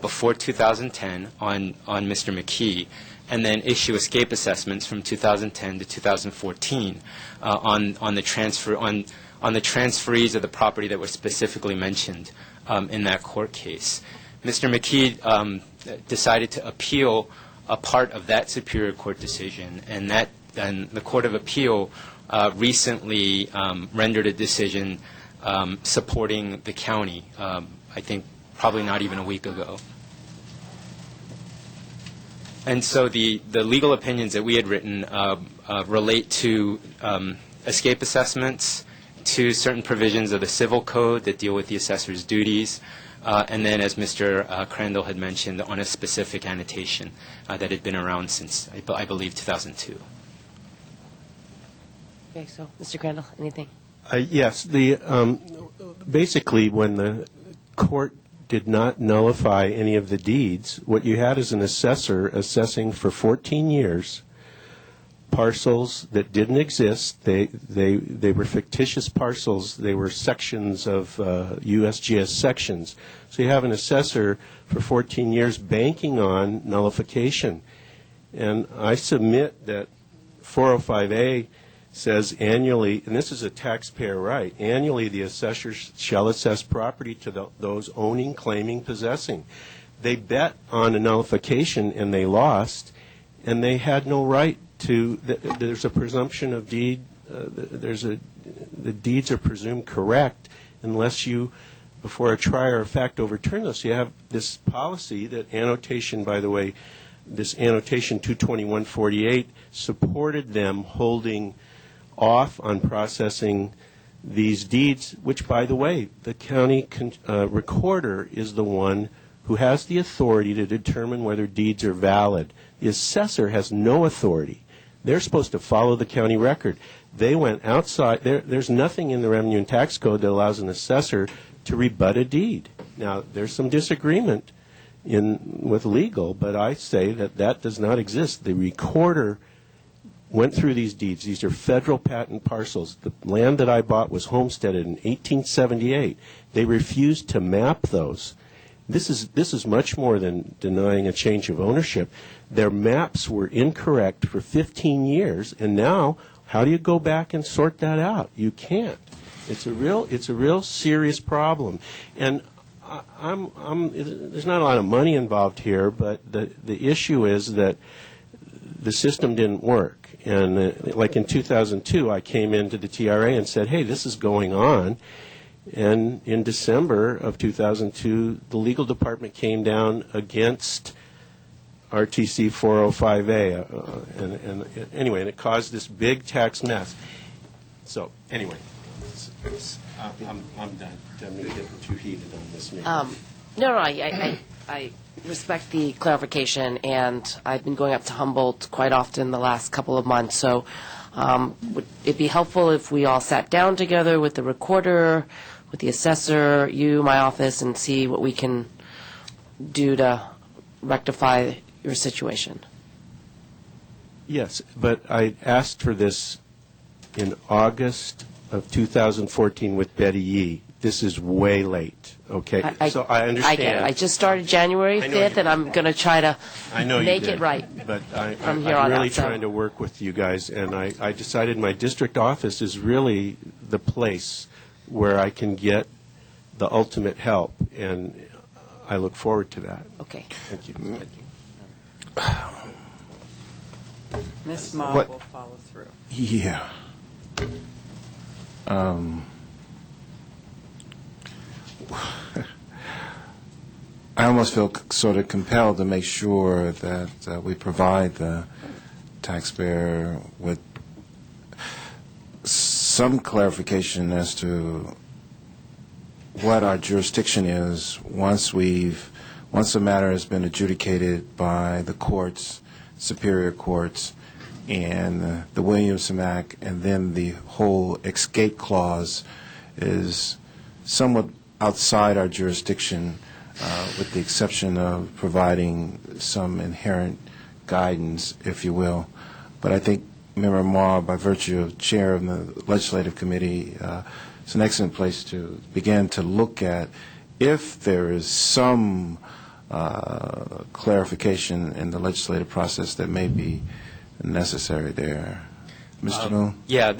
before 2010 on Mr. McKee, and then issue escape assessments from 2010 to 2014 on the transferees of the property that were specifically mentioned in that court case. Mr. McKee decided to appeal a part of that Superior Court decision, and the Court of Appeal recently rendered a decision supporting the county, I think probably not even a week ago. And so the legal opinions that we had written relate to escape assessments, to certain provisions of the civil code that deal with the assessor's duties, and then, as Mr. Crandall had mentioned, on a specific annotation that had been around since, I believe, 2002. Okay, so Mr. Crandall, anything? Yes. Basically, when the court did not nullify any of the deeds, what you had is an assessor assessing for 14 years parcels that didn't exist. They were fictitious parcels. They were sections of USGS sections. So you have an assessor for 14 years banking on nullification. And I submit that 405A says annually, and this is a taxpayer right, annually the assessor shall assess property to those owning, claiming, possessing. They bet on a nullification and they lost, and they had no right there's a presumption of deed. The deeds are presumed correct unless you, before a trier of fact, overturn those. So you have this policy that annotation, by the way, this annotation 22148 supported them holding off on processing these deeds, which, by the way, the county recorder is the one who has the authority to determine whether deeds are valid. The assessor has no authority. They're supposed to follow the county record. They went outside. There's nothing in the Revenue and Tax Code that allows an assessor to rebut a deed. Now, there's some disagreement with legal, but I say that does not exist. The recorder went through these deeds. These are federal patent parcels. The land that I bought was homesteaded in 1878. They refused to map those. This is much more than denying a change of ownership. Their maps were incorrect for 15 years, and now how do you go back and sort that out? You can't. It's a real serious problem. And there's not a lot of money involved here, but the issue is that the system didn't work. And like in 2002, I came into the TRA and said, hey, this is going on. And in December of 2002, the legal department came down against RTC 405A. And it caused this big tax mess. So anyway, I'm done. I'm going to get too heated on this meeting. No, I respect the clarification, and I've been going up to Humboldt quite often the last couple of months. So would it be helpful if we all sat down together with the recorder, with the assessor, you, my office, and see what we can do to rectify your situation? Yes, but I asked for this in August of 2014 with Betty Yee. This is way late, okay? So I understand. I get it. I just started January 5th, and I'm going to try to make it right. But from here I'm on really out, so. trying to work with you guys, and I decided my district office is really the place where I can get the ultimate help, and I look forward to that. Okay. Thank you. Ms. Ma will follow through. Yeah. I almost feel sort of compelled to make sure that we provide the taxpayer with some clarification as to what our jurisdiction is once the matter has been adjudicated by the courts, superior courts, and the Williamson Act, and then the whole escape clause is somewhat outside our jurisdiction, with the exception of providing some inherent guidance, if you will. But I think Member Ma, by virtue of chair of the legislative committee, it's an excellent place to begin to look at if there is some clarification in the legislative process that may be necessary there. Mr. Moon? Yeah,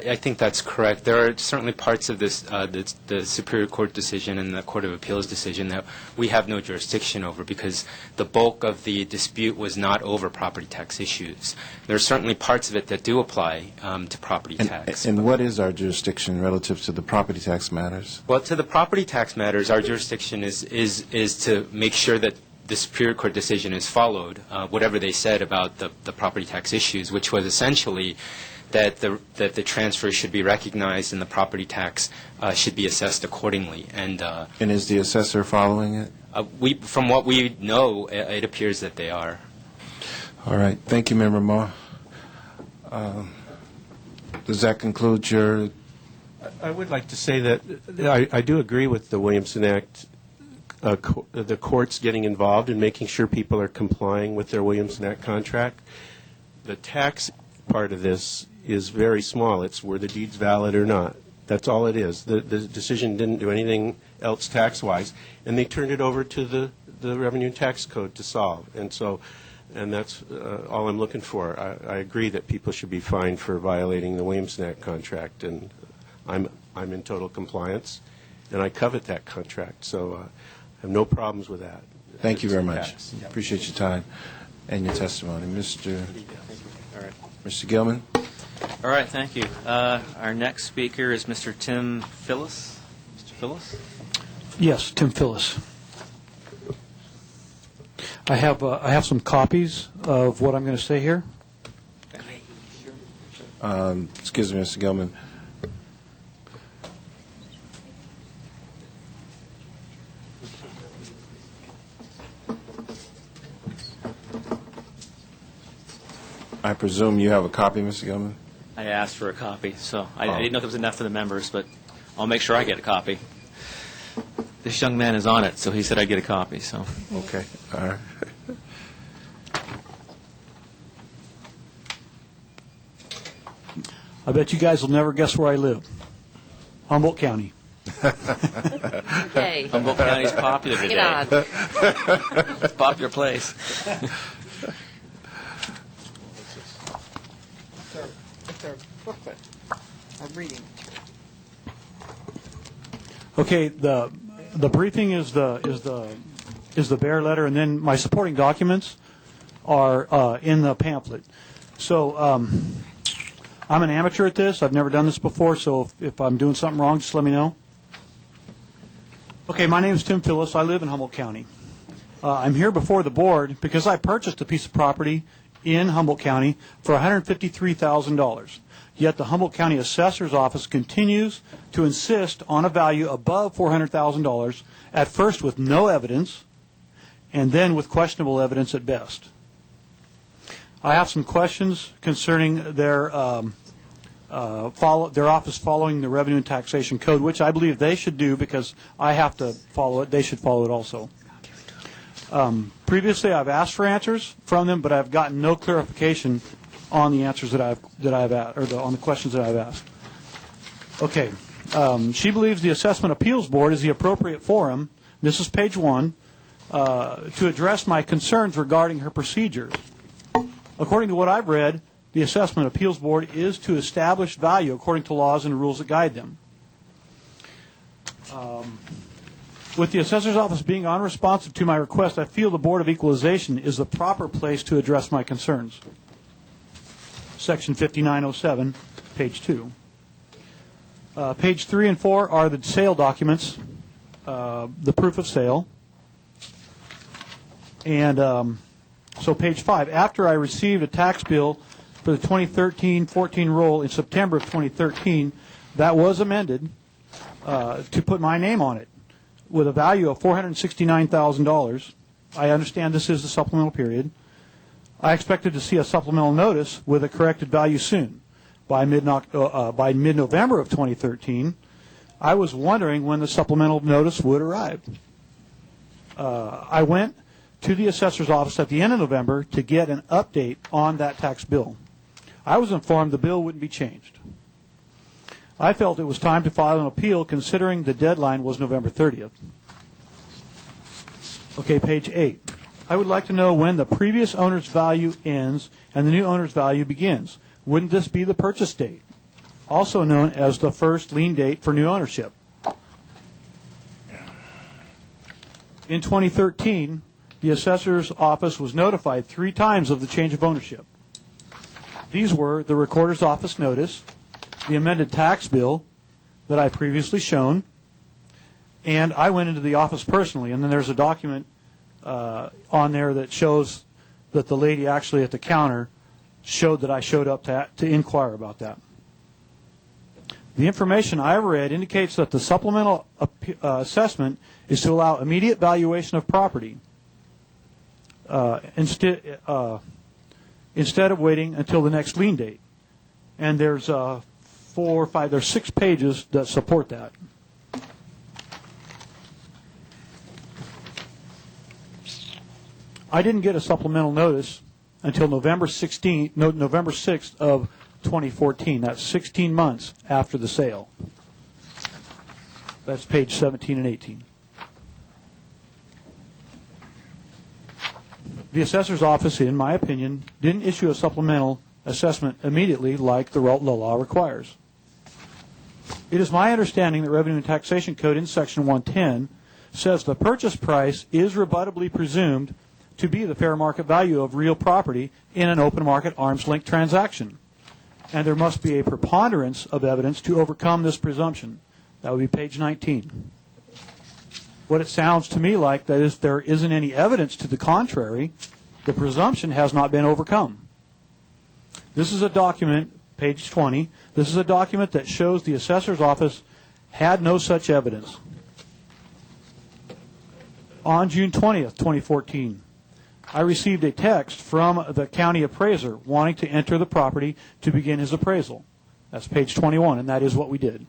I think that's correct. There are certainly parts of this, the Superior Court decision and the Court of Appeals decision that we have no jurisdiction over because the bulk of the dispute was not over property tax issues. There are certainly parts of it that do apply to property tax. And what is our jurisdiction relative to the property tax matters? Well, to the property tax matters, our jurisdiction is to make sure that the Superior Court decision is followed, whatever they said about the property tax issues, which was essentially that the transfer should be recognized and the property tax should be assessed accordingly. And is the assessor following it? From what we know, it appears that they are. All right. Thank you, Member Ma. Does that conclude your... I would like to say that I do agree with the Williamson Act, the courts getting involved and making sure people are complying with their Williamson Act contract. The tax part of this is very small. It's were the deeds valid or not. That's all it is. The decision didn't do anything else tax-wise, and they turned it over to the Revenue and Tax Code to solve. And that's all I'm looking for. I agree that people should be fined for violating the Williamson Act contract, and I'm in total compliance, and I covet that contract. So I have no problems with that. Thank you very much. Appreciate your time and your testimony. Mr. All right. Mr. Gilman? All right, thank you. Our next speaker is Mr. Tim Phillis. Mr. Phillis? Yes, Tim Phillis. I have some copies of what I'm going to say here. Excuse me, Mr. Gilman. I presume you have a copy, Mr. Gilman? I asked for a copy, so I didn't know if it was enough for the members, but I'll make sure I get a copy. This young man is on it, so he said I'd get a copy. So okay, all right. I bet you guys will never guess where I live. Humboldt County. Hey. Humboldt County is popular today. Get on. It's a popular place. It's our booklet, our reading. Okay, the briefing is the bear letter, and then my supporting documents are in the pamphlet. So I'm an amateur at this. I've never done this before, so if I'm doing something wrong, just let me know. Okay, my name is Tim Phillis. I live in Humboldt County. I'm here before the board because I purchased a piece of property in Humboldt County for $153,000. Yet the Humboldt County Assessor's Office continues to insist on a value above $400,000, at first with no evidence, and then with questionable evidence at best. I have some questions concerning their office following the Revenue and Taxation Code, which I believe they should do because I have to follow it. They should follow it also. Previously, I've asked for answers from them, but I've gotten no clarification on the answers that I've asked, or on the questions that I've asked. Okay, she believes the Assessment Appeals Board is the appropriate forum. This is page 1 to address my concerns regarding her procedures. According to what I've read, the Assessment Appeals Board is to establish value according to laws and rules that guide them. With the Assessor's Office being unresponsive to my request, I feel the Board of Equalization is the proper place to address my concerns. Section 5907, page 2. Page 3 and 4 are the sale documents, the proof of sale. And so page 5, after I received a tax bill for the 2013-14 roll in September of 2013, that was amended to put my name on it with a value of $469,000. I understand this is the supplemental period. I expected to see a supplemental notice with a corrected value soon. By mid-November of 2013, I was wondering when the supplemental notice would arrive. I went to the assessor's office at the end of November to get an update on that tax bill. I was informed the bill wouldn't be changed. I felt it was time to file an appeal considering the deadline was November 30th. Okay, page 8. I would like to know when the previous owner's value ends and the new owner's value begins. Wouldn't this be the purchase date, also known as the first lien date for new ownership? In 2013, the assessor's office was notified 3 times of the change of ownership. These were the recorder's office notice, the amended tax bill that I previously shown, and I went into the office personally, and then there's a document on there that shows that the lady actually at the counter showed that I showed up to inquire about that. The information I read indicates that the supplemental assessment is to allow immediate valuation of property instead of waiting until the next lien date. And there's 4 or 5, there's 6 pages that support that. I didn't get a supplemental notice until November 6th of 2014. That's 16 months after the sale. That's page 17 and 18. The assessor's office, in my opinion, didn't issue a supplemental assessment immediately like the law requires. It is my understanding that Revenue and Taxation Code in Section 110 says the purchase price is rebuttably presumed to be the fair market value of real property in an open market arm's length transaction. And there must be a preponderance of evidence to overcome this presumption. That would be page 19. What it sounds to me like that is there isn't any evidence to the contrary, the presumption has not been overcome. This is a document, page 20, this is a document that shows the assessor's office had no such evidence. On June 20th, 2014, I received a text from the county appraiser wanting to enter the property to begin his appraisal. That's page 21, and that is what we did.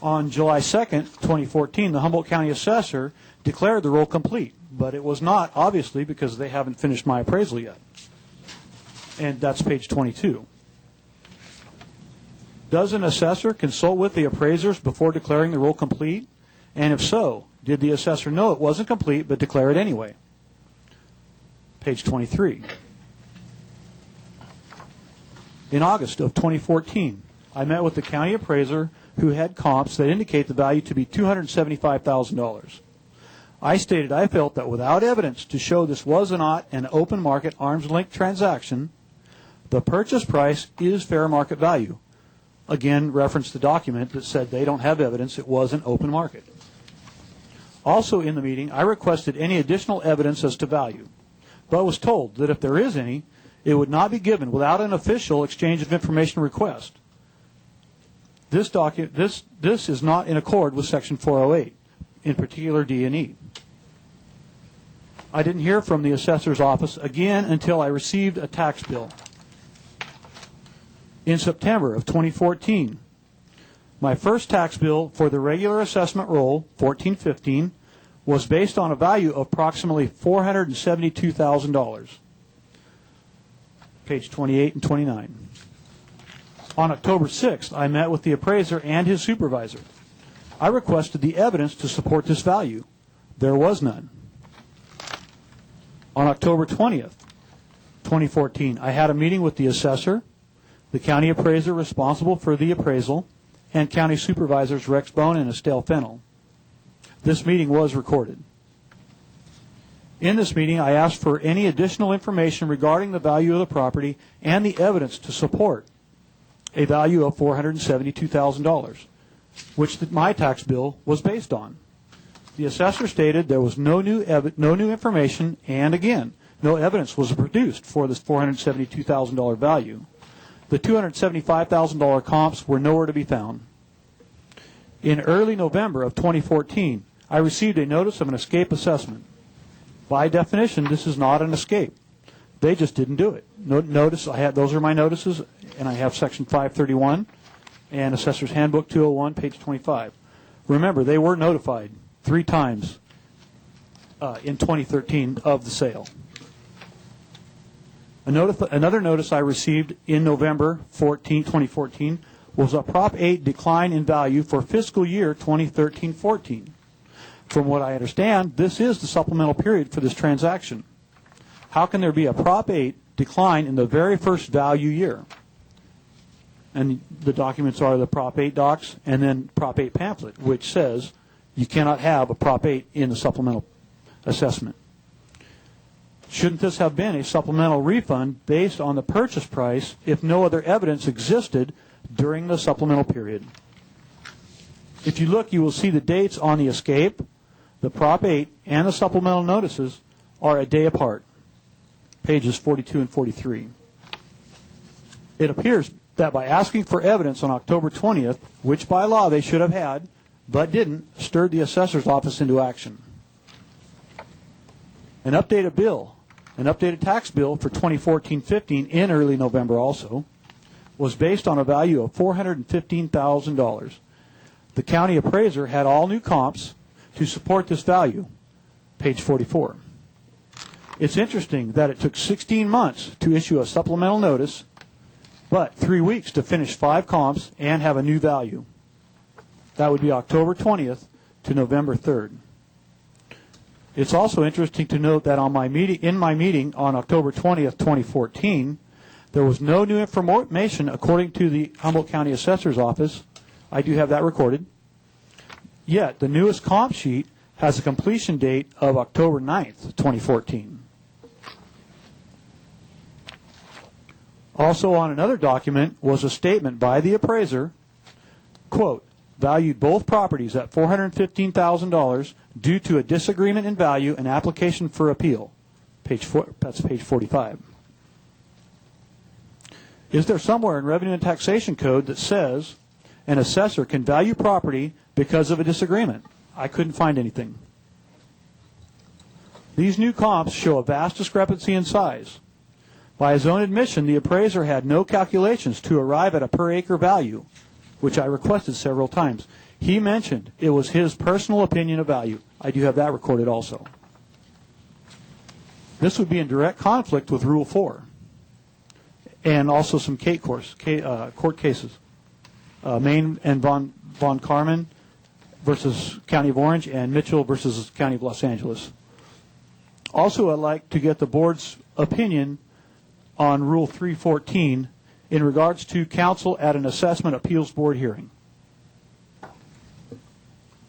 On July 2nd, 2014, the Humboldt County assessor declared the roll complete, but it was not, obviously, because they haven't finished my appraisal yet. And that's page 22. Does an assessor consult with the appraisers before declaring the roll complete? And if so, did the assessor know it wasn't complete but declare it anyway? Page 23. In August of 2014, I met with the county appraiser who had comps that indicate the value to be $275,000. I stated I felt that without evidence to show this was not an open market arm's length transaction, the purchase price is fair market value. Again, reference the document that said they don't have evidence it was an open market. Also in the meeting, I requested any additional evidence as to value, but was told that if there is any, it would not be given without an official exchange of information request. This is not in accord with Section 408, in particular D&E. I didn't hear from the assessor's office again until I received a tax bill. In September of 2014, my first tax bill for the regular assessment roll, 1415, was based on a value of approximately $472,000. Page 28 and 29. On October 6th, I met with the appraiser and his supervisor. I requested the evidence to support this value. There was none. On October 20th, 2014, I had a meeting with the assessor, the county appraiser responsible for the appraisal, and county supervisors Rex Bone and Estelle Fennell. This meeting was recorded. In this meeting, I asked for any additional information regarding the value of the property and the evidence to support a value of $472,000, which my tax bill was based on. The assessor stated there was no new information, and again, no evidence was produced for this $472,000 value. The $275,000 comps were nowhere to be found. In early November of 2014, I received a notice of an escape assessment. By definition, this is not an escape. They just didn't do it. Notice, those are my notices, and I have Section 531 and Assessor's Handbook 201, page 25. Remember, they were notified 3 times in 2013 of the sale. Another notice I received in November 2014 was a Prop 8 decline in value for fiscal year 2013-14. From what I understand, this is the supplemental period for this transaction. How can there be a Prop 8 decline in the very first value year? And the documents are the Prop 8 docs and then Prop 8 pamphlet, which says you cannot have a Prop 8 in the supplemental assessment. Shouldn't this have been a supplemental refund based on the purchase price if no other evidence existed during the supplemental period? If you look, you will see the dates on the escape, the Prop 8, and the supplemental notices are a day apart, pages 42 and 43. It appears that by asking for evidence on October 20th, which by law they should have had, but didn't, stirred the assessor's office into action. An updated tax bill for 2014-15 in early November also was based on a value of $415,000. The county appraiser had all new comps to support this value, page 44. It's interesting that it took 16 months to issue a supplemental notice, but 3 weeks to finish 5 comps and have a new value. That would be October 20th to November 3rd. It's also interesting to note that in my meeting on October 20th, 2014, there was no new information according to the Humboldt County Assessor's Office. I do have that recorded. Yet, the newest comp sheet has a completion date of October 9th, 2014. Also on another document was a statement by the appraiser, quote, valued both properties at $415,000 due to a disagreement in value and application for appeal. That's page 45. Is there somewhere in Revenue and Taxation Code that says an assessor can value property because of a disagreement? I couldn't find anything. These new comps show a vast discrepancy in size. By his own admission, the appraiser had no calculations to arrive at a per acre value, which I requested several times. He mentioned it was his personal opinion of value. I do have that recorded also. This would be in direct conflict with Rule 4 and also some court cases. Maine and Von Carmen versus County of Orange and Mitchell versus County of Los Angeles. Also, I'd like to get the board's opinion on Rule 314 in regards to counsel at an assessment appeals board hearing.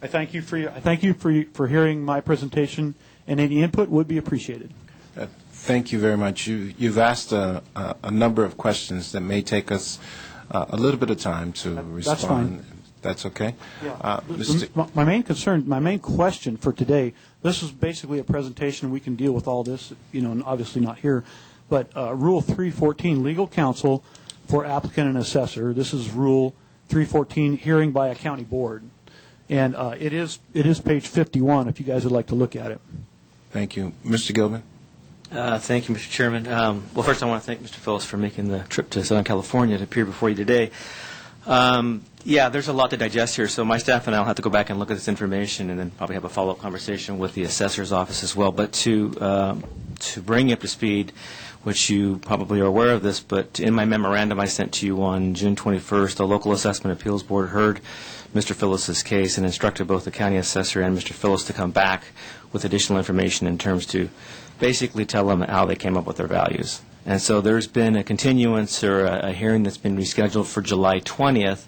I thank you for hearing my presentation, and any input would be appreciated. Thank you very much. You've asked a number of questions that may take us a little bit of time to respond. That's fine. That's okay? Yeah. My main question for today, this is basically a presentation. We can deal with all this, and obviously not here, but Rule 314, legal counsel for applicant and assessor. This is Rule 314, hearing by a county board. And it is page 51 if you guys would like to look at it. Thank you. Mr. Gilman? Thank you, Mr. Chairman. Well, first I want to thank Mr. Phillips for making the trip to Southern California to appear before you today. There's a lot to digest here, so my staff and I will have to go back and look at this information and then probably have a follow-up conversation with the assessor's office as well. But to bring you up to speed, which you probably are aware of this, but in my memorandum I sent to you on June 21st, the Local Assessment Appeals Board heard Mr. Phillips' case and instructed both the county assessor and Mr. Phillips to come back with additional information in terms to basically tell them how they came up with their values. And so there's been a continuance or a hearing that's been rescheduled for July 20th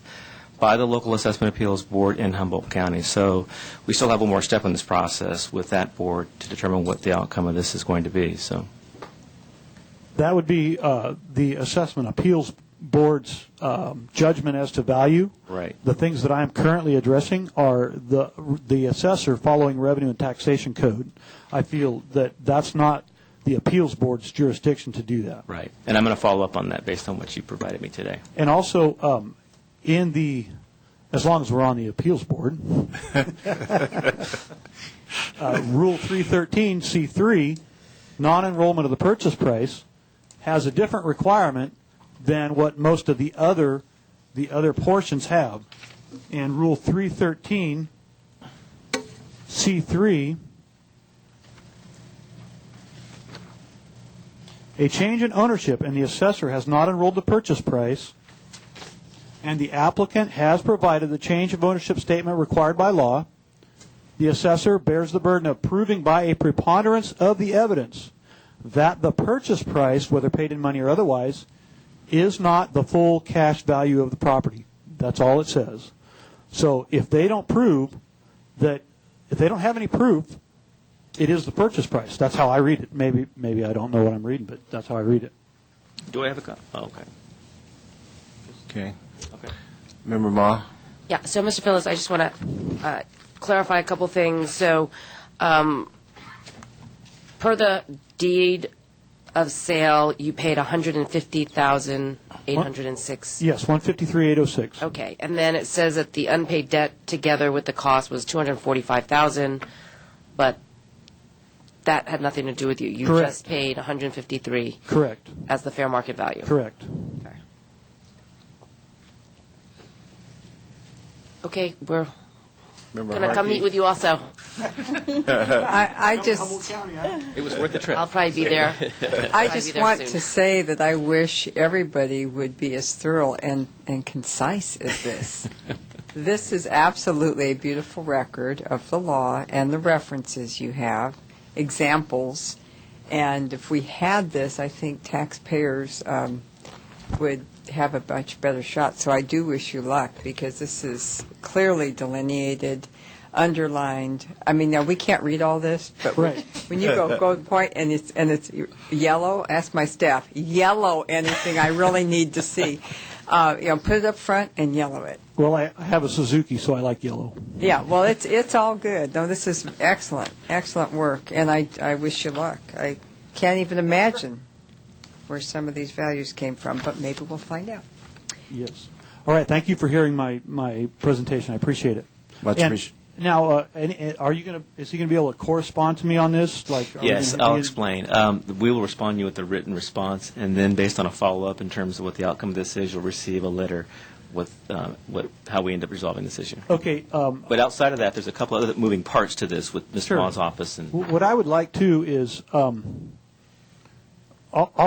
by the Local Assessment Appeals Board in Humboldt County. So we still have one more step in this process with that board to determine what the outcome of this is going to be. So that would be the Assessment Appeals Board's judgment as to value. Right. The things that I am currently addressing are the assessor following Revenue and Taxation Code. I feel that that's not the Appeals Board's jurisdiction to do that. Right. And I'm going to follow up on that based on what you provided me today. And also, as long as we're on the Appeals Board, Rule 313C3, non-enrollment of the purchase price, has a different requirement than what most of the other portions have. And Rule 313C3, a change in ownership and the assessor has not enrolled the purchase price, and the applicant has provided the change of ownership statement required by law, the assessor bears the burden of proving by a preponderance of the evidence that the purchase price, whether paid in money or otherwise, is not the full cash value of the property. That's all it says. So if they don't prove that, if they don't have any proof, it is the purchase price. That's how I read it. Maybe I don't know what I'm reading, but that's how I read it. Do I have a copy? Oh, okay. Okay. Member Ma? Yeah, so Mr. Phillips, I just want to clarify a couple things. So per the deed of sale, you paid $150,806. Yes, $153,806. Okay, and then it says that the unpaid debt together with the cost was $245,000, but that had nothing to do with you. You Correct. just paid $153,000. Correct. As the fair market value. Correct. Okay, we're Member going to come Harkey? meet with you also. I just It was worth the trip. I'll probably be there. I just want to say that I wish everybody would be as thorough and concise as this. This is absolutely a beautiful record of the law and the references you have, examples, and if we had this, I think taxpayers would have a much better shot. So I do wish you luck because this is clearly delineated. underlined. I mean, now we can't read all this, but when you go to the point and it's yellow, ask my staff, yellow anything I really need to see. Put it up front and yellow it. Well, I have a Suzuki, so I like yellow. Yeah, well, it's all good. No, this is excellent work, and I wish you luck. I can't even imagine where some of these values came from, but maybe we'll find out. Yes. All right. Thank you for hearing my presentation. I appreciate it. Much appreciated. Now, are you going to? Is he going to be able to correspond to me on this? Yes, I'll explain. We will respond to you with a written response, and then based on a follow-up in terms of what the outcome of this is, you'll receive a letter with how we end up resolving this issue. Okay. But outside of that, there's a couple other moving parts to this with Mr. Sure. Ma's office. And What I would like to is all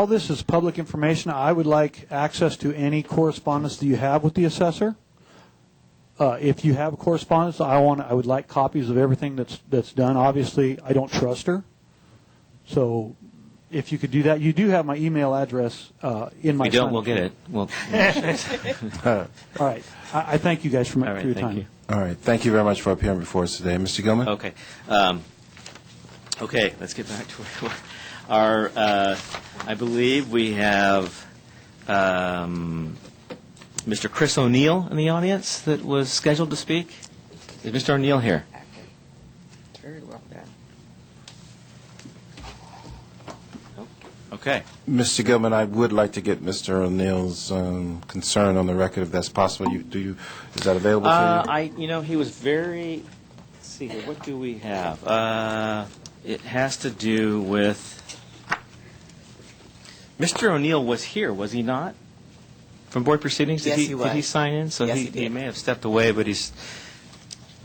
this is public information. I would like access to any correspondence that you have with the assessor. If you have correspondence, I would like copies of everything that's done. Obviously, I don't trust her, so if you could do that. You do have my email address in my. If we don't, we'll get it. We'll All right. I thank you guys for your time. You. All right. Thank you very much for appearing before us today. Mr. Gilman? Okay. Okay, let's get back to where we are. I believe we have Mr. Chris O'Neill in the audience that was scheduled to speak. Is Mr. O'Neill here? Very well done. Okay. Mr. Gilman, I would like to get Mr. O'Neill's concern on the record, if that's possible. Is that available to you? He was very. Let's see here. What do we have? It has to do with. Mr. O'Neill was here, was he not? From board proceedings, Yes, he was. Did he sign in? So Yes, he he did. may have stepped away, but he's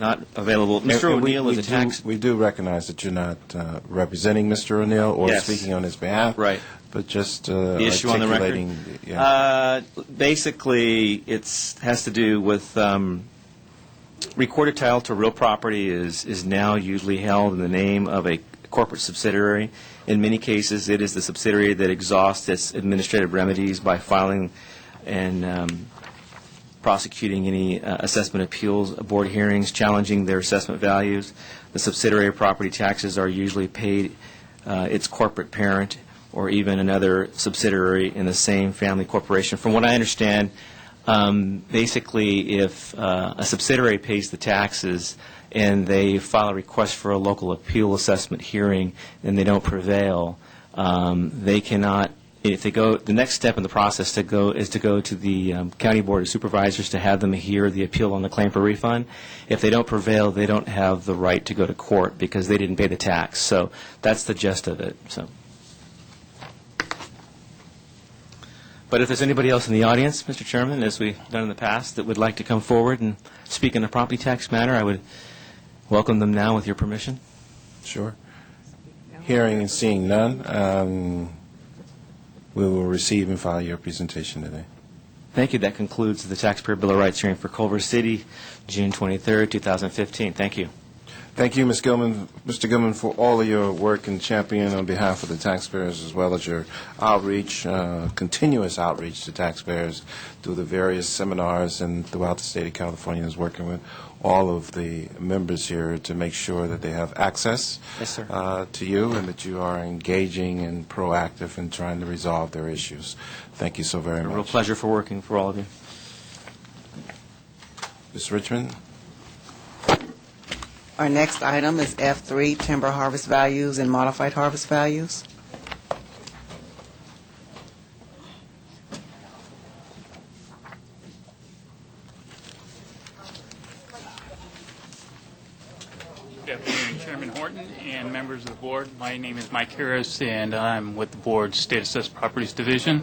not available. Mr. O'Neill is a tax. We do recognize that you're not representing Mr. O'Neill or Yes. speaking on his behalf. Right. But just The issue on the record. Basically, it has to do with recorded title to real property is now usually held in the name of a corporate subsidiary. In many cases, it is the subsidiary that exhausts its administrative remedies by filing and prosecuting any assessment appeals, board hearings, challenging their assessment values. The subsidiary property taxes are usually paid its corporate parent or even another subsidiary in the same family corporation. From what I understand, basically if a subsidiary pays the taxes and they file a request for a local appeal assessment hearing and they don't prevail, they cannot. If they go, the next step in the process is to go to the county board of supervisors to have them hear the appeal on the claim for refund. If they don't prevail, they don't have the right to go to court because they didn't pay the tax. So that's the gist of it. So, but if there's anybody else in the audience, Mr. Chairman, as we've done in the past, that would like to come forward and speak in a property tax matter, I would welcome them now with your permission. Sure. Hearing and seeing none, we will receive and file your presentation today. Thank you. That concludes the Taxpayer Bill of Rights hearing for Culver City, June 23rd, 2015. Thank you. Thank you, Mr. Gilman, for all of your work and champion on behalf of the taxpayers, as well as your outreach, continuous outreach to taxpayers through the various seminars and throughout the state of California, is working with all of the members here to make sure that they have access to you and that you are engaging and proactive in trying to resolve their issues. Thank you so very much. A real pleasure for working for all of you. Ms. Richmond? Our next item is F3, timber harvest values and modified harvest values. Good afternoon, Chairman Horton and members of the board. My name is Mike Harris, and I'm with the board's State Assessed Properties Division.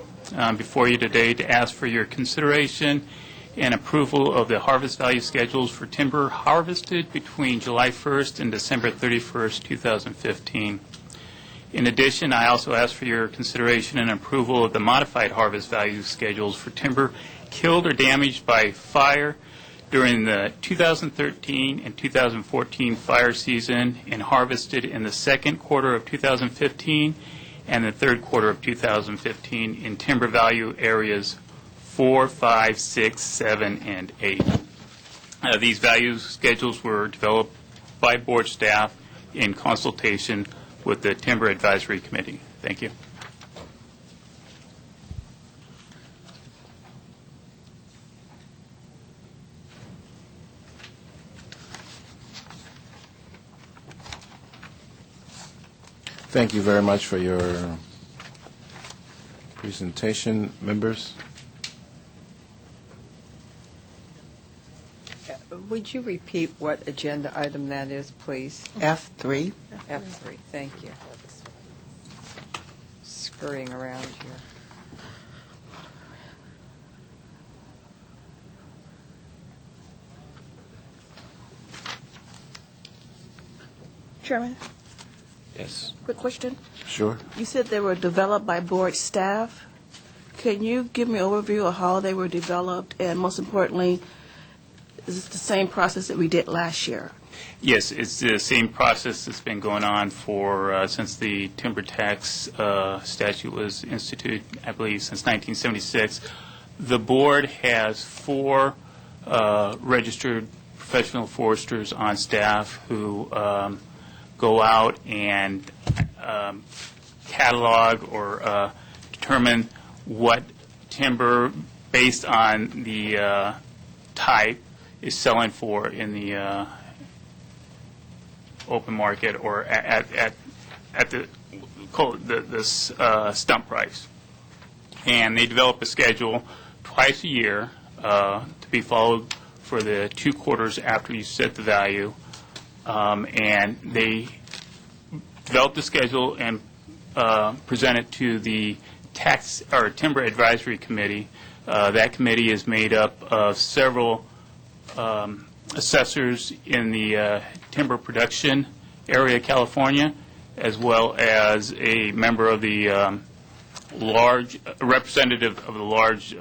Before you today to ask for your consideration and approval of the harvest value schedules for timber harvested between July 1st and December 31st, 2015. In addition, I also ask for your consideration and approval of the modified harvest value schedules for timber killed or damaged by fire during the 2013 and 2014 fire season and harvested in the second quarter of 2015 and the third quarter of 2015 in timber value areas 4, 5, 6, 7, and 8. These value schedules were developed by board staff in consultation with the Timber Advisory Committee. Thank you. Thank you very much for your presentation, members. Would you repeat what agenda item that is, please? F3. F3, thank you. Scurrying around here. Chairman, Yes. quick question. Sure. You said they were developed by board staff. Can you give me an overview of how they were developed, and most importantly, is it the same process that we did last year? Yes, it's the same process that's been going on for since the timber tax statute was instituted, I believe, since 1976. The board has 4 registered professional foresters on staff who go out and catalog or determine what timber, based on the type, is selling for in the open market or at the stump price. And they develop a schedule twice a year to be followed for the 2 quarters after you set the value. And they develop the schedule and present it to the Tax or Timber Advisory Committee. That committee is made up of several assessors in the timber production area of California, as well as a member of the representative of the large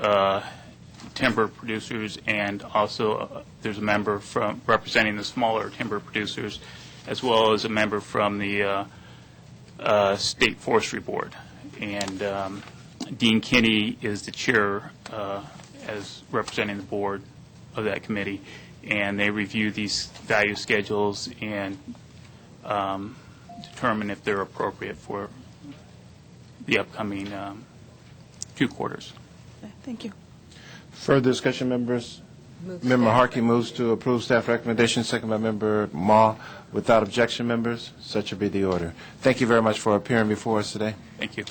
timber producers, and also there's a member from representing the smaller timber producers, as well as a member from the State Forestry Board. And Dean Kinney is the chair as representing the board of that committee, and they review these value schedules and determine if they're appropriate for the upcoming 2 quarters. Thank you. Further discussion, members? Member Harkey moves to approve staff recommendation, second by Member Ma. Without objection, members, such will be the order. Thank you very much for appearing before us today. Thank you.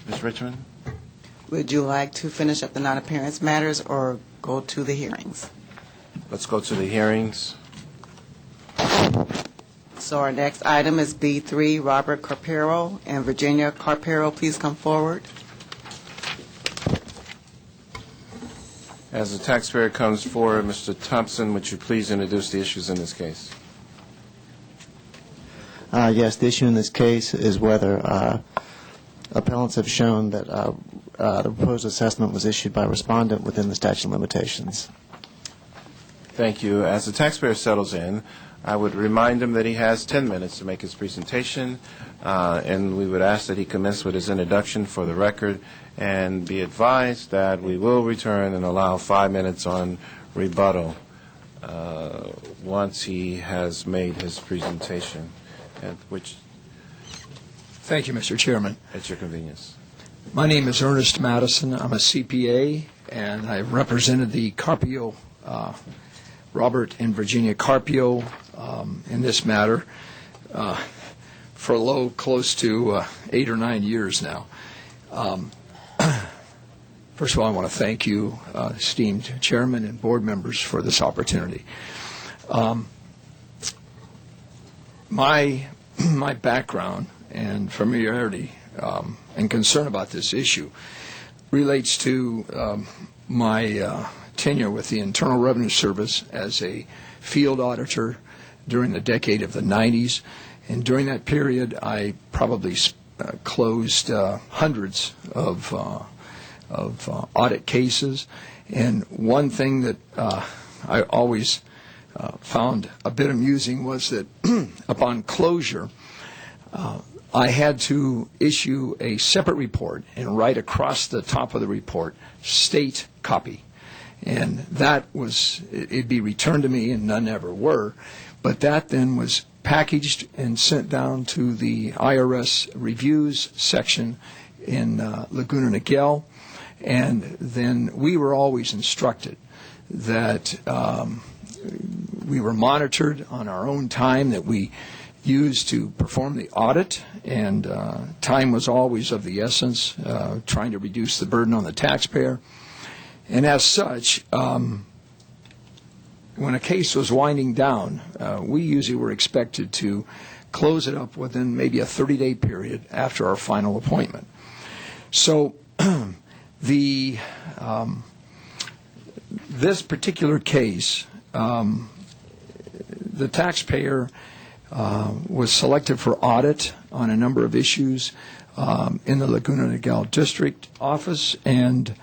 Ms. Richmond? Would you like to finish up the non-appearance matters or go to the hearings? Let's go to the hearings. So our next item is B3, Robert Carpio and Virginia Carpio. Please come forward. As the taxpayer comes forward, Mr. Thompson, would you please introduce the issues in this case? Yes, the issue in this case is whether appellants have shown that the proposed assessment was issued by a respondent within the statute of limitations. Thank you. As the taxpayer settles in, I would remind him that he has 10 minutes to make his presentation, and we would ask that he commence with his introduction for the record, and be advised that we will return and allow 5 minutes on rebuttal once he has made his presentation, at which... Thank you, Mr. Chairman. At your convenience. My name is Ernest Madison. I'm a CPA, and I represented the Carpio, Robert and Virginia Carpio, in this matter for close to 8 or 9 years now. First of all, I want to thank you, esteemed chairman and board members, for this opportunity. My background and familiarity and concern about this issue relates to my tenure with the Internal Revenue Service as a field auditor during the decade of the 90s. And during that period, I probably closed hundreds of audit cases. And one thing that I always found a bit amusing was that upon closure, I had to issue a separate report and write across the top of the report, state copy. And that was, it'd be returned to me, and none ever were. But that then was packaged and sent down to the IRS reviews section in Laguna Niguel, and then we were always instructed that we were monitored on our own time that we used to perform the audit, and time was always of the essence, trying to reduce the burden on the taxpayer. And as such, when a case was winding down, we usually were expected to close it up within maybe a 30-day period after our final appointment. So this particular case, the taxpayer was selected for audit on a number of issues in the Laguna Niguel District Office, and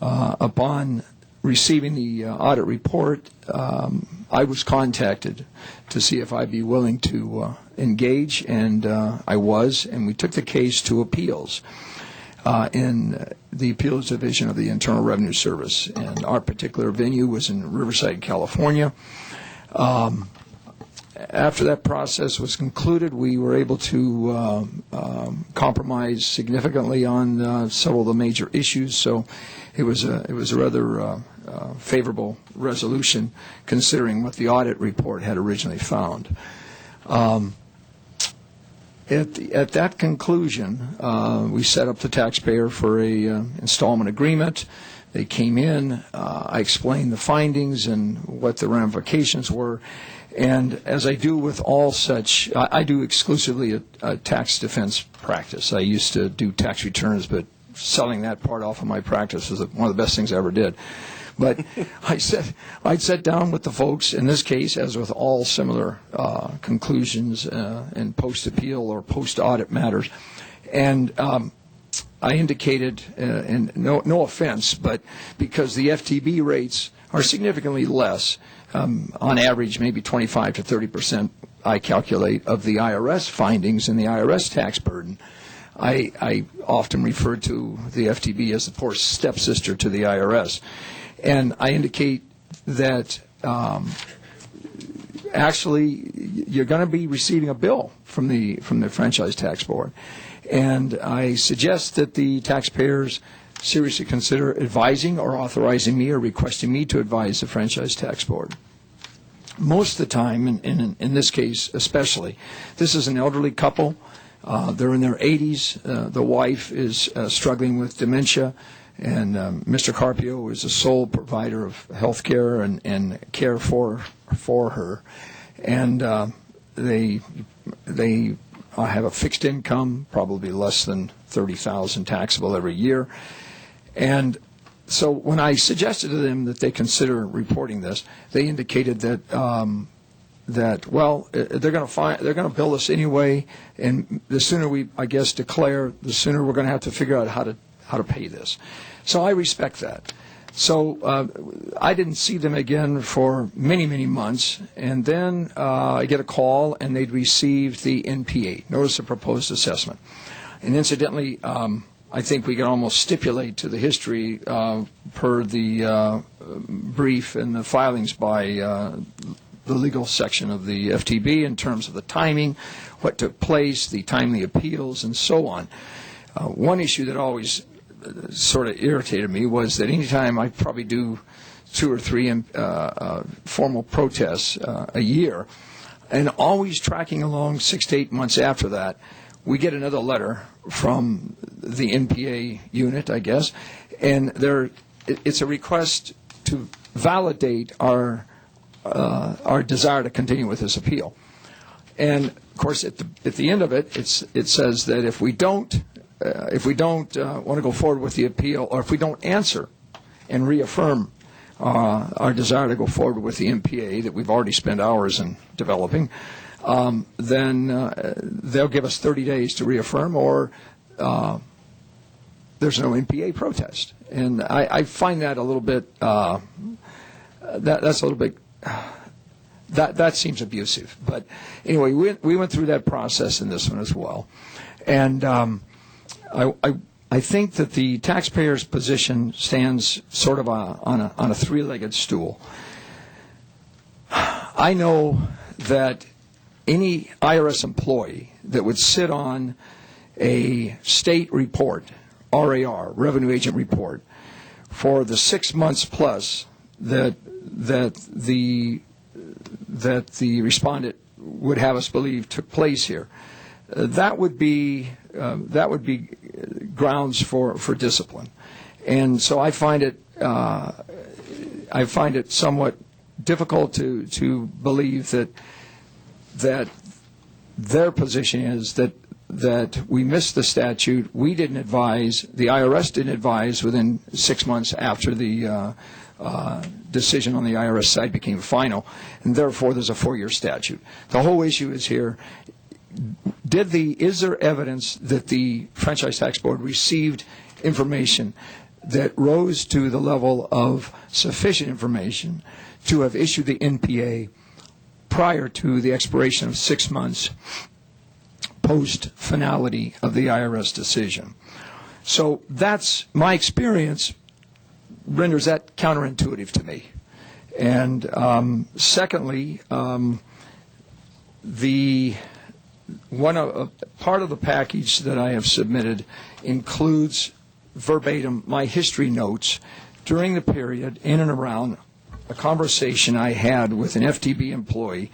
upon receiving the audit report, I was contacted to see if I'd be willing to engage, and I was, and we took the case to appeals in the Appeals Division of the Internal Revenue Service, and our particular venue was in Riverside, California. After that process was concluded, we were able to compromise significantly on several of the major issues. So it was a rather favorable resolution, considering what the audit report had originally found. At that conclusion, we set up the taxpayer for a installment agreement. They came in. I explained the findings and what the ramifications were. And as I do with all such, I do exclusively a tax defense practice. I used to do tax returns, but selling that part off of my practice was one of the best things I ever did. But I'd sat down with the folks, in this case, as with all similar conclusions in post-appeal or post-audit matters, and I indicated, and no offense, but because the FTB rates are significantly less, on average, maybe 25 to 30%, I calculate, of the IRS findings and the IRS tax burden. I often refer to the FTB as the poor stepsister to the IRS. And I indicate that actually you're going to be receiving a bill from the Franchise Tax Board. And I suggest that the taxpayers seriously consider advising or authorizing me or requesting me to advise the Franchise Tax Board. Most of the time, in this case especially, this is an elderly couple. They're in their 80s. The wife is struggling with dementia, and Mr. Carpio is the sole provider of health care and care for her. And they have a fixed income, probably less than $30,000 taxable every year. And so when I suggested to them that they consider reporting this, they indicated that they're going to bill us anyway, and the sooner we, I guess, declare, the sooner we're going to have to figure out how to pay this. So I respect that. So I didn't see them again for many, many months, and then I get a call, and they'd received the NPA, Notice of Proposed Assessment. And incidentally, I think we can almost stipulate to the history per the brief and the filings by the legal section of the FTB in terms of the timing, what took place, the timely appeals, and so on. One issue that always sort of irritated me was that anytime I probably do 2 or 3 formal protests a year, and always tracking along 6 to 8 months after that, we get another letter from the NPA unit, I guess, and it's a request to validate our desire to continue with this appeal. And of course, at the end of it, it says that if we don't want to go forward with the appeal, or if we don't answer and reaffirm our desire to go forward with the NPA that we've already spent hours in developing, then they'll give us 30 days to reaffirm, or there's no NPA protest. And I find that a little bit, that's a little bit, that seems abusive. But anyway, we went through that process in this one as well. And I think that the taxpayer's position stands sort of on a three-legged stool. I know that any IRS employee that would sit on a state report, RAR, Revenue Agent Report, for the 6 months plus that the respondent would have us believe took place here, that would be grounds for discipline. And so I find it somewhat difficult to believe that their position is that we missed the statute. We didn't advise, the IRS didn't advise within 6 months after the decision on the IRS side became final, and therefore there's a 4-year statute. The whole issue is here, is there evidence that the Franchise Tax Board received information that rose to the level of sufficient information to have issued the NPA prior to the expiration of 6 months post-finality of the IRS decision? So that's my experience, renders that counterintuitive to me. And secondly, part of the package that I have submitted includes verbatim my history notes during the period in and around a conversation I had with an FTB employee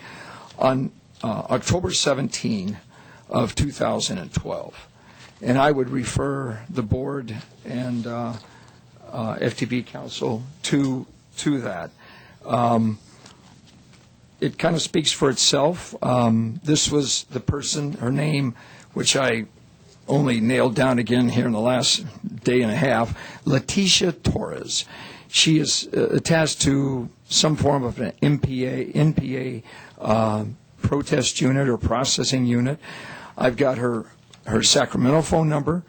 on October 17 of 2012. And I would refer the board and FTB counsel to that. It kind of speaks for itself. This was the person, her name, which I only nailed down again here in the last day and a half, Leticia Torres. She is attached to some form of an NPA protest unit or processing unit. I've got her Sacramento phone number.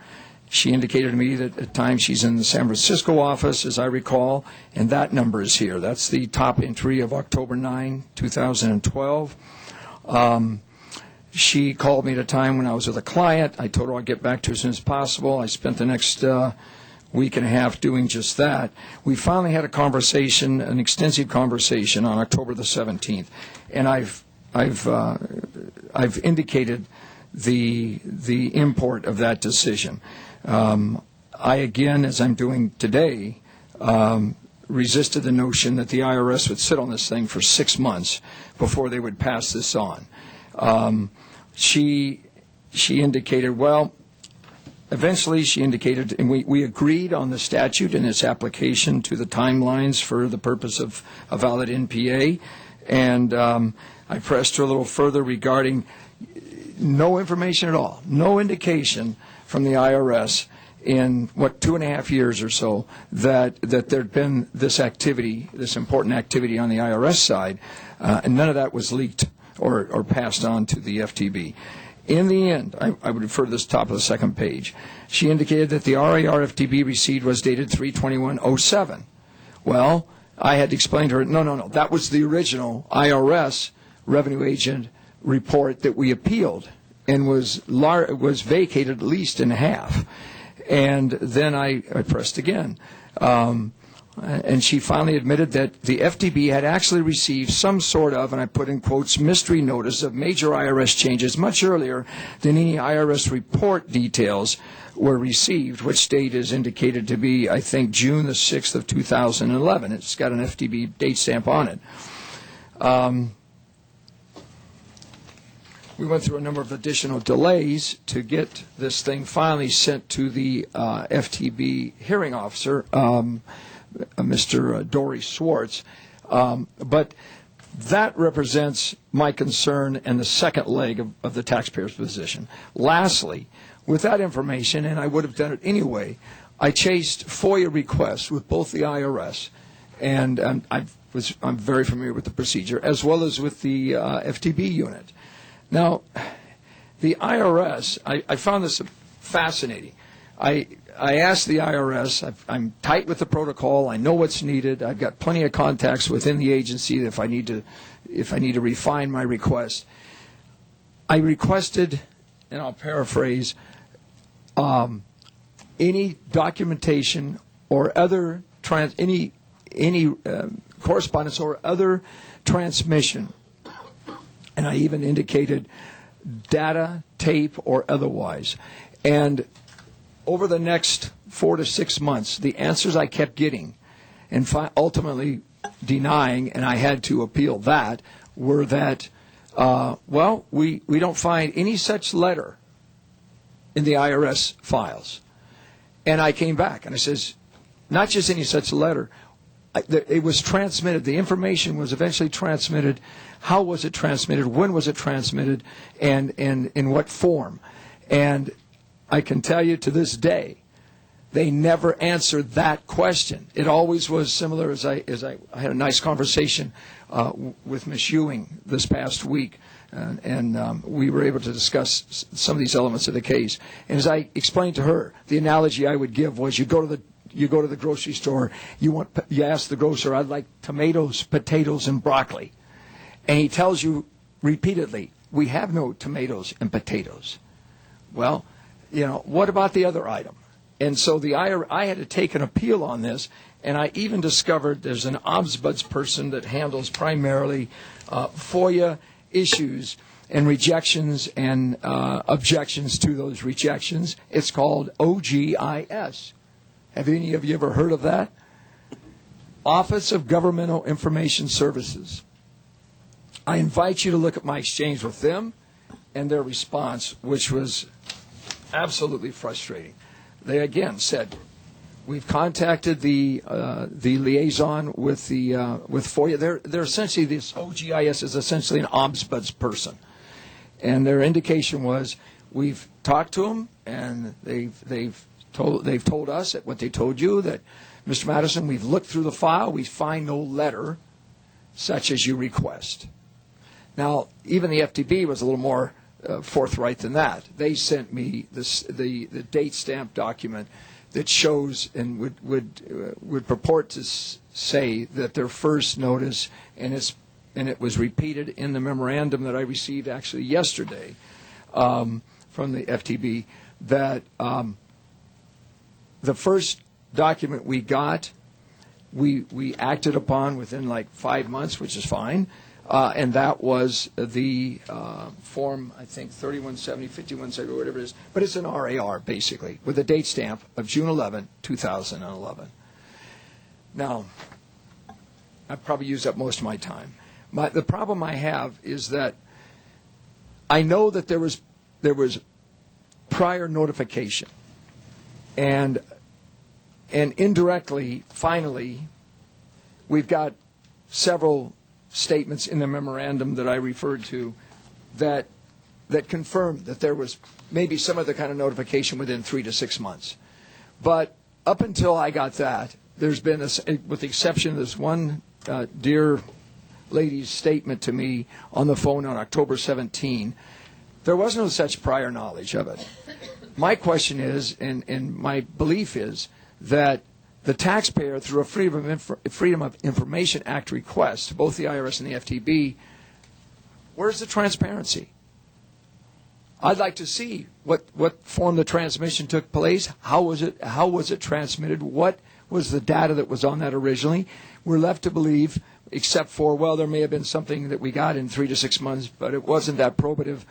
She indicated to me that at times she's in the San Francisco office, as I recall, and that number is here. That's the top entry of October 9, 2012. She called me at a time when I was with a client. I told her I'd get back to her as soon as possible. I spent the next week and a half doing just that. We finally had a conversation, an extensive conversation, on October the 17th, and I've indicated the import of that decision. I, again, as I'm doing today, resisted the notion that the IRS would sit on this thing for 6 months before they would pass this on. She indicated, well, eventually she indicated, and we agreed on the statute and its application to the timelines for the purpose of a valid NPA, and I pressed her a little further regarding no information at all, no indication from the IRS in, 2.5 years or so, that there'd been this activity, this important activity on the IRS side, and none of that was leaked or passed on to the FTB. In the end, I would refer to this top of the second page, she indicated that the RAR FTB receipt was dated 3/21/07. Well, I had to explain to her, no, that was the original IRS revenue agent report that we appealed and was vacated at least in half. And then I pressed again. And she finally admitted that the FTB had actually received some sort of, and I put in quotes, mystery notice of major IRS changes much earlier than any IRS report details were received, which date is indicated to be, I think, June the 6th of 2011. It's got an FTB date stamp on it. We went through a number of additional delays to get this thing finally sent to the FTB hearing officer, Mr. Dory Swartz. But that represents my concern and the second leg of the taxpayer's position. Lastly, with that information, and I would have done it anyway, I chased FOIA requests with both the IRS, and I'm very familiar with the procedure, as well as with the FTB unit. Now, the IRS, I found this fascinating. I asked the IRS, I'm tight with the protocol, I know what's needed, I've got plenty of contacts within the agency if I need to refine my request. I requested, and I'll paraphrase, any documentation or other any correspondence or other transmission And I even indicated data, tape, or otherwise. And over the next 4 to 6 months, the answers I kept getting and ultimately denying, and I had to appeal that, were that, we don't find any such letter in the IRS files. And I came back and I says, not just any such letter, it was transmitted. The information was eventually transmitted. How was it transmitted? When was it transmitted? And in what form? And I can tell you to this day, they never answered that question. It always was similar. As I had a nice conversation with Ms. Ewing this past week, and we were able to discuss some of these elements of the case. And as I explained to her, the analogy I would give was you go to the grocery store, you ask the grocer, I'd like tomatoes, potatoes, and broccoli. And he tells you repeatedly, we have no tomatoes and potatoes. Well, what about the other item? And so I had to take an appeal on this, and I even discovered there's an ombudsman person that handles primarily FOIA issues and rejections and objections to those rejections. It's called OGIS. Have any of you ever heard of that? Office of Governmental Information Services. I invite you to look at my exchange with them and their response, which was absolutely frustrating. They again said, we've contacted the liaison with FOIA. They're essentially, this OGIS is essentially an ombudsman person, and their indication was we've talked to them and they've told us that what they told you, that Mr. Madison, we've looked through the file, we find no letter such as you request. Now, even the FTB was a little more forthright than that. They sent me the date stamp document that shows and would purport to say that their first notice, and it was repeated in the memorandum that I received actually yesterday from the FTB, that the first document we got, we acted upon within like 5 months, which is fine. And that was the form, I think, 3170, 5170, whatever it is. But it's an RAR, basically, with a date stamp of June 11, 2011. Now, I've probably used up most of my time. The problem I have is that I know that there was prior notification. And indirectly, finally, we've got several statements in the memorandum that I referred to that confirmed that there was maybe some other kind of notification within 3 to 6 months. But up until I got that, there's been, with the exception of this one dear lady's statement to me on the phone on October 17, there was no such prior knowledge of it. My question is, and my belief is, that the taxpayer, through a Freedom of Information Act request, both the IRS and the FTB, where's the transparency? I'd like to see what form the transmission took place. How was it transmitted? What was the data that was on that originally? We're left to believe, except for, well, there may have been something that we got in 3 to 6 months, but it wasn't that probative.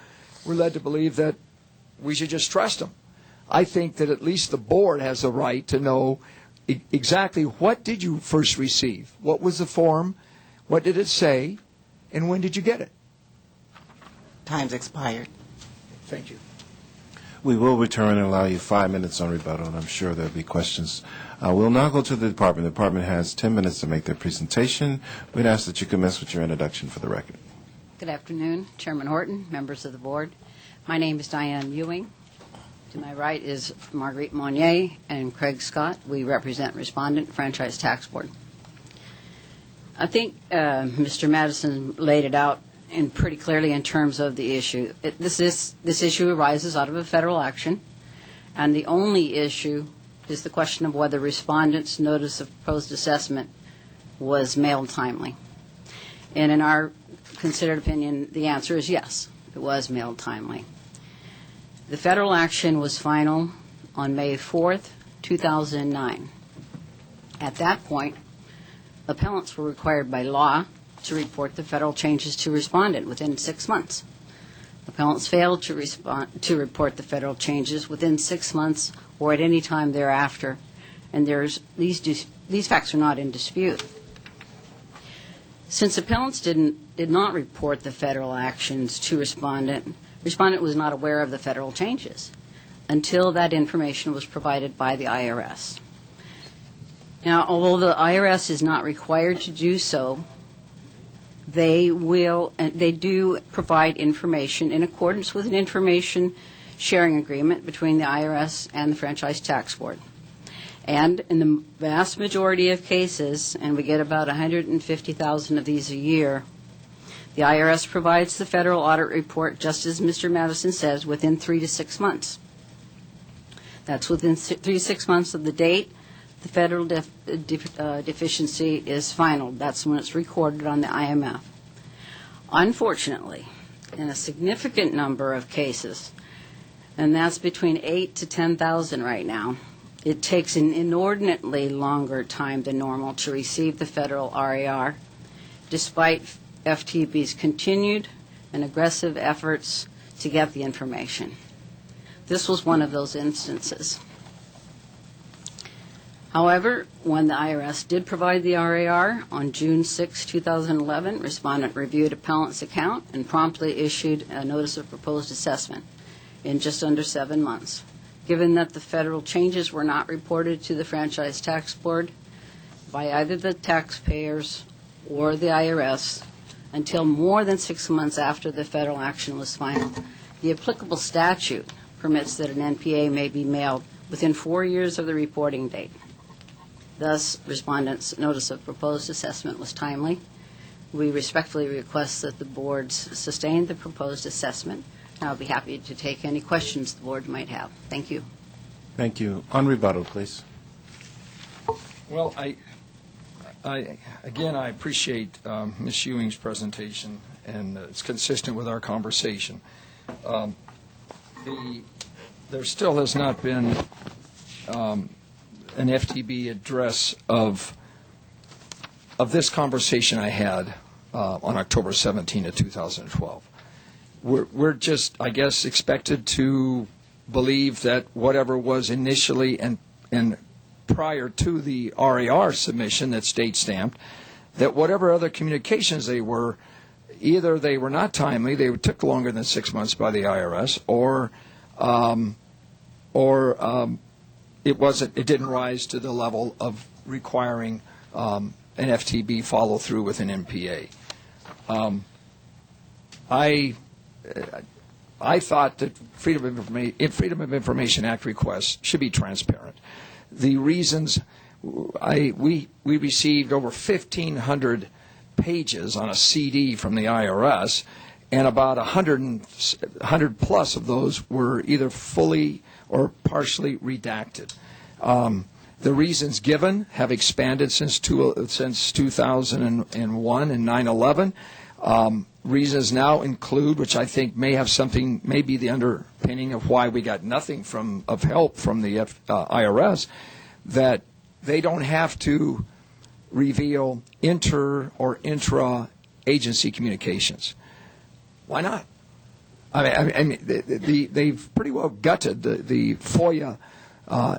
We're led to believe that we should just trust them. I think that at least the board has the right to know exactly what did you first receive? What was the form? What did it say? And when did you get it? Time's expired. Thank you. We will return and allow you 5 minutes on rebuttal, and I'm sure there'll be questions. We'll now go to the department. The department has 10 minutes to make their presentation. We'd ask that you commence with your introduction for the record. Good afternoon, Chairman Horton, members of the board. My name is Diane Ewing. To my right is Marguerite Monnier and Craig Scott. We represent Respondent Franchise Tax Board. I think Mr. Madison laid it out pretty clearly in terms of the issue. This issue arises out of a federal action, and the only issue is the question of whether Respondent's notice of proposed assessment was mailed timely. And in our considered opinion, the answer is yes, it was mailed timely. The federal action was final on May 4th, 2009. At that point, appellants were required by law to report the federal changes to respondent within 6 months. Appellants failed to report the federal changes within 6 months or at any time thereafter, and these facts are not in dispute. Since appellants did not report the federal actions to respondent was not aware of the federal changes until that information was provided by the IRS. Now, although the IRS is not required to do so, they do provide information in accordance with an information sharing agreement between the IRS and the Franchise Tax Board. And in the vast majority of cases, and we get about 150,000 of these a year, the IRS provides the federal audit report, just as Mr. Madison says, within 3 to 6 months. That's within 3 to 6 months of the date the federal deficiency is final. That's when it's recorded on the IMF. Unfortunately, in a significant number of cases, and that's between 8 to 10,000 right now, it takes an inordinately longer time than normal to receive the federal RAR, despite FTB's continued and aggressive efforts to get the information. This was one of those instances. However, when the IRS did provide the RAR on June 6, 2011, respondent reviewed appellant's account and promptly issued a notice of proposed assessment in just under 7 months. Given that the federal changes were not reported to the Franchise Tax Board by either the taxpayers or the IRS until more than 6 months after the federal action was final, the applicable statute permits that an NPA may be mailed within 4 years of the reporting date. Thus, respondent's notice of proposed assessment was timely. We respectfully request that the board sustain the proposed assessment. I'll be happy to take any questions the board might have. Thank you. Thank you. On rebuttal, please. Well, I appreciate Ms. Ewing's presentation, and it's consistent with our conversation. There still has not been an FTB address of this conversation I had on October 17 of 2012. We're just, I guess, expected to believe that whatever was initially and prior to the RAR submission that's state stamped, that whatever other communications they were, either they were not timely, they took longer than 6 months by the IRS, or it didn't rise to the level of requiring an FTB follow through with an NPA. I thought that Freedom of Information Act requests should be transparent. The reasons we received over 1,500 pages on a CD from the IRS, and about 100 plus of those were either fully or partially redacted. The reasons given have expanded since 2001 and 9/11. Reasons now include, which I think may have something, may be the underpinning of why we got nothing of help from the IRS, that they don't have to reveal inter or intra-agency communications. Why not? I mean, they've pretty well gutted the FOIA,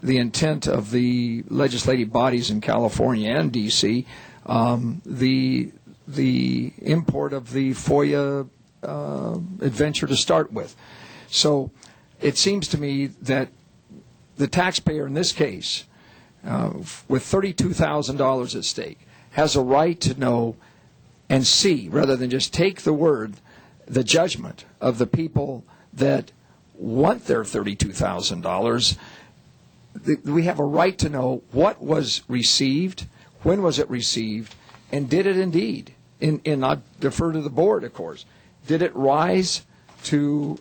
the intent of the legislative bodies in California and D.C., the import of the FOIA adventure to start with. So it seems to me that the taxpayer in this case, with $32,000 at stake, has a right to know and see, rather than just take the judgment of the people that want their $32,000. We have a right to know what was received, when was it received, and did it indeed, and I defer to the board, of course, did it rise to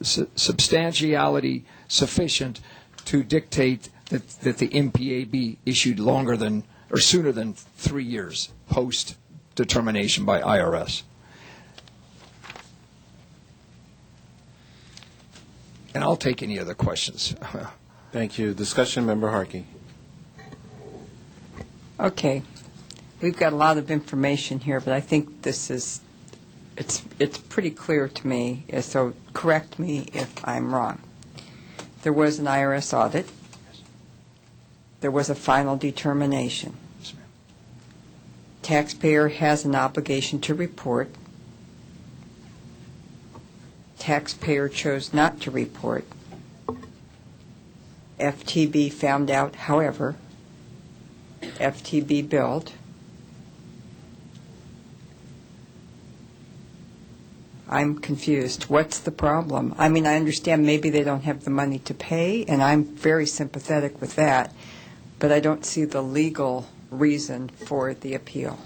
substantiality sufficient to dictate that the MPA be issued longer than or sooner than 3 years post determination by IRS? And I'll take any other questions. Thank you. Discussion, Member Harkey. Okay. we've got a lot of information here, but I think this is, it's pretty clear to me, so correct me if I'm wrong. There was an IRS audit. There was a final determination. Yes, ma'am. Taxpayer has an obligation to report. Taxpayer chose not to report. FTB found out, however, FTB billed. I'm confused. What's the problem? I mean, I understand maybe they don't have the money to pay, and I'm very sympathetic with that, but I don't see the legal reason for the appeal.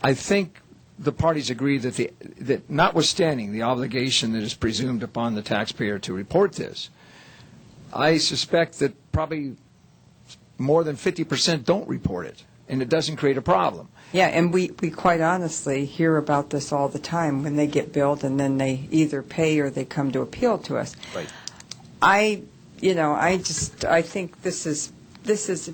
I think the parties agree that notwithstanding the obligation that is presumed upon the taxpayer to report this, I suspect that probably more than 50% don't report it, and it doesn't create a problem. Yeah, and we quite honestly hear about this all the time when they get billed and then they either pay or they come to appeal to us. Right. I think this is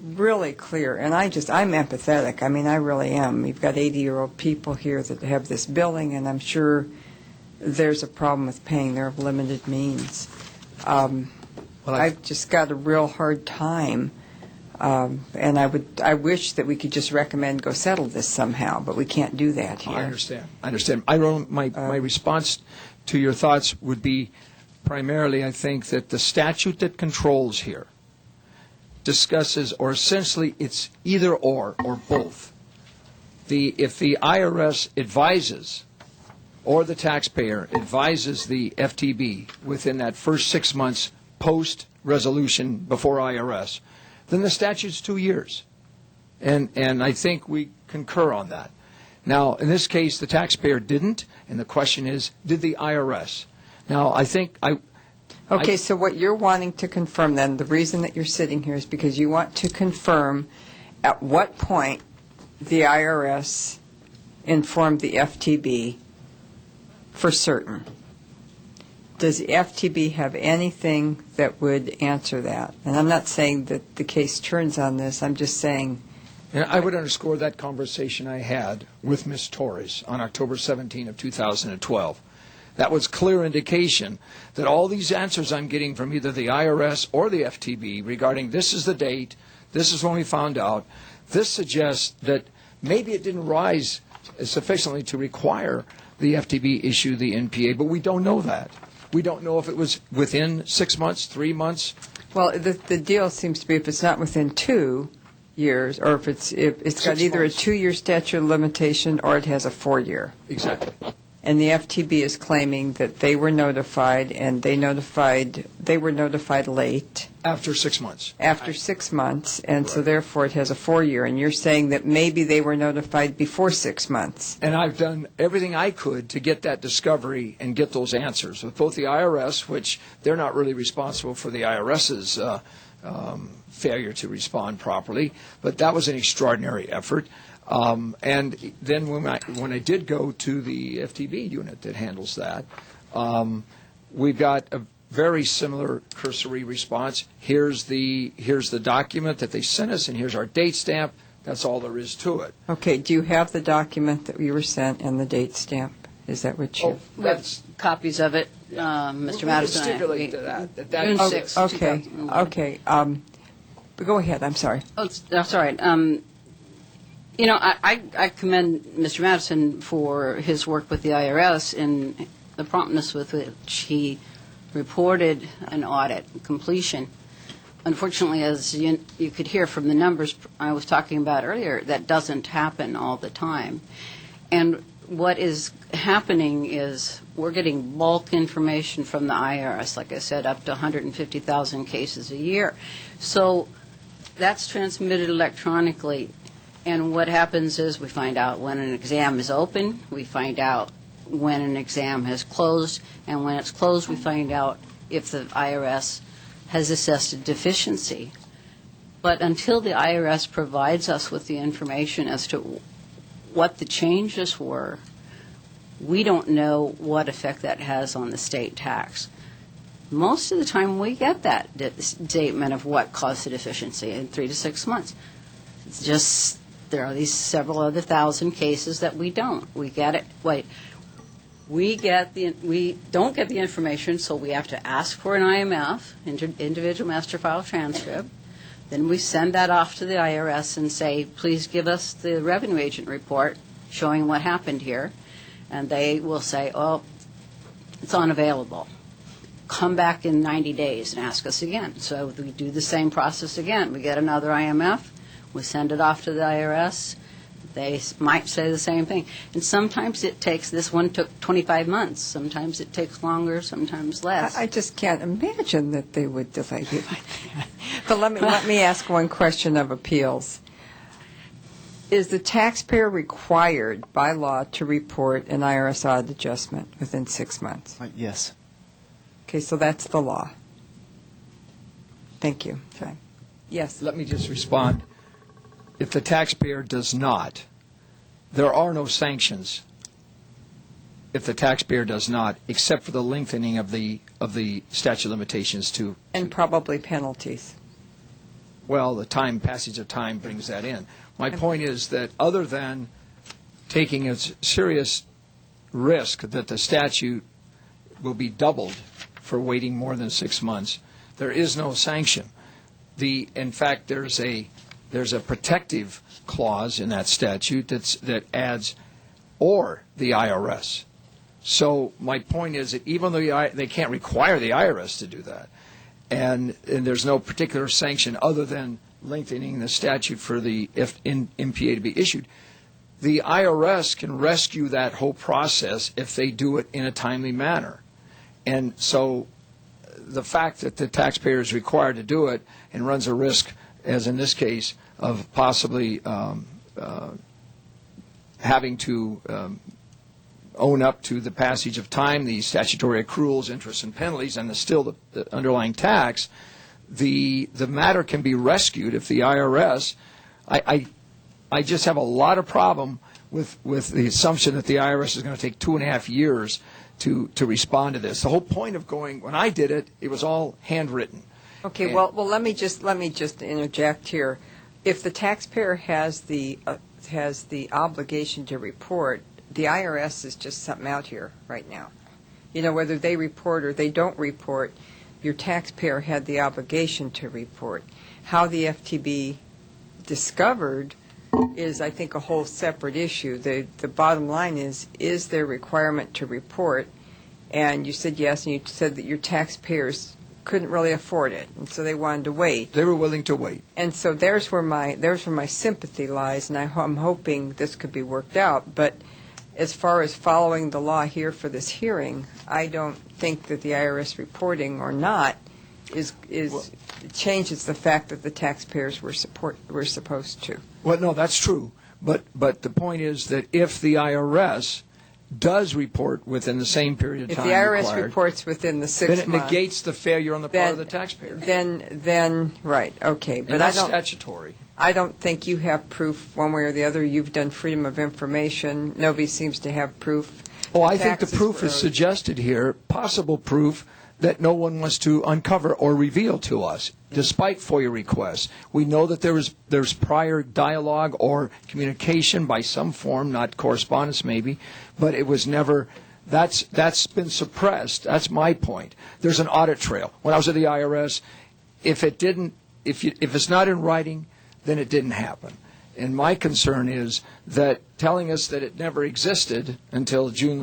really clear, and I'm empathetic. I mean, I really am. You've got 80-year-old people here that have this billing, and I'm sure there's a problem with paying. They're of limited means. I've just got a real hard time, and I wish that we could just recommend go settle this somehow, but we can't do that here. I understand. My response to your thoughts would be primarily, I think, that the statute that controls here discusses, or essentially it's either or both. If the IRS advises, or the taxpayer advises the FTB within that first 6 months post-resolution before IRS, then the statute's 2 years. And I think we concur on that. Now, in this case, the taxpayer didn't, and the question is, did the IRS? Now, I think So what you're wanting to confirm then, the reason that you're sitting here is because you want to confirm at what point the IRS informed the FTB for certain. Does the FTB have anything that would answer that? And I'm not saying that the case turns on this. I'm just saying. And I would underscore that conversation I had with Ms. Torres on October 17 of 2012. That was clear indication that all these answers I'm getting from either the IRS or the FTB regarding this is the date, this is when we found out, this suggests that maybe it didn't rise sufficiently to require the FTB issue the NPA, but we don't know that. We don't know if it was within 6 months, 3 months. Well, the deal seems to be if it's not within 2 years, or if it's got either a 2-year statute of limitation or it has a 4-year. Exactly. And the FTB is claiming that they were notified, and they were notified late. After 6 months. After 6 months, and so therefore it has a 4-year. And you're saying that maybe they were notified before 6 months. And I've done everything I could to get that discovery and get those answers with both the IRS, which they're not really responsible for the IRS's failure to respond properly, but that was an extraordinary effort. And then when I did go to the FTB unit that handles that, we got a very similar cursory response. Here's the document that they sent us, and here's our date stamp. That's all there is to it. Okay. Do you have the document that we were sent and the date stamp? Is that what you? That's copies of it, Mr. Madison. Stipulate to that. June 6th. Okay. 2001. Okay. But go ahead. I'm sorry. Oh, that's all right. I commend Mr. Madison for his work with the IRS and the promptness with which he reported an audit completion. Unfortunately, as you could hear from the numbers I was talking about earlier, that doesn't happen all the time. And what is happening is we're getting bulk information from the IRS, like I said, up to 150,000 cases a year. So that's transmitted electronically. And what happens is we find out when an exam is open, we find out when an exam has closed, and when it's closed, we find out if the IRS has assessed a deficiency. But until the IRS provides us with the information as to what the changes were, we don't know what effect that has on the state tax. Most of the time we get that statement of what caused the deficiency in 3 to 6 months. It's just there are these several other thousand cases that we don't. We don't get the information, so we have to ask for an IMF, individual master file transcript. Then we send that off to the IRS and say, please give us the revenue agent report showing what happened here. And they will say, oh, it's unavailable. Come back in 90 days and ask us again. So we do the same process again. We get another IMF, we send it off to the IRS. They might say the same thing. And sometimes it takes, this one took 25 months. Sometimes it takes longer, sometimes less. I just can't imagine that they would delay you like that. But let me ask one question of appeals. Is the taxpayer required by law to report an IRS audit adjustment within 6 months? Yes. Okay, so that's the law. Thank you. Okay. Yes. Let me just respond. If the taxpayer does not, there are no sanctions if the taxpayer does not, except for the lengthening of the statute of limitations to. And probably penalties. Well, the passage of time brings that in. My point is that other than taking a serious risk that the statute will be doubled for waiting more than 6 months, there is no sanction. In fact, there's a protective clause in that statute that adds or the IRS. So my point is that even though they can't require the IRS to do that, and there's no particular sanction other than lengthening the statute for the MPA to be issued, the IRS can rescue that whole process if they do it in a timely manner. And so the fact that the taxpayer is required to do it and runs a risk, as in this case, of possibly having to own up to the passage of time, the statutory accruals, interest, and penalties, and the underlying tax, the matter can be rescued if the IRS. I just have a lot of problem with the assumption that the IRS is going to take 2.5 years to respond to this. The whole point of when I did it, it was all handwritten. Okay, well, let me just interject here. If the taxpayer has the obligation to report, the IRS is just something out here right now. You know, whether they report or they don't report, your taxpayer had the obligation to report. How the FTB discovered is, I think, a whole separate issue. The bottom line is there requirement to report? And you said yes, and you said that your taxpayers couldn't really afford it, and so they wanted to wait. They were willing to wait. And so there's where my sympathy lies, and I'm hoping this could be worked out. But as far as following the law here for this hearing, I don't think that the IRS reporting or not changes the fact that the taxpayers were supposed to. Well, no, that's true. But the point is that if the IRS does report within the same period of time required, if the IRS reports within the 6 months, then it negates the failure on the part of the taxpayer. Then right, okay. But and that's statutory. I don't think you have proof one way or the other. You've done freedom of information. Nobody seems to have proof. Oh, I think the proof is suggested here, possible proof that no one wants to uncover or reveal to us, despite FOIA requests. We know that there's prior dialogue or communication by some form, not correspondence maybe, but it was never. That's been suppressed. That's my point. There's an audit trail. When I was at the IRS, if it's not in writing, then it didn't happen. And my concern is that telling us that it never existed until June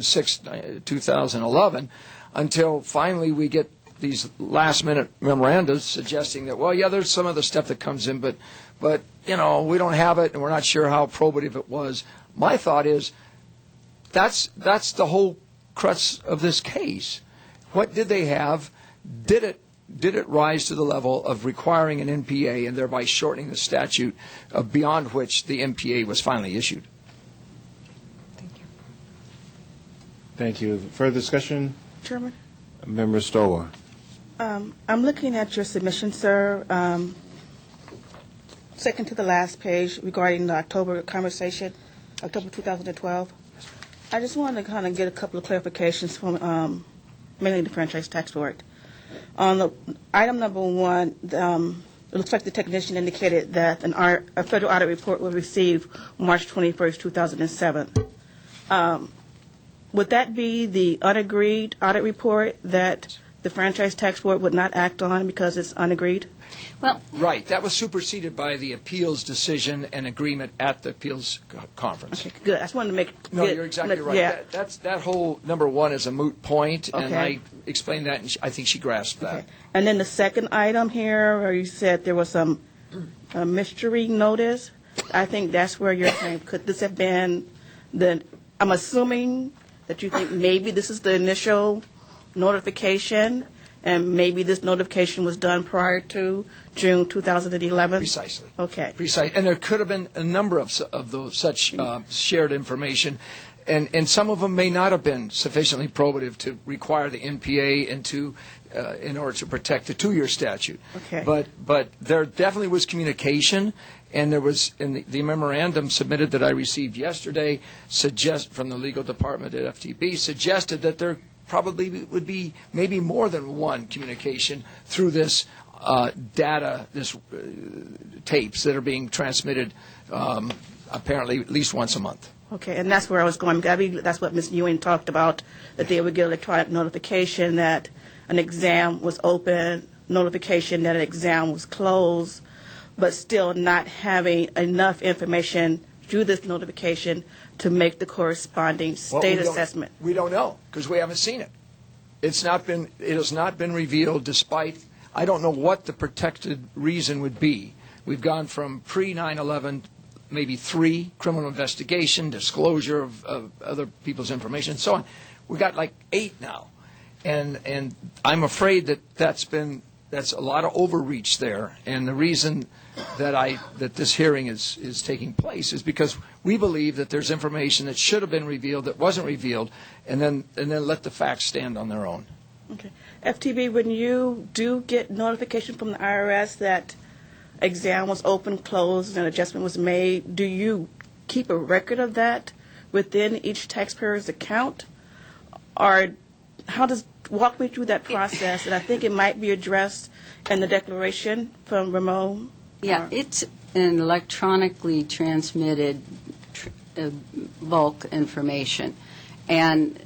6, 2011, until finally we get these last-minute memorandums suggesting that, well, yeah, there's some other stuff that comes in, but you know, we don't have it, and we're not sure how probative it was. My thought is that's the whole crux of this case. What did they have? Did it rise to the level of requiring an NPA and thereby shortening the statute beyond which the NPA was finally issued? Thank you. Further discussion? Chairman? Member Stower. I'm looking at your submission, sir. Second to the last page regarding the October conversation, October 2012. I just wanted to kind of get a couple of clarifications from mainly the Franchise Tax Board. On item number 1, the it looks like the technician indicated that a federal audit report was received March 21st, 2007. Would that be the unagreed audit report that the Franchise Tax Board would not act on because it's unagreed? Well, right. That was superseded by the appeals decision and agreement at the appeals conference. Okay, good. I just wanted to make... No, you're exactly right. Yeah. That whole number one is a moot point, and Okay. I explained that, and I think she grasped that. Okay. And then the second item here, where you said there was some mystery notice, I think that's where you're saying, could this have been I'm assuming that you think maybe this is the initial notification, and maybe this notification was done prior to June 2011? Precisely. Okay. Precise. And there could have been a number of those such shared information, and some of them may not have been sufficiently probative to require the NPA and in order to protect the 2-year statute. Okay. But there definitely was communication, and there was in the memorandum submitted that I received yesterday, from the legal department at FTB, suggested that there probably would be maybe more than one communication through this data, tapes that are being transmitted apparently at least once a month. Okay, and that's where I was going. I mean, that's what Ms. Ewing talked about, that they would get electronic notification that an exam was open, notification that an exam was closed, but still not having enough information through this notification to make the corresponding state assessment. We don't know because we haven't seen it. It has not been revealed despite, I don't know what the protected reason would be. We've gone from pre-9/11, maybe 3, criminal investigation, disclosure of other people's information, and so on. We've got like 8 now. And I'm afraid that's a lot of overreach there. And the reason that this hearing is taking place is because we believe that there's information that should have been revealed that wasn't revealed, and then let the facts stand on their own. Okay. FTB, when you do get notification from the IRS that exam was open, closed, and adjustment was made, do you keep a record of that within each taxpayer's account? Or walk me through that process, and I think it might be addressed in the declaration from Ramon. Yeah, it's an electronically transmitted bulk information. And,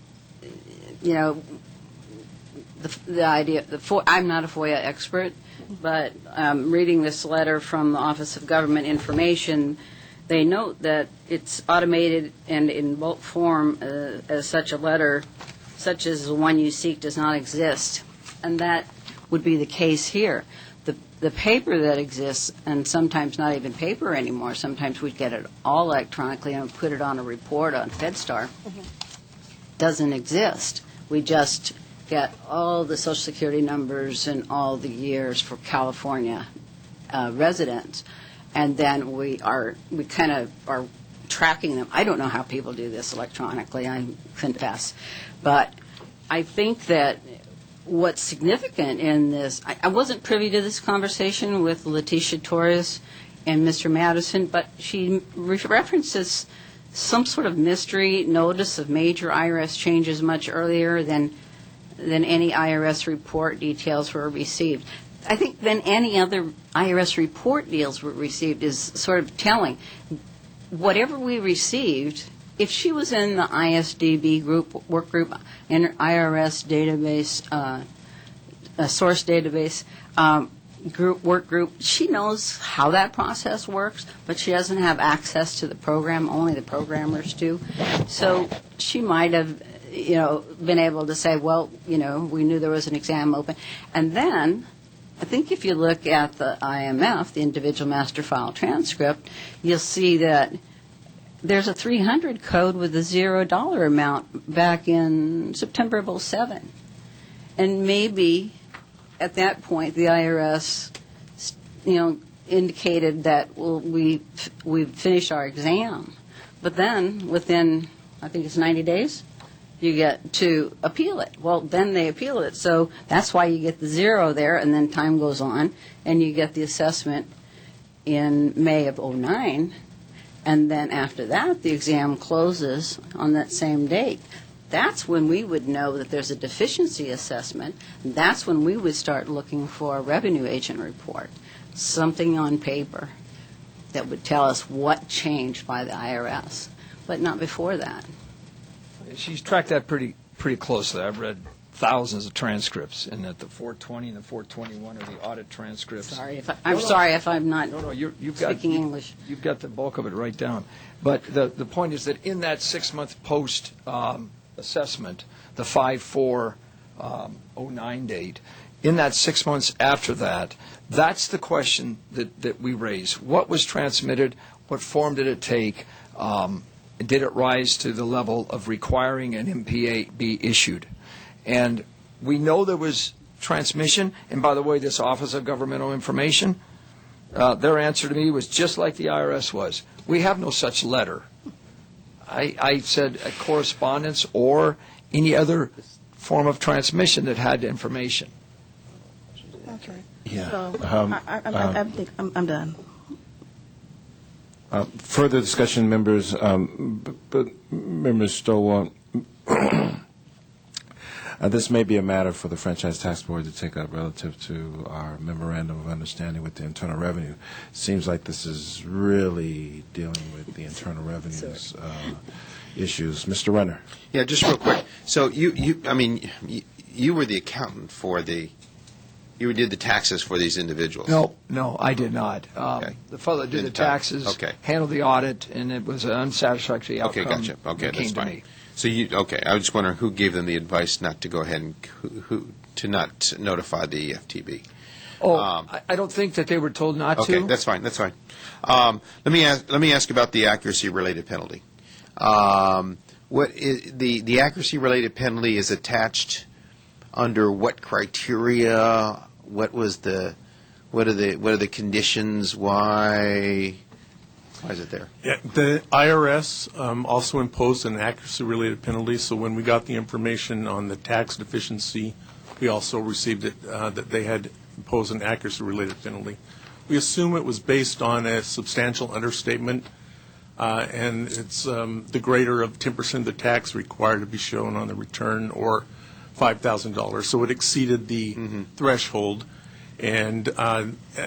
you know, the idea, I'm not a FOIA expert, but reading this letter from the Office of Government Information, they note that it's automated and in bulk form as such a letter, such as the one you seek, does not exist. And that would be the case here. The paper that exists, and sometimes not even paper anymore, sometimes we get it all electronically and put it on a report on FedStar, doesn't exist. We just get all the Social Security numbers and all the years for California residents, and then we kind of are tracking them. I don't know how people do this electronically, I confess, but I think that what's significant in this, I wasn't privy to this conversation with Letitia Torres and Mr. Madison, but she references some sort of mystery notice of major IRS changes much earlier than any IRS report details were received. I think than any other IRS report deals were received is sort of telling. Whatever we received, if she was in the ISDB work group, in her IRS database, source database work group, she knows how that process works, but she doesn't have access to the program. Only the programmers do. So she might have, been able to say, well, we knew there was an exam open. And then I think if you look at the IMF, the individual master file transcript, you'll see that there's a 300 code with a $0 amount back in September of 2007. And maybe at that point the IRS, indicated that, well, we've finished our exam. But then within, I think it's 90 days, you get to appeal it. Well, then they appeal it. So that's why you get the 0 there, and then time goes on, and you get the assessment in May of 2009. And then after that, the exam closes on that same date. that's when we would know that there's a deficiency assessment. That's when we would start looking for a revenue agent report, something on paper that would tell us what changed by the IRS, but not before that. She's tracked that pretty closely. I've read thousands of transcripts, and at the 420 and the 421 are the audit transcripts. I'm sorry if I'm not you've got, speaking English. You've got the bulk of it right down. But the point is that in that 6-month post assessment, the 5/4/09 date, in that 6 months after that, that's the question that we raise. What was transmitted? What form did it take? Did it rise to the level of requiring an MPA be issued? And we know there was transmission. And by the way, this Office of Governmental Information, their answer to me was just like the IRS was. We have no such letter. I said a correspondence or any other form of transmission that had information. Okay. Yeah. So I think I'm done. Further discussion, members, but Member Stowell, this may be a matter for the Franchise Tax Board to take up relative to our memorandum of understanding with the Internal Revenue. Seems like this is really dealing with the Internal Revenue's issues. Mr. Renner. Yeah, just real quick. So you were the accountant for you did the taxes for these individuals. No, I did not. The fellow that did the taxes handled the audit, and it was an unsatisfactory outcome. Okay, gotcha. Okay, that came that's to fine. me. So I was just wondering who gave them the advice not to go ahead and to not notify the FTB. I don't think that they were told not to. Okay, that's fine. That's fine. Let me ask about the accuracy-related penalty. What is the accuracy-related penalty is attached under what criteria? What are the conditions? Why is it there? Yeah, the IRS also imposed an accuracy-related penalty, so when we got the information on the tax deficiency, we also received it that they had imposed an accuracy-related penalty. We assume it was based on a substantial understatement, and it's the greater of 10% of the tax required to be shown on the return or $5,000. So it exceeded the threshold, and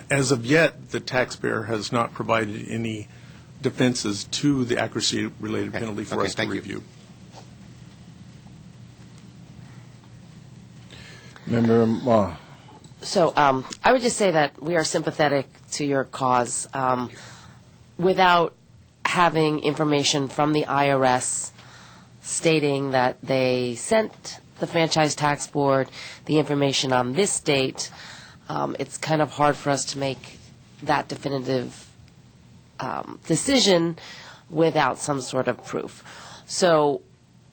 as of yet, the taxpayer has not provided any defenses to the accuracy-related penalty for us to review. Member Ma. So I would just say that we are sympathetic to your cause. Without having information from the IRS stating that they sent the Franchise Tax Board the information on this date, it's kind of hard for us to make that definitive decision without some sort of proof. So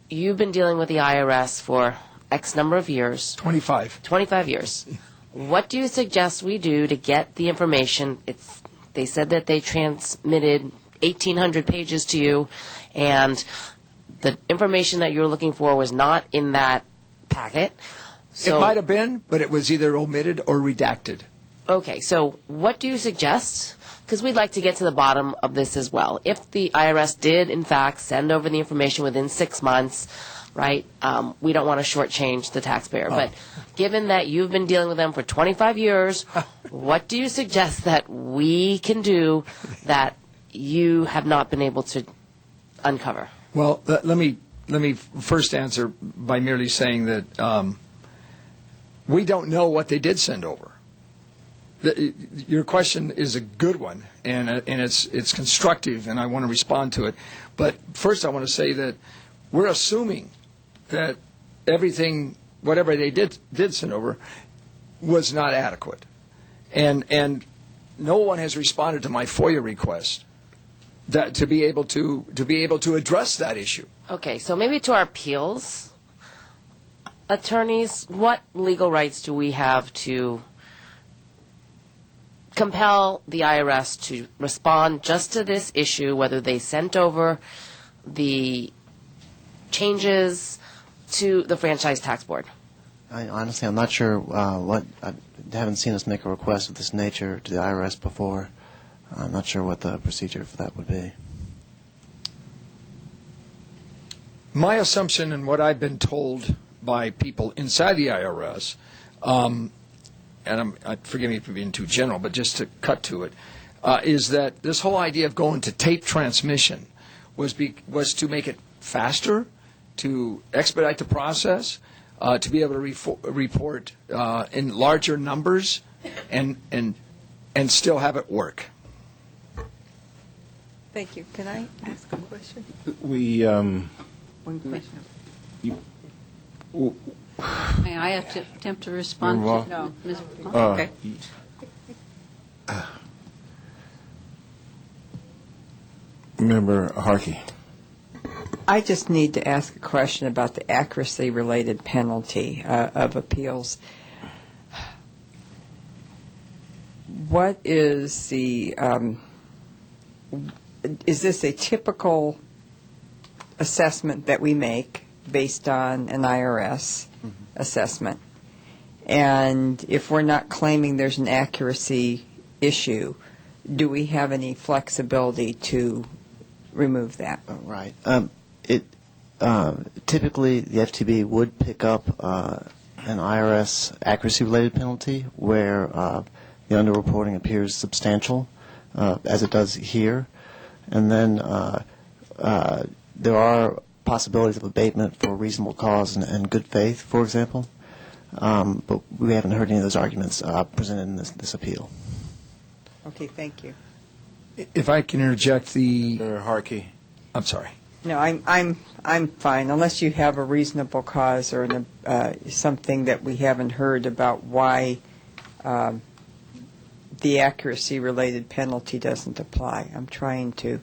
you've been dealing with the IRS for X number of years. 25 years. What do you suggest we do to get the information? They said that they transmitted 1,800 pages to you, and the information that you were looking for was not in that packet. So, it might have been, but it was either omitted or redacted. Okay, so what do you suggest? Because we'd like to get to the bottom of this as well. If the IRS did, in fact, send over the information within 6 months, right, we don't want to shortchange the taxpayer. But given that you've been dealing with them for 25 years, what do you suggest that we can do that you have not been able to uncover? Well, let me first answer by merely saying that we don't know what they did send over. Your question is a good one, and it's constructive, and I want to respond to it. But first, I want to say that we're assuming that everything, whatever they did send over, was not adequate, and no one has responded to my FOIA request that to be able to address that issue. Okay, so maybe to our appeals attorneys, what legal rights do we have to compel the IRS to respond just to this issue, whether they sent over the changes to the Franchise Tax Board? Honestly, I'm not sure I haven't seen us make a request of this nature to the IRS before. I'm not sure what the procedure for that would be. My assumption and what I've been told by people inside the IRS, and forgive me for being too general, but just to cut to it, is that this whole idea of going to tape transmission was to make it faster, to expedite the process, to be able to report in larger numbers, and still have it work. Thank you. Can I ask a question? We, One question. May I attempt to respond? Well, No. Ms. Okay. Member Harkey. I just need to ask a question about the accuracy-related penalty of appeals. What is the, is this a typical assessment that we make based on an IRS assessment? And if we're not claiming there's an accuracy issue, do we have any flexibility to remove that? Right. Typically, the FTB would pick up an IRS accuracy-related penalty where the underreporting appears substantial, as it does here. And then there are possibilities of abatement for reasonable cause and good faith, for example. But we haven't heard any of those arguments presented in this appeal. Okay, thank you. If I can interject, Member Harkey. I'm sorry. No, I'm fine, unless you have a reasonable cause or something that we haven't heard about why the accuracy-related penalty doesn't apply. I'm trying to.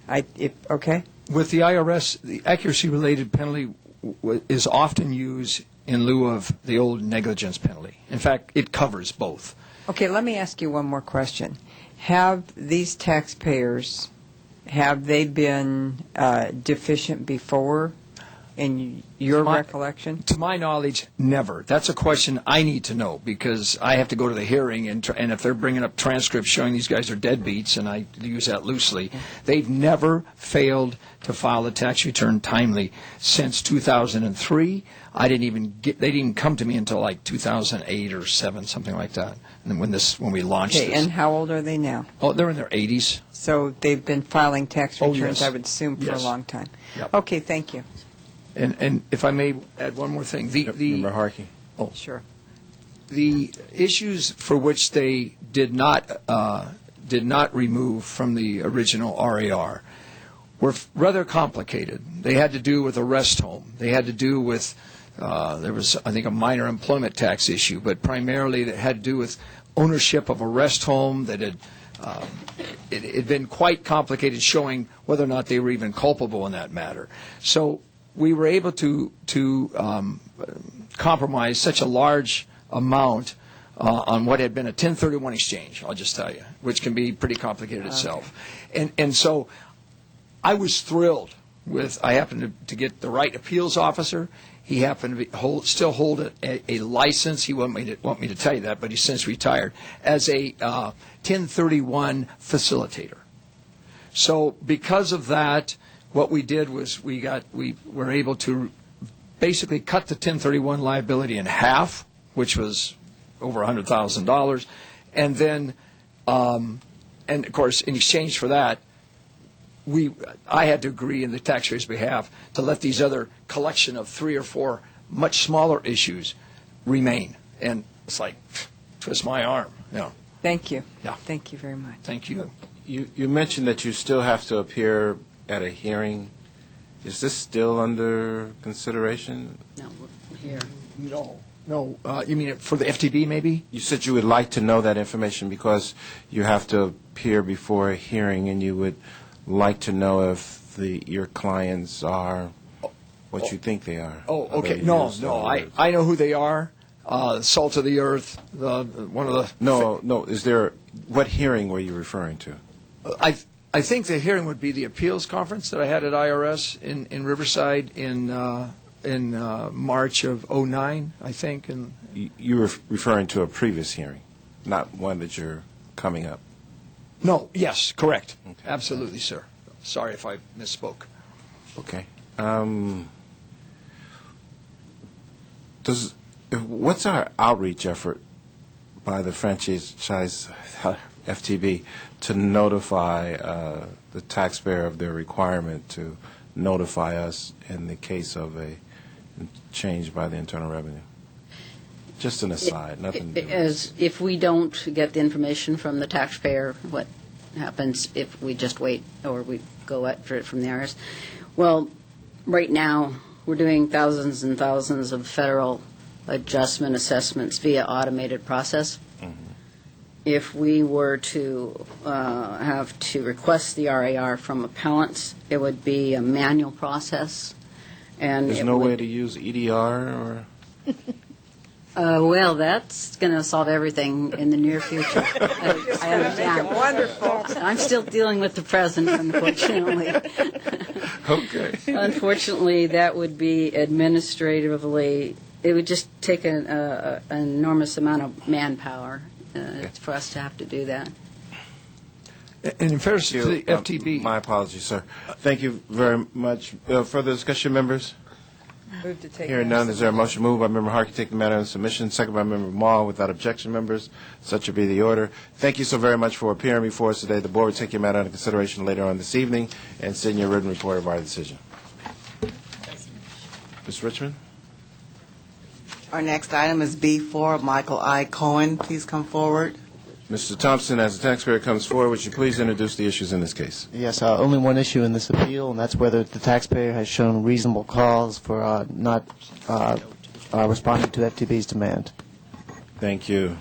Okay. With the IRS, the accuracy-related penalty is often used in lieu of the old negligence penalty. In fact, it covers both. Okay, let me ask you one more question. Have these taxpayers, have they been deficient before, in your recollection? To my knowledge, never. That's a question I need to know because I have to go to the hearing, and if they're bringing up transcripts showing these guys are deadbeats, and I use that loosely, they've never failed to file a tax return timely since 2003. They didn't even come to me until like 2008 or 7, something like that. And when we launched Okay, this. and how old are they now? Oh, they're in their 80s. So they've been filing tax Oh, returns, yes. I would assume, for a Yes. long time. Yep. Okay, thank you. And if I may add one more thing, Member Harkey. Oh, sure. The issues for which they did not remove from the original RAR were rather complicated. They had to do with a rest home. They had to do with there was, I think, a minor employment tax issue, but primarily it had to do with ownership of a rest home that had it had been quite complicated, showing whether or not they were even culpable in that matter. So we were able to compromise such a large amount on what had been a 1031 exchange, I'll just tell you, which can be pretty complicated itself. And so I was thrilled with, I happened to get the right appeals officer. He happened to still hold a license. He want me to tell you that, but he's since retired, as a 1031 facilitator. So because of that, what we did was we were able to basically cut the 1031 liability in half, which was over $100,000, and then, and of course, in exchange for that, I had to agree in the taxpayers' behalf to let these other collection of 3 or 4 much smaller issues remain. And it's like, twist my arm. Yeah. Thank you. Yeah. Thank you very much. Thank you. You mentioned that you still have to appear at a hearing. Is this still under consideration? No, here. No. You mean for the FTB, maybe? You said you would like to know that information because you have to appear before a hearing, and you would like to know if your clients are what you think they are. Oh, okay. No. I know who they are. Salt of the earth. One of the. No. Is there? What hearing were you referring to? I think the hearing would be the appeals conference that I had at IRS in Riverside in March of '09, I think. And you were referring to a previous hearing, not one that you're coming up. No. Yes. Correct. Okay. Absolutely, sir. Sorry if I misspoke. Okay. What's our outreach effort by the franchise FTB to notify the taxpayer of their requirement to notify us in the case of a change by the Internal Revenue? Just an aside, nothing to do with As if we don't get the information from the taxpayer, what happens if we just wait or we go after it from the IRS? Well, right now, we're doing thousands and thousands of federal adjustment assessments via automated process. If we were to have to request the RAR from appellants, it would be a manual process. And There's no way to use EDR or? Well, that's going to solve everything in the near future. I understand. Wonderful. I'm still dealing with the present, unfortunately. Okay. Unfortunately, that would be administratively, it would just take an enormous amount of manpower for us to have to do that. And in fairness to the FTB... My apologies, sir. Thank you very much. Further discussion, members? Move to take Hearing none, is there a motion moved by Member Harkey, take the matter into submission, second by Member Maul, without objection, members? Such will be the order. Thank you so very much for appearing before us today. The board will take your matter under consideration later on this evening and send you a written report of our decision. Ms. Richmond? Our next item is B4, Michael I. Cohen. Please come forward. Mr. Thompson, as the taxpayer comes forward, would you please introduce the issues in this case? Yes, only one issue in this appeal, and that's whether the taxpayer has shown reasonable cause for not responding to FTB's demand. Thank you.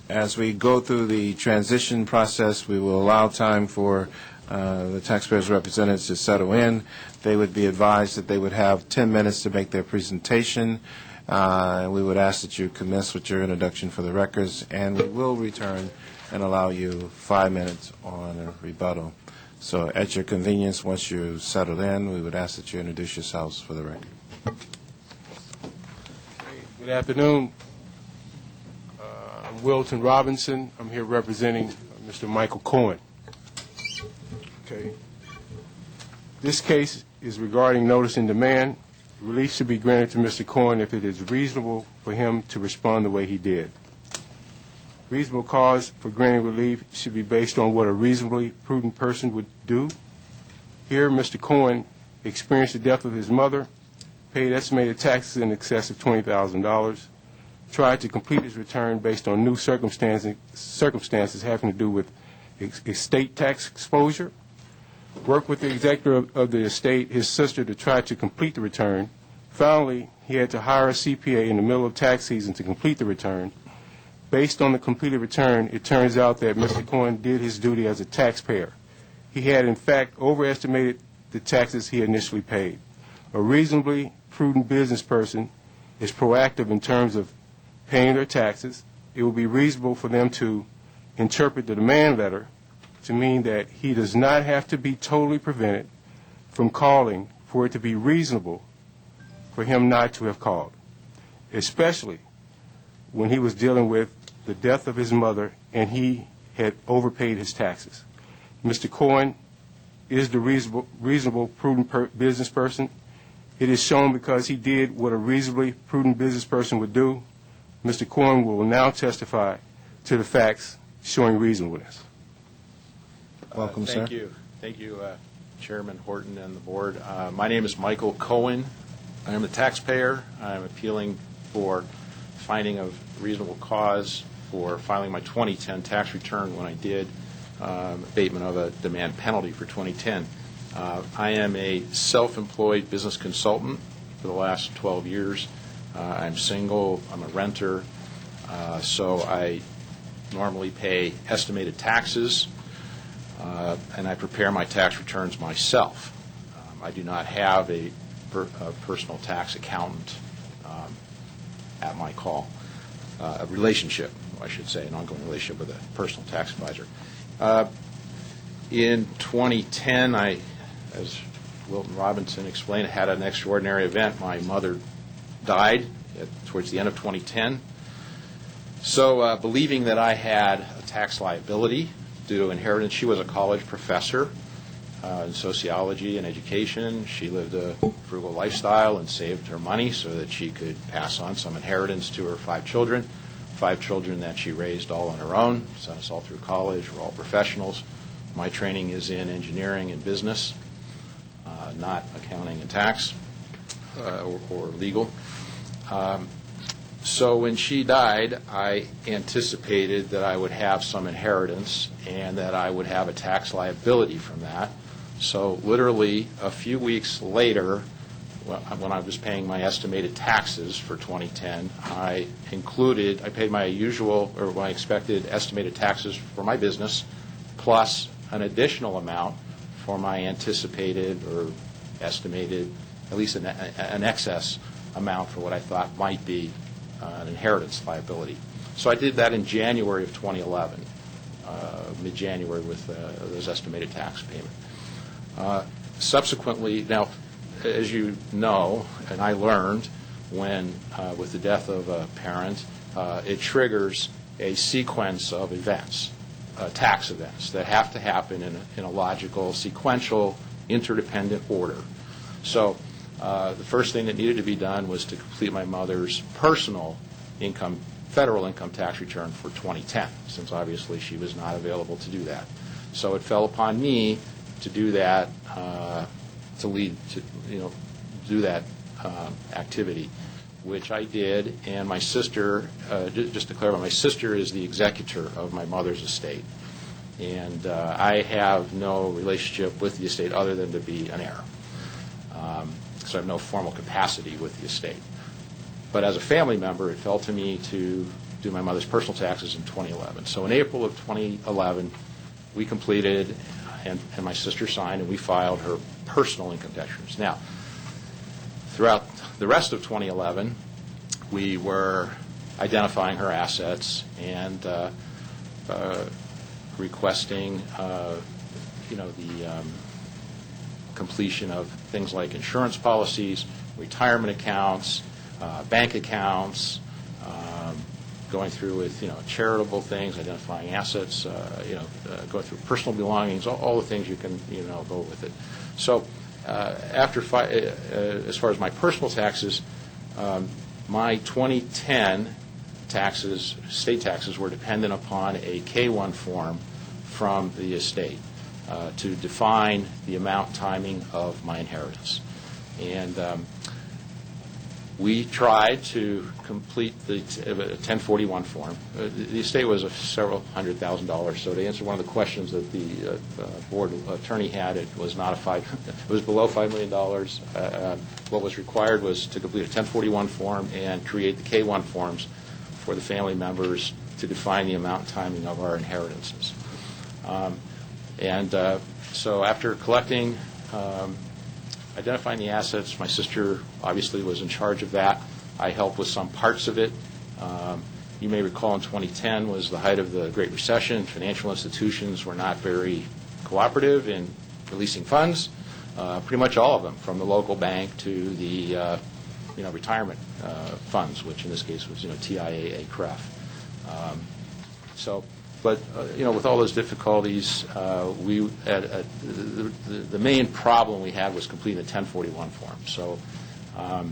As we go through the transition process, we will allow time for the taxpayers' representatives to settle in. They would be advised that they would have 10 minutes to make their presentation. We would ask that you commence with your introduction for the records, and we will return and allow you 5 minutes on a rebuttal. So at your convenience, once you're settled in, we would ask that you introduce yourselves for the record. Good afternoon. I'm Wilton Robinson. I'm here representing Mr. Michael Cohen. Okay. This case is regarding notice and demand. Relief should be granted to Mr. Cohen if it is reasonable for him to respond the way he did. Reasonable cause for granting relief should be based on what a reasonably prudent person would do. Here, Mr. Cohen experienced the death of his mother, paid estimated taxes in excess of $20,000, tried to complete his return based on new circumstances having to do with estate tax exposure, worked with the executor of the estate, his sister, to try to complete the return. Finally, he had to hire a CPA in the middle of tax season to complete the return. Based on the completed return, it turns out that Mr. Cohen did his duty as a taxpayer. He had, in fact, overestimated the taxes he initially paid. A reasonably prudent business person is proactive in terms of paying their taxes. It will be reasonable for them to interpret the demand letter to mean that he does not have to be totally prevented from calling for it to be reasonable for him not to have called, especially when he was dealing with the death of his mother and he had overpaid his taxes. Mr. Cohen is the reasonable prudent business person. It is shown because he did what a reasonably prudent business person would do. Mr. Cohen will now testify to the facts showing reasonableness. Welcome, sir. Thank you. Thank you, Chairman Horton and the board. My name is Michael Cohen. I am a taxpayer. I am appealing for finding of reasonable cause for filing my 2010 tax return when I did, abatement of a demand penalty for 2010. I am a self-employed business consultant for the last 12 years. I'm single. I'm a renter. So I normally pay estimated taxes, and I prepare my tax returns myself. I do not have a personal tax accountant at my call. A relationship, I should say, an ongoing relationship with a personal tax advisor. In 2010, as Wilton Robinson explained, I had an extraordinary event. My mother died towards the end of 2010. So believing that I had a tax liability due to inheritance, she was a college professor. in sociology and education. She lived a frugal lifestyle and saved her money so that she could pass on some inheritance to her 5 children. 5 children that she raised all on her own, sent us all through college. We're all professionals. My training is in engineering and business, not accounting and tax or legal. So when she died, I anticipated that I would have some inheritance and that I would have a tax liability from that. So literally a few weeks later, when I was paying my estimated taxes for 2010, I paid my usual or my expected estimated taxes for my business plus an additional amount for my anticipated or estimated, at least an excess amount for what I thought might be an inheritance liability. So I did that in January of 2011, mid-January with those estimated tax payment. Subsequently, now, as you know, and I learned when, with the death of a parent, it triggers a sequence of events, tax events, that have to happen in a logical, sequential, interdependent order. So the first thing that needed to be done was to complete my mother's personal income, federal income tax return for 2010, since obviously she was not available to do that. So it fell upon me to do that, do that activity, which I did. And my sister, just to clarify, my sister is the executor of my mother's estate, and I have no relationship with the estate other than to be an heir. So I have no formal capacity with the estate. But as a family member, it fell to me to do my mother's personal taxes in 2011. So in April of 2011, we completed, and my sister signed, and we filed her personal income tax returns. Now, throughout the rest of 2011, we were identifying her assets and requesting, the completion of things like insurance policies, retirement accounts, bank accounts, going through with charitable things, identifying assets, going through personal belongings, all the things you can go with it. So as far as my personal taxes, my 2010 taxes, state taxes, were dependent upon a K-1 form from the estate to define the amount timing of my inheritance. And we tried to complete the 1041 form. The estate was several $100,000. So to answer one of the questions that the board attorney had, it was below $5 million. What was required was to complete a 1041 form and create the K1 forms for the family members to define the amount and timing of our inheritances. So after collecting, identifying the assets, my sister obviously was in charge of that. I helped with some parts of it. You may recall in 2010 was the height of the Great Recession. Financial institutions were not very cooperative in releasing funds, pretty much all of them, from the local bank to the retirement funds, which in this case was TIAA, CREF. But with all those difficulties, the main problem we had was completing the 1041 form. So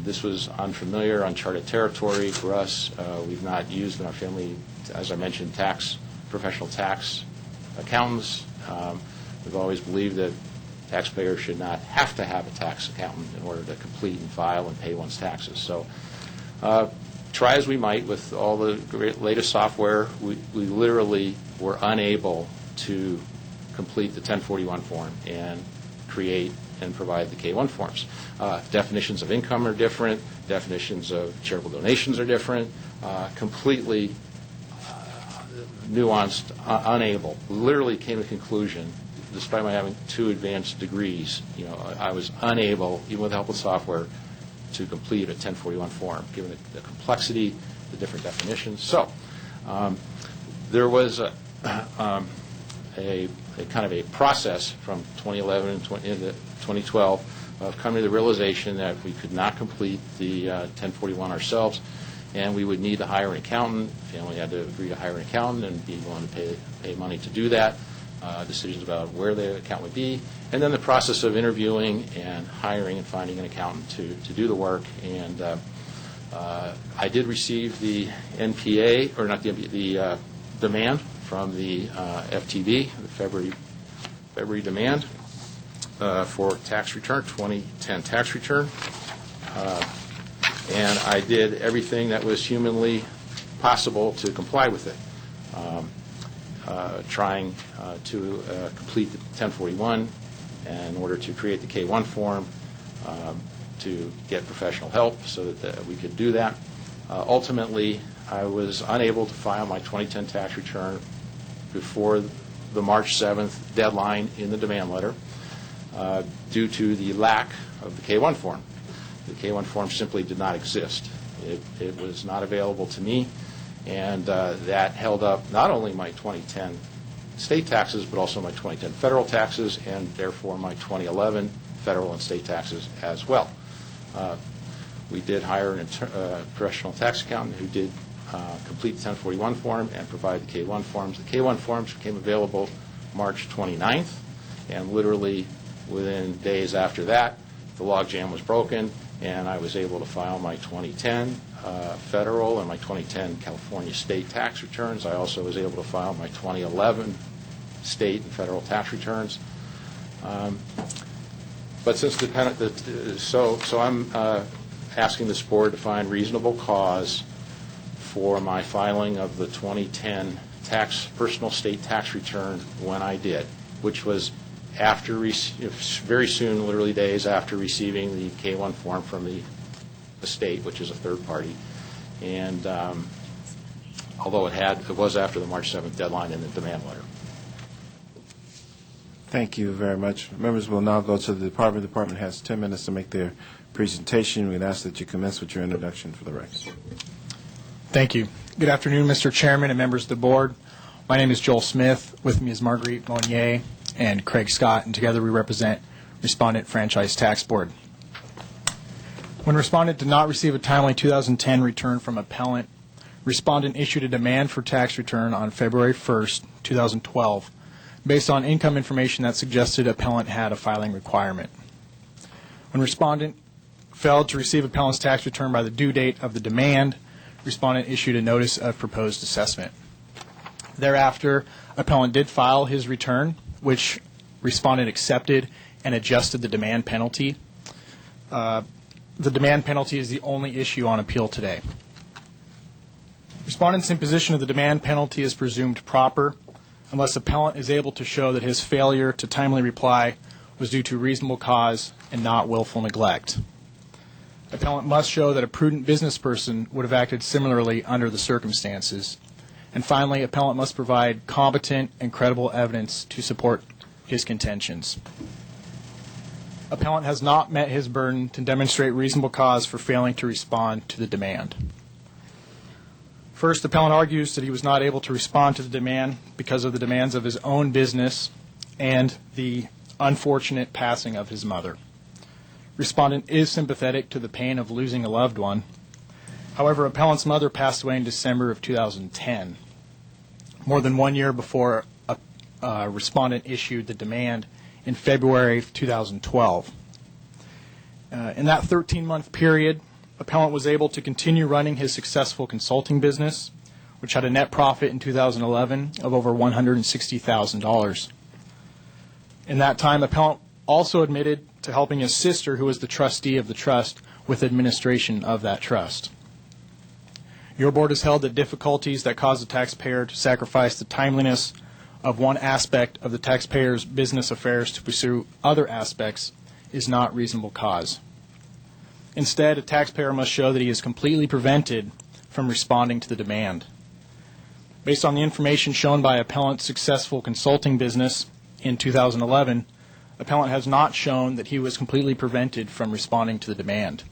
this was unfamiliar, uncharted territory for us. We've not used in our family, as I mentioned, professional tax accountants. We've always believed that taxpayers should not have to have a tax accountant in order to complete and file and pay one's taxes. So try as we might with all the latest software, we literally were unable to complete the 1041 form and create and provide the K1 forms. Definitions of income are different. Definitions of charitable donations are different. Completely nuanced, unable. Literally came to the conclusion, despite my having 2 advanced degrees, I was unable, even with the help of software, to complete a 1041 form, given the complexity, the different definitions. So there was a kind of a process from 2011 into 2012 of coming to the realization that we could not complete the 1041 ourselves, and we would need to hire an accountant. The family had to agree to hire an accountant and be willing to pay money to do that. decisions about where the account would be, and then the process of interviewing and hiring and finding an accountant to do the work. And I did receive the NPA, or not the NPA, the demand from the FTB, the February demand for tax return, 2010 tax return. And I did everything that was humanly possible to comply with it, trying to complete the 1041 in order to create the K-1 form, to get professional help so that we could do that. Ultimately, I was unable to file my 2010 tax return before the March 7th deadline in the demand letter due to the lack of the K-1 form. The K-1 form simply did not exist. It was not available to me, and that held up not only my 2010 state taxes, but also my 2010 federal taxes, and therefore my 2011 federal and state taxes as well. We did hire a professional tax accountant who did complete the 1041 form and provide the K-1 forms. The K-1 forms became available March 29th, and literally within days after that, the logjam was broken, and I was able to file my 2010 federal and my 2010 California state tax returns. I also was able to file my 2011 state and federal tax returns. But since so I'm asking this board to find reasonable cause for my filing of the 2010 personal state tax return when I did, which was after very soon, literally days after receiving the K-1 form from the state, which is a third party, and although it was after the March 7th deadline in the demand letter. Thank you very much. Members will now go to the department. The department has 10 minutes to make their presentation. We'd ask that you commence with your introduction for the record. Thank you. Good afternoon, Mr. Chairman and members of the board. My name is Joel Smith. With me is Marguerite Monnier and Craig Scott, and together we represent Respondent Franchise Tax Board. When Respondent did not receive a timely 2010 return from appellant, Respondent issued a demand for tax return on February 1st, 2012, based on income information that suggested appellant had a filing requirement. When Respondent failed to receive appellant's tax return by the due date of the demand, Respondent issued a notice of proposed assessment. Thereafter, appellant did file his return, which Respondent accepted and adjusted the demand penalty. The demand penalty is the only issue on appeal today. Respondent's imposition of the demand penalty is presumed proper unless appellant is able to show that his failure to timely reply was due to reasonable cause and not willful neglect. Appellant must show that a prudent business person would have acted similarly under the circumstances. And finally, appellant must provide competent and credible evidence to support his contentions. Appellant has not met his burden to demonstrate reasonable cause for failing to respond to the demand. First, appellant argues that he was not able to respond to the demand because of the demands of his own business and the unfortunate passing of his mother. Respondent is sympathetic to the pain of losing a loved one. However, appellant's mother passed away in December of 2010, more than 1 year before respondent issued the demand in February of 2012. In that 13-month period, appellant was able to continue running his successful consulting business, which had a net profit in 2011 of over $160,000. In that time, appellant also admitted to helping his sister, who was the trustee of the trust, with administration of that trust. Your board has held that difficulties that cause the taxpayer to sacrifice the timeliness of one aspect of the taxpayer's business affairs to pursue other aspects is not reasonable cause. Instead, a taxpayer must show that he is completely prevented from responding to the demand. Based on the information shown by appellant's successful consulting business in 2011, appellant has not shown that he was completely prevented from responding to the demand.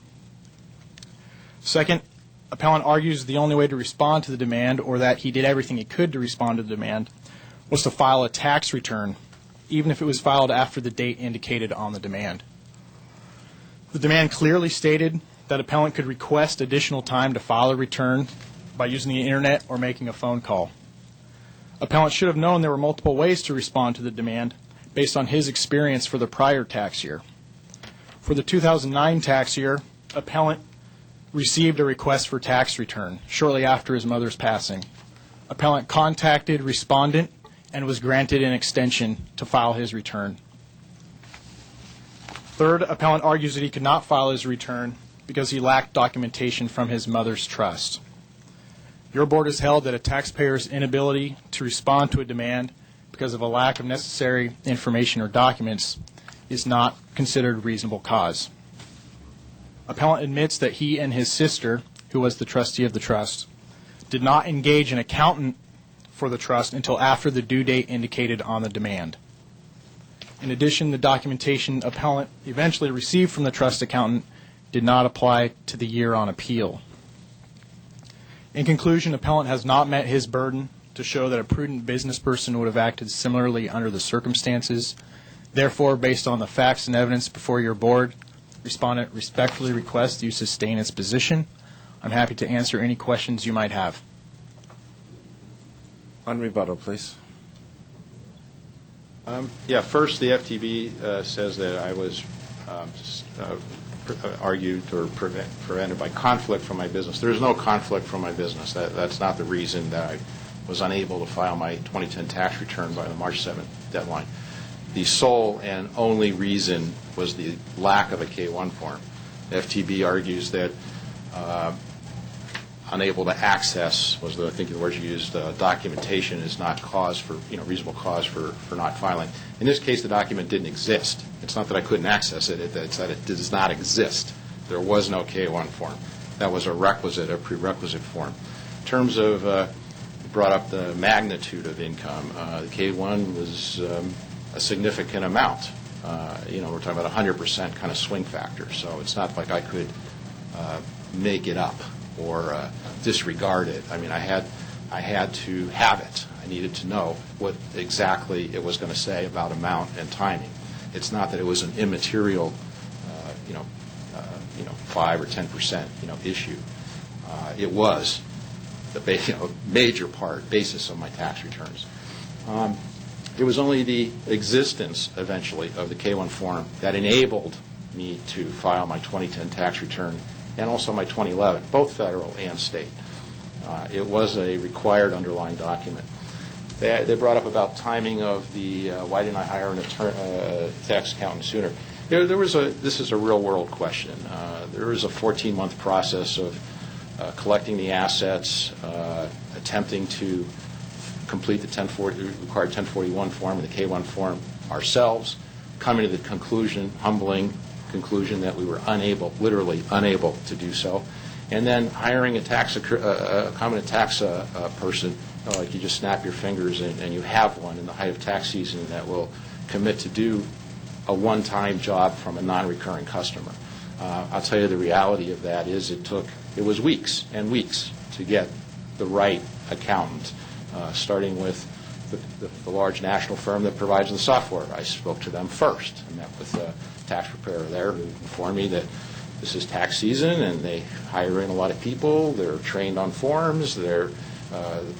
Second, appellant argues the only way to respond to the demand, or that he did everything he could to respond to the demand, was to file a tax return, even if it was filed after the date indicated on the demand. The demand clearly stated that appellant could request additional time to file a return by using the internet or making a phone call. Appellant should have known there were multiple ways to respond to the demand based on his experience for the prior tax year. For the 2009 tax year, appellant received a request for tax return shortly after his mother's passing. Appellant contacted respondent and was granted an extension to file his return. Third, appellant argues that he could not file his return because he lacked documentation from his mother's trust. Your board has held that a taxpayer's inability to respond to a demand because of a lack of necessary information or documents is not considered reasonable cause. Appellant admits that he and his sister, who was the trustee of the trust, did not engage an accountant for the trust until after the due date indicated on the demand. In addition, the documentation appellant eventually received from the trust accountant did not apply to the year on appeal. In conclusion, appellant has not met his burden to show that a prudent business person would have acted similarly under the circumstances. Therefore, based on the facts and evidence before your board, respondent respectfully requests you sustain its position. I'm happy to answer any questions you might have. On rebuttal, please. First, the FTB says that I was argued or prevented by conflict from my business. There is no conflict from my business. That's not the reason that I was unable to file my 2010 tax return by the March 7th deadline. The sole and only reason was the lack of a K-1 form. The FTB argues that unable to access was I think the word you used, documentation is not cause for, reasonable cause for not filing. In this case, the document didn't exist. It's not that I couldn't access it, it's that it does not exist. There was no K-1 form. That was a prerequisite form. In terms of, you brought up the magnitude of income, the K-1 was a significant amount. We're talking about 100% kind of swing factor, so it's not like I could make it up or disregard it. I mean, I had to have it. I needed to know what exactly it was going to say about amount and timing. It's not that it was an immaterial, 5 or 10%, issue. It was the major basis of my tax returns. It was only the existence, eventually, of the K-1 form that enabled me to file my 2010 tax return and also my 2011, both federal and state. It was a required underlying document. They brought up about timing of the why didn't I hire a tax accountant sooner. This is a real-world question. There was a 14-month process of collecting the assets, attempting to complete the required 1041 form and the K-1 form ourselves, coming to the humbling conclusion that we were literally unable to do so, and then hiring a competent tax person, like you just snap your fingers and you have one in the height of tax season that will commit to do a one-time job from a non-recurring customer. I'll tell you the reality of that is it was weeks and weeks to get the right accountant, starting with the large national firm that provides the software. I spoke to them first. I met with a tax preparer there who informed me that this is tax season and they hire in a lot of people. They're trained on forms. The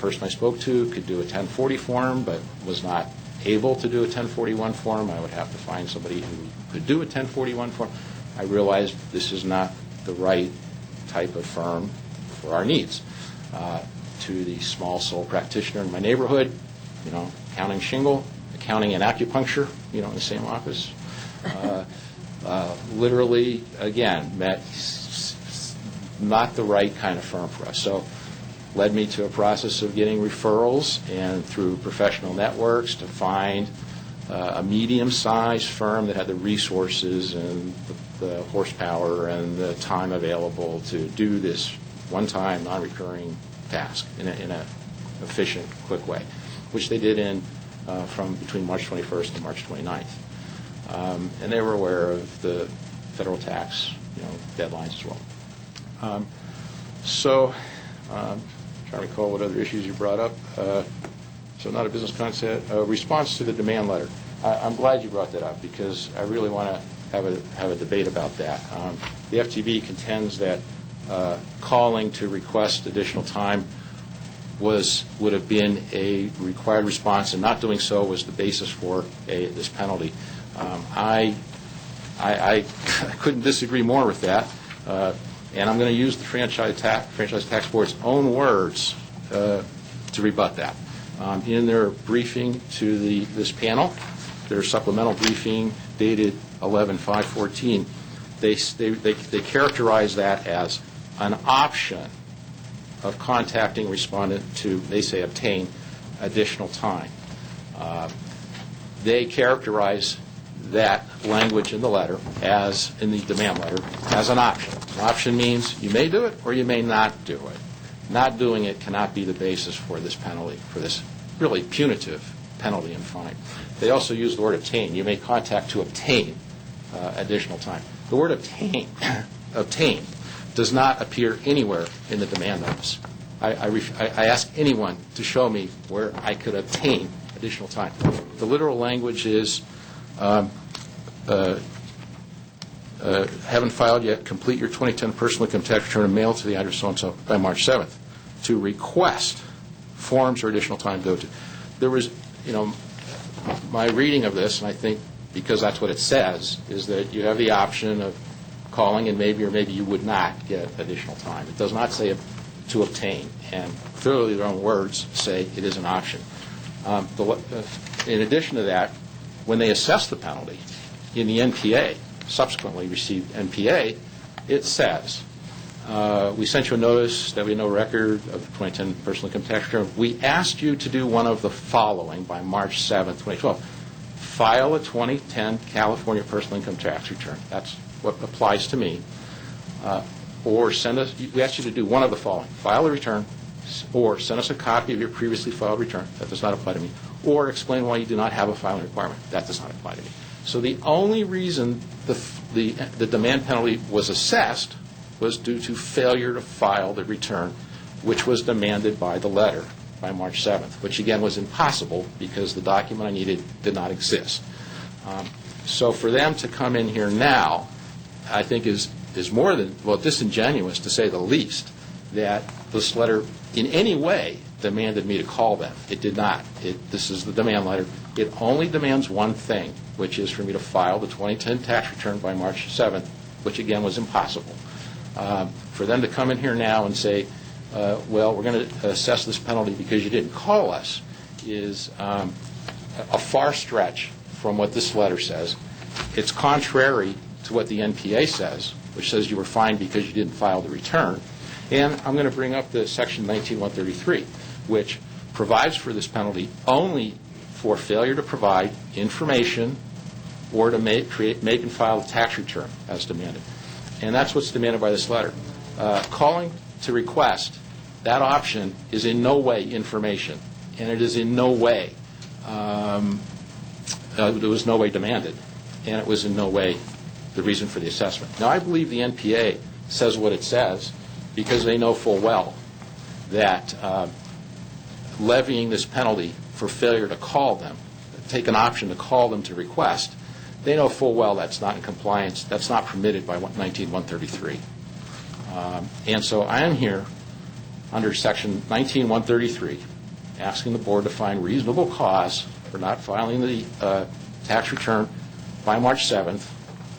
person I spoke to could do a 1040 form but was not able to do a 1041 form. I would have to find somebody who could do a 1041 form. I realized this is not the right type of firm for our needs. To the small sole practitioner in my neighborhood, accounting shingle, accounting and acupuncture, in the same office. Literally, again, not the right kind of firm for us. So led me to a process of getting referrals and through professional networks to find a medium-sized firm that had the resources and the horsepower and the time available to do this one-time, non-recurring task in an efficient, quick way, which they did from between March 21st and March 29th. And they were aware of the federal tax deadlines as well. Trying to recall what other issues you brought up. So not a business concept. Response to the demand letter. I'm glad you brought that up because I really want to have a debate about that. The FTB contends that calling to request additional time would have been a required response, and not doing so was the basis for this penalty. I couldn't disagree more with that, and I'm going to use the Franchise Tax Board's own words to rebut that. In their briefing to this panel, their supplemental briefing dated 11/5/14, they characterize that as an option of contacting respondent to, they say, obtain additional time. They characterize that language in the letter, as in the demand letter, as an option. An option means you may do it or you may not do it. Not doing it cannot be the basis for this penalty, for this really punitive penalty and fine. They also use the word obtain. You may contact to obtain additional time. The word obtain does not appear anywhere in the demand notice. I ask anyone to show me where I could obtain additional time. The literal language is, haven't filed yet, complete your 2010 personal income tax return and mail to the address so-and-so by March 7th. To request forms or additional time go to. There was, my reading of this, and I think because that's what it says, is that you have the option of calling and maybe or maybe you would not get additional time. It does not say to obtain, and clearly their own words say it is an option. In addition to that, when they assess the penalty in the NPA, subsequently received NPA, it says, we sent you a notice that we had no record of the 2010 personal income tax return. We asked you to do one of the following by March 7th, 2012. File a 2010 California personal income tax return. That's what applies to me. Or send us, we asked you to do one of the following. File a return, or send us a copy of your previously filed return. That does not apply to me. Or explain why you do not have a filing requirement. That does not apply to me. So the only reason the demand penalty was assessed was due to failure to file the return, which was demanded by the letter by March 7th, which again was impossible because the document I needed did not exist. So for them to come in here now, I think is more than, disingenuous to say the least, that this letter in any way demanded me to call them. It did not. This is the demand letter. It only demands one thing, which is for me to file the 2010 tax return by March 7th, which again was impossible. For them to come in here now and say, well, we're going to assess this penalty because you didn't call us, is a far stretch from what this letter says. It's contrary to what the NPA says, which says you were fined because you didn't file the return. And I'm going to bring up the section 19133, which provides for this penalty only for failure to provide information or to make and file a tax return as demanded. And that's what's demanded by this letter. Calling to request, that option is in no way information, and it is in no way, it was no way demanded, and it was in no way the reason for the assessment. Now, I believe the NPA says what it says because they know full well that levying this penalty for failure to call them, take an option to call them to request, they know full well that's not in compliance, that's not permitted by 19133. And so I am here under section 19133 asking the board to find reasonable cause for not filing the tax return by March 7th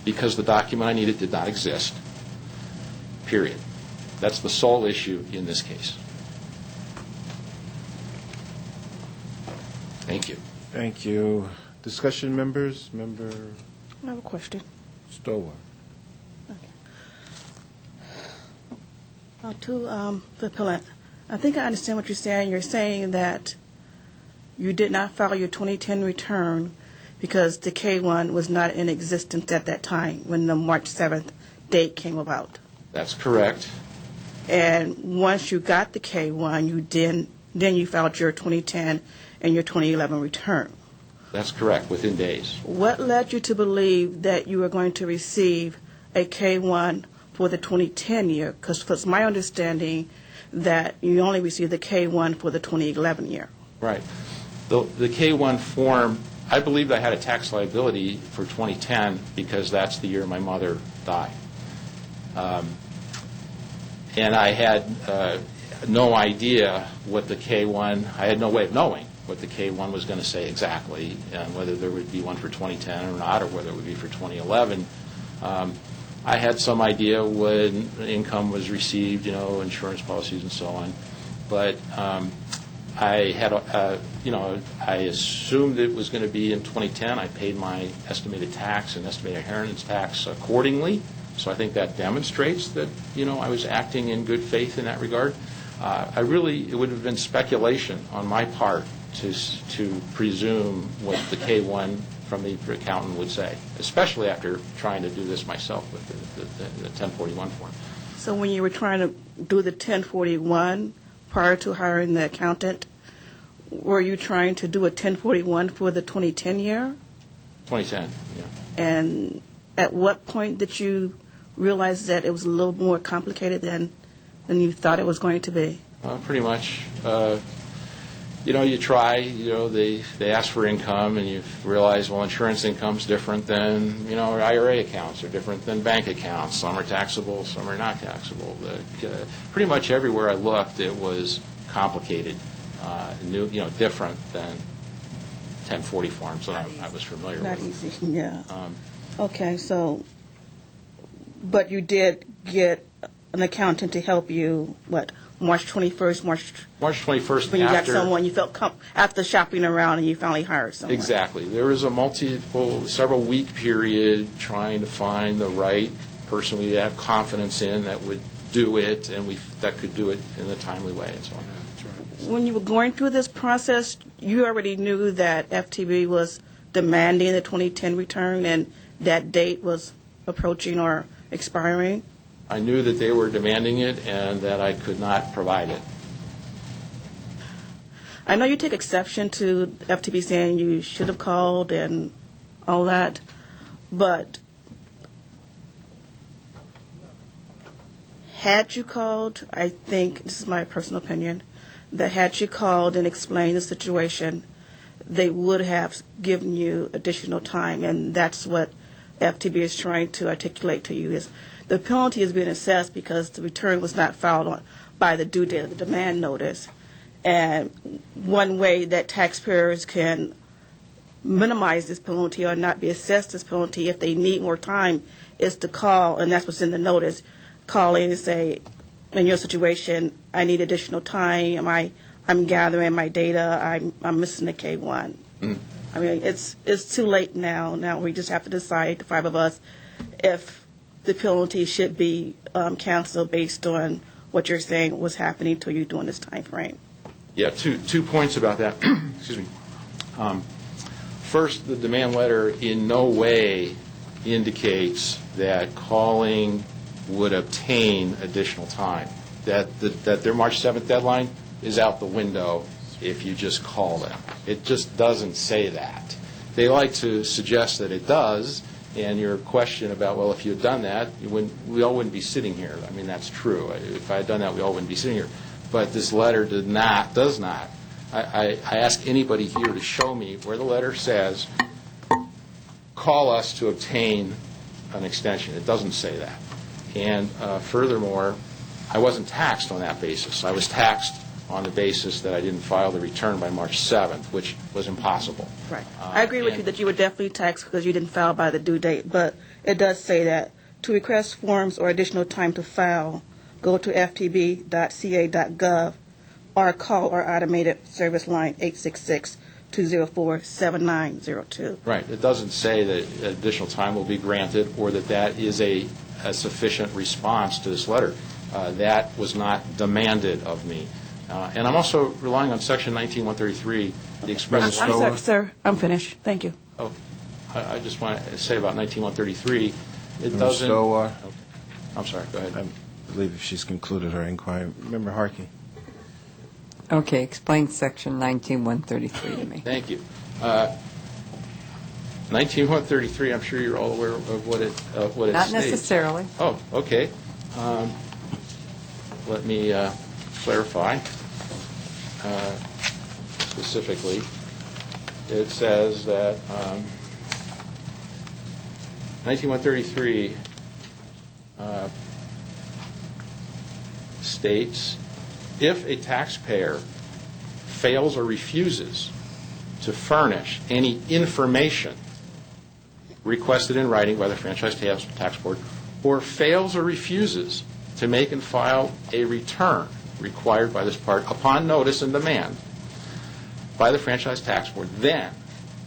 because the document I needed did not exist, period. That's the sole issue in this case. Thank you. Thank you. Discussion, members? Member I have a question. Stower. To the appellant, I think I understand what you're saying. You're saying that you did not file your 2010 return because the K-1 was not in existence at that time when the March 7th date came about. That's correct. And once you got the K-1, then you filed your 2010 and your 2011 return. That's correct, within days. What led you to believe that you were going to receive a K-1 for the 2010 year? Because it's my understanding that you only received the K-1 for the 2011 year. Right. The K-1 form, I believed I had a tax liability for 2010 because that's the year my mother died. And I had, no idea what the K-1, I had no way of knowing what the K-1 was going to say exactly, and whether there would be one for 2010 or not, or whether it would be for 2011. I had some idea when income was received, insurance policies and so on, but I had, I assumed it was going to be in 2010. I paid my estimated tax and estimated inheritance tax accordingly. So I think that demonstrates that, I was acting in good faith in that regard. It would have been speculation on my part to presume what the K-1 from the accountant would say, especially after trying to do this myself with the 1041 form. So when you were trying to do the 1041 prior to hiring the accountant, were you trying to do a 1041 for the 2010 year? 2010, yeah. And at what point did you realize that it was a little more complicated than you thought it was going to be? Pretty much. You try, they ask for income, and you realize, well, insurance income's different than, IRA accounts are different than bank accounts. Some are taxable, some are not taxable. Pretty much everywhere I looked, it was complicated, different than 1040 forms that I was familiar Not with. easy, yeah. Okay, so, but you did get an accountant to help you, March 21st, March 21st, when you got someone, you felt after shopping around and you finally hired someone. Exactly. There was a several week period trying to find the right person we have confidence in that would do it, and that could do it in a timely way and so on. When you were going through this process, you already knew that FTB was demanding the 2010 return and that date was approaching or expiring? I knew that they were demanding it and that I could not provide it. I know you take exception to FTB saying you should have called and all that, but had you called, I think, this is my personal opinion, that had you called and explained the situation, they would have given you additional time, and that's what FTB is trying to articulate to you is the penalty is being assessed because the return was not filed by the due date of the demand notice. And one way that taxpayers can minimize this penalty or not be assessed this penalty if they need more time is to call, and that's what's in the notice, call in and say, in your situation, I need additional time, I'm gathering my data, I'm missing the K-1. I mean, it's too late now. Now we just have to decide, the five of us, if the penalty should be canceled based on what you're saying was happening to you during this time frame. Yeah, two points about that. Excuse me. First, the demand letter in no way indicates that calling would obtain additional time. That their March 7th deadline is out the window if you just call them. It just doesn't say that. They like to suggest that it does, and your question about, well, if you had done that, we all wouldn't be sitting here. I mean, that's true. If I had done that, we all wouldn't be sitting here. But this letter does not. I ask anybody here to show me where the letter says, call us to obtain an extension. It doesn't say that. And furthermore, I wasn't taxed on that basis. I was taxed on the basis that I didn't file the return by March 7th, which was impossible. Right. I agree with you that you were definitely taxed because you didn't file by the due date, but it does say that to request forms or additional time to file, go to ftb.ca.gov or call our automated service line 866-204-7902. Right. It doesn't say that additional time will be granted or that is a sufficient response to this letter. That was not demanded of me. And I'm also relying on Section 19133, the express... I'm sorry, sir. I'm finished. Thank you. Oh, I just want to say about 19133, it doesn't... I'm sorry, go ahead. I believe she's concluded her inquiry. Member Harkey. Okay, explain Section 19133 to me. Thank you. 19133, I'm sure you're all aware of what it states. Not necessarily. Oh, okay. Let me clarify. Specifically, it says that 19133 states if a taxpayer fails or refuses to furnish any information requested in writing by the Franchise Tax Board, or fails or refuses to make and file a return required by this part upon notice and demand by the Franchise Tax Board, then,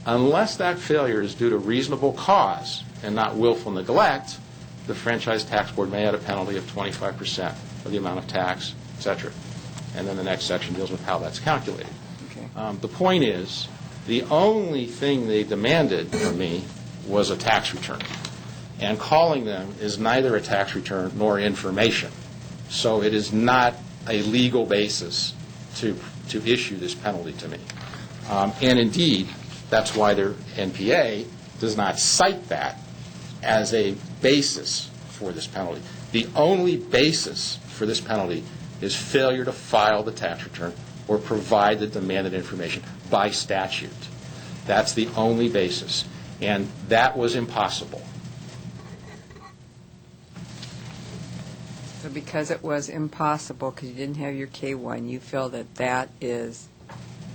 unless that failure is due to reasonable cause and not willful neglect, the Franchise Tax Board may add a penalty of 25% of the amount of tax, etc. And then the next section deals with how that's calculated. Okay. The point is, the only thing they demanded from me was a tax return. And calling them is neither a tax return nor information. So it is not a legal basis to issue this penalty to me. And indeed, that's why their NPA does not cite that as a basis for this penalty. The only basis for this penalty is failure to file the tax return or provide the demanded information by statute. That's the only basis. And that was impossible. So because it was impossible, because you didn't have your K-1, you feel that that is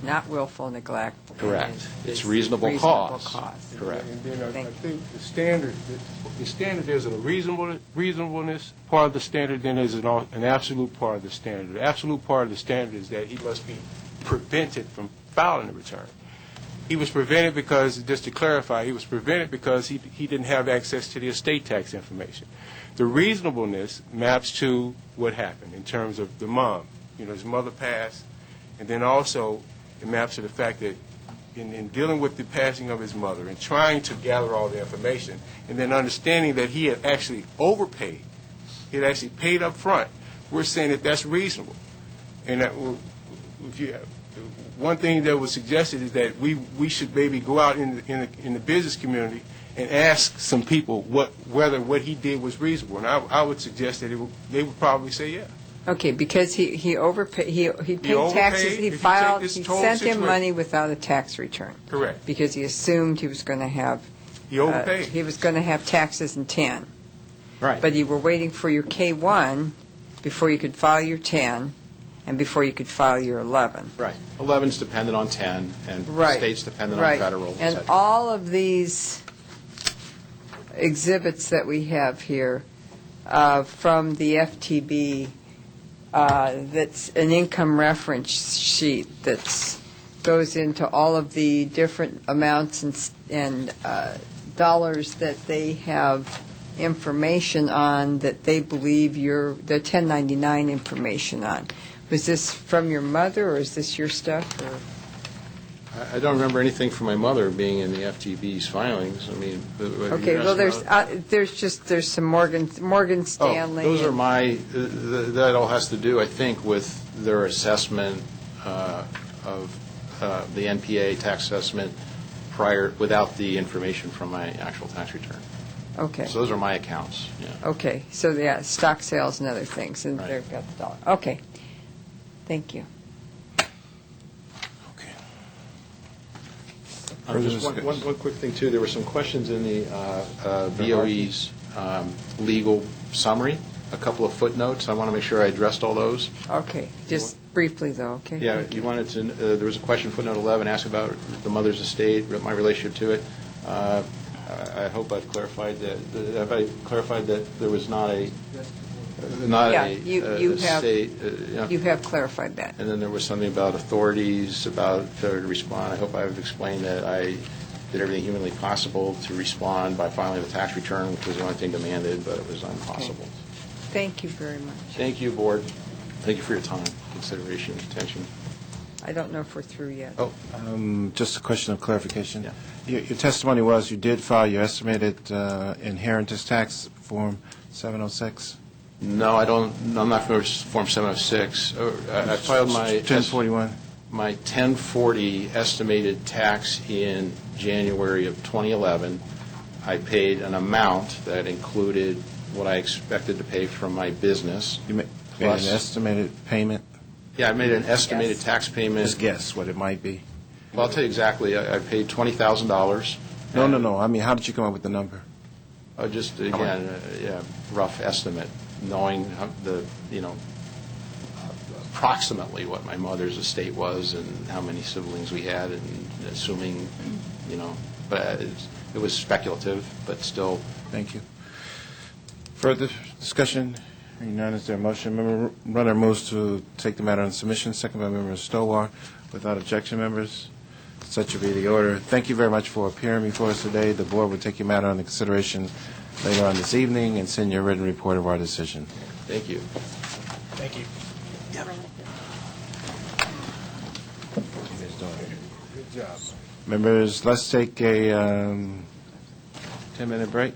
not willful neglect? Correct. It's reasonable cause. Correct. And then I think the standard is a reasonableness part of the standard, then there's an absolute part of the standard. The absolute part of the standard is that he must be prevented from filing the return. He was prevented because, just to clarify, he was prevented because he didn't have access to the estate tax information. The reasonableness maps to what happened in terms of the mom. His mother passed, and then also it maps to the fact that in dealing with the passing of his mother and trying to gather all the information, and then understanding that he had actually overpaid, he had actually paid up front, we're saying that that's reasonable. And that one thing that was suggested is that we should maybe go out in the business community and ask some people whether what he did was reasonable. And I would suggest that they would probably say yeah. Okay, because he overpaid, he paid taxes, he filed, he sent him money without a tax return. Correct. Because he assumed he was going to have, he overpaid. He was going to have taxes in 10. Right. But you were waiting for your K-1 before you could file your 10 and before you could file your 11. Right. 11's dependent on 10, and Right. state's dependent Right. on federal, et And cetera. all of these exhibits that we have here from the FTB, that's an income reference sheet that goes into all of the different amounts and dollars that they have information on that they believe the 1099 information on. Was this from your mother, or is this your stuff? Or? I don't remember anything from my mother being in the FTB's filings. I mean, Okay, well, there's some Morgan Stanley. Those are that all has to do, I think, with their assessment of the NPA tax assessment without the information from my actual tax return. Okay. So those are my accounts, yeah. Okay, so yeah, stock sales and other things, and Right. they've got the dollar. Okay, thank you. Just one quick thing, too. There were some questions in the BOE's legal summary, a couple of footnotes. I want to make sure I addressed all those. Okay, just briefly, though, okay? Yeah, you wanted to, there was a question, footnote 11, asked about the mother's estate, my relationship to it. I hope I've clarified that there was not a estate. You have clarified that. And then there was something about authorities, about failure to respond. I hope I've explained that I did everything humanly possible to respond by filing the tax return, which was the only thing demanded, but it was impossible. Okay. Thank you very much. Thank you, Board. Thank you for your time, consideration, and attention. I don't know if we're through yet. Oh, just a question of clarification. Yeah. Your testimony was you did file your estimated inheritance tax form 706? No, I don't. I'm not familiar with Form 706. I filed my 1041. My 1040 estimated tax in January of 2011. I paid an amount that included what I expected to pay from my business. You made an estimated payment? Yeah, I made an estimated tax payment. Just guess what it might be. Well, I'll tell you exactly. I paid $20,000. No. I mean, how did you come up with the number? Just, again, rough estimate, knowing approximately what my mother's estate was and how many siblings we had, and assuming, but it was speculative, but still. Thank you. Further discussion? Hearing none, is there a motion? Member Runner moves to take the matter on submission, second by Member Stowar. Without objection, members, such will be the order. Thank you very much for appearing before us today. The board will take your matter under consideration later on this evening and send your written report of our decision. Thank you. Thank you. Good job. Members, let's take a 10-minute break.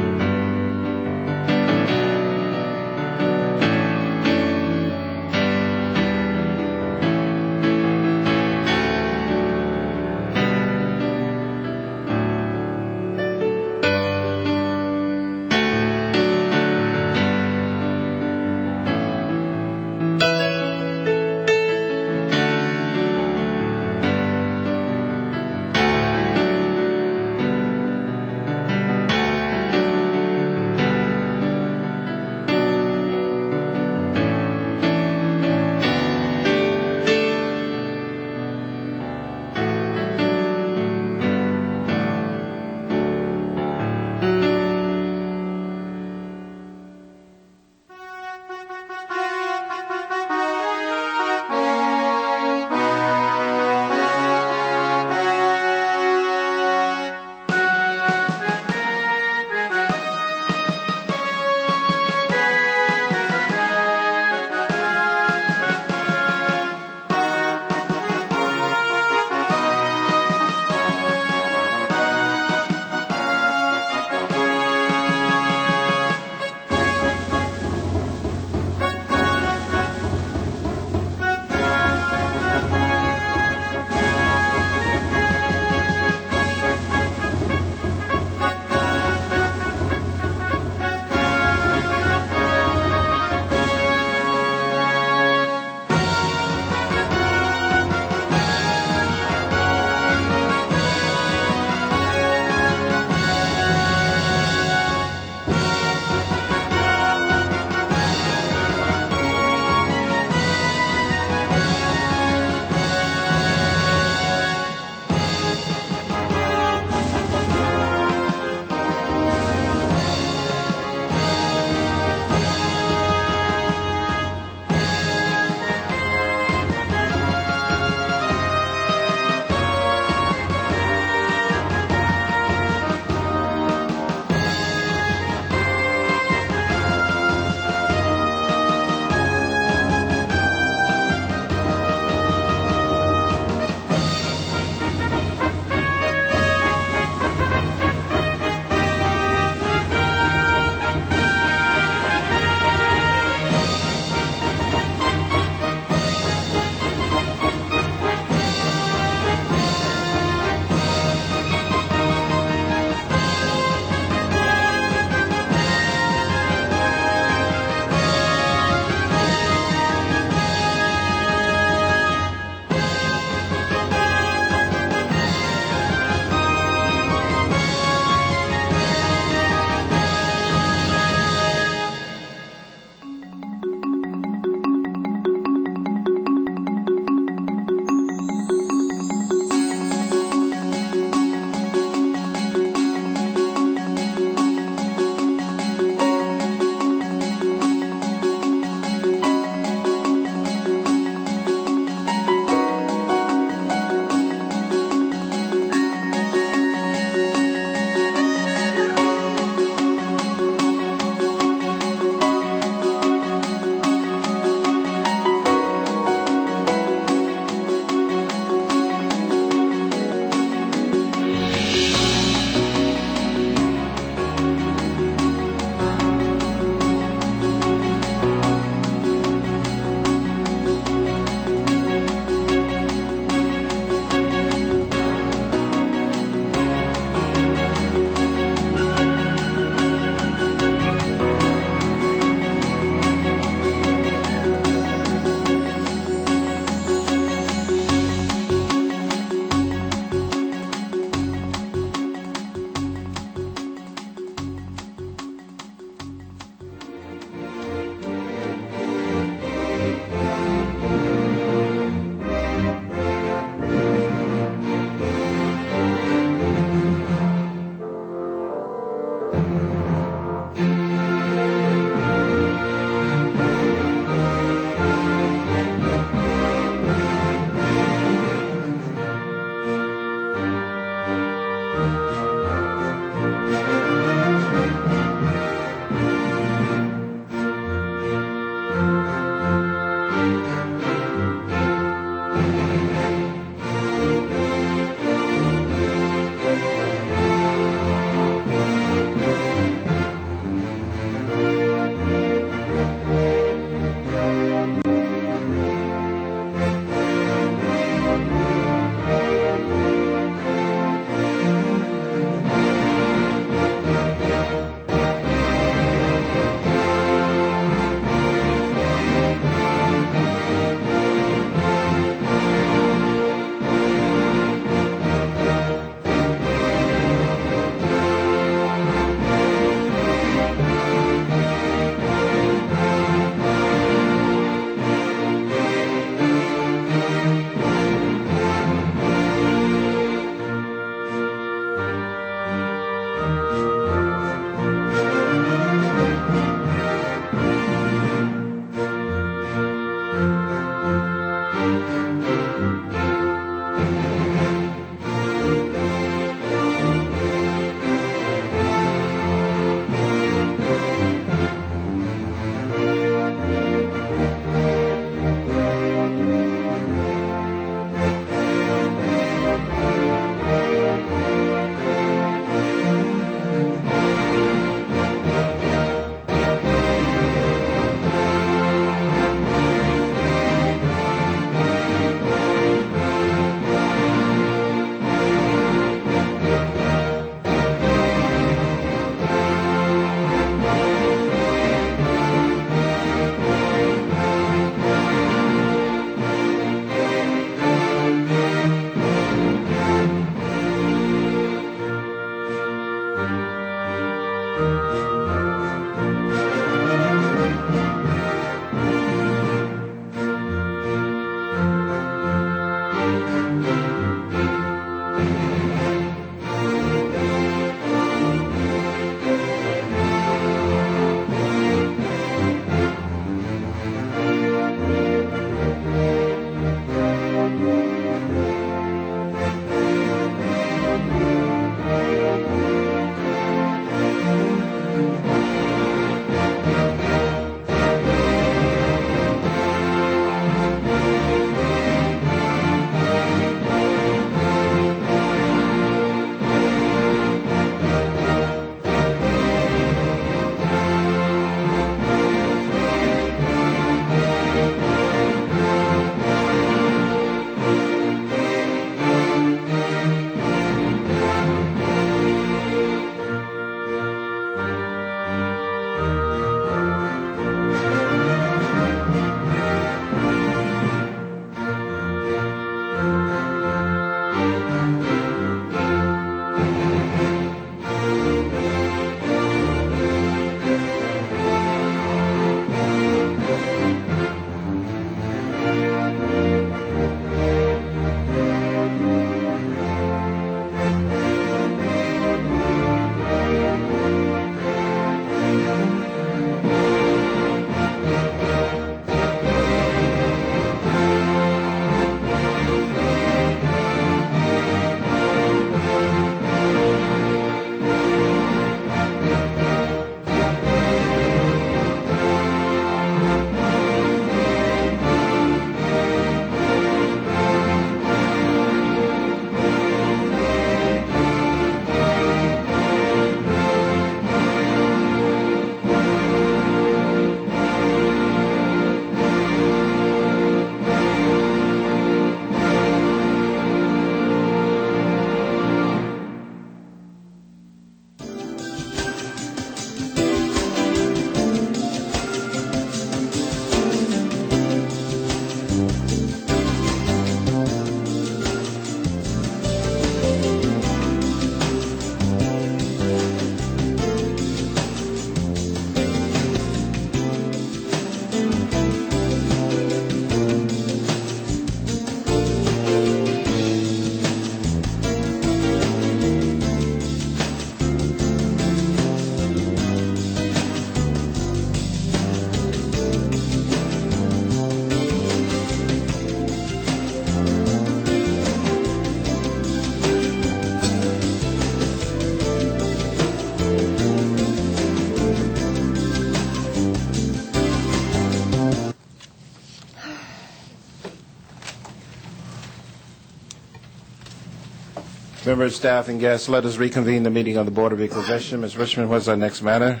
Members, staff, and guests, let us reconvene the meeting of the Board of Equalization. Ms. Richmond, what's our next matter?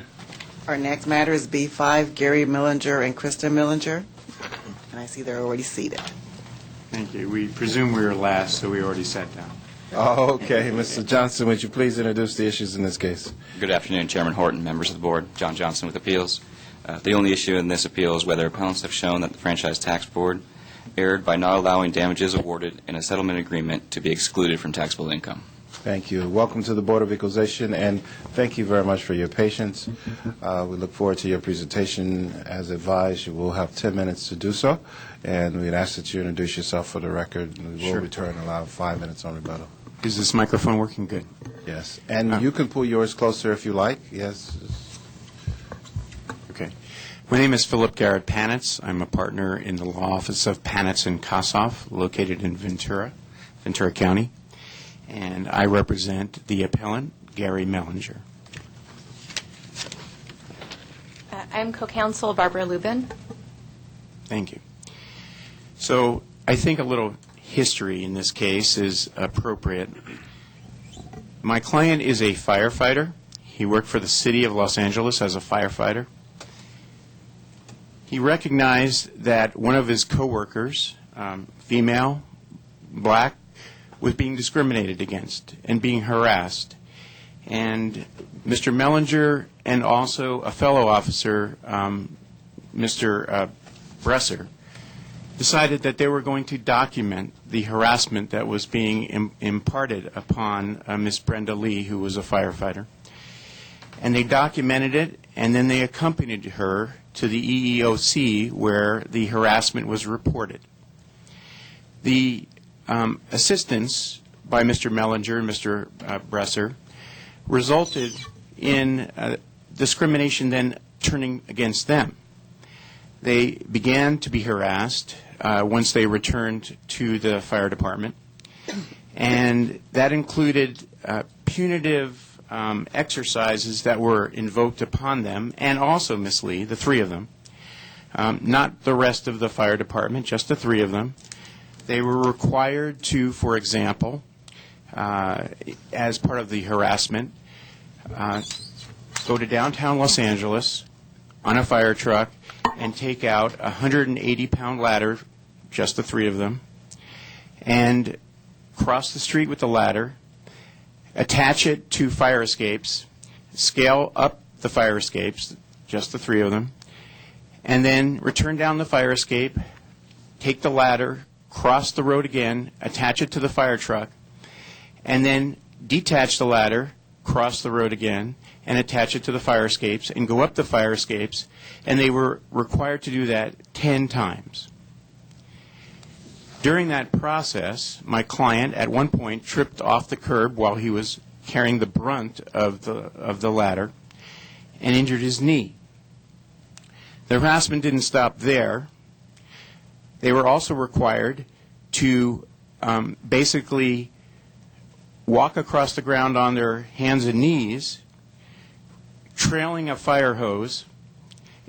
Our next matter is B5, Gary Mellinger and Christa Mellinger. And I see they're already seated. Thank you. We presume we were last, so we already sat down. Oh, okay. Mr. Johnson, would you please introduce the issues in this case? Good afternoon, Chairman Horton, members of the Board. John Johnson with Appeals. The only issue in this appeal is whether appellants have shown that the Franchise Tax Board erred by not allowing damages awarded in a settlement agreement to be excluded from taxable income. Thank you. Welcome to the Board of Equalization, and thank you very much for your patience. We look forward to your presentation. As advised, you will have 10 minutes to do so, and we'd ask that you introduce yourself for the record. We will return and allow 5 minutes on rebuttal. Is this microphone working good? Yes. And you can pull yours closer if you like. Yes. Okay. My name is Philip Garrett Panitz. I'm a partner in the law office of Panitz and Kossoff, located in Ventura County, and I represent the appellant, Gary Mellinger. I'm co-counsel Barbara Lubin. Thank you. So I think a little history in this case is appropriate. My client is a firefighter. He worked for the city of Los Angeles as a firefighter. He recognized that one of his coworkers, female, black, was being discriminated against and being harassed. And Mr. Mellinger and also a fellow officer, Mr. Bresser, decided that they were going to document the harassment that was being imparted upon Miss Brenda Lee, who was a firefighter. And they documented it, and then they accompanied her to the EEOC where the harassment was reported. The assistance by Mr. Mellinger and Mr. Bresser resulted in discrimination then turning against them. They began to be harassed once they returned to the fire department, and that included punitive exercises that were invoked upon them, and also Miss Lee, the three of them, not the rest of the fire department, just the three of them. They were required to, for example, as part of the harassment, go to downtown Los Angeles on a fire truck and take out a 180-pound ladder, just the three of them, and cross the street with the ladder, attach it to fire escapes, scale up the fire escapes, just the three of them, and then return down the fire escape, take the ladder, cross the road again, attach it to the fire truck, and then detach the ladder, cross the road again, and attach it to the fire escapes, and go up the fire escapes, and they were required to do that 10 times. During that process, my client at one point tripped off the curb while he was carrying the brunt of the ladder and injured his knee. The harassment didn't stop there. They were also required to basically walk across the ground on their hands and knees, trailing a fire hose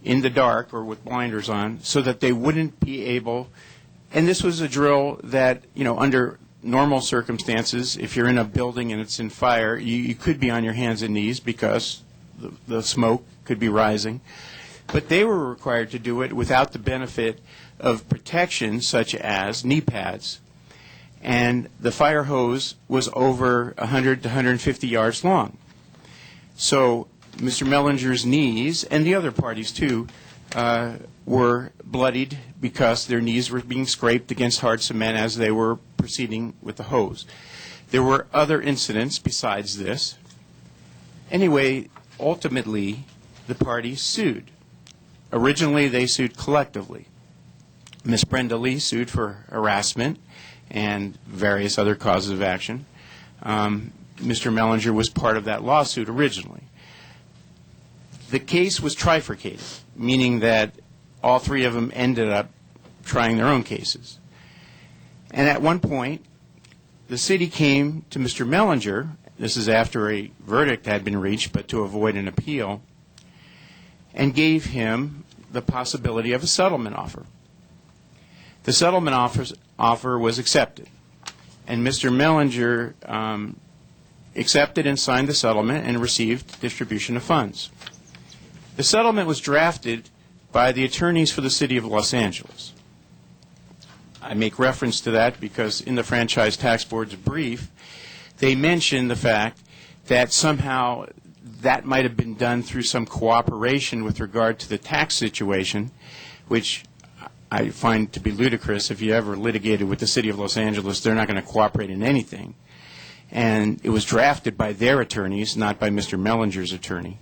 in the dark or with blinders on, so that they wouldn't be able. And this was a drill that, under normal circumstances, if you're in a building and it's in fire, you could be on your hands and knees because the smoke could be rising. But they were required to do it without the benefit of protection such as knee pads. And the fire hose was over 100 to 150 yards long. So Mr. Mellinger's knees, and the other parties too, were bloodied because their knees were being scraped against hard cement as they were proceeding with the hose. There were other incidents besides this. Anyway, ultimately, the parties sued. Originally, they sued collectively. Ms. Brenda Lee sued for harassment and various other causes of action. Mr. Mellinger was part of that lawsuit originally. The case was trifurcated, meaning that all three of them ended up trying their own cases. And at one point, the city came to Mr. Mellinger, this is after a verdict had been reached, but to avoid an appeal, and gave him the possibility of a settlement offer. The settlement offer was accepted, and Mr. Mellinger accepted and signed the settlement and received distribution of funds. The settlement was drafted by the attorneys for the City of Los Angeles. I make reference to that because in the Franchise Tax Board's brief, they mention the fact that somehow that might have been done through some cooperation with regard to the tax situation, which I find to be ludicrous. If you ever litigated with the City of Los Angeles, they're not going to cooperate in anything. And it was drafted by their attorneys, not by Mr. Mellinger's attorney.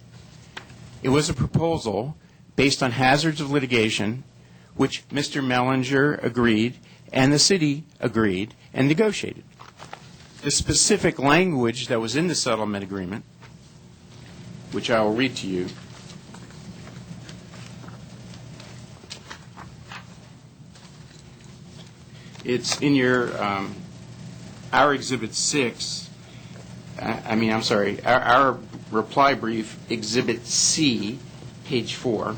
It was a proposal based on hazards of litigation, which Mr. Mellinger agreed and the city agreed and negotiated. The specific language that was in the settlement agreement, which I will read to you, It's in your, our Exhibit 6, our reply brief, Exhibit C, page 4.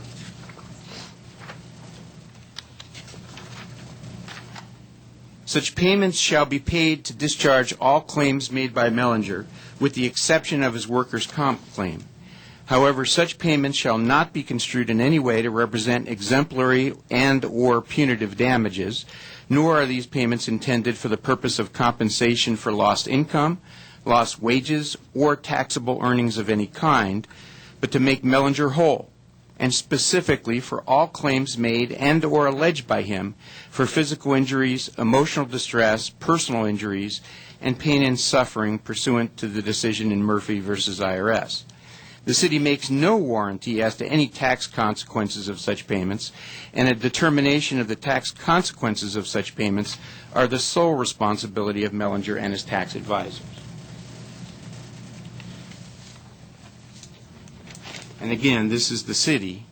Such payments shall be paid to discharge all claims made by Mellinger, with the exception of his workers' comp claim. However, such payments shall not be construed in any way to represent exemplary and/or punitive damages, nor are these payments intended for the purpose of compensation for lost income, lost wages, or taxable earnings of any kind, but to make Mellinger whole, and specifically for all claims made and/or alleged by him for physical injuries, emotional distress, personal injuries, and pain and suffering pursuant to the decision in Murphy versus IRS. The city makes no warranty as to any tax consequences of such payments, and a determination of the tax consequences of such payments are the sole responsibility of Mellinger and his tax advisors. And again, this is the city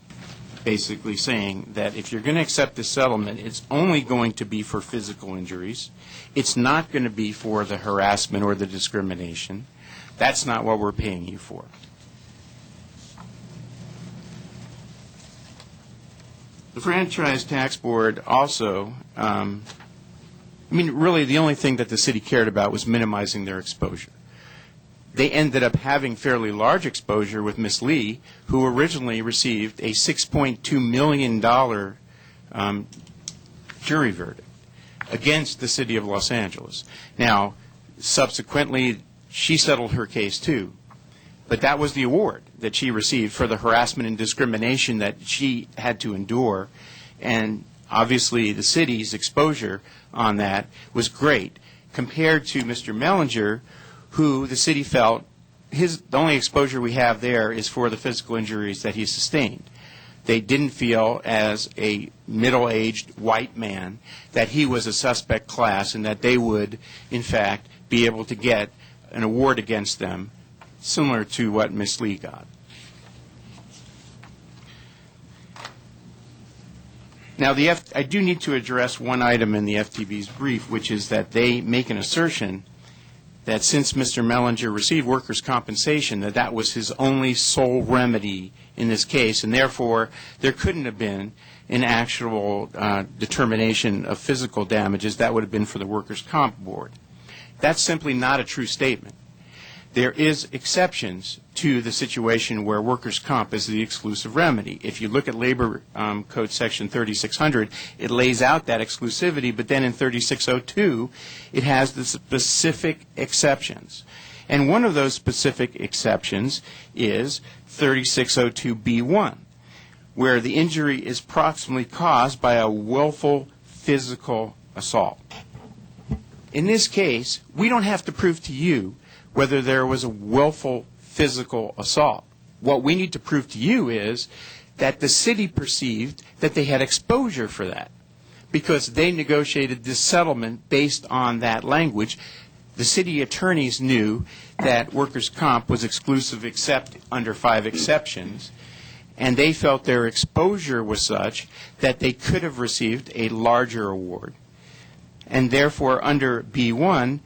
basically saying that if you're going to accept this settlement, it's only going to be for physical injuries. It's not going to be for the harassment or the discrimination. That's not what we're paying you for. The Franchise Tax Board also, really the only thing that the city cared about was minimizing their exposure. They ended up having fairly large exposure with Ms. Lee, who originally received a $6.2 million jury verdict against the city of Los Angeles. Now, subsequently, she settled her case too. But that was the award that she received for the harassment and discrimination that she had to endure. And obviously the city's exposure on that was great compared to Mr. Mellinger, who the city felt the only exposure we have there is for the physical injuries that he sustained. They didn't feel, as a middle-aged white man, that he was a suspect class and that they would, in fact, be able to get an award against them similar to what Ms. Lee got. Now, I do need to address one item in the FTB's brief, which is that they make an assertion that since Mr. Mellinger received workers' compensation, that was his only sole remedy in this case, and therefore there couldn't have been an actual determination of physical damages. That would have been for the Workers' Comp Board. That's simply not a true statement. There is exceptions to the situation where workers' comp is the exclusive remedy. If you look at Labor Code Section 3600, it lays out that exclusivity, but then in 3602, it has the specific exceptions. And one of those specific exceptions is 3602B1, where the injury is proximately caused by a willful physical assault. In this case, we don't have to prove to you whether there was a willful physical assault. What we need to prove to you is that the city perceived that they had exposure for that because they negotiated this settlement based on that language. The city attorneys knew that workers' comp was exclusive except under 5 exceptions, and they felt their exposure was such that they could have received a larger award. And therefore, under B1,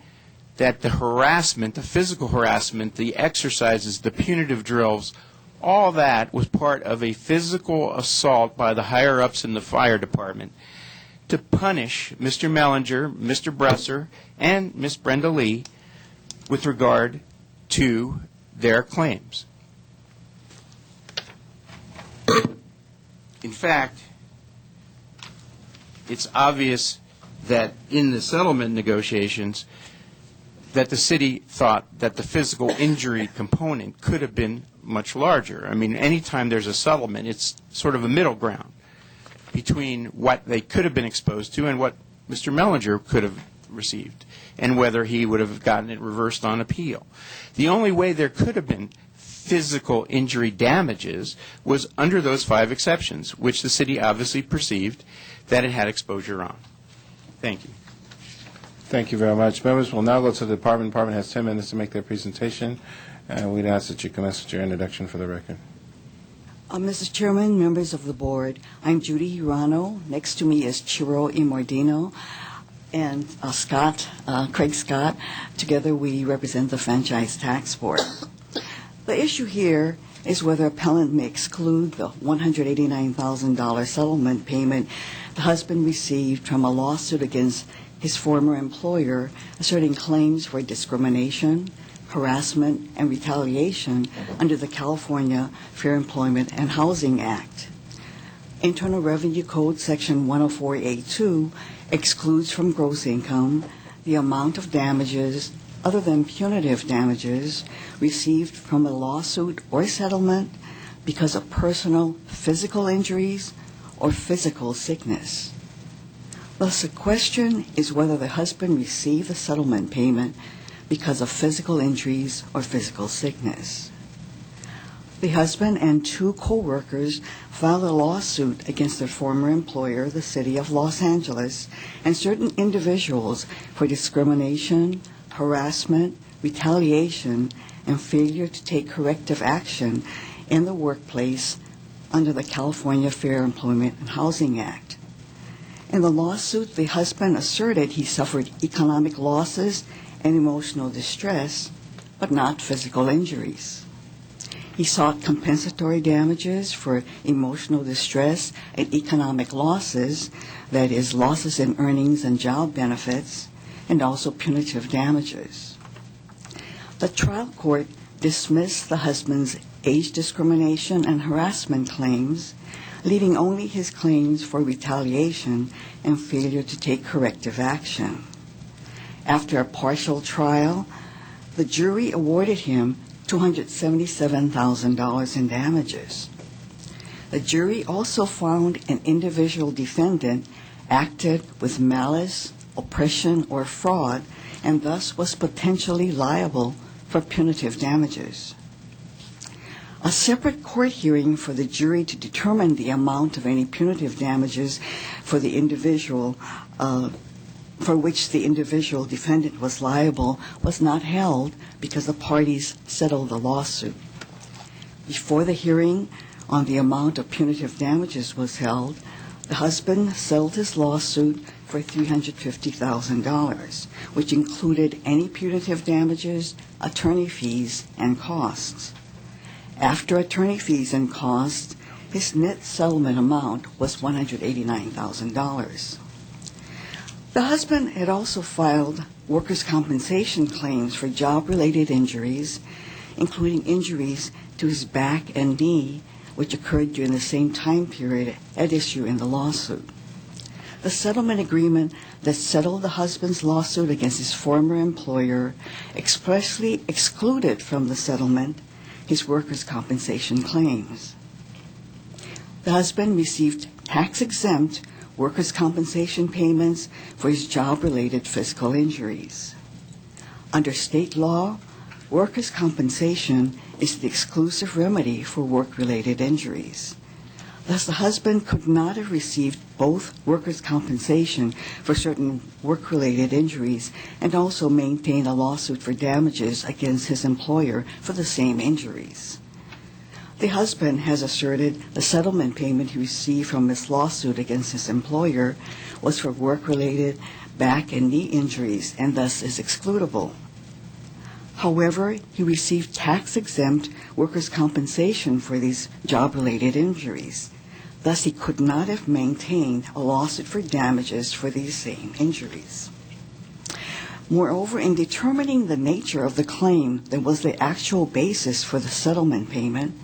that the harassment, the physical harassment, the exercises, the punitive drills, all that was part of a physical assault by the higher-ups in the fire department to punish Mr. Mellinger, Mr. Bresser, and Ms. Brenda Lee with regard to their claims. In fact, it's obvious that in the settlement negotiations, that the city thought that the physical injury component could have been much larger. I mean, anytime there's a settlement, it's sort of a middle ground between what they could have been exposed to and what Mr. Mellinger could have received, and whether he would have gotten it reversed on appeal. The only way there could have been physical injury damages was under those 5 exceptions, which the city obviously perceived that it had exposure on. Thank you. Thank you very much. Members, we'll now go to the department. The department has 10 minutes to make their presentation, and we'd ask that you commence with your introduction for the record. Mr. Chairman, members of the board, I'm Judy Urano. Next to me is Chiro Imordino. and Craig Scott. Together we represent the Franchise Tax Board. The issue here is whether appellant may exclude the $189,000 settlement payment the husband received from a lawsuit against his former employer asserting claims for discrimination, harassment, and retaliation under the California Fair Employment and Housing Act. Internal Revenue Code Section 104A2 excludes from gross income the amount of damages other than punitive damages received from a lawsuit or settlement because of personal physical injuries or physical sickness. Thus, the question is whether the husband received the settlement payment because of physical injuries or physical sickness. The husband and two co-workers filed a lawsuit against their former employer, the City of Los Angeles, and certain individuals for discrimination, harassment, retaliation, and failure to take corrective action in the workplace under the California Fair Employment and Housing Act. In the lawsuit, the husband asserted he suffered economic losses and emotional distress, but not physical injuries. He sought compensatory damages for emotional distress and economic losses, that is, losses in earnings and job benefits, and also punitive damages. The trial court dismissed the husband's age discrimination and harassment claims, leaving only his claims for retaliation and failure to take corrective action. After a partial trial, the jury awarded him $277,000 in damages. The jury also found an individual defendant acted with malice, oppression, or fraud, and thus was potentially liable for punitive damages. A separate court hearing for the jury to determine the amount of any punitive damages for the individual for which the individual defendant was liable was not held because the parties settled the lawsuit. Before the hearing on the amount of punitive damages was held, the husband settled his lawsuit for $350,000, which included any punitive damages, attorney fees, and costs. After attorney fees and costs, his net settlement amount was $189,000. The husband had also filed workers' compensation claims for job-related injuries, including injuries to his back and knee, which occurred during the same time period at issue in the lawsuit. The settlement agreement that settled the husband's lawsuit against his former employer expressly excluded from the settlement his workers' compensation claims. The husband received tax-exempt workers' compensation payments for his job-related physical injuries. Under state law, workers' compensation is the exclusive remedy for work-related injuries. Thus, the husband could not have received both workers' compensation for certain work-related injuries and also maintain a lawsuit for damages against his employer for the same injuries. The husband has asserted the settlement payment he received from his lawsuit against his employer was for work-related back and knee injuries and thus is excludable. However, he received tax-exempt workers' compensation for these job-related injuries. Thus, he could not have maintained a lawsuit for damages for these same injuries. Moreover, in determining the nature of the claim that was the actual basis for the settlement payment,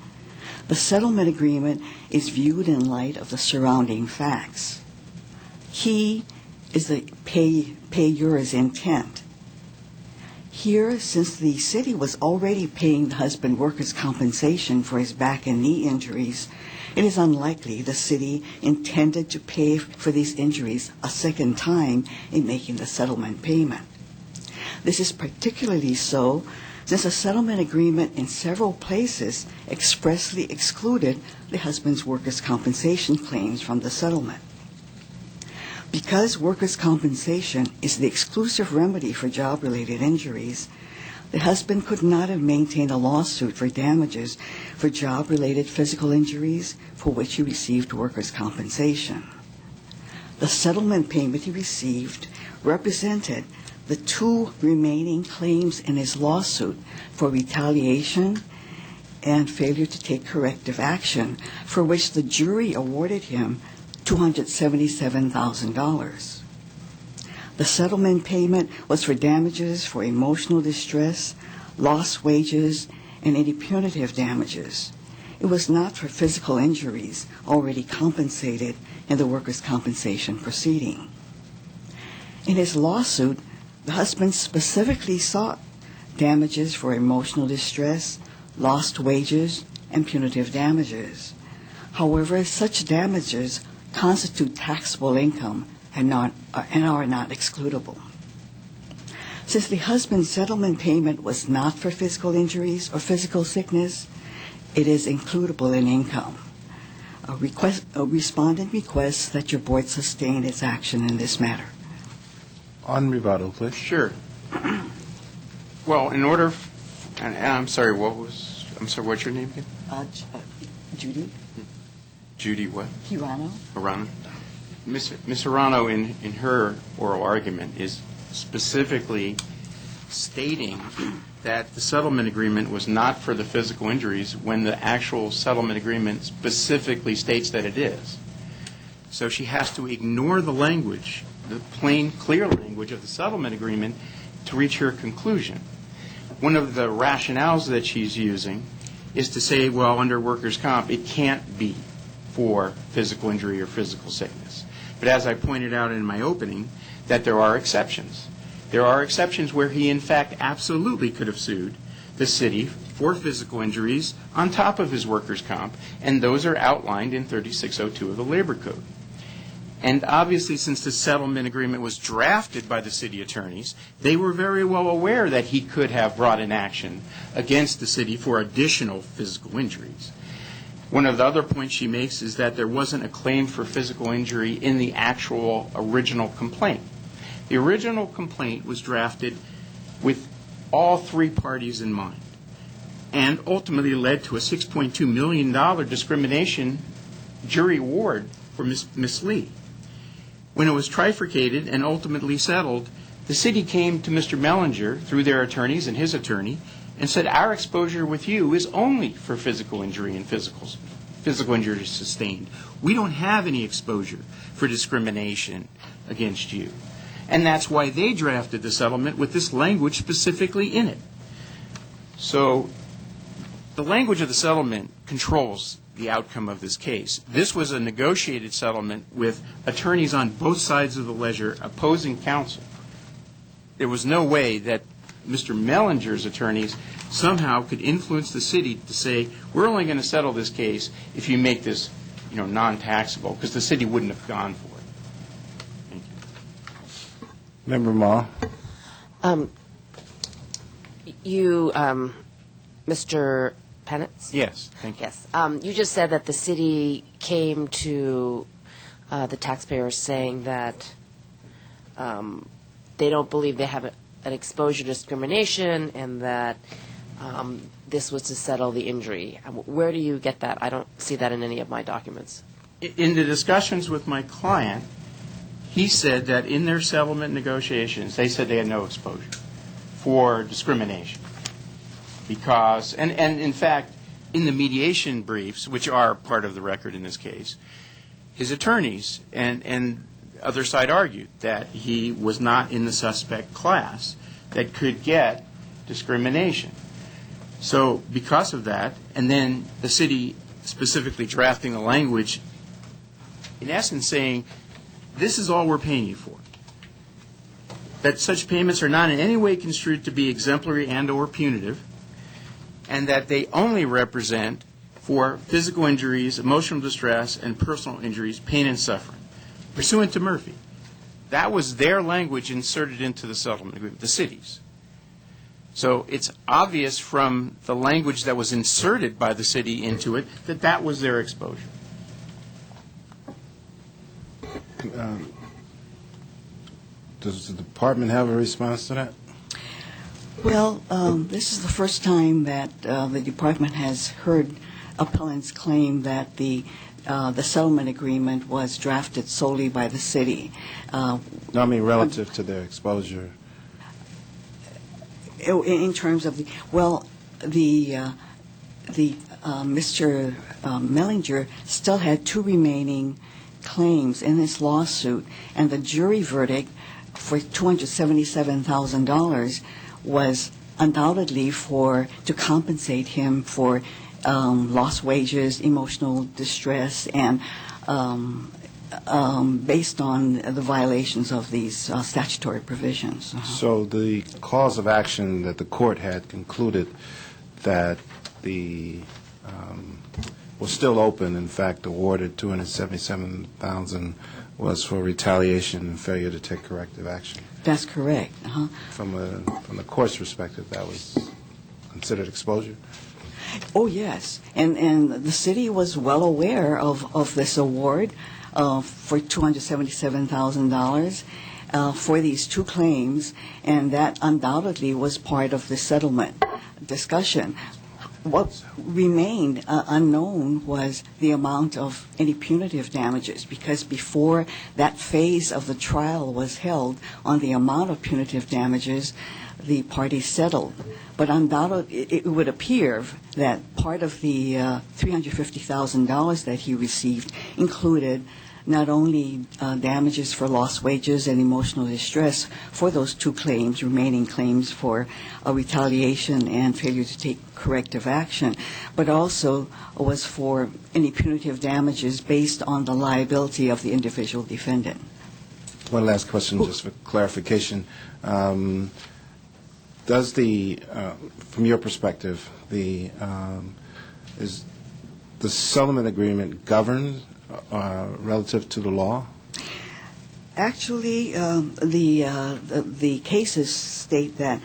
the settlement agreement is viewed in light of the surrounding facts. Key is the payer's intent. Here, since the city was already paying the husband workers' compensation for his back and knee injuries, it is unlikely the city intended to pay for these injuries a second time in making the settlement payment. This is particularly so since a settlement agreement in several places expressly excluded the husband's workers' compensation claims from the settlement. Because workers' compensation is the exclusive remedy for job-related injuries, the husband could not have maintained a lawsuit for damages for job-related physical injuries for which he received workers' compensation. The settlement payment he received represented the two remaining claims in his lawsuit for retaliation and failure to take corrective action, for which the jury awarded him $277,000. The settlement payment was for damages for emotional distress, lost wages, and any punitive damages. It was not for physical injuries already compensated in the workers' compensation proceeding. In his lawsuit, the husband specifically sought damages for emotional distress, lost wages, and punitive damages. However, such damages constitute taxable income and are not excludable. Since the husband's settlement payment was not for physical injuries or physical sickness, it is includable in income. A respondent requests that your board sustain its action in this matter. On rebuttal, please. Sure. Well, in order, and I'm sorry, what's your name again? Judy. Judy what? Hirano. Hirano. Ms. Hirano, in her oral argument, is specifically stating that the settlement agreement was not for the physical injuries when the actual settlement agreement specifically states that it is. So she has to ignore the language, the plain, clear language of the settlement agreement to reach her conclusion. One of the rationales that she's using is to say, well, under workers' comp, it can't be for physical injury or physical sickness. But as I pointed out in my opening, that there are exceptions. There are exceptions where he, in fact, absolutely could have sued the city for physical injuries on top of his workers' comp, and those are outlined in 3602 of the Labor Code. And obviously, since the settlement agreement was drafted by the city attorneys, they were very well aware that he could have brought an action against the city for additional physical injuries. One of the other points she makes is that there wasn't a claim for physical injury in the actual original complaint. The original complaint was drafted with all three parties in mind and ultimately led to a $6.2 million discrimination jury award for Ms. Lee. When it was trifurcated and ultimately settled, the city came to Mr. Mellinger through their attorneys and his attorney and said, our exposure with you is only for physical injury and physical injury sustained. We don't have any exposure for discrimination against you. And that's why they drafted the settlement with this language specifically in it. So the language of the settlement controls the outcome of this case. This was a negotiated settlement with attorneys on both sides of the ledger opposing counsel. There was no way that Mr. Mellinger's attorneys somehow could influence the city to say, we're only going to settle this case if you make this, non-taxable, because the city wouldn't have gone for it. Thank you. Member Ma. Mr. Penitz? Yes, thank you. Yes. You just said that the city came to the taxpayers saying that they don't believe they have an exposure to discrimination and that this was to settle the injury. Where do you get that? I don't see that in any of my documents. In the discussions with my client, he said that in their settlement negotiations, they said they had no exposure for discrimination. Because, and in fact, in the mediation briefs, which are part of the record in this case, his attorneys and other side argued that he was not in the suspect class that could get discrimination. So because of that, and then the city specifically drafting the language, in essence saying, this is all we're paying you for. That such payments are not in any way construed to be exemplary and or punitive, and that they only represent for physical injuries, emotional distress, and personal injuries, pain and suffering, pursuant to Murphy. That was their language inserted into the settlement agreement, the city's. So it's obvious from the language that was inserted by the city into it that that was their exposure. Does the department have a response to that? Well, this is the first time that the department has heard appellants claim that the the settlement agreement was drafted solely by the city. No, I mean relative to their exposure. In terms of Mr. Mellinger still had two remaining claims in his lawsuit, and the jury verdict for $277,000 was undoubtedly to compensate him for lost wages, emotional distress, and based on the violations of these statutory provisions. So the cause of action that the court had concluded that was still open, in fact, awarded $277,000 was for retaliation and failure to take corrective action. That's correct. From the court's perspective, that was considered exposure? Oh, yes. And the city was well aware of this award for $277,000 for these two claims, and that undoubtedly was part of the settlement discussion. What remained unknown was the amount of any punitive damages, because before that phase of the trial was held on the amount of punitive damages, the parties settled. But undoubtedly, it would appear that part of the $350,000 that he received included not only damages for lost wages and emotional distress for those two claims, remaining claims for retaliation and failure to take corrective action, but also was for any punitive damages based on the liability of the individual defendant. One last question, just for clarification. Does from your perspective, is the settlement agreement govern relative to the law? Actually, the cases state that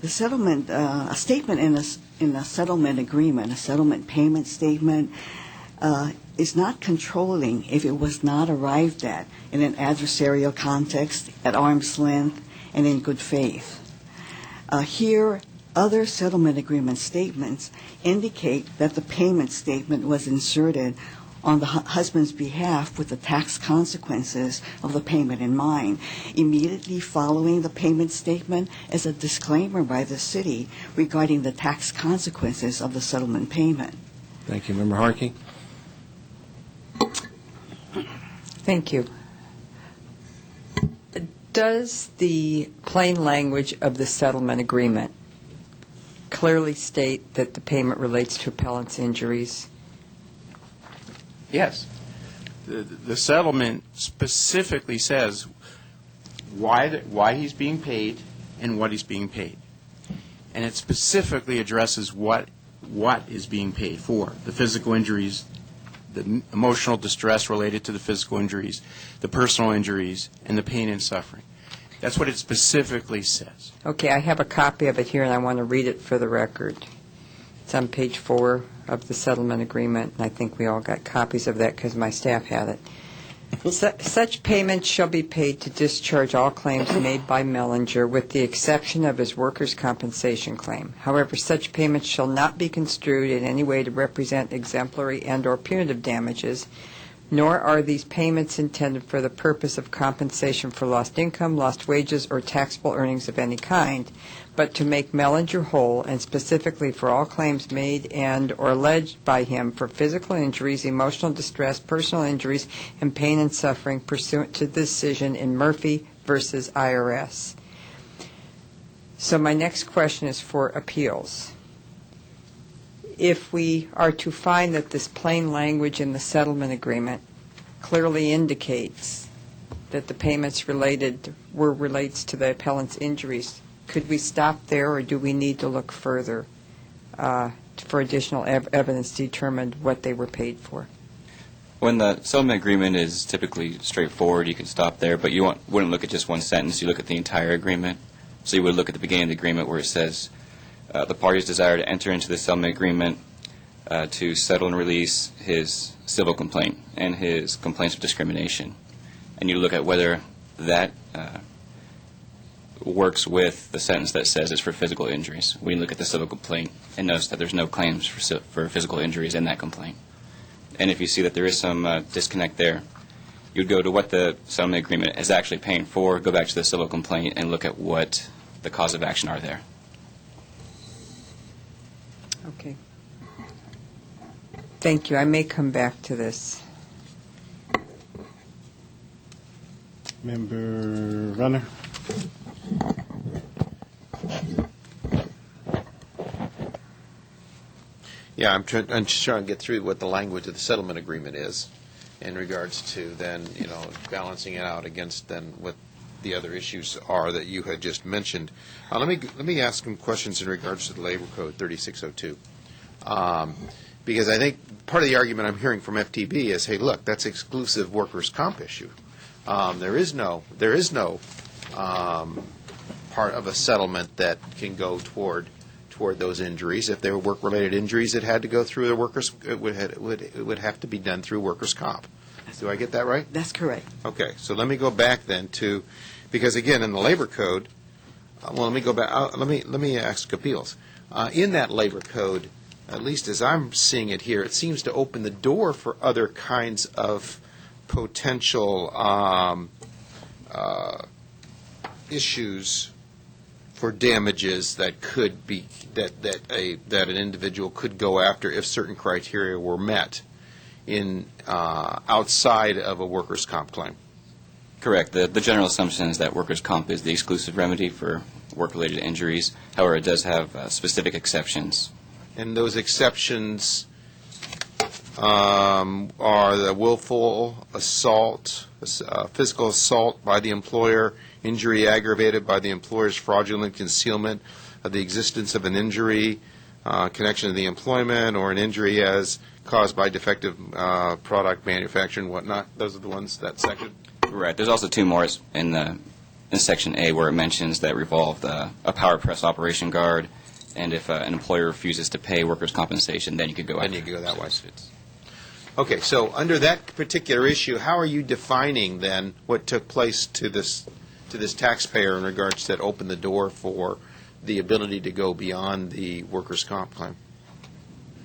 the settlement, a statement in a settlement agreement, a settlement payment statement, is not controlling if it was not arrived at in an adversarial context, at arm's length, and in good faith. Here, other settlement agreement statements indicate that the payment statement was inserted on the husband's behalf with the tax consequences of the payment in mind. Immediately following the payment statement is a disclaimer by the city regarding the tax consequences of the settlement payment. Thank you. Member Harkey? Thank you. Does the plain language of the settlement agreement clearly state that the payment relates to appellant's injuries? Yes. The settlement specifically says why he's being paid and what he's being paid. And it specifically addresses what is being paid for, the physical injuries, the emotional distress related to the physical injuries, the personal injuries, and the pain and suffering. That's what it specifically says. Okay, I have a copy of it here, and I want to read it for the record. It's on page 4 of the settlement agreement, and I think we all got copies of that because my staff had it. Such payments shall be paid to discharge all claims made by Mellinger with the exception of his workers' compensation claim. However, such payments shall not be construed in any way to represent exemplary and or punitive damages, nor are these payments intended for the purpose of compensation for lost income, lost wages, or taxable earnings of any kind, but to make Mellinger whole, and specifically for all claims made and or alleged by him for physical injuries, emotional distress, personal injuries, and pain and suffering pursuant to the decision in Murphy versus IRS. So my next question is for appeals. If we are to find that this plain language in the settlement agreement clearly indicates that the payments relates to the appellant's injuries, could we stop there, or do we need to look further for additional evidence to determine what they were paid for? When the settlement agreement is typically straightforward, you can stop there, but you wouldn't look at just one sentence. You look at the entire agreement. So you would look at the beginning of the agreement where it says, the parties desire to enter into the settlement agreement to settle and release his civil complaint and his complaints of discrimination. And you look at whether that works with the sentence that says it's for physical injuries. We look at the civil complaint and notice that there's no claims for physical injuries in that complaint. And if you see that there is some disconnect there, you'd go to what the settlement agreement is actually paying for, go back to the civil complaint, and look at what the cause of action are there. Okay. Thank you. I may come back to this. Member Runner. Yeah, I'm just trying to get through what the language of the settlement agreement is in regards to then, balancing it out against then what the other issues are that you had just mentioned. Let me ask some questions in regards to the Labor Code 3602. Because I think part of the argument I'm hearing from FTB is, hey, look, that's exclusive workers' comp issue. There is no part of a settlement that can go toward those injuries. If they were work-related injuries, it had to go through the workers. It would have to be done through workers' comp. Do I get that right? That's correct. Okay, so let me go back then to, because again in the Labor Code, let me go back. Let me ask Appeals. In that Labor Code, at least as I'm seeing it here, it seems to open the door for other kinds of potential issues for damages that could be that an individual could go after if certain criteria were met in outside of a workers' comp claim. Correct. The general assumption is that workers' comp is the exclusive remedy for work-related injuries. However, it does have specific exceptions. And those exceptions are the willful assault, physical assault by the employer, injury aggravated by the employer's fraudulent concealment of the existence of an injury, connection to the employment, or an injury as caused by defective product manufacturing and whatnot. Those are the ones, that section? Right. There's also two more in Section A where it mentions that revolve a power press operation guard, and if an employer refuses to pay workers' compensation, then you could go after. Then you could go that way. Okay, so under that particular issue, how are you defining then what took place to this taxpayer in regards to that opened the door for the ability to go beyond the workers' comp claim?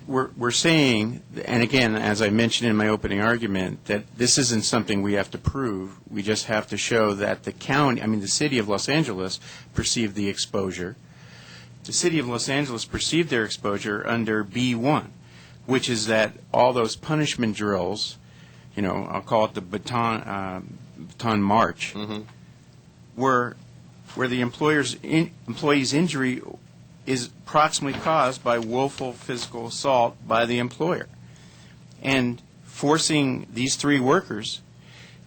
We're saying, and again, as I mentioned in my opening argument, that this isn't something we have to prove. We just have to show that the city of Los Angeles perceived the exposure. The city of Los Angeles perceived their exposure under B1, which is that all those punishment drills, I'll call it the baton march, where the employee's injury is approximately caused by willful physical assault by the employer. And forcing these three workers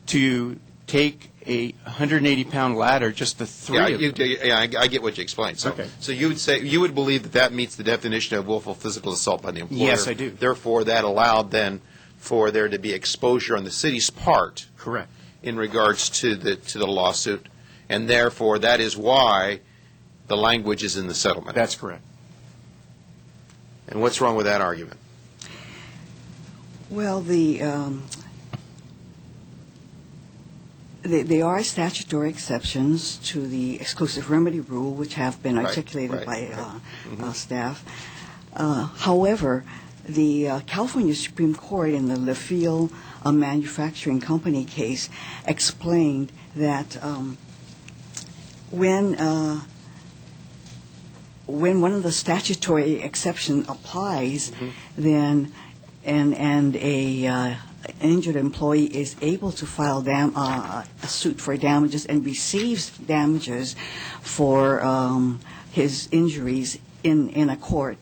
to take a 180-pound ladder, just the three of them. Yeah, I get what you explained. So, Okay. So you would believe that meets the definition of willful physical assault by the employer. Yes, I do. Therefore, that allowed then for there to be exposure on the city's part. Correct. In regards to the lawsuit, and therefore that is why the language is in the settlement. That's correct. And what's wrong with that argument? Well, there are statutory exceptions to the exclusive remedy rule, which have been articulated by staff. However, the California Supreme Court in the LaFille Manufacturing Company case explained that when one of the statutory exceptions applies, then and a injured employee is able to file a suit for damages and receives damages for his injuries in a court,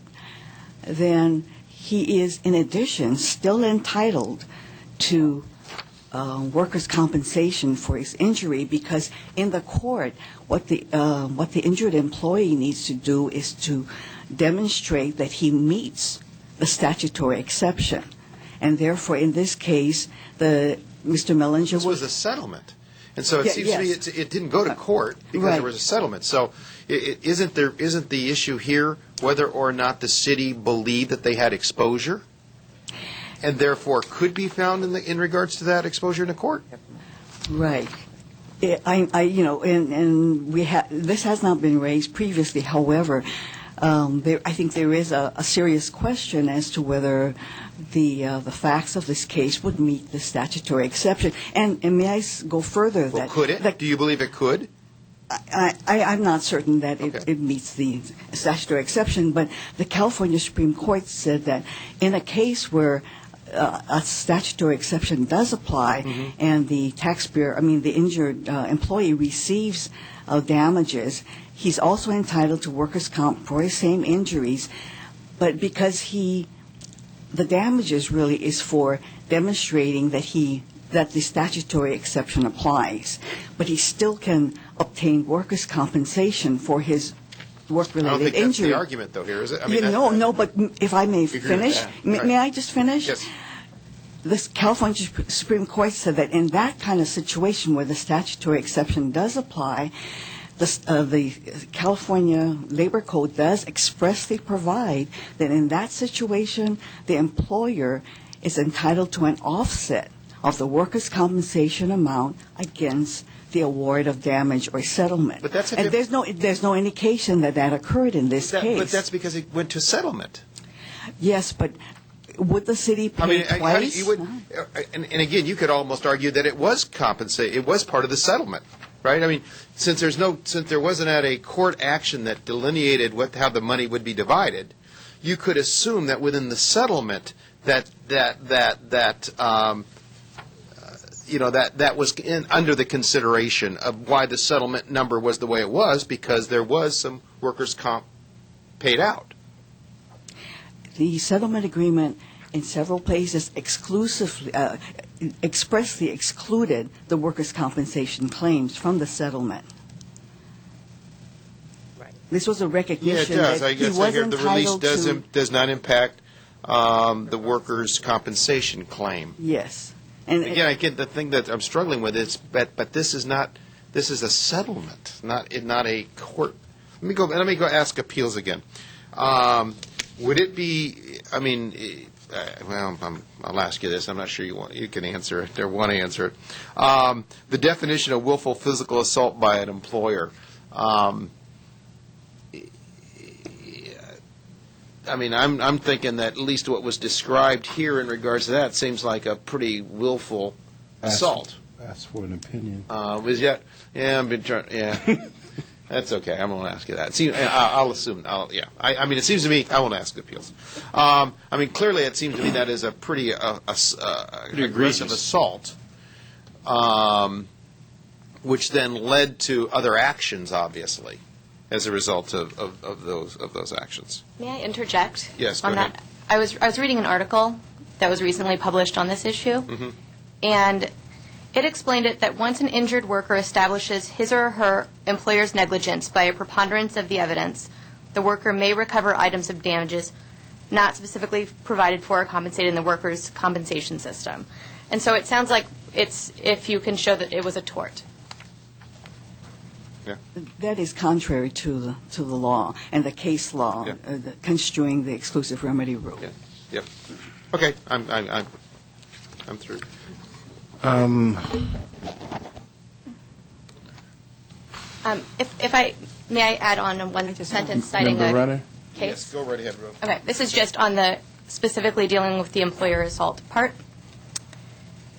then he is, in addition, still entitled to workers' compensation for his injury, because in the court, what the injured employee needs to do is to demonstrate that he meets the statutory exception. And therefore, in this case, Mr. Mellinger was a settlement. And so it seems to me it didn't go to court because there was a settlement. So isn't the issue here whether or not the city believed that they had exposure and therefore could be found in regards to that exposure in the court? Right. This has not been raised previously. However, I think there is a serious question as to whether the facts of this case would meet the statutory exception. And may I go further? Well, could it? Do you believe it could? I'm not certain that Okay. it meets the statutory exception, but the California Supreme Court said that in a case where a statutory exception does apply and the the injured employee receives damages, he's also entitled to workers' comp for his same injuries, but because the damages really is for demonstrating that the statutory exception applies, but he still can obtain workers' compensation for his work-related injury. I don't think that's the argument, though, here, is it? No, but if I may finish, may I just finish? Yes. The California Supreme Court said that in that kind of situation where the statutory exception does apply, the California Labor Code does expressly provide that in that situation, the employer is entitled to an offset of the workers' compensation amount against the award of damage or settlement. But that's and there's no indication that occurred in this case. But that's because it went to settlement. Yes, but would the city pay twice? And again, you could almost argue that it was compensated. It was part of the settlement, right? I mean, since there wasn't a court action that delineated how the money would be divided, you could assume that within the settlement that was under the consideration of why the settlement number was the way it was, because there was some workers' comp paid out. The settlement agreement in several places expressly excluded the workers' compensation claims from the settlement. Right. This was a recognition Yeah, it does. that he was The release entitled does not impact the workers' compensation claim. Yes. And again, I get the thing that I'm struggling with is, but this is a settlement, not a court. Let me go ask appeals again. Would it be? I mean, I'll ask you this. I'm not sure you can answer it or want to answer it. The definition of willful physical assault by an employer. I mean, I'm thinking that at least what was described here in regards to that seems like a pretty willful assault. That's for an opinion. Yeah, I've been trying. Yeah, that's okay. I won't ask you that. I'll assume. I mean, it seems to me I won't ask appeals. I mean, clearly it seems to me that is a pretty aggressive assault, which then led to other actions, obviously, as a result of those actions. May I interject? Yes, go on ahead. that? I was reading an article that was recently published on this issue, Mm-hmm. and it explained it that once an injured worker establishes his or her employer's negligence by a preponderance of the evidence, the worker may recover items of damages not specifically provided for or compensated in the workers' compensation system. And so it sounds like it's if you can show that it was a tort. That is contrary to the law and the case law, construing the exclusive remedy rule. Yep. Okay, I'm through. If I may, I add on one sentence citing a case. Yes, go right ahead, Rose. Okay, this is just on the specifically dealing with the employer assault part.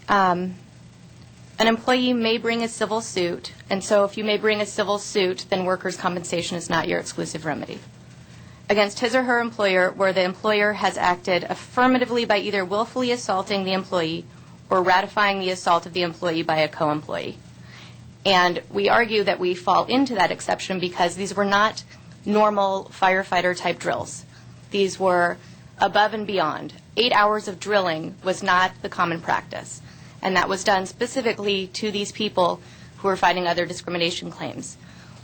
An employee may bring a civil suit, and so if you may bring a civil suit, then workers' compensation is not your exclusive remedy. Against his or her employer, where the employer has acted affirmatively by either willfully assaulting the employee or ratifying the assault of the employee by a co-employee. And we argue that we fall into that exception because these were not normal firefighter-type drills. These were above and beyond. 8 hours of drilling was not the common practice. And that was done specifically to these people who were fighting other discrimination claims.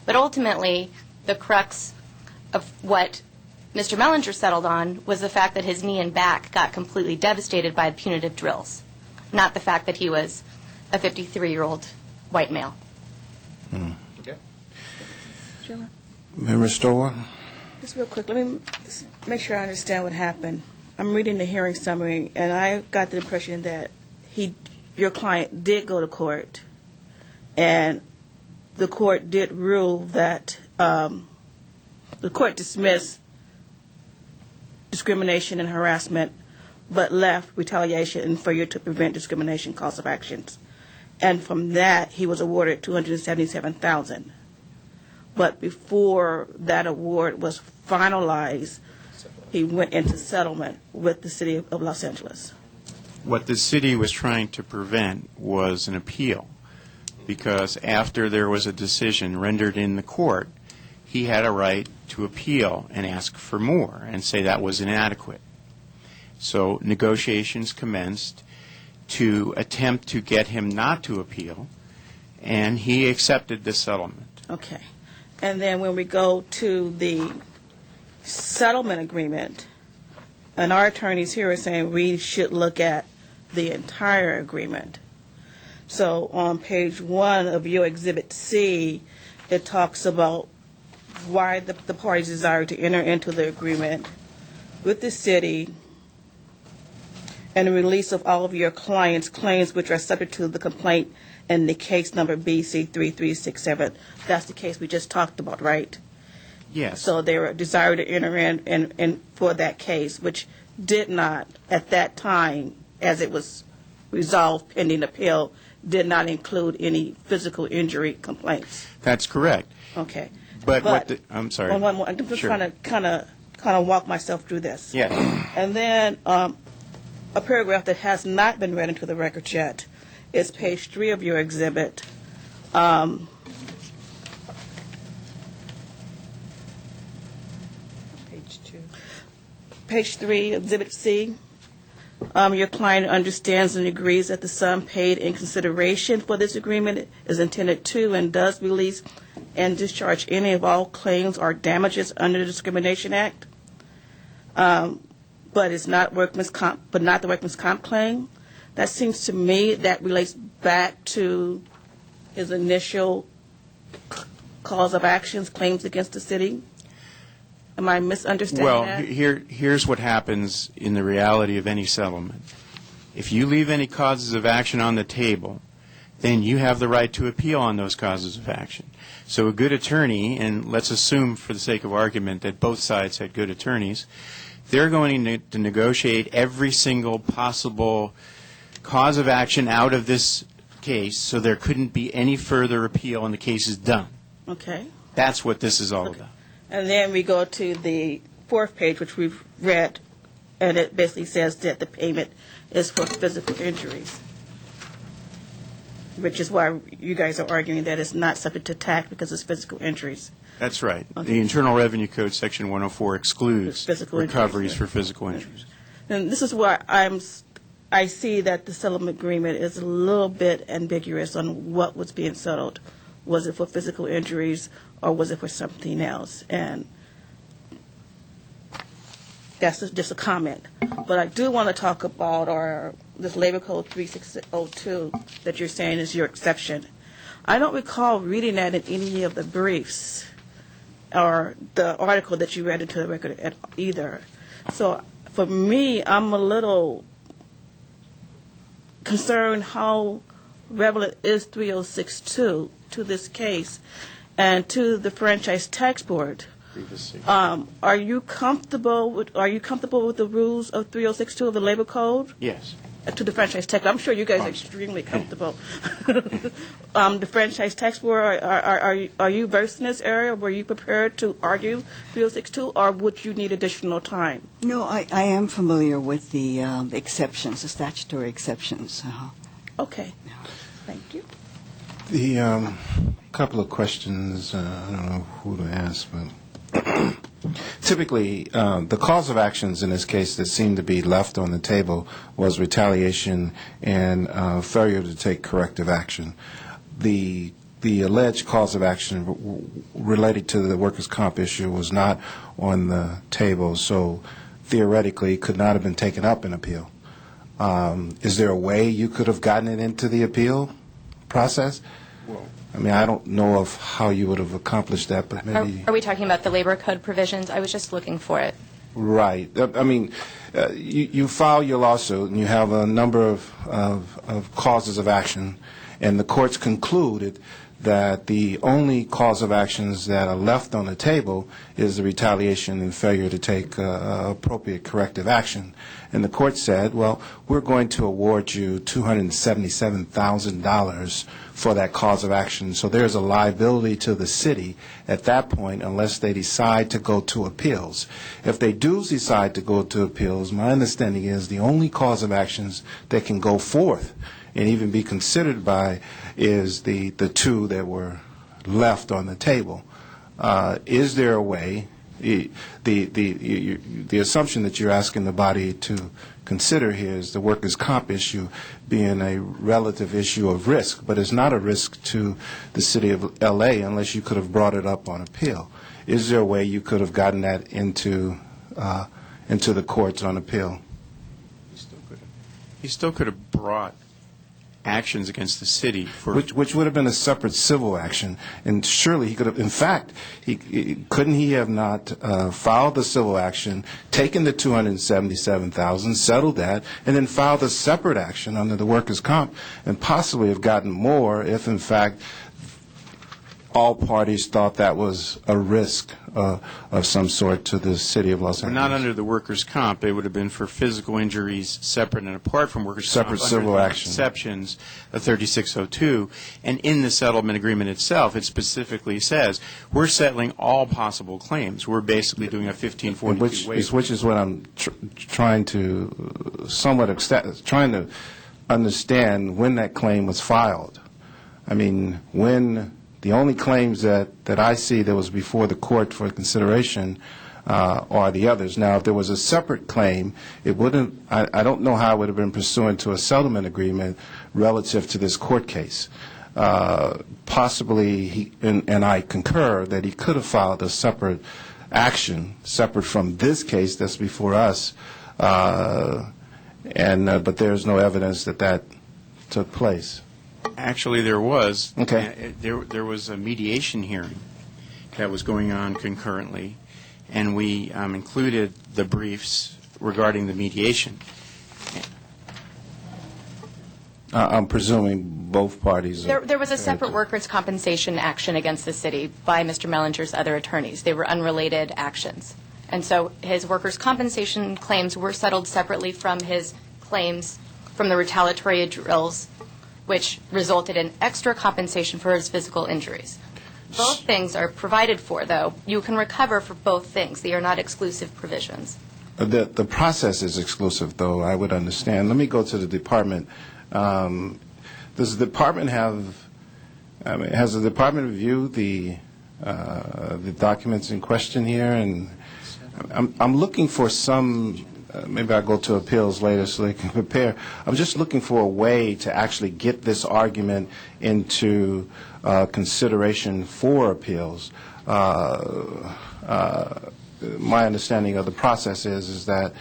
But ultimately, the crux of what Mr. Mellinger settled on was the fact that his knee and back got completely devastated by punitive drills, not the fact that he was a 53-year-old white male. Okay. Member Stower? Just real quick, let me make sure I understand what happened. I'm reading the hearing summary, and I got the impression that your client did go to court, and the court did rule that the court dismissed discrimination and harassment, but left retaliation and failure to prevent discrimination cause of actions. And from that, he was awarded $277,000. But before that award was finalized, he went into settlement with the city of Los Angeles. What the city was trying to prevent was an appeal, because after there was a decision rendered in the court, he had a right to appeal and ask for more and say that was inadequate. So negotiations commenced to attempt to get him not to appeal, and he accepted the settlement. Okay. And then when we go to the settlement agreement, and our attorneys here are saying we should look at the entire agreement. So on page 1 of your Exhibit C, it talks about why the parties desire to enter into the agreement with the city and the release of all of your clients' claims which are subject to the complaint in the case number BC3367. That's the case we just talked about, right? Yes. So they were desire to enter in for that case, which did not, at that time, as it was resolved pending appeal, did not include any physical injury complaints. That's correct. Okay. But I'm sorry. One more. I'm just Sure. trying to kind of walk myself through this. Yes. And then a paragraph that has not been read into the record yet is page 3 of your exhibit. Page 3, Exhibit C. Your client understands and agrees that the sum paid in consideration for this agreement is intended to and does release and discharge any of all claims or damages under the Discrimination Act, but it's not workman's comp, but not the workman's comp claim. That seems to me that relates back to his initial cause of actions, claims against the city. Am I misunderstanding that? Well, here's what happens in the reality of any settlement. If you leave any causes of action on the table, then you have the right to appeal on those causes of action. So a good attorney, and let's assume for the sake of argument that both sides had good attorneys, they're going to negotiate every single possible cause of action out of this case so there couldn't be any further appeal and the case is done. Okay. That's what this is all about. And then we go to the 4th page, which we've read, and it basically says that the payment is for physical injuries, which is why you guys are arguing that it's not subject to tax because it's physical injuries. That's right. Okay. The Internal Revenue Code, Section 104, excludes Physical recoveries injuries, for physical injuries. And this is why I see that the settlement agreement is a little bit ambiguous on what was being settled. Was it for physical injuries or was it for something else? And that's just a comment. But I do want to talk about this Labor Code 3602 that you're saying is your exception. I don't recall reading that in any of the briefs or the article that you read into the record either. So for me, I'm a little concerned how relevant is 3062 to this case and to the Franchise Tax Board. Are you comfortable with the rules of 3062 of the Labor Code? Yes. To the Franchise Tax, I'm sure you guys are extremely comfortable. The Franchise Tax Board, are you versed in this area? Were you prepared to argue 3062, or would you need additional time? No, I am familiar with the exceptions, the statutory exceptions. Okay. Thank you. The couple of questions, I don't know who to ask, but typically the cause of actions in this case that seemed to be left on the table was retaliation and failure to take corrective action. The alleged cause of action related to the workers' comp issue was not on the table, so theoretically could not have been taken up in appeal. Is there a way you could have gotten it into the appeal process? I mean, I don't know of how you would have accomplished that, but maybe... Are we talking about the Labor Code provisions? I was just looking for it. Right. I mean, you file your lawsuit and you have a number of causes of action, and the courts concluded that the only cause of actions that are left on the table is the retaliation and failure to take appropriate corrective action. And the court said, well, we're going to award you $277,000 for that cause of action. So there's a liability to the city at that point unless they decide to go to appeals. If they do decide to go to appeals, my understanding is the only cause of actions that can go forth and even be considered by is the two that were left on the table. Is there a way, the assumption that you're asking the body to consider here is the workers' comp issue being a relative issue of risk, but it's not a risk to the city of L.A. unless you could have brought it up on appeal. Is there a way you could have gotten that into the courts on appeal? He still could have brought actions against the city for which would have been a separate civil action, and surely he could have. In fact, couldn't he have not filed the civil action, taken the $277,000, settled that, and then filed a separate action under the workers' comp, and possibly have gotten more if, in fact, all parties thought that was a risk of some sort to the city of Los Angeles? Not under the workers' comp. It would have been for physical injuries separate and apart from workers' separate comp. Civil under the action. Exceptions of 3602. And in the settlement agreement itself, it specifically says we're settling all possible claims. We're basically doing a 1542 waiver. Which is what I'm trying to understand when that claim was filed. I mean, when the only claims that I see that was before the court for consideration are the others. Now, if there was a separate claim, it wouldn't. I don't know how it would have been pursuant to a settlement agreement relative to this court case. Possibly, and I concur that he could have filed a separate action, separate from this case that's before us. But there's no evidence that took place. Actually, there was. Okay. There was a mediation hearing that was going on concurrently, and we included the briefs regarding the mediation. I'm presuming both parties. There was a separate workers' compensation action against the city by Mr. Mellinger's other attorneys. They were unrelated actions. And so his workers' compensation claims were settled separately from his claims from the retaliatory drills, which resulted in extra compensation for his physical injuries. Both things are provided for, though. You can recover for both things. They are not exclusive provisions. The process is exclusive, though, I would understand. Let me go to the department. Does the department has the department reviewed the documents in question here? And I'm looking for some. Maybe I'll go to appeals later so they can prepare. I'm just looking for a way to actually get this argument into consideration for appeals. My understanding of the process is that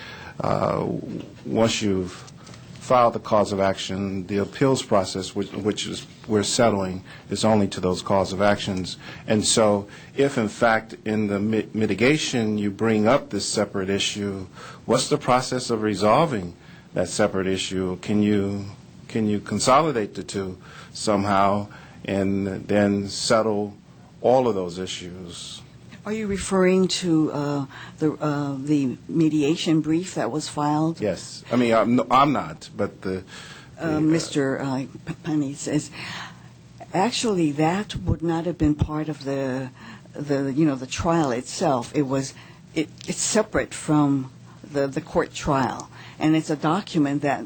once you've filed the cause of action, the appeals process, which is we're settling, is only to those cause of actions. And so if, in fact, in the mitigation you bring up this separate issue, what's the process of resolving that separate issue? Can you consolidate the two somehow and then settle all of those issues? Are you referring to the mediation brief that was filed? Yes. I mean, I'm not, but Mr. Penny says, actually, that would not have been part of the trial itself. It's separate from the court trial, and it's a document that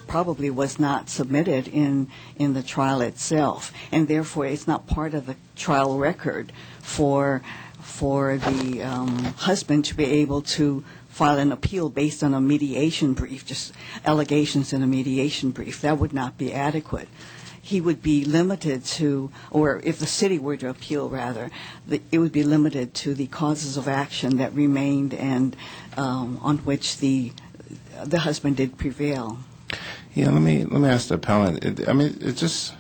probably was not submitted in the trial itself, and therefore it's not part of the trial record for the husband to be able to file an appeal based on a mediation brief, just allegations in a mediation brief. That would not be adequate. He would be limited to, or if the city were to appeal, rather, it would be limited to the causes of action that remained and on which the husband did prevail. Yeah, let me ask the appellant. This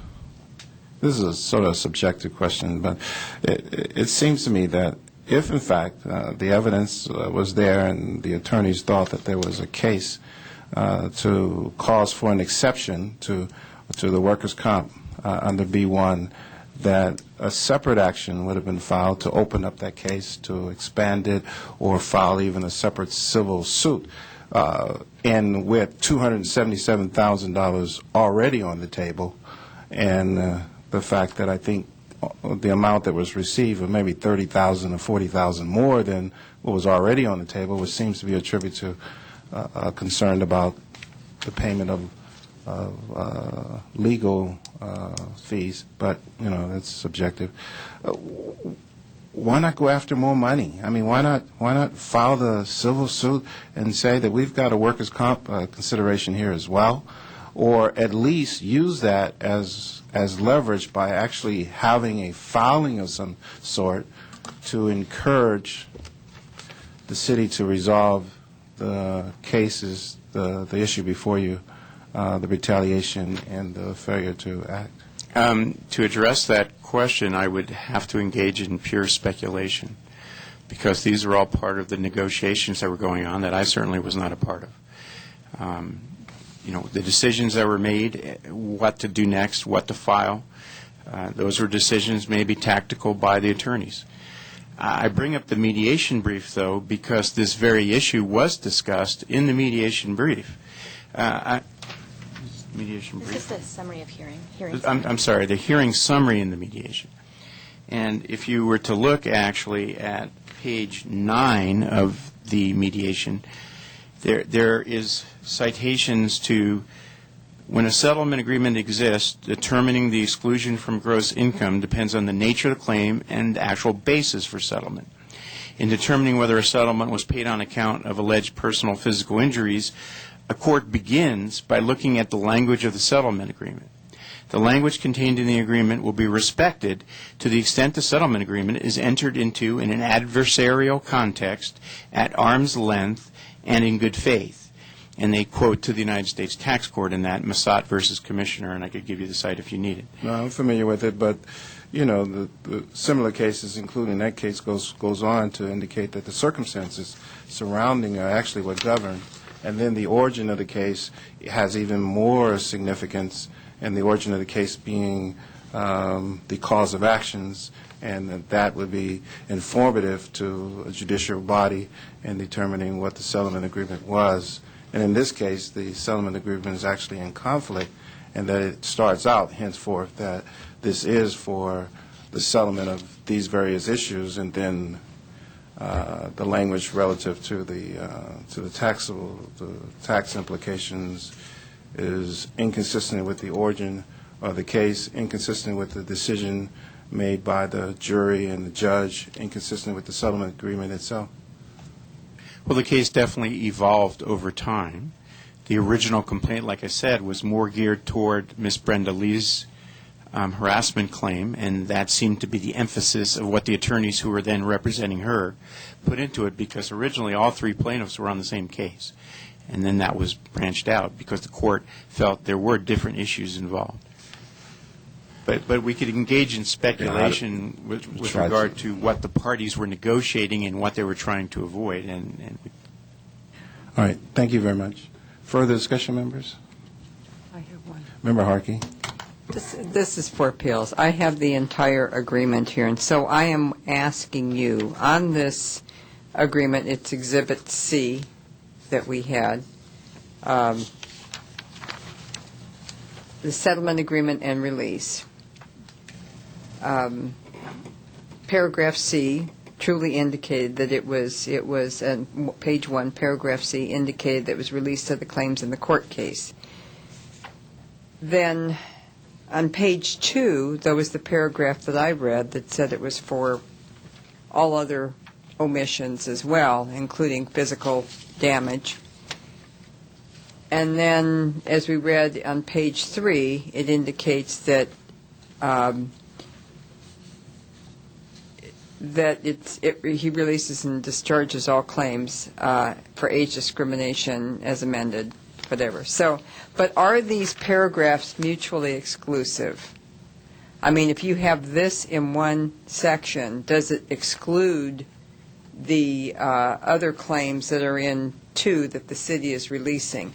is a sort of subjective question, but it seems to me that if, in fact, the evidence was there and the attorneys thought that there was a case to cause for an exception to the workers' comp under B1, that a separate action would have been filed to open up that case, to expand it, or file even a separate civil suit. And with $277,000 already on the table, and the fact that I think the amount that was received was maybe $30,000 or $40,000 more than what was already on the table, which seems to be a tribute to concern about the payment of legal fees, but, you know, that's subjective. Why not go after more money? I mean, why not file the civil suit and say that we've got a workers' comp consideration here as well, or at least use that as leverage by actually having a filing of some sort to encourage the city to resolve the cases, the issue before you, the retaliation and the failure to act? To address that question, I would have to engage in pure speculation, because these are all part of the negotiations that were going on that I certainly was not a part of. You know, the decisions that were made, what to do next, what to file, those were decisions maybe tactical by the attorneys. I bring up the mediation brief, though, because this very issue was discussed in the mediation brief. Mediation brief. This is the summary of hearing. I'm sorry, the hearing summary in the mediation. And if you were to look actually at page 9 of the mediation, there is citations to when a settlement agreement exists, determining the exclusion from gross income depends on the nature of the claim and the actual basis for settlement. In determining whether a settlement was paid on account of alleged personal physical injuries, a court begins by looking at the language of the settlement agreement. The language contained in the agreement will be respected to the extent the settlement agreement is entered into in an adversarial context at arm's length and in good faith. And they quote to the United States Tax Court in that, Massat versus Commissioner, and I could give you the site if you need it. No, I'm familiar with it, but, you know, the similar cases, including that case, goes on to indicate that the circumstances surrounding are actually what govern. And then the origin of the case has even more significance, and the origin of the case being the cause of actions, and that would be informative to a judicial body in determining what the settlement agreement was. And in this case, the settlement agreement is actually in conflict, and that it starts out, henceforth, that this is for the settlement of these various issues, and then the language relative to the tax implications is inconsistent with the origin of the case, inconsistent with the decision made by the jury and the judge, inconsistent with the settlement agreement itself. Well, the case definitely evolved over time. The original complaint, like I said, was more geared toward Ms. Brenda Lee's harassment claim, and that seemed to be the emphasis of what the attorneys who were then representing her put into it, because originally all three plaintiffs were on the same case. And then that was branched out because the court felt there were different issues involved. But we could engage in speculation with regard to what the parties were negotiating and what they were trying to avoid. All right. Thank you very much. Further discussion, members? I have one. Member Harkey. This is for appeals. I have the entire agreement here, and so I am asking you, on this agreement, it's Exhibit C that we had, the settlement agreement and release. Paragraph C truly indicated that it was, and page 1, paragraph C indicated that it was released to the claims in the court case. Then on page 2, there was the paragraph that I read that said it was for all other omissions as well, including physical damage. And then, as we read on page 3, it indicates that he releases and discharges all claims for age discrimination as amended, whatever. So, but are these paragraphs mutually exclusive? I mean, if you have this in one section, does it exclude the other claims that are in 2 that the city is releasing?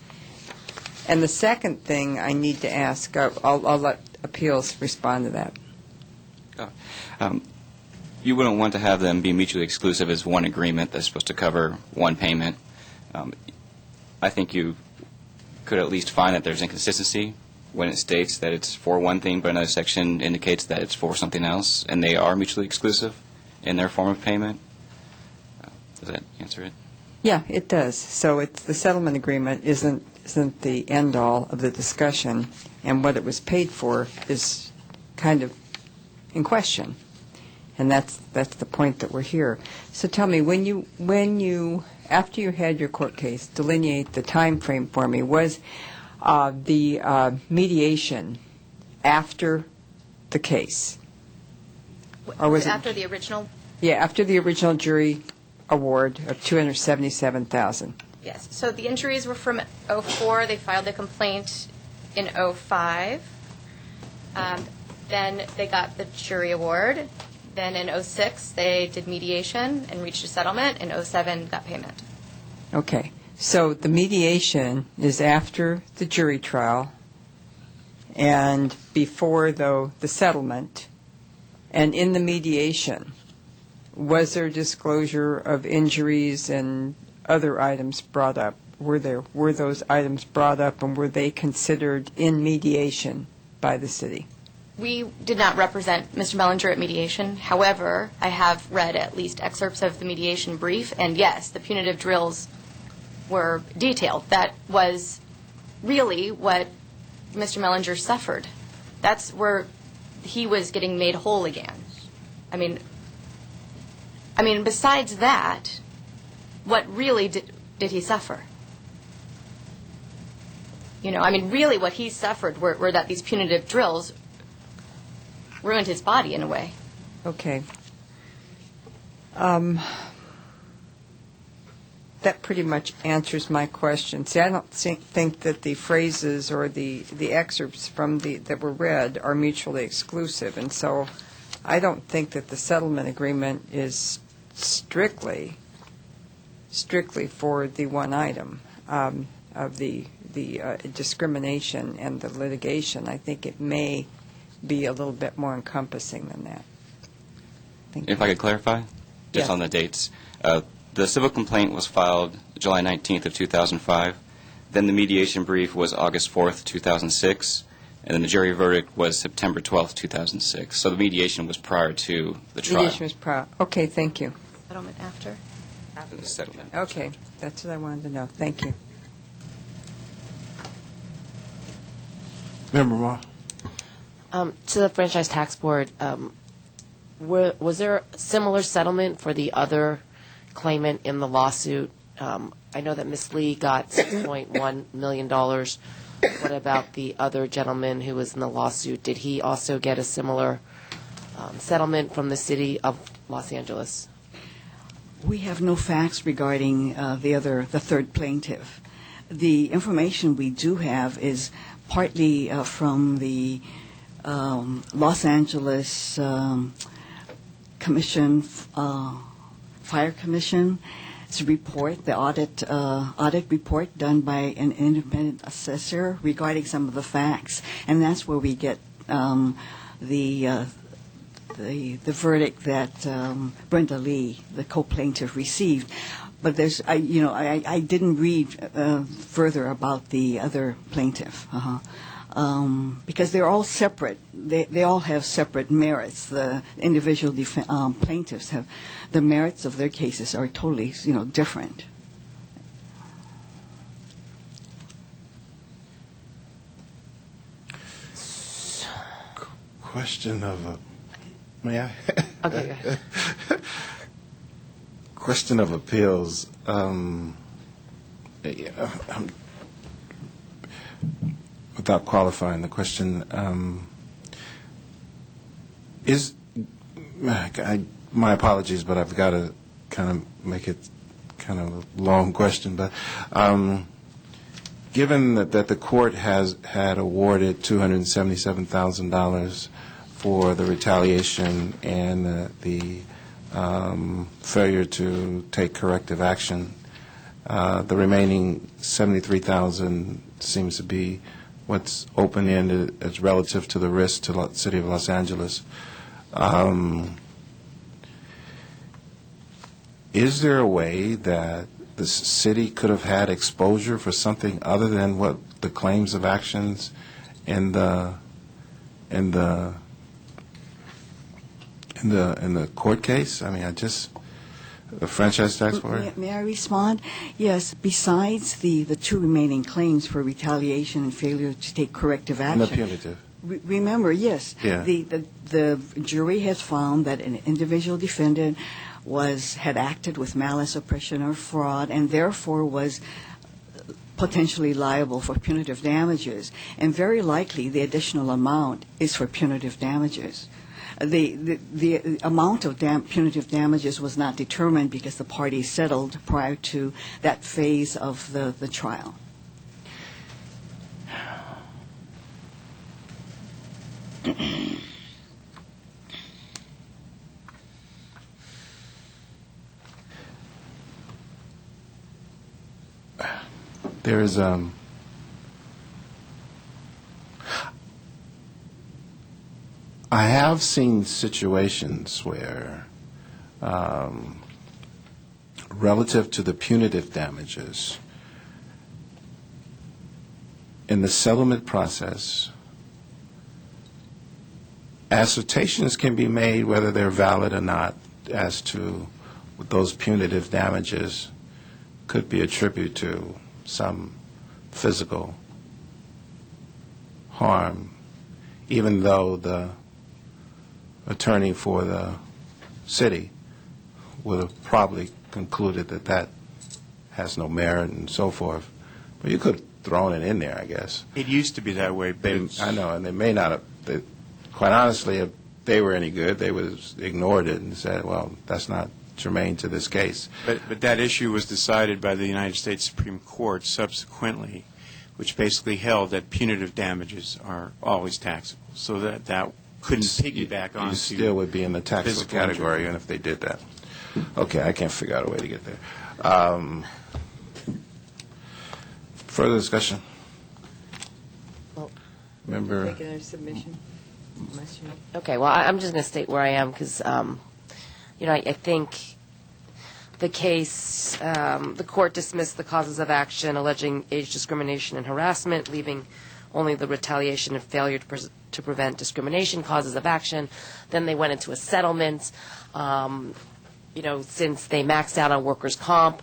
And the second thing I need to ask, I'll let Appeals respond to that? You wouldn't want to have them be mutually exclusive as one agreement that's supposed to cover one payment. I think you could at least find that there's inconsistency when it states that it's for one thing, but another section indicates that it's for something else, and they are mutually exclusive in their form of payment. Does that answer it? Yeah, it does. So it's the settlement agreement isn't the end-all of the discussion, and what it was paid for is kind of in question. And that's the point that we're here. So tell me, when you after you had your court case, delineate the time frame for me. Was the mediation after the case, or was it after the original? Yeah, after the original jury award of $277,000. Yes. So the injuries were from '04. They filed a complaint in '05. Then they got the jury award. Then in '06, they did mediation and reached a settlement. In '07, got payment. Okay. So the mediation is after the jury trial and before, though, the settlement. And in the mediation, was there disclosure of injuries and other items brought up? Were those items brought up, and were they considered in mediation by the city? We did not represent Mr. Mellinger at mediation. However, I have read at least excerpts of the mediation brief, and yes, the punitive drills were detailed. That was really what Mr. Mellinger suffered. That's where he was getting made whole again. I mean, besides that, what really did he suffer? Really what he suffered were that these punitive drills ruined his body in a way. Okay. That pretty much answers my question. See, I don't think that the phrases or the excerpts from that were read are mutually exclusive, and so I don't think that the settlement agreement is strictly for the one item of the discrimination and the litigation. I think it may be a little bit more encompassing than that. If I could clarify, just Yes. on the dates. The civil complaint was filed July 19th of 2005. Then the mediation brief was August 4th, 2006. And then the jury verdict was September 12th, 2006. So the mediation was prior to the trial. Mediation was prior. Okay, thank you. Settlement after? After the settlement. Okay, that's what I wanted to know. Thank you. Member Moore. To the Franchise Tax Board, was there a similar settlement for the other claimant in the lawsuit? I know that Ms. Lee got $6.1 million. What about the other gentleman who was in the lawsuit? Did he also get a similar settlement from the city of Los Angeles? We have no facts regarding the third plaintiff. The information we do have is partly from the Los Angeles Commission, Fire Commission. It's a report, the audit report done by an independent assessor regarding some of the facts, and that's where we get the verdict that Brenda Lee, the co-plaintiff, received. But there's, I didn't read further about the other plaintiff. Because they're all separate. They all have separate merits. The individual plaintiffs have, the merits of their cases are totally, different. Question of may I? Okay. Question of appeals. Without qualifying the question, my apologies, but I've got to kind of make it kind of a long question. But given that the court had awarded $277,000 for the retaliation and the failure to take corrective action, the remaining $73,000 seems to be what's open-ended as relative to the risk to the City of Los Angeles. Is there a way that the city could have had exposure for something other than what the claims of actions in the court case? I mean, the franchise tax board? May I respond? Yes. Besides the two remaining claims for retaliation and failure to take corrective action. And the punitive. Remember, yes. Yeah. The jury has found that an individual defendant had acted with malice, oppression, or fraud, and therefore was potentially liable for punitive damages. And very likely the additional amount is for punitive damages. The amount of punitive damages was not determined because the parties settled prior to that phase of the trial. There is I have seen situations where, relative to the punitive damages, in the settlement process, assertions can be made whether they're valid or not as to what those punitive damages could be attributed to some physical harm, even though the attorney for the city would have probably concluded that that has no merit and so forth. But you could have thrown it in there, I guess. It used to be that way, but I know, and they may not have. Quite honestly, if they were any good, they would have ignored it and said, well, that's not germane to this case. But that issue was decided by the United States Supreme Court subsequently, which basically held that punitive damages are always taxable, so that couldn't piggyback on. You still would be in the taxable category, even if they did that. Okay, I can't figure out a way to get there. Further discussion? Member? Regular submission. Okay, well, I'm just going to state where I am because, I think the case, the court dismissed the causes of action alleging age discrimination and harassment, leaving only the retaliation and failure to prevent discrimination causes of action. Then they went into a settlement. Since they maxed out on workers' comp,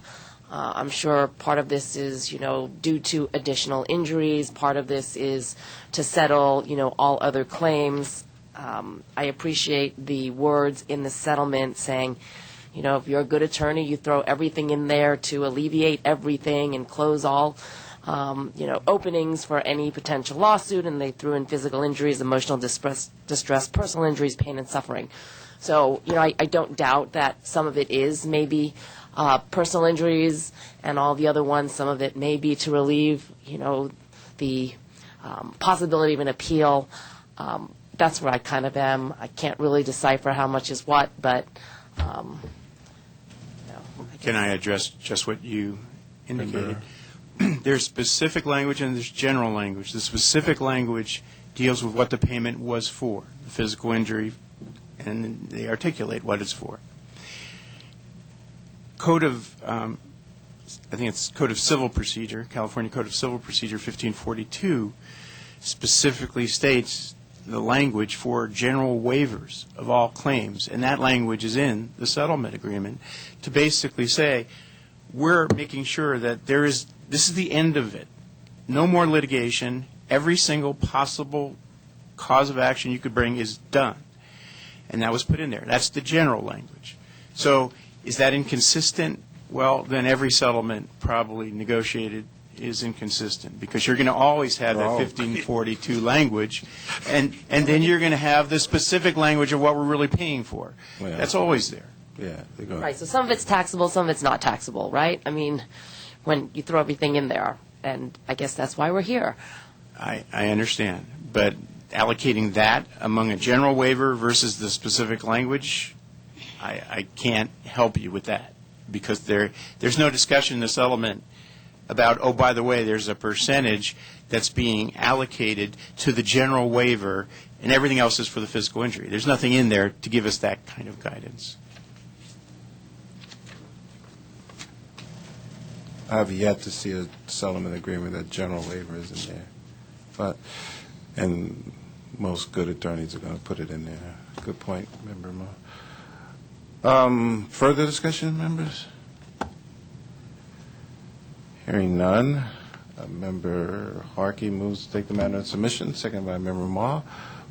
I'm sure part of this is, due to additional injuries. Part of this is to settle, all other claims. I appreciate the words in the settlement saying, if you're a good attorney, you throw everything in there to alleviate everything and close all, openings for any potential lawsuit. And they threw in physical injuries, emotional distress, personal injuries, pain and suffering. So, I don't doubt that some of it is maybe personal injuries and all the other ones. Some of it may be to relieve, the possibility of an appeal. That's where I kind of am. I can't really decipher how much is what, but Can I address just what you indicated? There's specific language and there's general language. The specific language deals with what the payment was for, the physical injury, and they articulate what it's for. I think it's Code of Civil Procedure, California Code of Civil Procedure 1542, specifically states the language for general waivers of all claims, and that language is in the settlement agreement to basically say, we're making sure that this is the end of it. No more litigation. Every single possible cause of action you could bring is done. And that was put in there. That's the general language. So is that inconsistent? Well, then every settlement probably negotiated is inconsistent because you're going to always have that 1542 language, and then you're going to have the specific language of what we're really paying for. Yeah. That's always there. Yeah. Right, so some of it's taxable, some of it's not taxable, right? I mean, when you throw everything in there, and I guess that's why we're here. I understand, but allocating that among a general waiver versus the specific language, I can't help you with that because there's no discussion in the settlement about, oh, by the way, there's a percentage that's being allocated to the general waiver, and everything else is for the physical injury. There's nothing in there to give us that kind of guidance. I have yet to see a settlement agreement that general waiver is in there. And most good attorneys are going to put it in there. Good point, Member Mo. Further discussion, members? Hearing none. Member Harkey moves to take the matter in submission, second by Member Ma.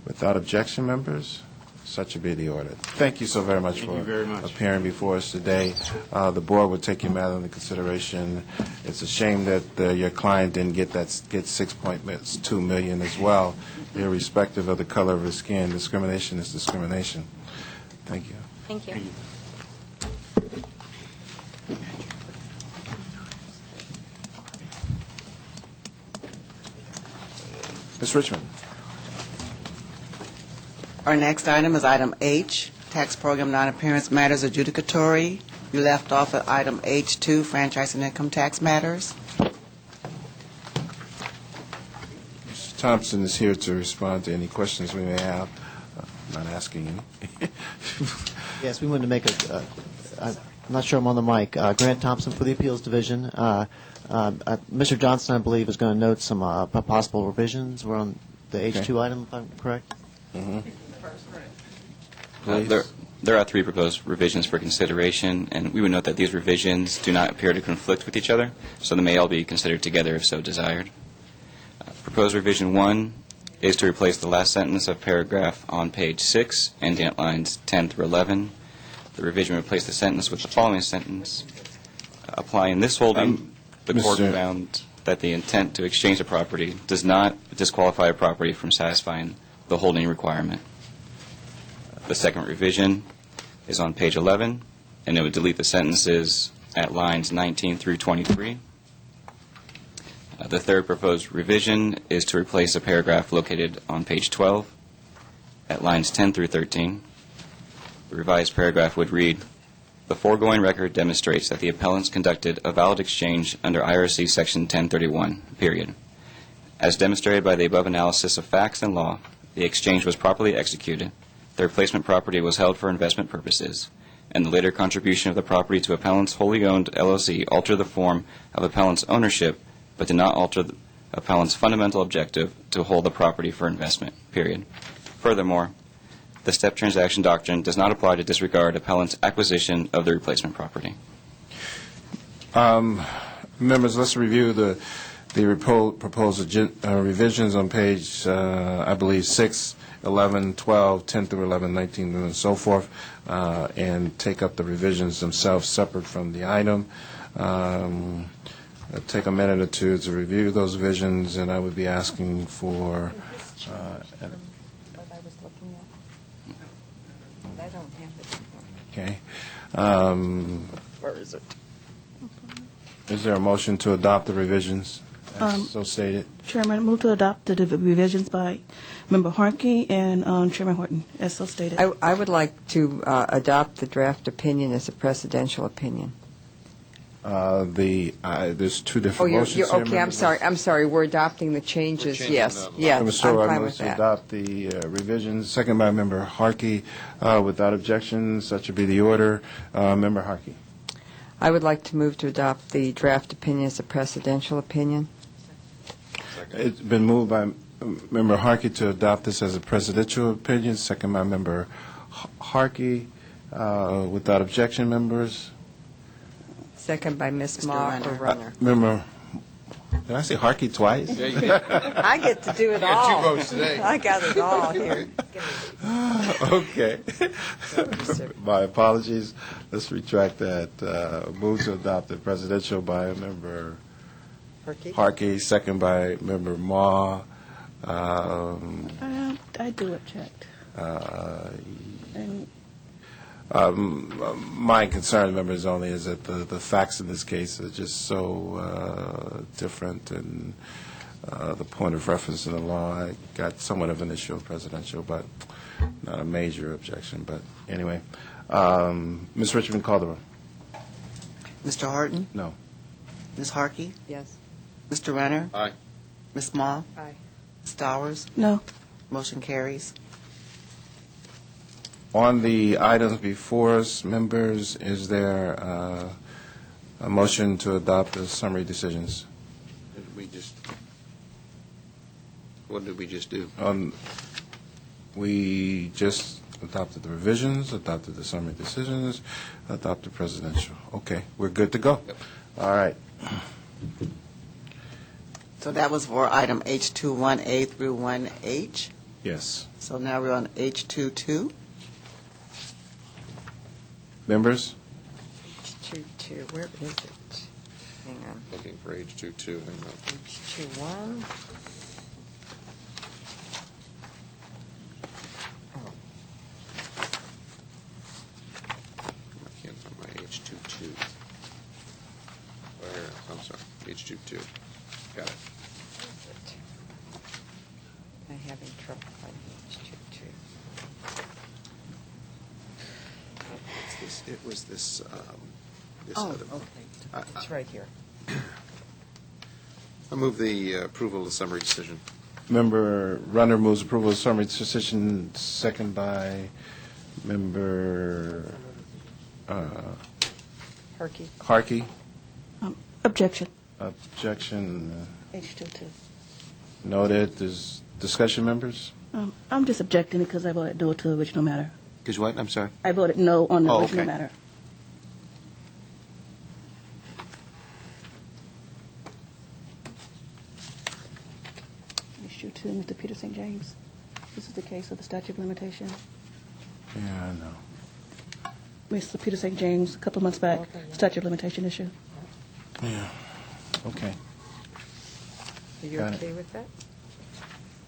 Without objection, members, such will be the order. Thank you so very much for appearing before us today. The board will take your matter into consideration. It's a shame that your client didn't get $6.2 million as well, irrespective of the color of his skin. Discrimination is discrimination. Thank you. Thank you. Ms. Richmond. Our next item is item H, Tax Program Non-Appearance Matters Adjudicatory. We left off at item H2, Franchise and Income Tax Matters. Mr. Thompson is here to respond to any questions we may have. Not asking any. Yes, we wanted to make I'm not sure I'm on the mic. Grant Thompson for the Appeals Division. Mr. Johnson, I believe, is going to note some possible revisions. We're on the H2 item, if I'm correct. Mm-hmm. There are 3 proposed revisions for consideration, and we would note that these revisions do not appear to conflict with each other, so they may all be considered together if so desired. Proposed revision 1 is to replace the last sentence of paragraph on page 6, ending at lines 10 through 11. The revision would replace the sentence with the following sentence. Applying this holding, the court found that the intent to exchange the property does not disqualify a property from satisfying the holding requirement. The second revision is on page 11, and it would delete the sentences at lines 19 through 23. The third proposed revision is to replace a paragraph located on page 12 at lines 10 through 13. The revised paragraph would read, "The foregoing record demonstrates that the appellants conducted a valid exchange under IRC Section 1031, period. As demonstrated by the above analysis of facts and law, the exchange was properly executed, the replacement property was held for investment purposes, and the later contribution of the property to appellant's wholly owned LLC altered the form of appellant's ownership, but did not alter the appellant's fundamental objective to hold the property for investment, period. Furthermore, the step transaction doctrine does not apply to disregard appellant's acquisition of the replacement property." Members, let's review the proposed revisions on page, I believe, 6, 11, 12, 10 through 11, 19, and so forth, and take up the revisions themselves separate from the item. Take a minute or two to review those revisions, and I would be asking for okay. Where is it? Is there a motion to adopt the revisions as so stated? Chairman, move to adopt the revisions by Member Harkey and Chairman Horton, as so stated. I would like to adopt the draft opinion as a precedential opinion. There's 2 different motions here. Okay, I'm sorry. We're adopting the changes. Yes, I'm fine with to that. adopt the revisions. Second by Member Harkey. Without objection, such will be the order. Member Harkey. I would like to move to adopt the draft opinion as a precedential opinion. It's been moved by Member Harkey to adopt this as a presidential opinion. Second by Member Harkey. Without objection, members. Second by Ms. Ma for Runner. Member, did I say Harkey twice? I get to do it all. 2 votes today. I got it all here. Okay. My apologies. Let's retract that. Move to adopt the presidential by Member Harkey, second by Member Ma. I do object. My concern, members, only is that the facts in this case are just so different, and the point of reference in the law, I got somewhat of an issue of presidential, but not a major objection. But anyway, Ms. Richmond, call the roll. Mr. Horton? No. Ms. Harkey? Yes. Mr. Renner? Aye. Ms. Mah? Aye. Ms. Stowers? No. Motion carries. On the items before us, members, is there a motion to adopt the summary decisions? What did we just do? We just adopted the revisions, adopted the summary decisions, adopted presidential. Okay, we're good to go. All right. So that was for item H2 1A through 1H. Yes. So now we're on H2 2. Members? H22, where is it? Hang on. Looking for H22. Hang on. H21. I can't find my H22. Oh, here, I'm sorry, H22. Got it. I'm having trouble finding H22. It was this Oh, other. okay. It's right here. I move the approval of the summary decision. Member Runner moves approval of summary decision, second by Member Harkey. Objection. Objection H2 2. noted. There's discussion, members? I'm just objecting because I voted no to the original matter. Because what? I'm sorry. I voted no on the original okay. matter. Issue 2, Mr. Peter St. James. This is the case of the statute of limitation. Yeah, I know. Mr. Peter St. James, a couple months back, statute of limitation issue. Yeah. Okay. Are you Got it. okay with that?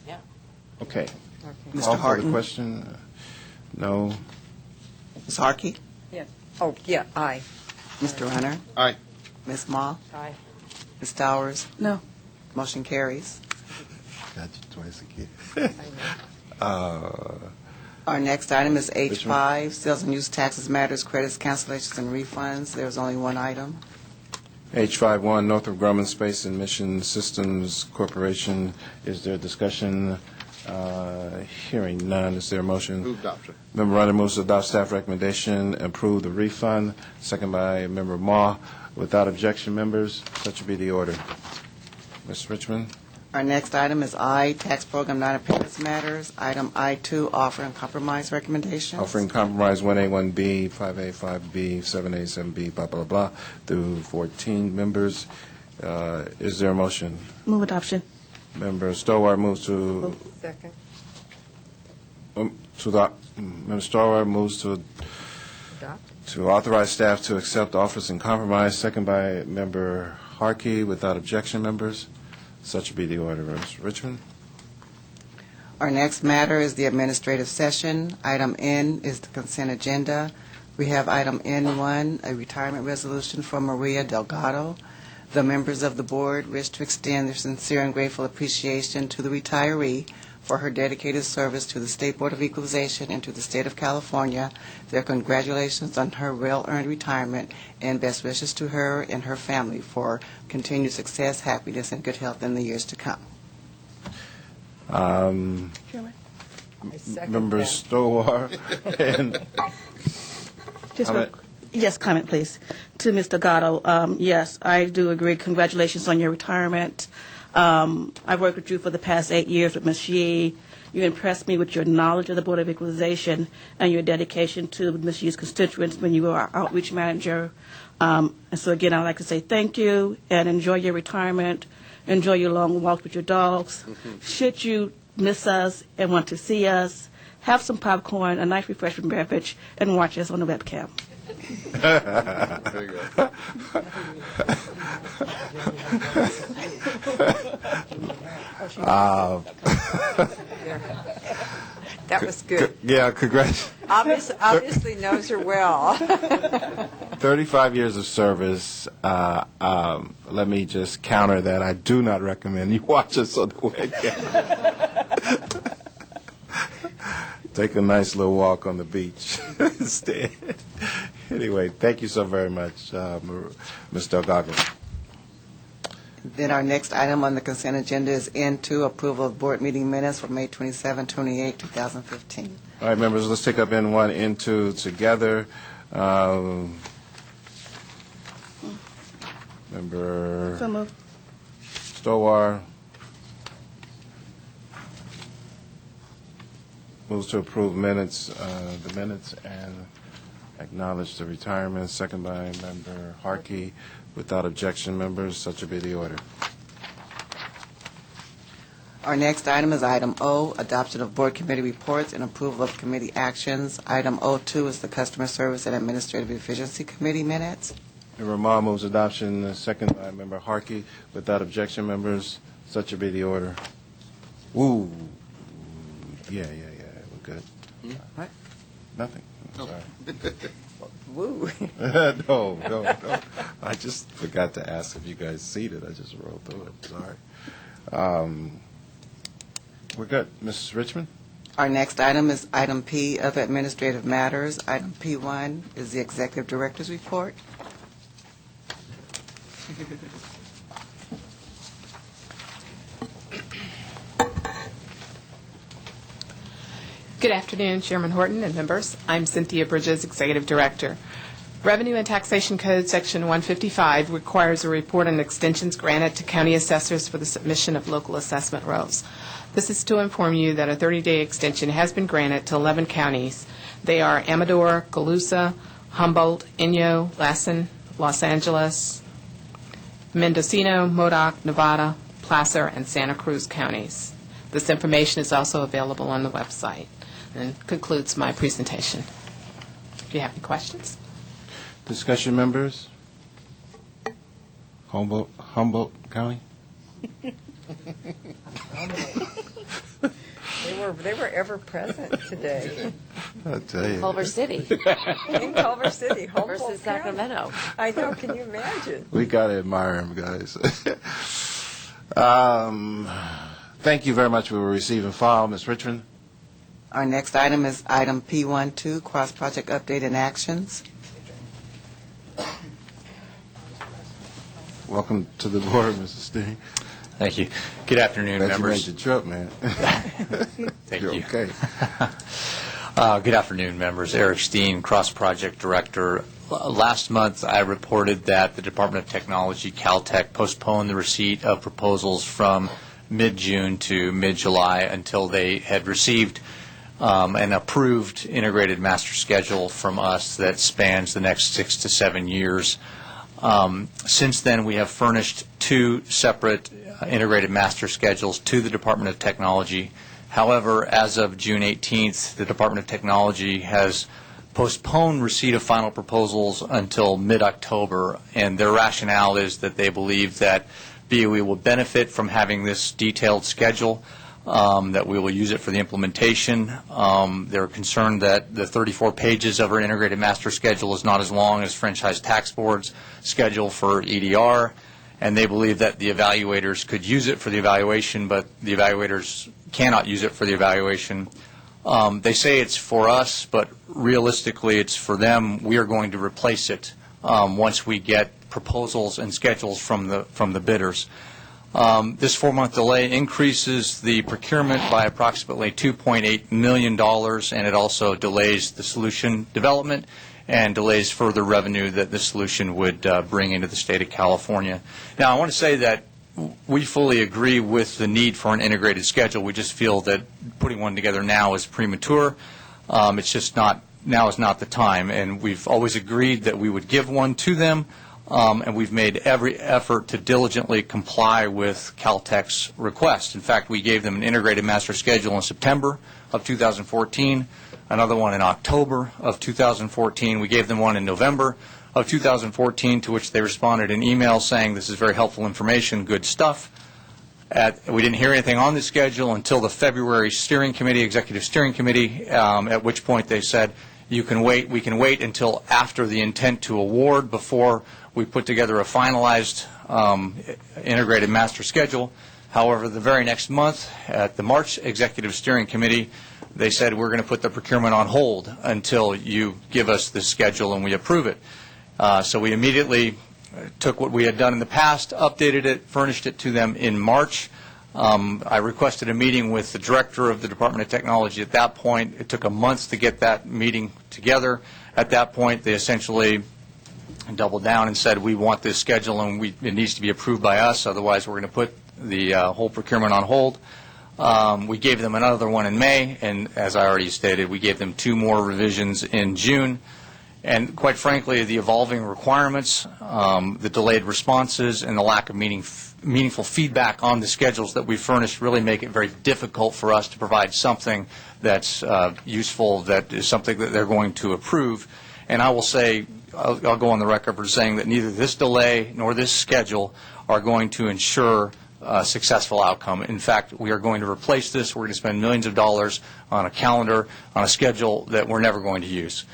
Yeah. Okay. Okay. Mr. Call for the Harton? question? No. Ms. Harkey? Yes. Oh, yeah, aye. Mr. Renner? Aye. Ms. Mah? Aye. Ms. Stowers? No. Motion carries. Got you twice again. Our next item is Which H5, Sales and Use Taxes Matters, Credits, Cancellations, and Refunds. There's only one item. H51, Northrop Grumman Space and Mission Systems Corporation. Is there discussion? Hearing none. Is there a motion? Move adoption. Member Runner moves to adopt staff recommendation, approve the refund. Second by Member Maw. Without objection, members, such will be the order. Ms. Richmond? Our next item is I, Tax Program Non-Appearance Matters. Item I2, Offer and Compromise Recommendations. Offering compromise 1A, 1B, 5A, 5B, 7A, 7B, blah, blah, blah, through 14 members. Is there a motion? Move adoption. Member Stowart moves to, Second. Member Stowart moves to authorize staff to accept offers and compromise. Second by Member Harkey. Without objection, members. Such will be the order. Ms. Richmond? Our next matter is the administrative session. Item N is the consent agenda. We have item N1, a retirement resolution for Maria Delgado. The members of the board wish to extend their sincere and grateful appreciation to the retiree for her dedicated service to the State Board of Equalization and to the State of California. Their congratulations on her well-earned retirement and best wishes to her and her family for continued success, happiness, and good health in the years to come. Member Stowart and Yes, comment, please. To Ms. Delgado, yes, I do agree. Congratulations on your retirement. I've worked with you for the past 8 years with Ms. Yee. You impressed me with your knowledge of the Board of Equalization and your dedication to Ms. Yee's constituents when you were our outreach manager. And so again, I'd like to say thank you and enjoy your retirement. Enjoy your long walks with your dogs. Should you miss us and want to see us, have some popcorn, a nice refreshing beverage, and watch us on the webcam. There you go. That was good. Yeah, congrats. Obviously knows her well. 35 years of service. Let me just counter that. I do not recommend you watch us on the webcam. Take a nice little walk on the beach instead. Anyway, thank you so very much, Ms. Delgado. Then our next item on the consent agenda is N2, approval of board meeting minutes for May 27, 28, 2015. All right, members, let's take up N1, N2 together. Member So moved. Stowar moves to approve minutes, the minutes, and acknowledge the retirement. Second by Member Harkey. Without objection, members, such will be the order. Our next item is item O, adoption of board committee reports and approval of committee actions. Item O2 is the Customer Service and Administrative Efficiency Committee minutes. Member Ma moves adoption, second by Member Harkey. Without objection, members, such will be the order. Woo. Yeah, we're good. What? Nothing. I'm sorry. Woo. No. I just forgot to ask if you guys seated. I just rolled through it. Sorry. We're good. Mrs. Richmond? Our next item is item P of administrative matters. Item P1 is the Executive Director's report. Good afternoon, Chairman Horton and members. I'm Cynthia Bridges, Executive Director. Revenue and Taxation Code Section 155 requires a report on extensions granted to county assessors for the submission of local assessment rolls. This is to inform you that a 30-day extension has been granted to 11 counties. They are Amador, Colusa, Humboldt, Inyo, Lassen, Los Angeles, Mendocino, Modoc, Nevada, Placer, and Santa Cruz counties. This information is also available on the website. And concludes my presentation. Do you have any questions? Discussion, members? Humboldt County? They were ever present today. I tell you. Culver City In Culver City, Humboldt versus County. Sacramento. I know, can you imagine? We got to admire him, guys. Thank you very much. We will receive and file. Ms. Richmond? Our next item is item P12, cross-project update and actions. Welcome to the board, Mr. Steen. Thank you. Good afternoon, Glad members. you made the trip, man. Thank You're you. okay. Good afternoon, members. Eric Steen, Cross Project Director. Last month, I reported that the Department of Technology, Caltech, postponed the receipt of proposals from mid-June to mid-July until they had received an approved integrated master schedule from us that spans the next 6 to 7 years. Since then, we have furnished 2 separate integrated master schedules to the Department of Technology. However, as of June 18th, the Department of Technology has postponed receipt of final proposals until mid-October, and their rationale is that they believe that BOE will benefit from having this detailed schedule, that we will use it for the implementation. They're concerned that the 34 pages of our integrated master schedule is not as long as Franchise Tax Board's schedule for EDR, and they believe that the evaluators could use it for the evaluation, but the evaluators cannot use it for the evaluation. They say it's for us, but realistically it's for them. We are going to replace it once we get proposals and schedules from the bidders. This 4-month delay increases the procurement by approximately $2.8 million, and it also delays the solution development and delays further revenue that the solution would bring into the state of California. Now, I want to say that we fully agree with the need for an integrated schedule. We just feel that putting one together now is premature. It's just not, now is not the time, and we've always agreed that we would give one to them. And we've made every effort to diligently comply with Caltech's request. In fact, we gave them an integrated master schedule in September of 2014, another one in October of 2014. We gave them one in November of 2014, to which they responded in email saying, this is very helpful information, good stuff. We didn't hear anything on the schedule until the February steering committee, executive steering committee, at which point they said, you can wait, we can wait until after the intent to award before we put together a finalized integrated master schedule. However, the very next month at the March Executive Steering Committee, they said we're going to put the procurement on hold until you give us the schedule and we approve it. So we immediately took what we had done in the past, updated it, furnished it to them in March. I requested a meeting with the director of the Department of Technology at that point. It took a month to get that meeting together. At that point, they essentially doubled down and said, we want this schedule and it needs to be approved by us, otherwise we're going to put the whole procurement on hold. We gave them another one in May, and as I already stated, we gave them 2 more revisions in June. And quite frankly, the evolving requirements, the delayed responses, and the lack of meaningful feedback on the schedules that we furnished really make it very difficult for us to provide something that's useful, that is something that they're going to approve. And I will say, I'll go on the record for saying that neither this delay nor this schedule are going to ensure a successful outcome. In fact, we are going to replace this. We're going to spend millions of dollars on a calendar, on a schedule that we're never going to use.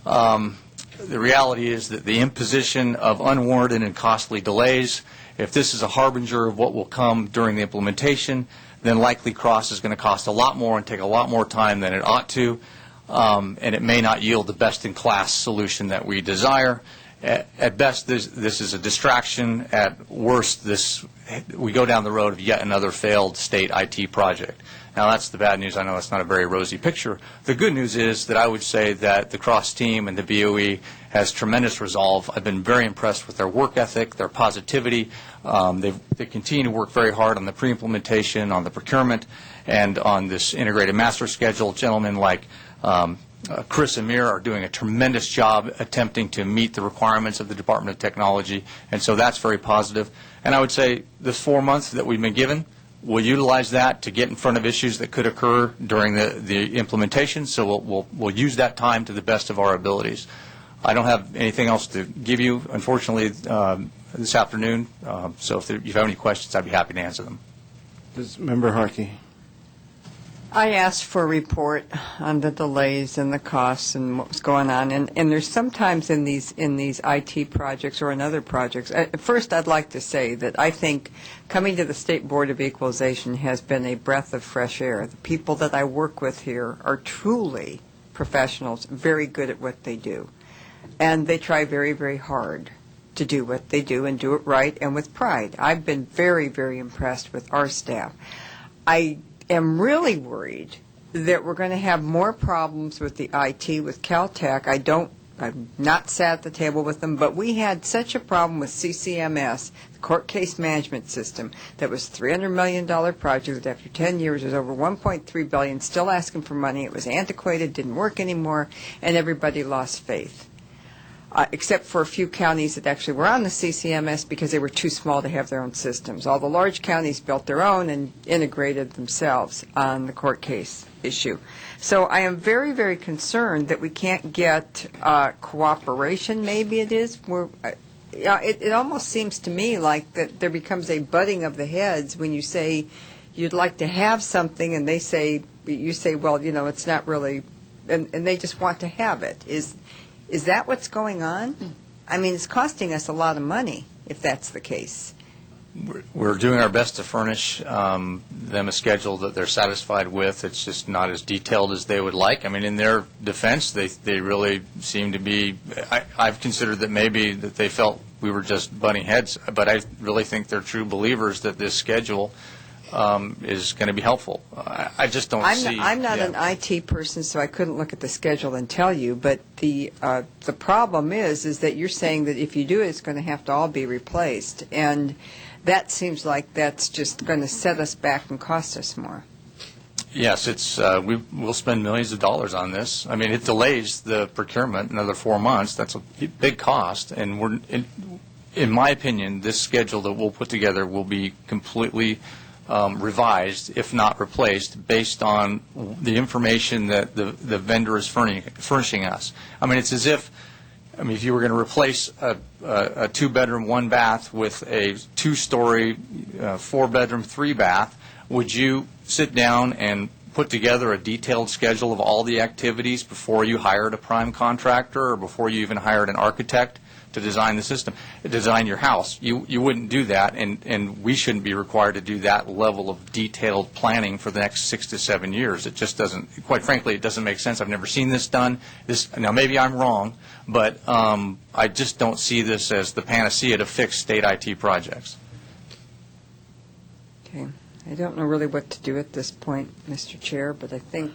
The reality is that the imposition of unwarranted and costly delays, if this is a harbinger of what will come during the implementation, then likely CROS is going to cost a lot more and take a lot more time than it ought to, and it may not yield the best-in-class solution that we desire. At best, this is a distraction. At worst, we go down the road of yet another failed state IT project. Now, that's the bad news. I know it's not a very rosy picture. The good news is that I would say that the CROS team and the BOE has tremendous resolve. I've been very impressed with their work ethic, their positivity. They continue to work very hard on the pre-implementation, on the procurement, and on this integrated master schedule. Gentlemen like Chris and Mir are doing a tremendous job attempting to meet the requirements of the Department of Technology, and so that's very positive. And I would say the 4 months that we've been given, we'll utilize that to get in front of issues that could occur during the implementation, so we'll use that time to the best of our abilities. I don't have anything else to give you, unfortunately, this afternoon, so if you have any questions, I'd be happy to answer them. Member Harkey. I asked for a report on the delays and the costs and what was going on, and there's sometimes in these IT projects or in other projects. First, I'd like to say that I think coming to the State Board of Equalization has been a breath of fresh air. The people that I work with here are truly professionals, very good at what they do, and they try very, very hard to do what they do and do it right and with pride. I've been very, very impressed with our staff. I am really worried that we're going to have more problems with the IT with Caltech. I've not sat at the table with them, but we had such a problem with CCMS, the Court Case Management System, that was a $300 million project that after 10 years was over $1.3 billion, still asking for money. It was antiquated, didn't work anymore, and everybody lost faith. Except for a few counties that actually were on the CCMS because they were too small to have their own systems. All the large counties built their own and integrated themselves on the court case issue. So I am very, very concerned that we can't get cooperation, maybe it is. It almost seems to me like that there becomes a butting of the heads when you say you'd like to have something and you say, well, it's not really, and they just want to have it. Is that what's going on? I mean, it's costing us a lot of money if that's the case. We're doing our best to furnish them a schedule that they're satisfied with. It's just not as detailed as they would like. I mean, in their defense, they really seem to be, I've considered that maybe that they felt we were just butting heads, but I really think they're true believers that this schedule is going to be helpful. I just don't see. I'm not an IT person, so I couldn't look at the schedule and tell you. But the problem is that you're saying that if you do it, it's going to have to all be replaced, and that seems like that's just going to set us back and cost us more. Yes, we'll spend millions of dollars on this. I mean, it delays the procurement another 4 months. That's a big cost, and in my opinion, this schedule that we'll put together will be completely revised, if not replaced, based on the information that the vendor is furnishing us. I mean, it's as if, if you were going to replace a two-bedroom, one-bath with a two-story, four-bedroom, three-bath, would you sit down and put together a detailed schedule of all the activities before you hired a prime contractor or before you even hired an architect to design the system, design your house. You wouldn't do that, and we shouldn't be required to do that level of detailed planning for the next 6 to 7 years. It just doesn't, quite frankly, it doesn't make sense. I've never seen this done. Now, maybe I'm wrong, but I just don't see this as the panacea to fix state IT projects. Okay. I don't know really what to do at this point, Mr. Chair, but I think,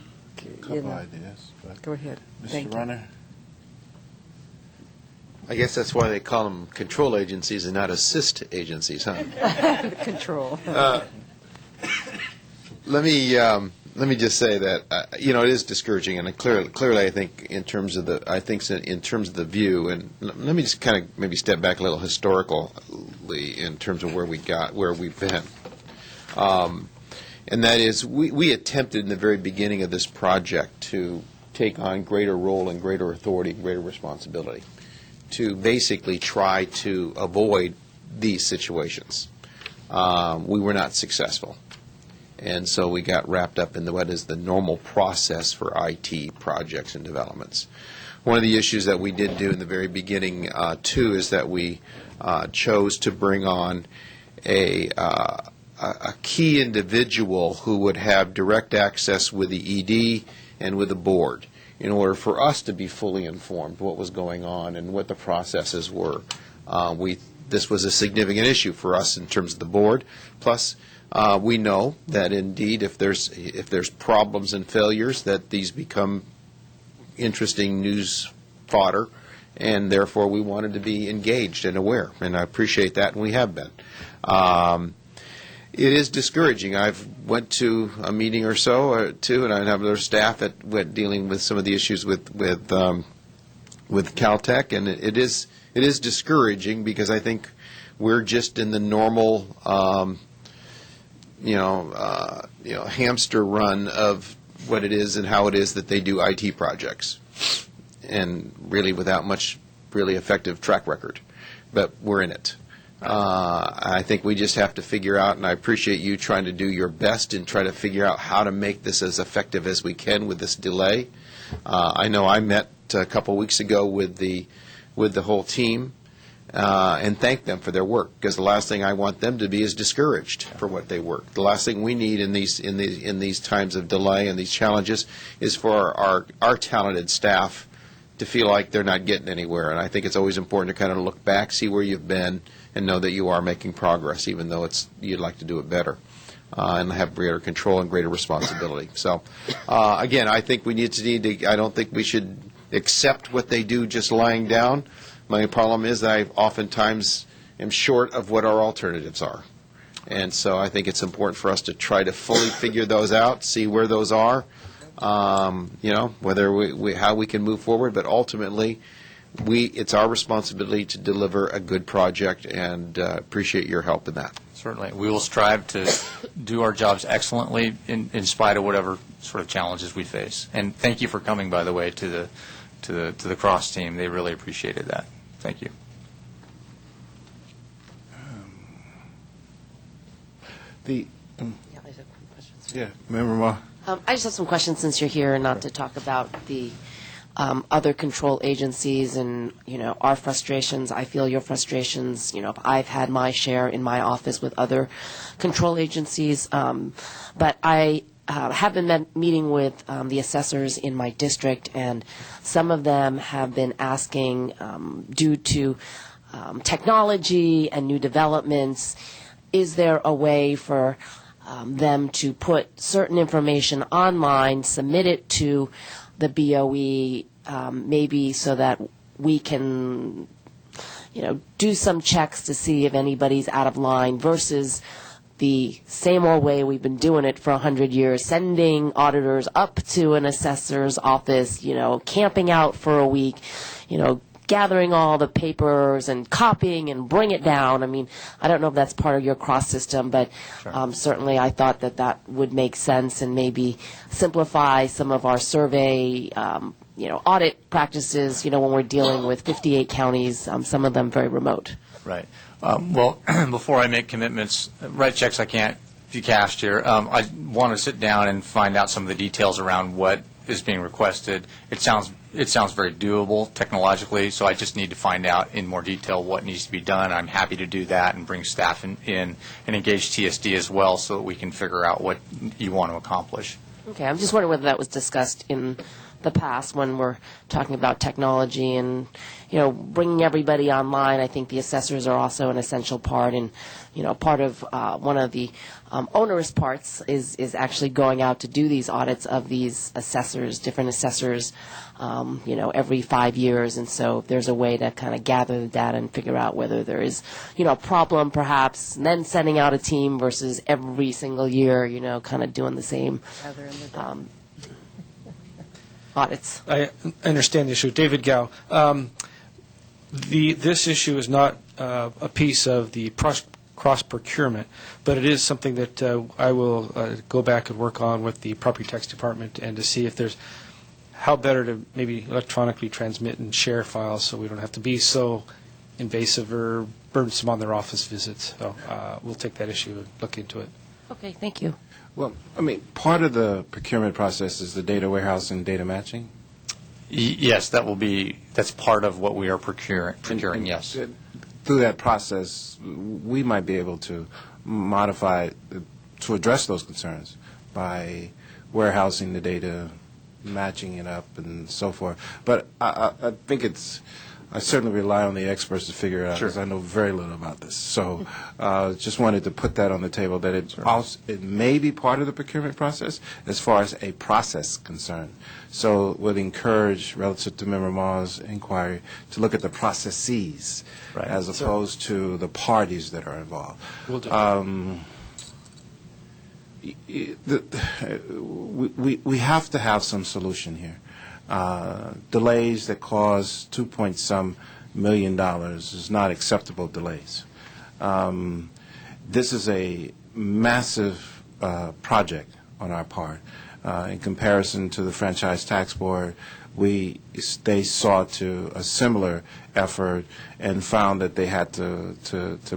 Couple ideas. But Go ahead. Mr. Runner? I guess that's why they call them control agencies and not assist agencies, huh? Control. Let me just say that it is discouraging, and clearly I think in terms of the view, and let me just kind of maybe step back a little historically in terms of where we've been, and that is we attempted in the very beginning of this project to take on greater role and greater authority and greater responsibility, to basically try to avoid these situations. We were not successful. And so we got wrapped up in what is the normal process for IT projects and developments. One of the issues that we did do in the very beginning, too, is that we chose to bring on a key individual who would have direct access with the ED and with the board in order for us to be fully informed what was going on and what the processes were. This was a significant issue for us in terms of the board. Plus, we know that indeed, if there's problems and failures, that these become interesting news fodder, and therefore we wanted to be engaged and aware. And I appreciate that, and we have been. It is discouraging. I've went to a meeting or so, or two, and I have other staff that went dealing with some of the issues with Caltech, and it is discouraging because I think we're just in the normal, hamster run of what it is and how it is that they do IT projects, and really without much really effective track record. But we're in it. I think we just have to figure out, and I appreciate you trying to do your best and try to figure out how to make this as effective as we can with this delay. I know I met a couple weeks ago with the whole team and thanked them for their work, because the last thing I want them to be is discouraged for what they work. The last thing we need in these times of delay and these challenges is for our talented staff to feel like they're not getting anywhere. And I think it's always important to kind of look back, see where you've been, and know that you are making progress, even though you'd like to do it better, and have greater control and greater responsibility. So, again, I think we need to. I don't think we should accept what they do just lying down. My problem is that I oftentimes am short of what our alternatives are, and so I think it's important for us to try to fully figure those out, see where those are, whether how we can move forward, but ultimately. It's our responsibility to deliver a good project, and appreciate your help in that. Certainly. We will strive to do our jobs excellently in spite of whatever sort of challenges we face. And thank you for coming, by the way, to the CROS team. They really appreciated that. Thank you. Member Ma. I just have some questions since you're here, not to talk about the other control agencies and, our frustrations. I feel your frustrations. I've had my share in my office with other control agencies. But I have been meeting with the assessors in my district, and some of them have been asking, due to technology and new developments, is there a way for them to put certain information online, submit it to the BOE, maybe so that we can, do some checks to see if anybody's out of line, versus the same old way we've been doing it for 100 years, sending auditors up to an assessor's office, camping out for a week, gathering all the papers and copying and bring it down. I mean, I don't know if that's part of your CROS system, but certainly I thought that would make sense and maybe simplify some of our survey, audit practices, when we're dealing with 58 counties, some of them very remote. Right. Well, before I make commitments, write checks I can't If you cast here, I want to sit down and find out some of the details around what is being requested. It sounds very doable technologically, so I just need to find out in more detail what needs to be done. I'm happy to do that and bring staff in and engage TSD as well so that we can figure out what you want to accomplish. Okay, I'm just wondering whether that was discussed in the past when we're talking about technology and, bringing everybody online. I think the assessors are also an essential part, and, part of one of the onerous parts is actually going out to do these audits of these assessors, different assessors, every 5 years. And so if there's a way to kind of gather the data and figure out whether there is, a problem perhaps, and then sending out a team versus every single year, kind of doing the same audits. I understand the issue. David Gow. This issue is not a piece of the cross-procurement, but it is something that I will go back and work on with the Property Tax Department and to see if there's how better to maybe electronically transmit and share files so we don't have to be so invasive or burdensome on their office visits. So we'll take that issue and look into it. Okay, thank you. Well, part of the procurement process is the data warehouse and data matching. Yes, that's part of what we are procuring, yes. Through that process, we might be able to modify to address those concerns by warehousing the data, matching it up, and so forth. But I think I certainly rely on the experts to figure it out because I know very little about this. So just wanted to put that on the table, that it may be part of the procurement process as far as a process concerned. So would encourage, relative to Member Maugh's inquiry, to look at the processes as opposed to the parties that are involved. We'll do we have to have some solution here. Delays that cause $2 million is not acceptable delays. This is a massive project on our part. In comparison to the Franchise Tax Board, they saw to a similar effort and found that they had to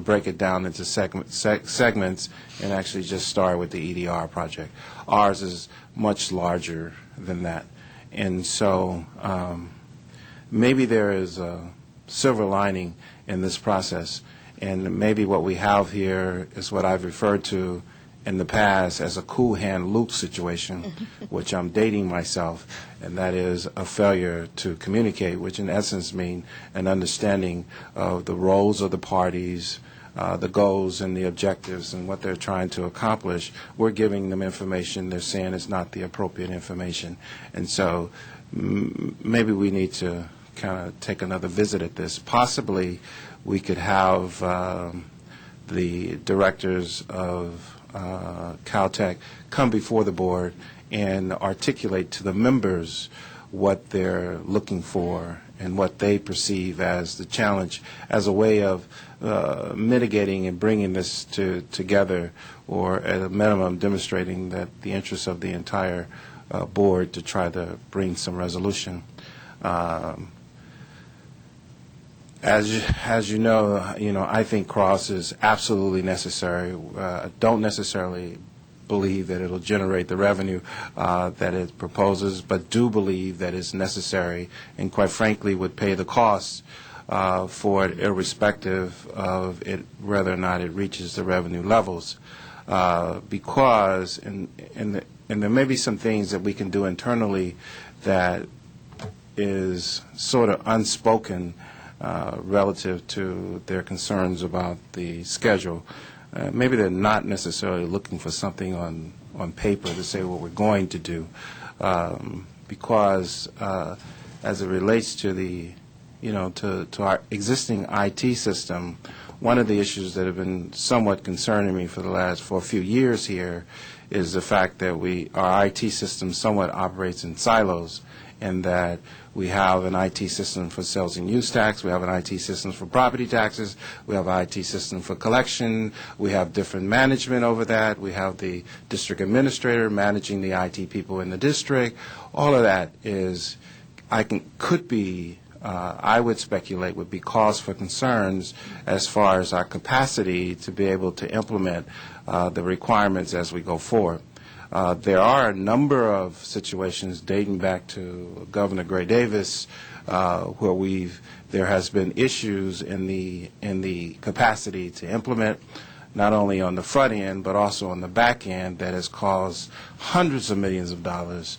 break it down into segments and actually just start with the EDR project. Ours is much larger than that. And so maybe there is a silver lining in this process, and maybe what we have here is what I've referred to in the past as a cool hand Luke situation, which I'm dating myself, and that is a failure to communicate, which in essence mean an understanding of the roles of the parties, the goals and the objectives and what they're trying to accomplish. We're giving them information they're saying is not the appropriate information. And so maybe we need to kind of take another visit at this. Possibly we could have the directors of Caltech come before the board and articulate to the members what they're looking for and what they perceive as the challenge, as a way of mitigating and bringing this together, or at a minimum demonstrating that the interests of the entire board to try to bring some resolution. As you know, I think CROS is absolutely necessary. Don't necessarily believe that it'll generate the revenue that it proposes, but do believe that it's necessary, and quite frankly would pay the costs for it, irrespective of it, whether or not it reaches the revenue levels. Because and there may be some things that we can do internally that is sort of unspoken relative to their concerns about the schedule. Maybe they're not necessarily looking for something on paper to say what we're going to do, because as it relates to the, to our existing IT system, one of the issues that have been somewhat concerning me for a few years here is the fact that our IT system somewhat operates in silos, and that we have an IT system for sales and use tax, we have an IT system for property taxes, we have an IT system for collection, we have different management over that, we have the district administrator managing the IT people in the district. All of that could be I would speculate would be cause for concerns as far as our capacity to be able to implement the requirements as we go forward. There are a number of situations dating back to Governor Gray Davis where there has been issues in the capacity to implement, not only on the front end but also on the back end, that has caused hundreds of millions of dollars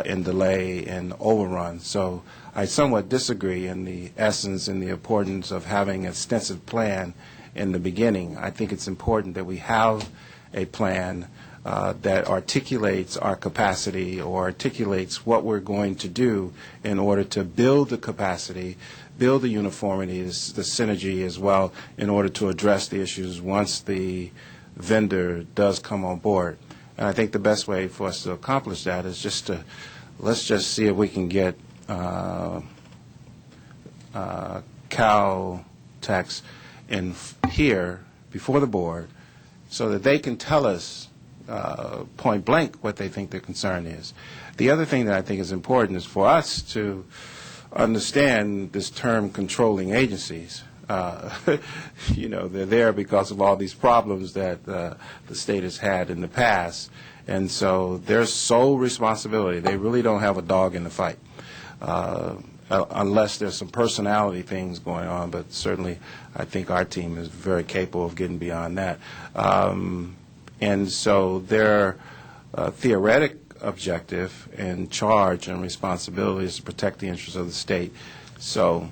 in delay and overrun. So I somewhat disagree in the essence and the importance of having an extensive plan in the beginning. I think it's important that we have a plan that articulates our capacity or articulates what we're going to do in order to build the capacity, build the uniformity, the synergy as well, in order to address the issues once the vendor does come on board. And I think the best way for us to accomplish that is let's just see if we can get Caltex in here before the board so that they can tell us point blank what they think their concern is. The other thing that I think is important is for us to understand this term controlling agencies. They're there because of all these problems that the state has had in the past. And so their sole responsibility, they really don't have a dog in the fight, unless there's some personality things going on. But certainly I think our team is very capable of getting beyond that. And so their theoretic objective and charge and responsibility is to protect the interests of the state. So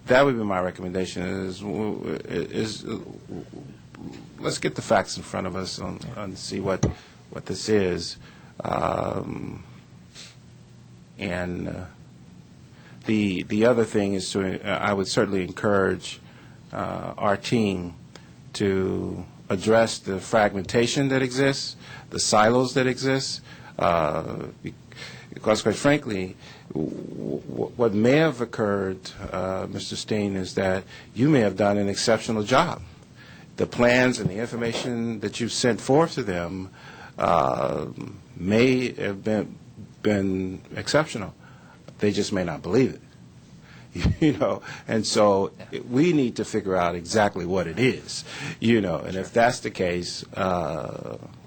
that would be my recommendation is let's get the facts in front of us and see what this is. And the other thing is I would certainly encourage our team to address the fragmentation that exists, the silos that exist, because quite frankly, what may have occurred, Mr. Steen, is that you may have done an exceptional job. The plans and the information that you sent forth to them may have been exceptional. They just may not believe it. And so we need to figure out exactly what it is, and if that's the case,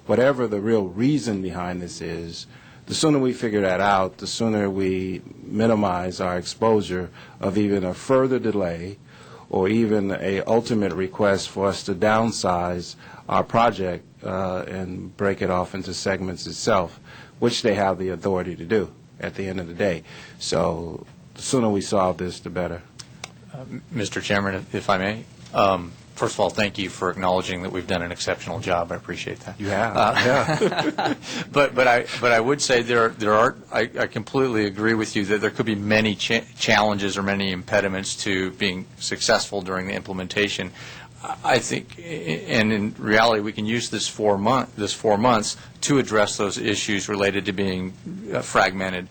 whatever the real reason behind this is, the sooner we figure that out, the sooner we minimize our exposure of even a further delay or even a ultimate request for us to downsize our project and break it off into segments itself, which they have the authority to do at the end of the day. So the sooner we solve this, the better. Mr. Chairman, if I may, first of all, thank you for acknowledging that we've done an exceptional job. I appreciate that. You have, yeah. But I would say there are. I completely agree with you that there could be many challenges or many impediments to being successful during the implementation. I think, and in reality, we can use this 4 months to address those issues related to being fragmented.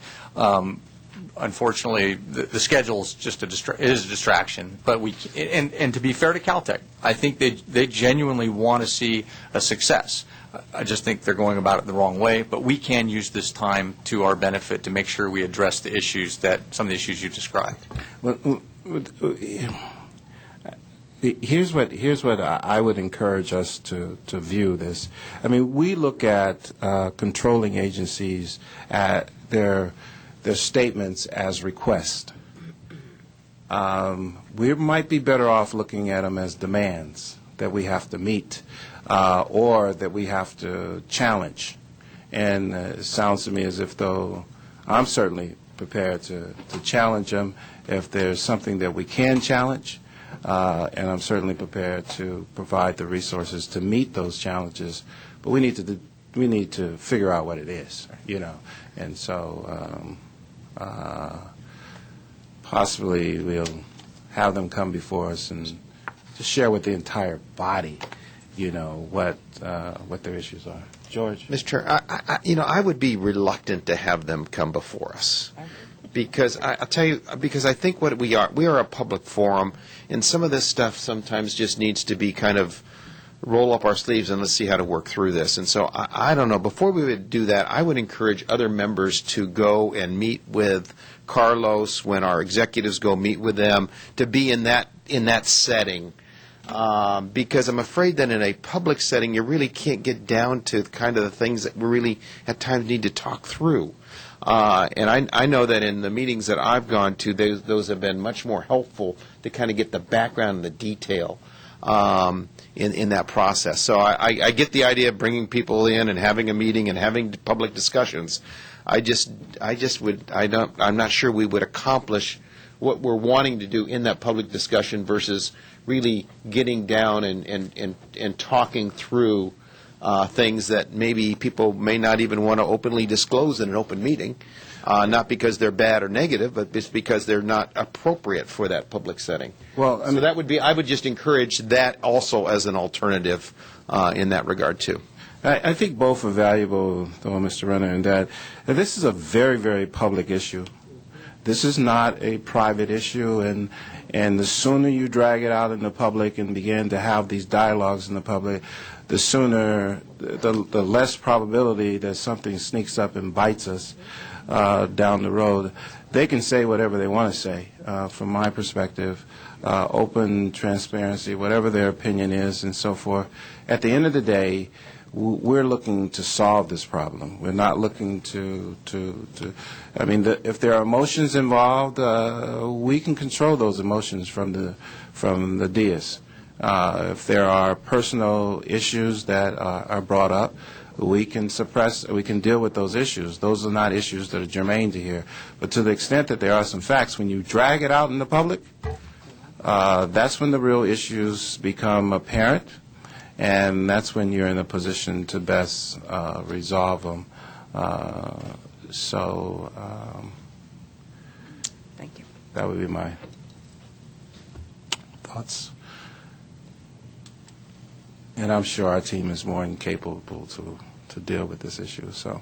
Unfortunately, the schedule is just a distraction. But and to be fair to Caltech, I think they genuinely want to see a success. I just think they're going about it the wrong way. But we can use this time to our benefit to make sure we address the issues some of the issues you described. Well, here's what I would encourage us to view this. I mean, we look at controlling agencies at their statements as requests. We might be better off looking at them as demands that we have to meet or that we have to challenge. And it sounds to me as if though I'm certainly prepared to challenge them if there's something that we can challenge. And I'm certainly prepared to provide the resources to meet those challenges. But we need to figure out what it is, And so possibly we'll have them come before us and to share with the entire body, what their issues are. George? Mr. Chair, I would be reluctant to have them come before us. Because I'll tell you, because I think what we are a public forum, and some of this stuff sometimes just needs to be kind of roll up our sleeves and let's see how to work through this. And so I don't know, before we would do that, I would encourage other members to go and meet with Carlos, when our executives go meet with them, to be in that setting. Because I'm afraid that in a public setting, you really can't get down to kind of the things that we really at times need to talk through. And I know that in the meetings that I've gone to, those have been much more helpful to kind of get the background and the detail in that process. So I get the idea of bringing people in and having a meeting and having public discussions. I'm not sure we would accomplish what we're wanting to do in that public discussion versus really getting down and talking through things that maybe people may not even want to openly disclose in an open meeting, not because they're bad or negative, but just because they're not appropriate for that public setting. Well, so that would be, I would just encourage that also as an alternative in that regard too. I think both are valuable, though, Mr. Renner, in that this is a very, very public issue. This is not a private issue, and the sooner you drag it out in the public and begin to have these dialogues in the public, the sooner, the less probability that something sneaks up and bites us down the road. They can say whatever they want to say, from my perspective, open, transparency, whatever their opinion is, and so forth. At the end of the day, we're looking to solve this problem. We're not looking to I mean, if there are emotions involved, we can control those emotions from the dais. If there are personal issues that are brought up, we can deal with those issues. Those are not issues that are germane to here. But to the extent that there are some facts, when you drag it out in the public, that's when the real issues become apparent. And that's when you're in a position to best resolve them. Thank you. That would be my thoughts. And I'm sure our team is more than capable to deal with this issue. So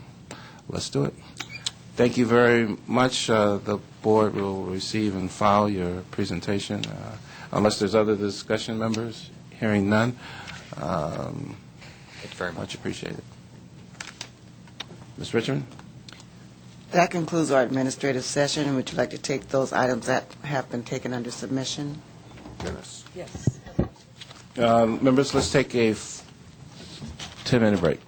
let's do it. Thank you very much. The board will receive and file your presentation. Unless there's other discussion, members, hearing none. Thank you very much appreciated. Ms. Richmond? That concludes our administrative session. Would you like to take those items that have been taken under submission? Yes. Yes. Members, let's take a 10-minute break.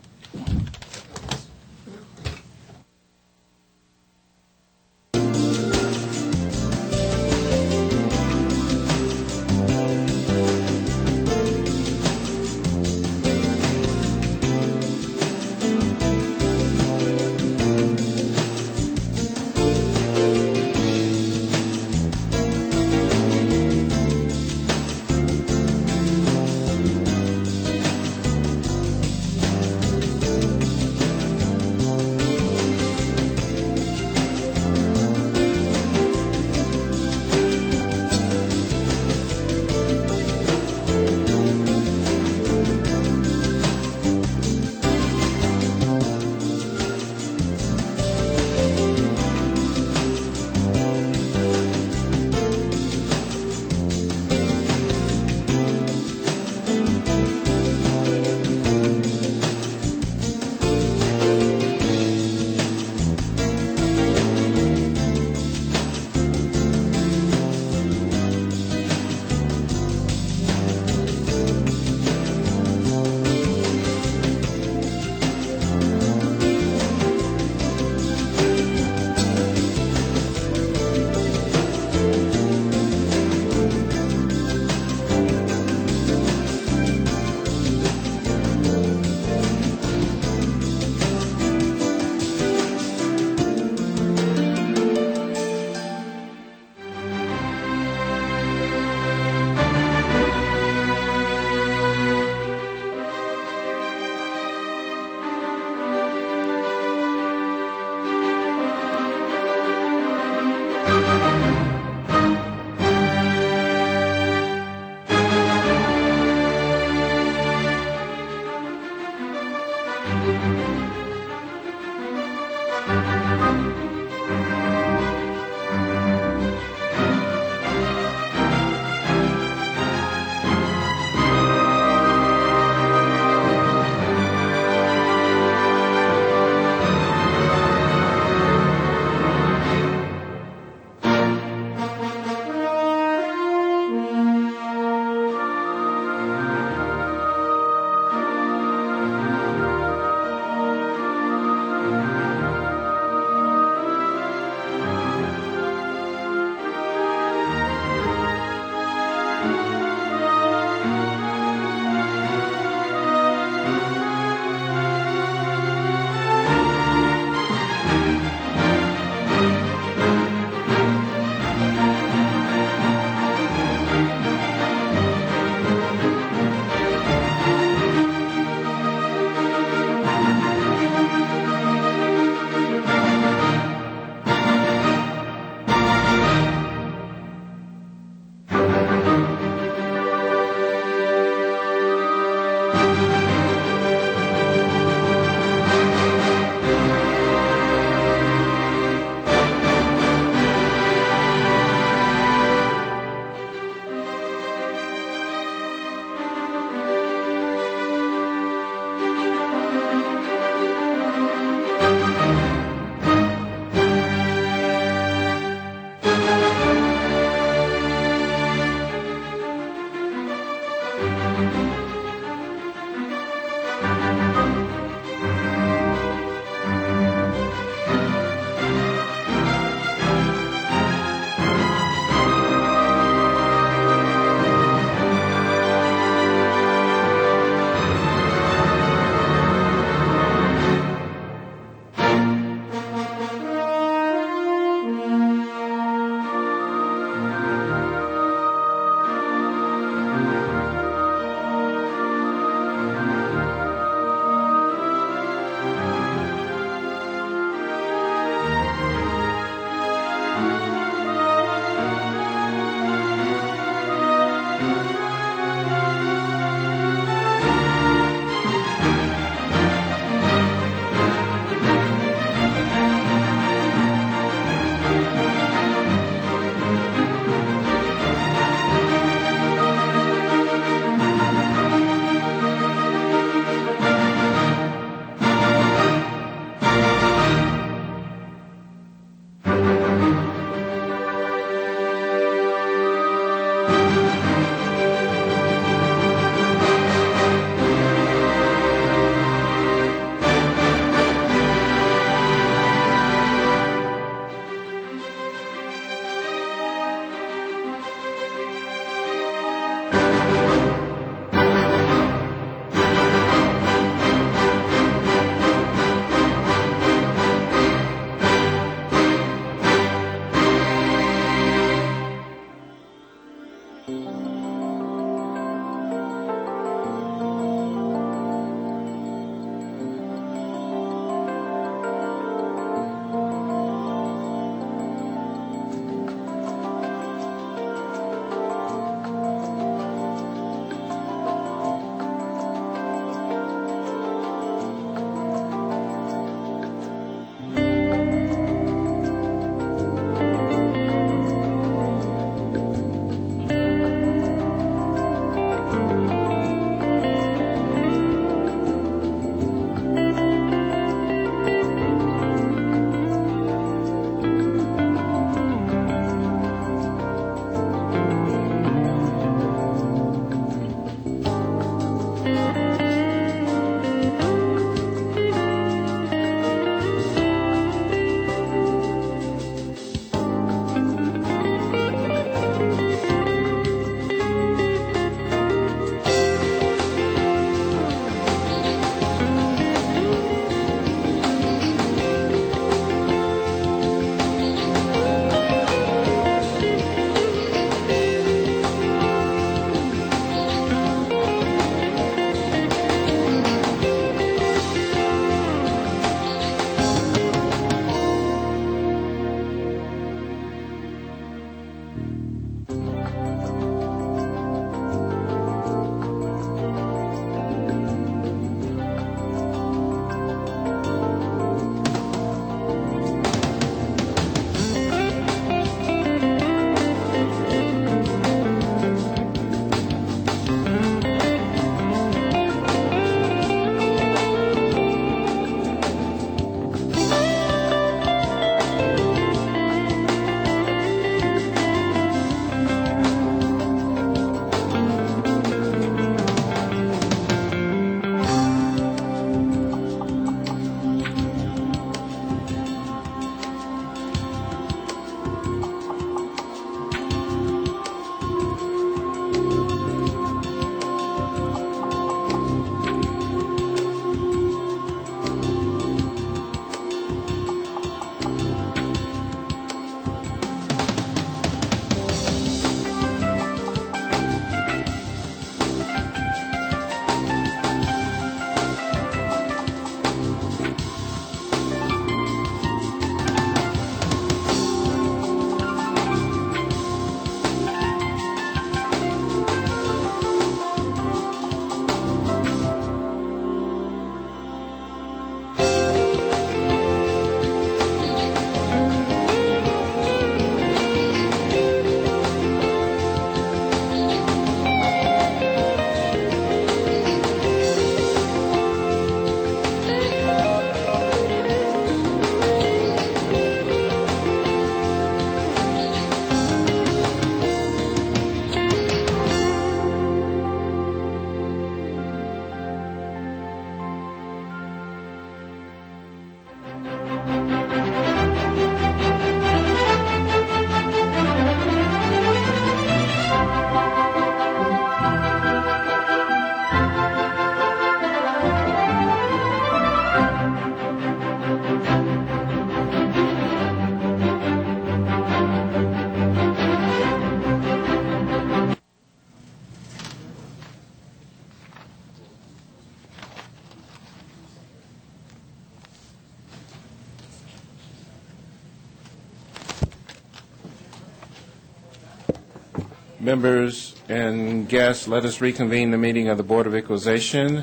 Members and guests, let us reconvene the meeting of the Board of Equalization.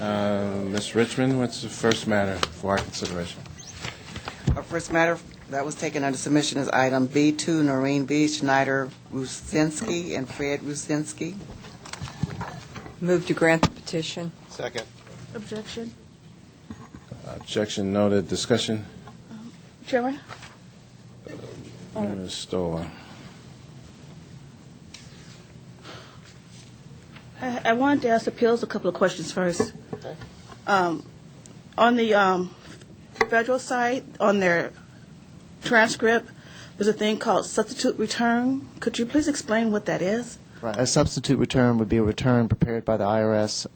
Ms. Richmond, what's the first matter for our consideration? Our first matter that was taken under submission is item B2, Noreen B., Schneider, Rucinski, and Fred Rucinski. Move to grant the petition. Second. Objection. Objection noted. Discussion? Chairman? Ms. Stoller. I wanted to ask appeals a couple of questions first. On the federal side, on their transcript, there's a thing called substitute return. Could you please explain what that is? Right. A substitute return would be a return prepared by the IRS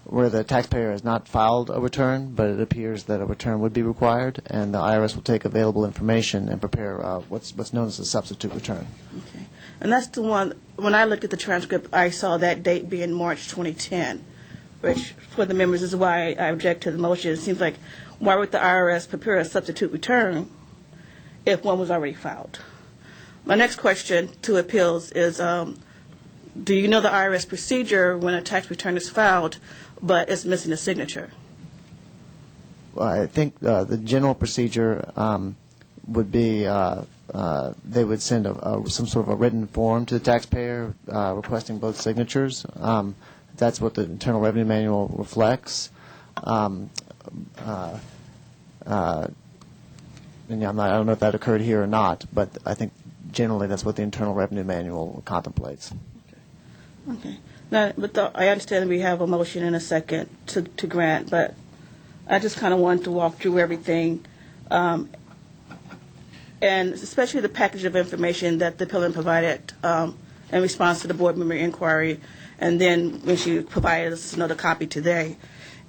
where the taxpayer has not filed a return, but it appears that a return would be required, and the IRS will take available information and prepare what's known as a substitute return. Okay. And that's the one, when I looked at the transcript, I saw that date being March 2010, which for the members is why I object to the motion. It seems like, why would the IRS prepare a substitute return if one was already filed? My next question to appeals is, do you know the IRS procedure when a tax return is filed but it's missing a signature? Well, I think the general procedure would be they would send some sort of a written form to the taxpayer requesting both signatures. That's what the Internal Revenue Manual reflects. And I don't know if that occurred here or not, but I think generally that's what the Internal Revenue Manual contemplates. Okay. Now, I understand we have a motion and a second to grant, but I just kind of wanted to walk through everything, and especially the package of information that the appellant provided in response to the board member inquiry, and then when she provided us another copy today.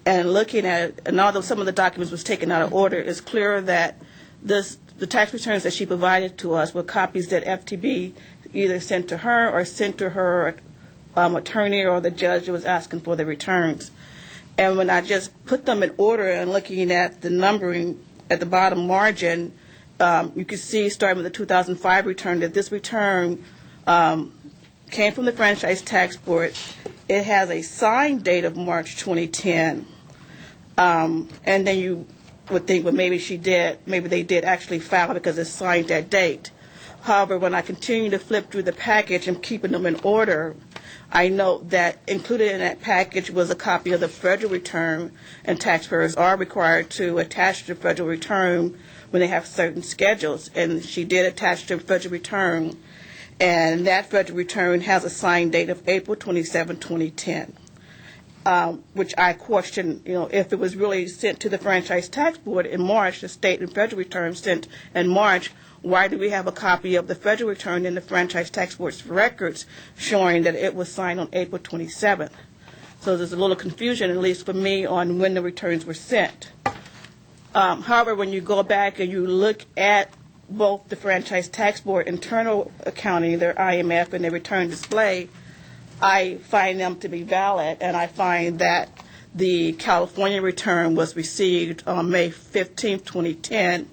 And looking at it, and although some of the documents was taken out of order, it's clear that the tax returns that she provided to us were copies that FTB either sent to her or sent to her attorney or the judge that was asking for the returns. And when I just put them in order and looking at the numbering at the bottom margin, you can see, starting with the 2005 return, that this return came from the Franchise Tax Board. It has a signed date of March 2010. And then you would think, well, maybe they did actually file because it's signed that date. However, when I continue to flip through the package and keeping them in order, I note that included in that package was a copy of the federal return, and taxpayers are required to attach the federal return when they have certain schedules. And she did attach the federal return, and that federal return has a signed date of April 27, 2010, which I question, if it was really sent to the Franchise Tax Board in March, the state and federal return sent in March, why do we have a copy of the federal return in the Franchise Tax Board's records showing that it was signed on April 27th? So there's a little confusion, at least for me, on when the returns were sent. However, when you go back and you look at both the Franchise Tax Board internal accounting, their IMF, and their return display, I find them to be valid, and I find that the California return was received on May 15, 2010,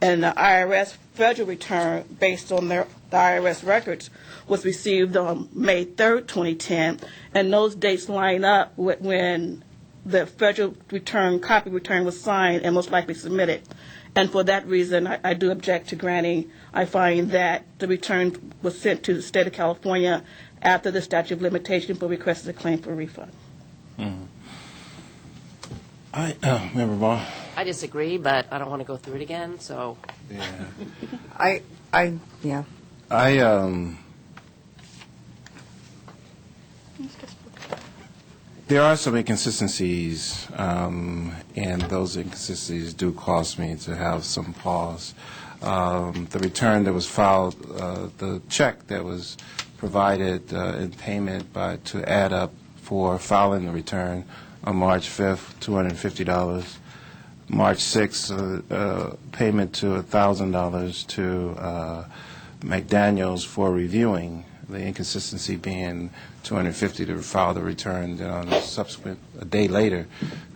and the IRS federal return, based on the IRS records, was received on May 3rd, 2010, and those dates line up with when the federal return, copy return, was signed and most likely submitted. And for that reason, I do object to granting. I find that the return was sent to the state of California after the statute of limitation for requesting a claim for a refund. Member Vaughn. I disagree, but I don't want to go through it again, so. Yeah. There are some inconsistencies, and those inconsistencies do cause me to have some pause. The return that was filed, the check that was provided in payment to add up for filing the return on March 5th, $250. March 6th, payment to $1,000 to McDaniels for reviewing, the inconsistency being $250 to file the return. Then on a subsequent, a day later,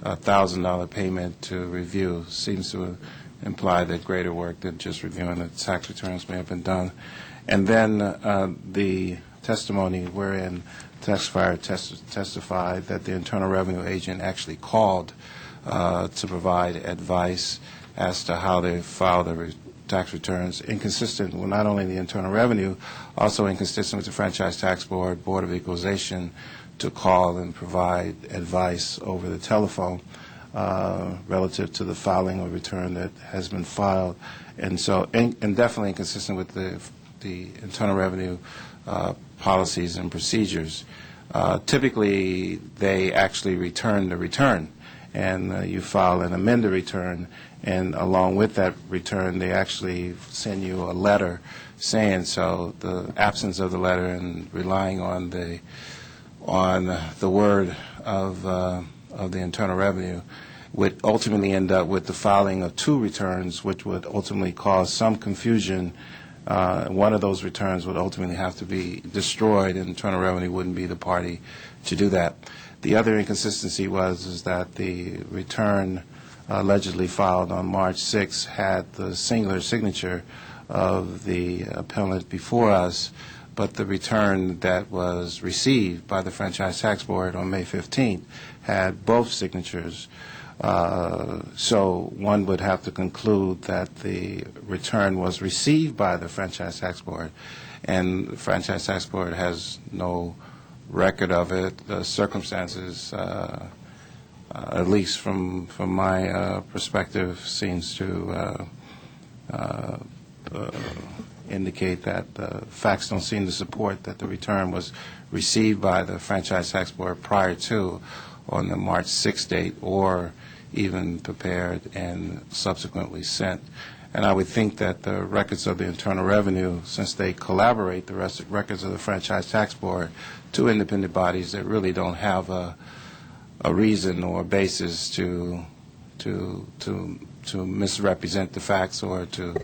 $1,000 payment to review seems to imply that greater work than just reviewing the tax returns may have been done. And then the testimony wherein testifier testified that the Internal Revenue agent actually called to provide advice as to how they file their tax returns, inconsistent with not only the Internal Revenue, also inconsistent with the Franchise Tax Board, Board of Equalization, to call and provide advice over the telephone relative to the filing of return that has been filed, and so and definitely inconsistent with the Internal Revenue policies and procedures. Typically, they actually return the return, and you file and amend the return, and along with that return, they actually send you a letter saying so. The absence of the letter and relying on the word of the Internal Revenue would ultimately end up with the filing of two returns, which would ultimately cause some confusion. One of those returns would ultimately have to be destroyed, and Internal Revenue wouldn't be the party to do that. The other inconsistency is that the return allegedly filed on March 6 had the singular signature of the appellant before us, but the return that was received by the Franchise Tax Board on May 15th had both signatures. So one would have to conclude that the return was received by the Franchise Tax Board, and the Franchise Tax Board has no record of it. The circumstances, at least from my perspective, seems to indicate that the facts don't seem to support that the return was received by the Franchise Tax Board prior to on the March 6 date, or even prepared and subsequently sent. And I would think that the records of the Internal Revenue, since they collaborate the records of the Franchise Tax Board, two independent bodies that really don't have a reason or basis to misrepresent the facts or to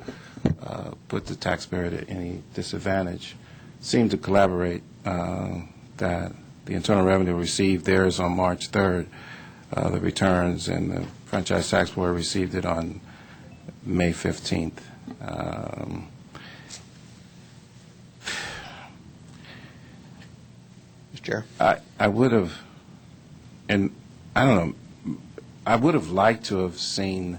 put the taxpayer at any disadvantage, seem to collaborate that the Internal Revenue received theirs on March 3rd, the returns, and the Franchise Tax Board received it on May 15th. Mr. Chair? I would have, and I don't know, I would have liked to have seen,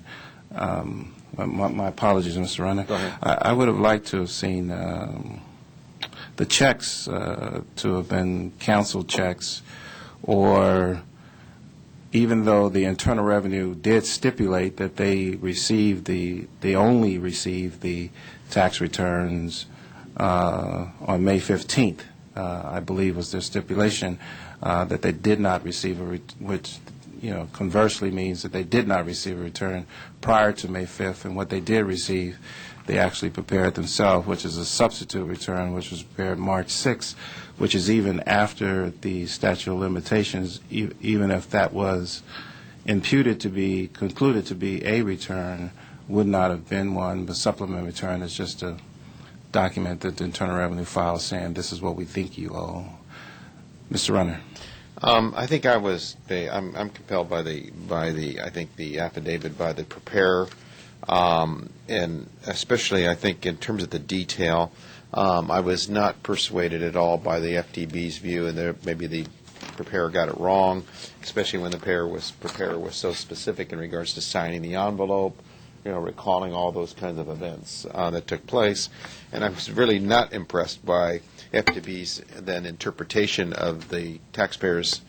my apologies, Mr. Runner. Go ahead. I would have liked to have seen the checks to have been canceled checks, or even though the Internal Revenue did stipulate that they only received the tax returns on May 15th, I believe was their stipulation, that they did not receive which conversely means that they did not receive a return prior to May 5th, and what they did receive, they actually prepared themselves, which is a substitute return, which was prepared March 6th, which is even after the statute of limitations, even if that was concluded to be a return, would not have been one. The supplement return is just a document that the Internal Revenue files saying this is what we think you owe. Mr. Runner. I think I'm compelled by the affidavit by the preparer, and especially I think in terms of the detail, I was not persuaded at all by the FTB's view, and maybe the preparer got it wrong, especially when the preparer was so specific in regards to signing the envelope, recalling all those kinds of events that took place. And I was really not impressed by FTB's then interpretation of the taxpayers'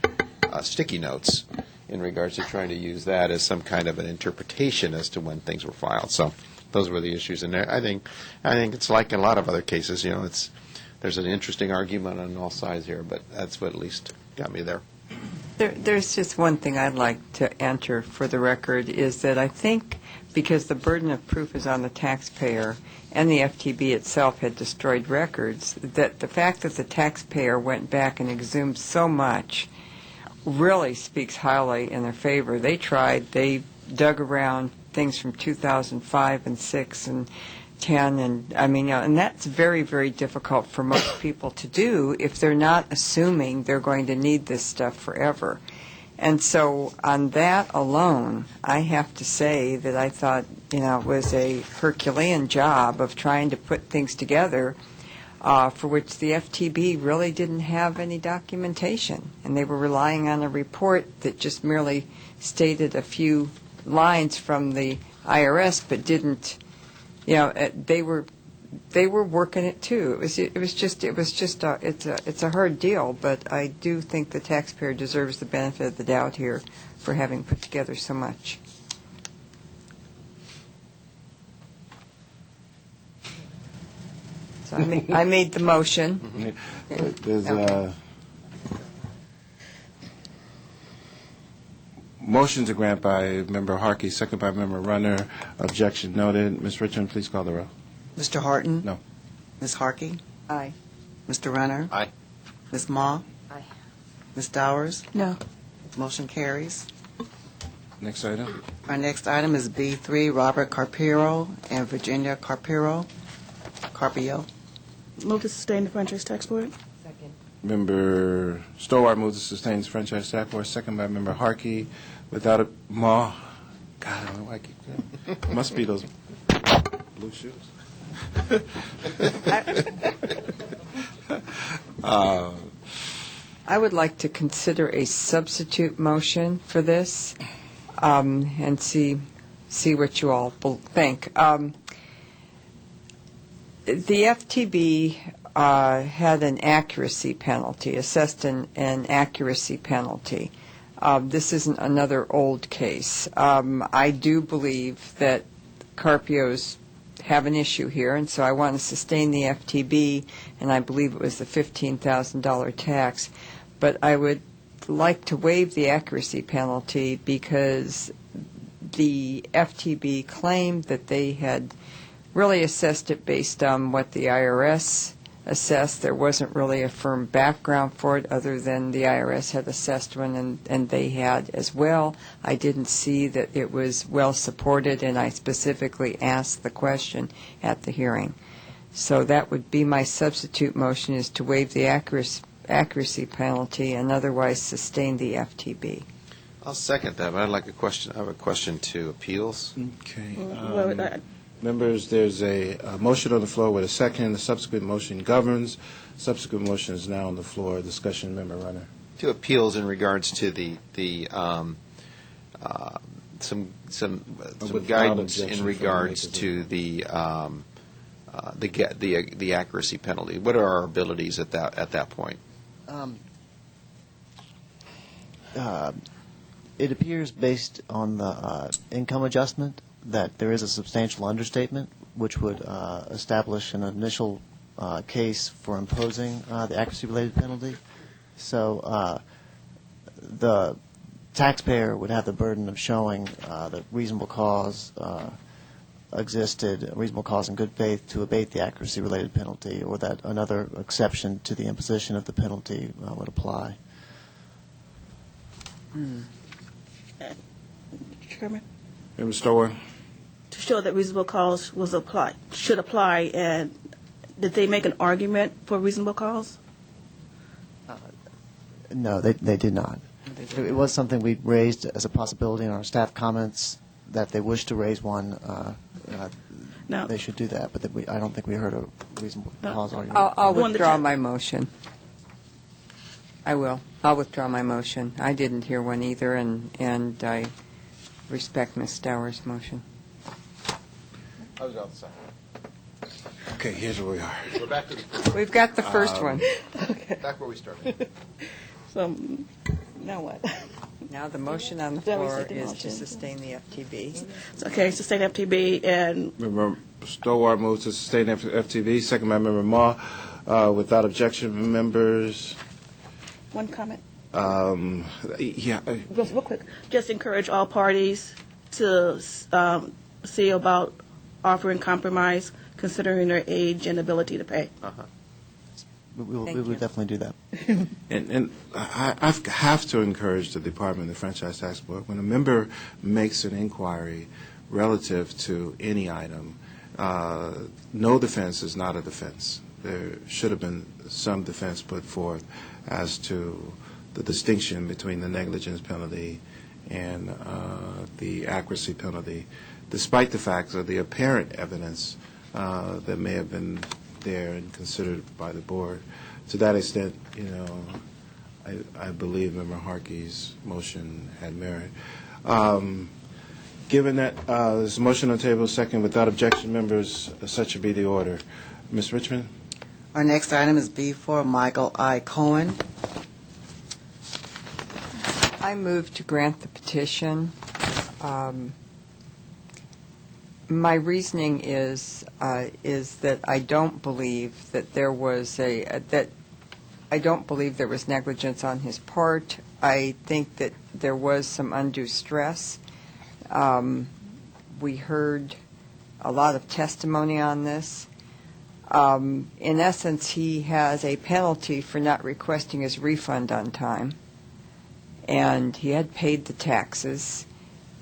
sticky notes in regards to trying to use that as some kind of an interpretation as to when things were filed. So those were the issues in there. I think it's like in a lot of other cases. There's an interesting argument on all sides here, but that's what at least got me there. There's just one thing I'd like to enter for the record is that I think because the burden of proof is on the taxpayer and the FTB itself had destroyed records, that the fact that the taxpayer went back and exhumed so much really speaks highly in their favor. They dug around things from 2005 and 6 and 10, and and that's very, very difficult for most people to do if they're not assuming they're going to need this stuff forever. And so on that alone, I have to say that I thought, it was a Herculean job of trying to put things together for which the FTB really didn't have any documentation, and they were relying on a report that just merely stated a few lines from the IRS, but didn't, they were working it too. It's a hard deal, but I do think the taxpayer deserves the benefit of the doubt here for having put together so much. So I made the motion. There's a motion to grant by Member Harkey, second by Member Runner. Objection noted. Ms. Richmond, please call the roll. Mr. Horton? No. Ms. Harkey? Aye. Mr. Runner? Aye. Ms. Ma? Aye. Ms. Dowers? No. Motion carries. Next item. Our next item is B3, Robert Carpio and Virginia Carpio. Move to sustain the franchise tax board. Second. Member Stowart moves to sustain the franchise tax board, second by Member Harkey. Without a Ma, God, I don't know why I keep that. Must be those blue shoes. I would like to consider a substitute motion for this, and see what you all think. The FTB had an accuracy penalty, assessed an accuracy penalty. This isn't another old case. I do believe that Carpios have an issue here, and so I want to sustain the FTB, and I believe it was the $15,000 tax. But I would like to waive the accuracy penalty because the FTB claimed that they had really assessed it based on what the IRS assessed. There wasn't really a firm background for it other than the IRS had assessed one and they had as well. I didn't see that it was well supported, and I specifically asked the question at the hearing. So that would be my substitute motion, is to waive the accuracy penalty and otherwise sustain the FTB. I'll second that, but I'd like a question. I have a question to appeals. Okay. Members, there's a motion on the floor with a second. The subsequent motion governs. Subsequent motion is now on the floor. Discussion, Member Runner. To appeals in regards to some guidance in regards to the accuracy penalty. What are our abilities at that point? It appears, based on the income adjustment, that there is a substantial understatement, which would establish an initial case for imposing the accuracy-related penalty. So the taxpayer would have the burden of showing that reasonable cause existed, reasonable cause in good faith to abate the accuracy-related penalty, or that another exception to the imposition of the penalty would apply. Chairman? Member Stowart. To show that reasonable cause should apply, and did they make an argument for reasonable cause? No, they did not. It was something we raised as a possibility in our staff comments, that they wish to raise one. No. They should do that, but I don't think we heard a reasonable cause argument. I'll withdraw my motion. I will. I'll withdraw my motion. I didn't hear one either, and I respect Ms. Stowers' motion. I was on the second. Okay, here's where we are. We're back to We've got the first one. back where we started. So, now what? Now the motion on the Did we floor second is to motion? sustain the FTB. Okay, sustain FTB, and Member Stowart moves to sustain FTV, second by Member Ma. Without objection, members. one comment. Yeah. Just real quick, just encourage all parties to see about offering compromise, considering their age and ability to pay. We would definitely do that. And I have to encourage the Department of the Franchise Tax Board, when a member makes an inquiry relative to any item, no defense is not a defense. There should have been some defense put forth as to the distinction between the negligence penalty and the accuracy penalty, despite the fact of the apparent evidence that may have been there and considered by the board. To that extent, I believe Member Harkey's motion had merit. Given that there's a motion on the table, second, without objection, members, such should be the order. Ms. Richmond? Our next item is B4, Michael I. Cohen. I move to grant the petition. My reasoning is that I don't believe that there was negligence on his part. I think that there was some undue stress. We heard a lot of testimony on this. In essence, he has a penalty for not requesting his refund on time, and he had paid the taxes.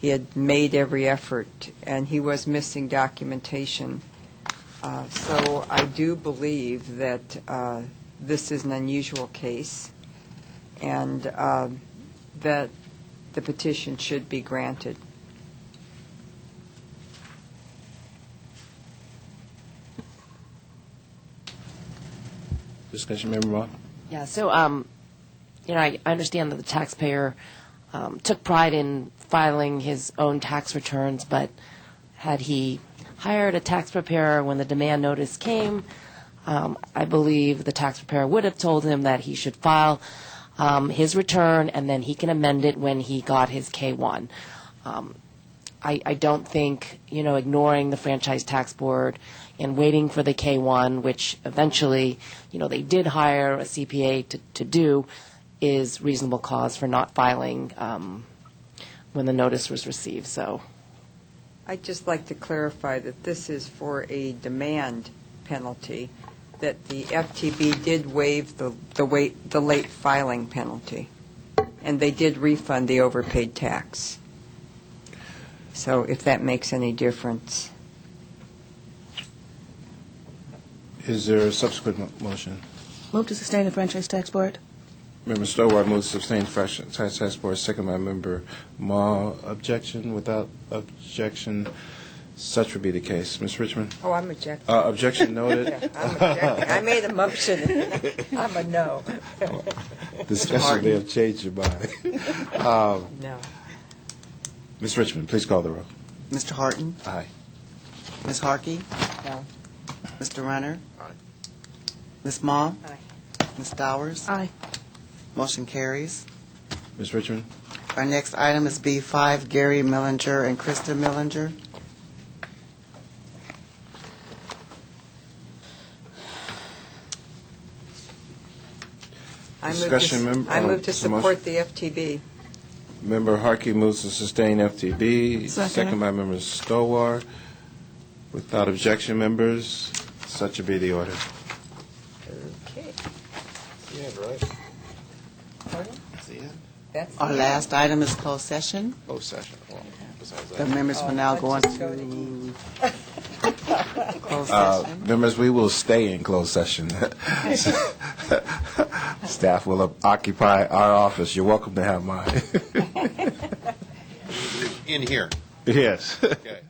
He had made every effort, and he was missing documentation. So I do believe that this is an unusual case, and that the petition should be granted. Discussion, Member Mock? Yeah, so, I understand that the taxpayer took pride in filing his own tax returns, but had he hired a tax preparer when the demand notice came, I believe the tax preparer would have told him that he should file his return, and then he can amend it when he got his K-1. I don't think, ignoring the Franchise Tax Board and waiting for the K-1, which eventually, they did hire a CPA to do, is reasonable cause for not filing when the notice was received. So, I'd just like to clarify that this is for a demand penalty, that the FTB did waive the late filing penalty, and they did refund the overpaid tax. So if that makes any difference. Is there a subsequent motion? Move to sustain the Franchise Tax Board. Member Stowart moves to sustain Franchise Tax Board, second by Member Ma. Objection? Without objection, such would be the case. Ms. Richmond? Oh, I'm objecting. Objection noted. Yeah, I'm objecting. I made a motion. I'm a no. Discussion may have changed your mind. No. Ms. Richmond, please call the roll. Mr. Horton? Aye. Ms. Harkey? No. Mr. Runner? Aye. Ms. Ma? Aye. Ms. Dowers? Aye. Motion carries. Ms. Richmond? Our next item is B5, Gary Mellinger and Christa Mellinger. I move to support the FTB. Member Harkey moves to sustain FTB. Second by Member Stowart. Without objection, members, such would be the order. Okay. Yeah, right. That's the end. That's Our last item is closed session. Closed session. Well, besides The that. members will now go into closed session. Members, we will stay in closed session. Staff will occupy our office. You're welcome to have mine. In here. Yes. Okay.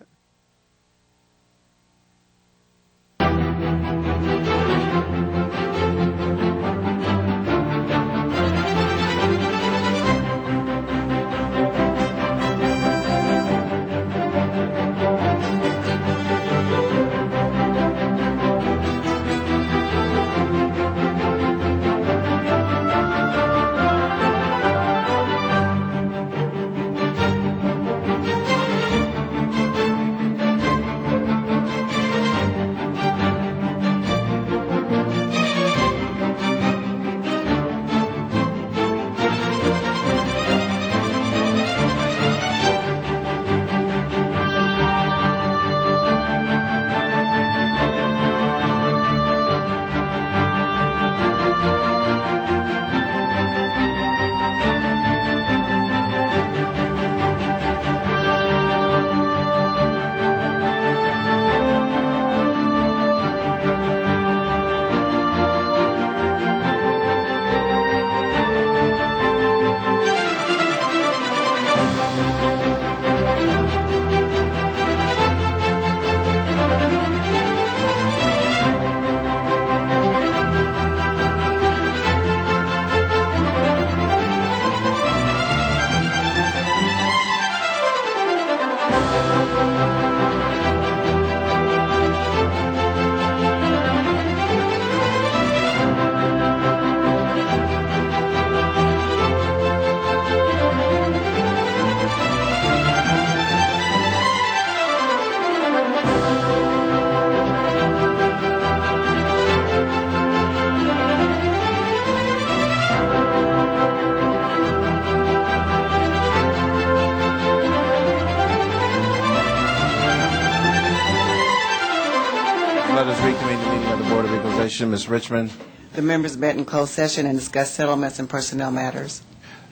meeting of the Board of Equalization. Ms. Richmond. The members met in closed session and discussed settlements and personnel matters.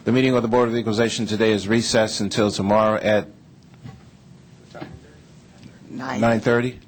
The meeting of the Board of Equalization today is recessed until tomorrow at 9:30.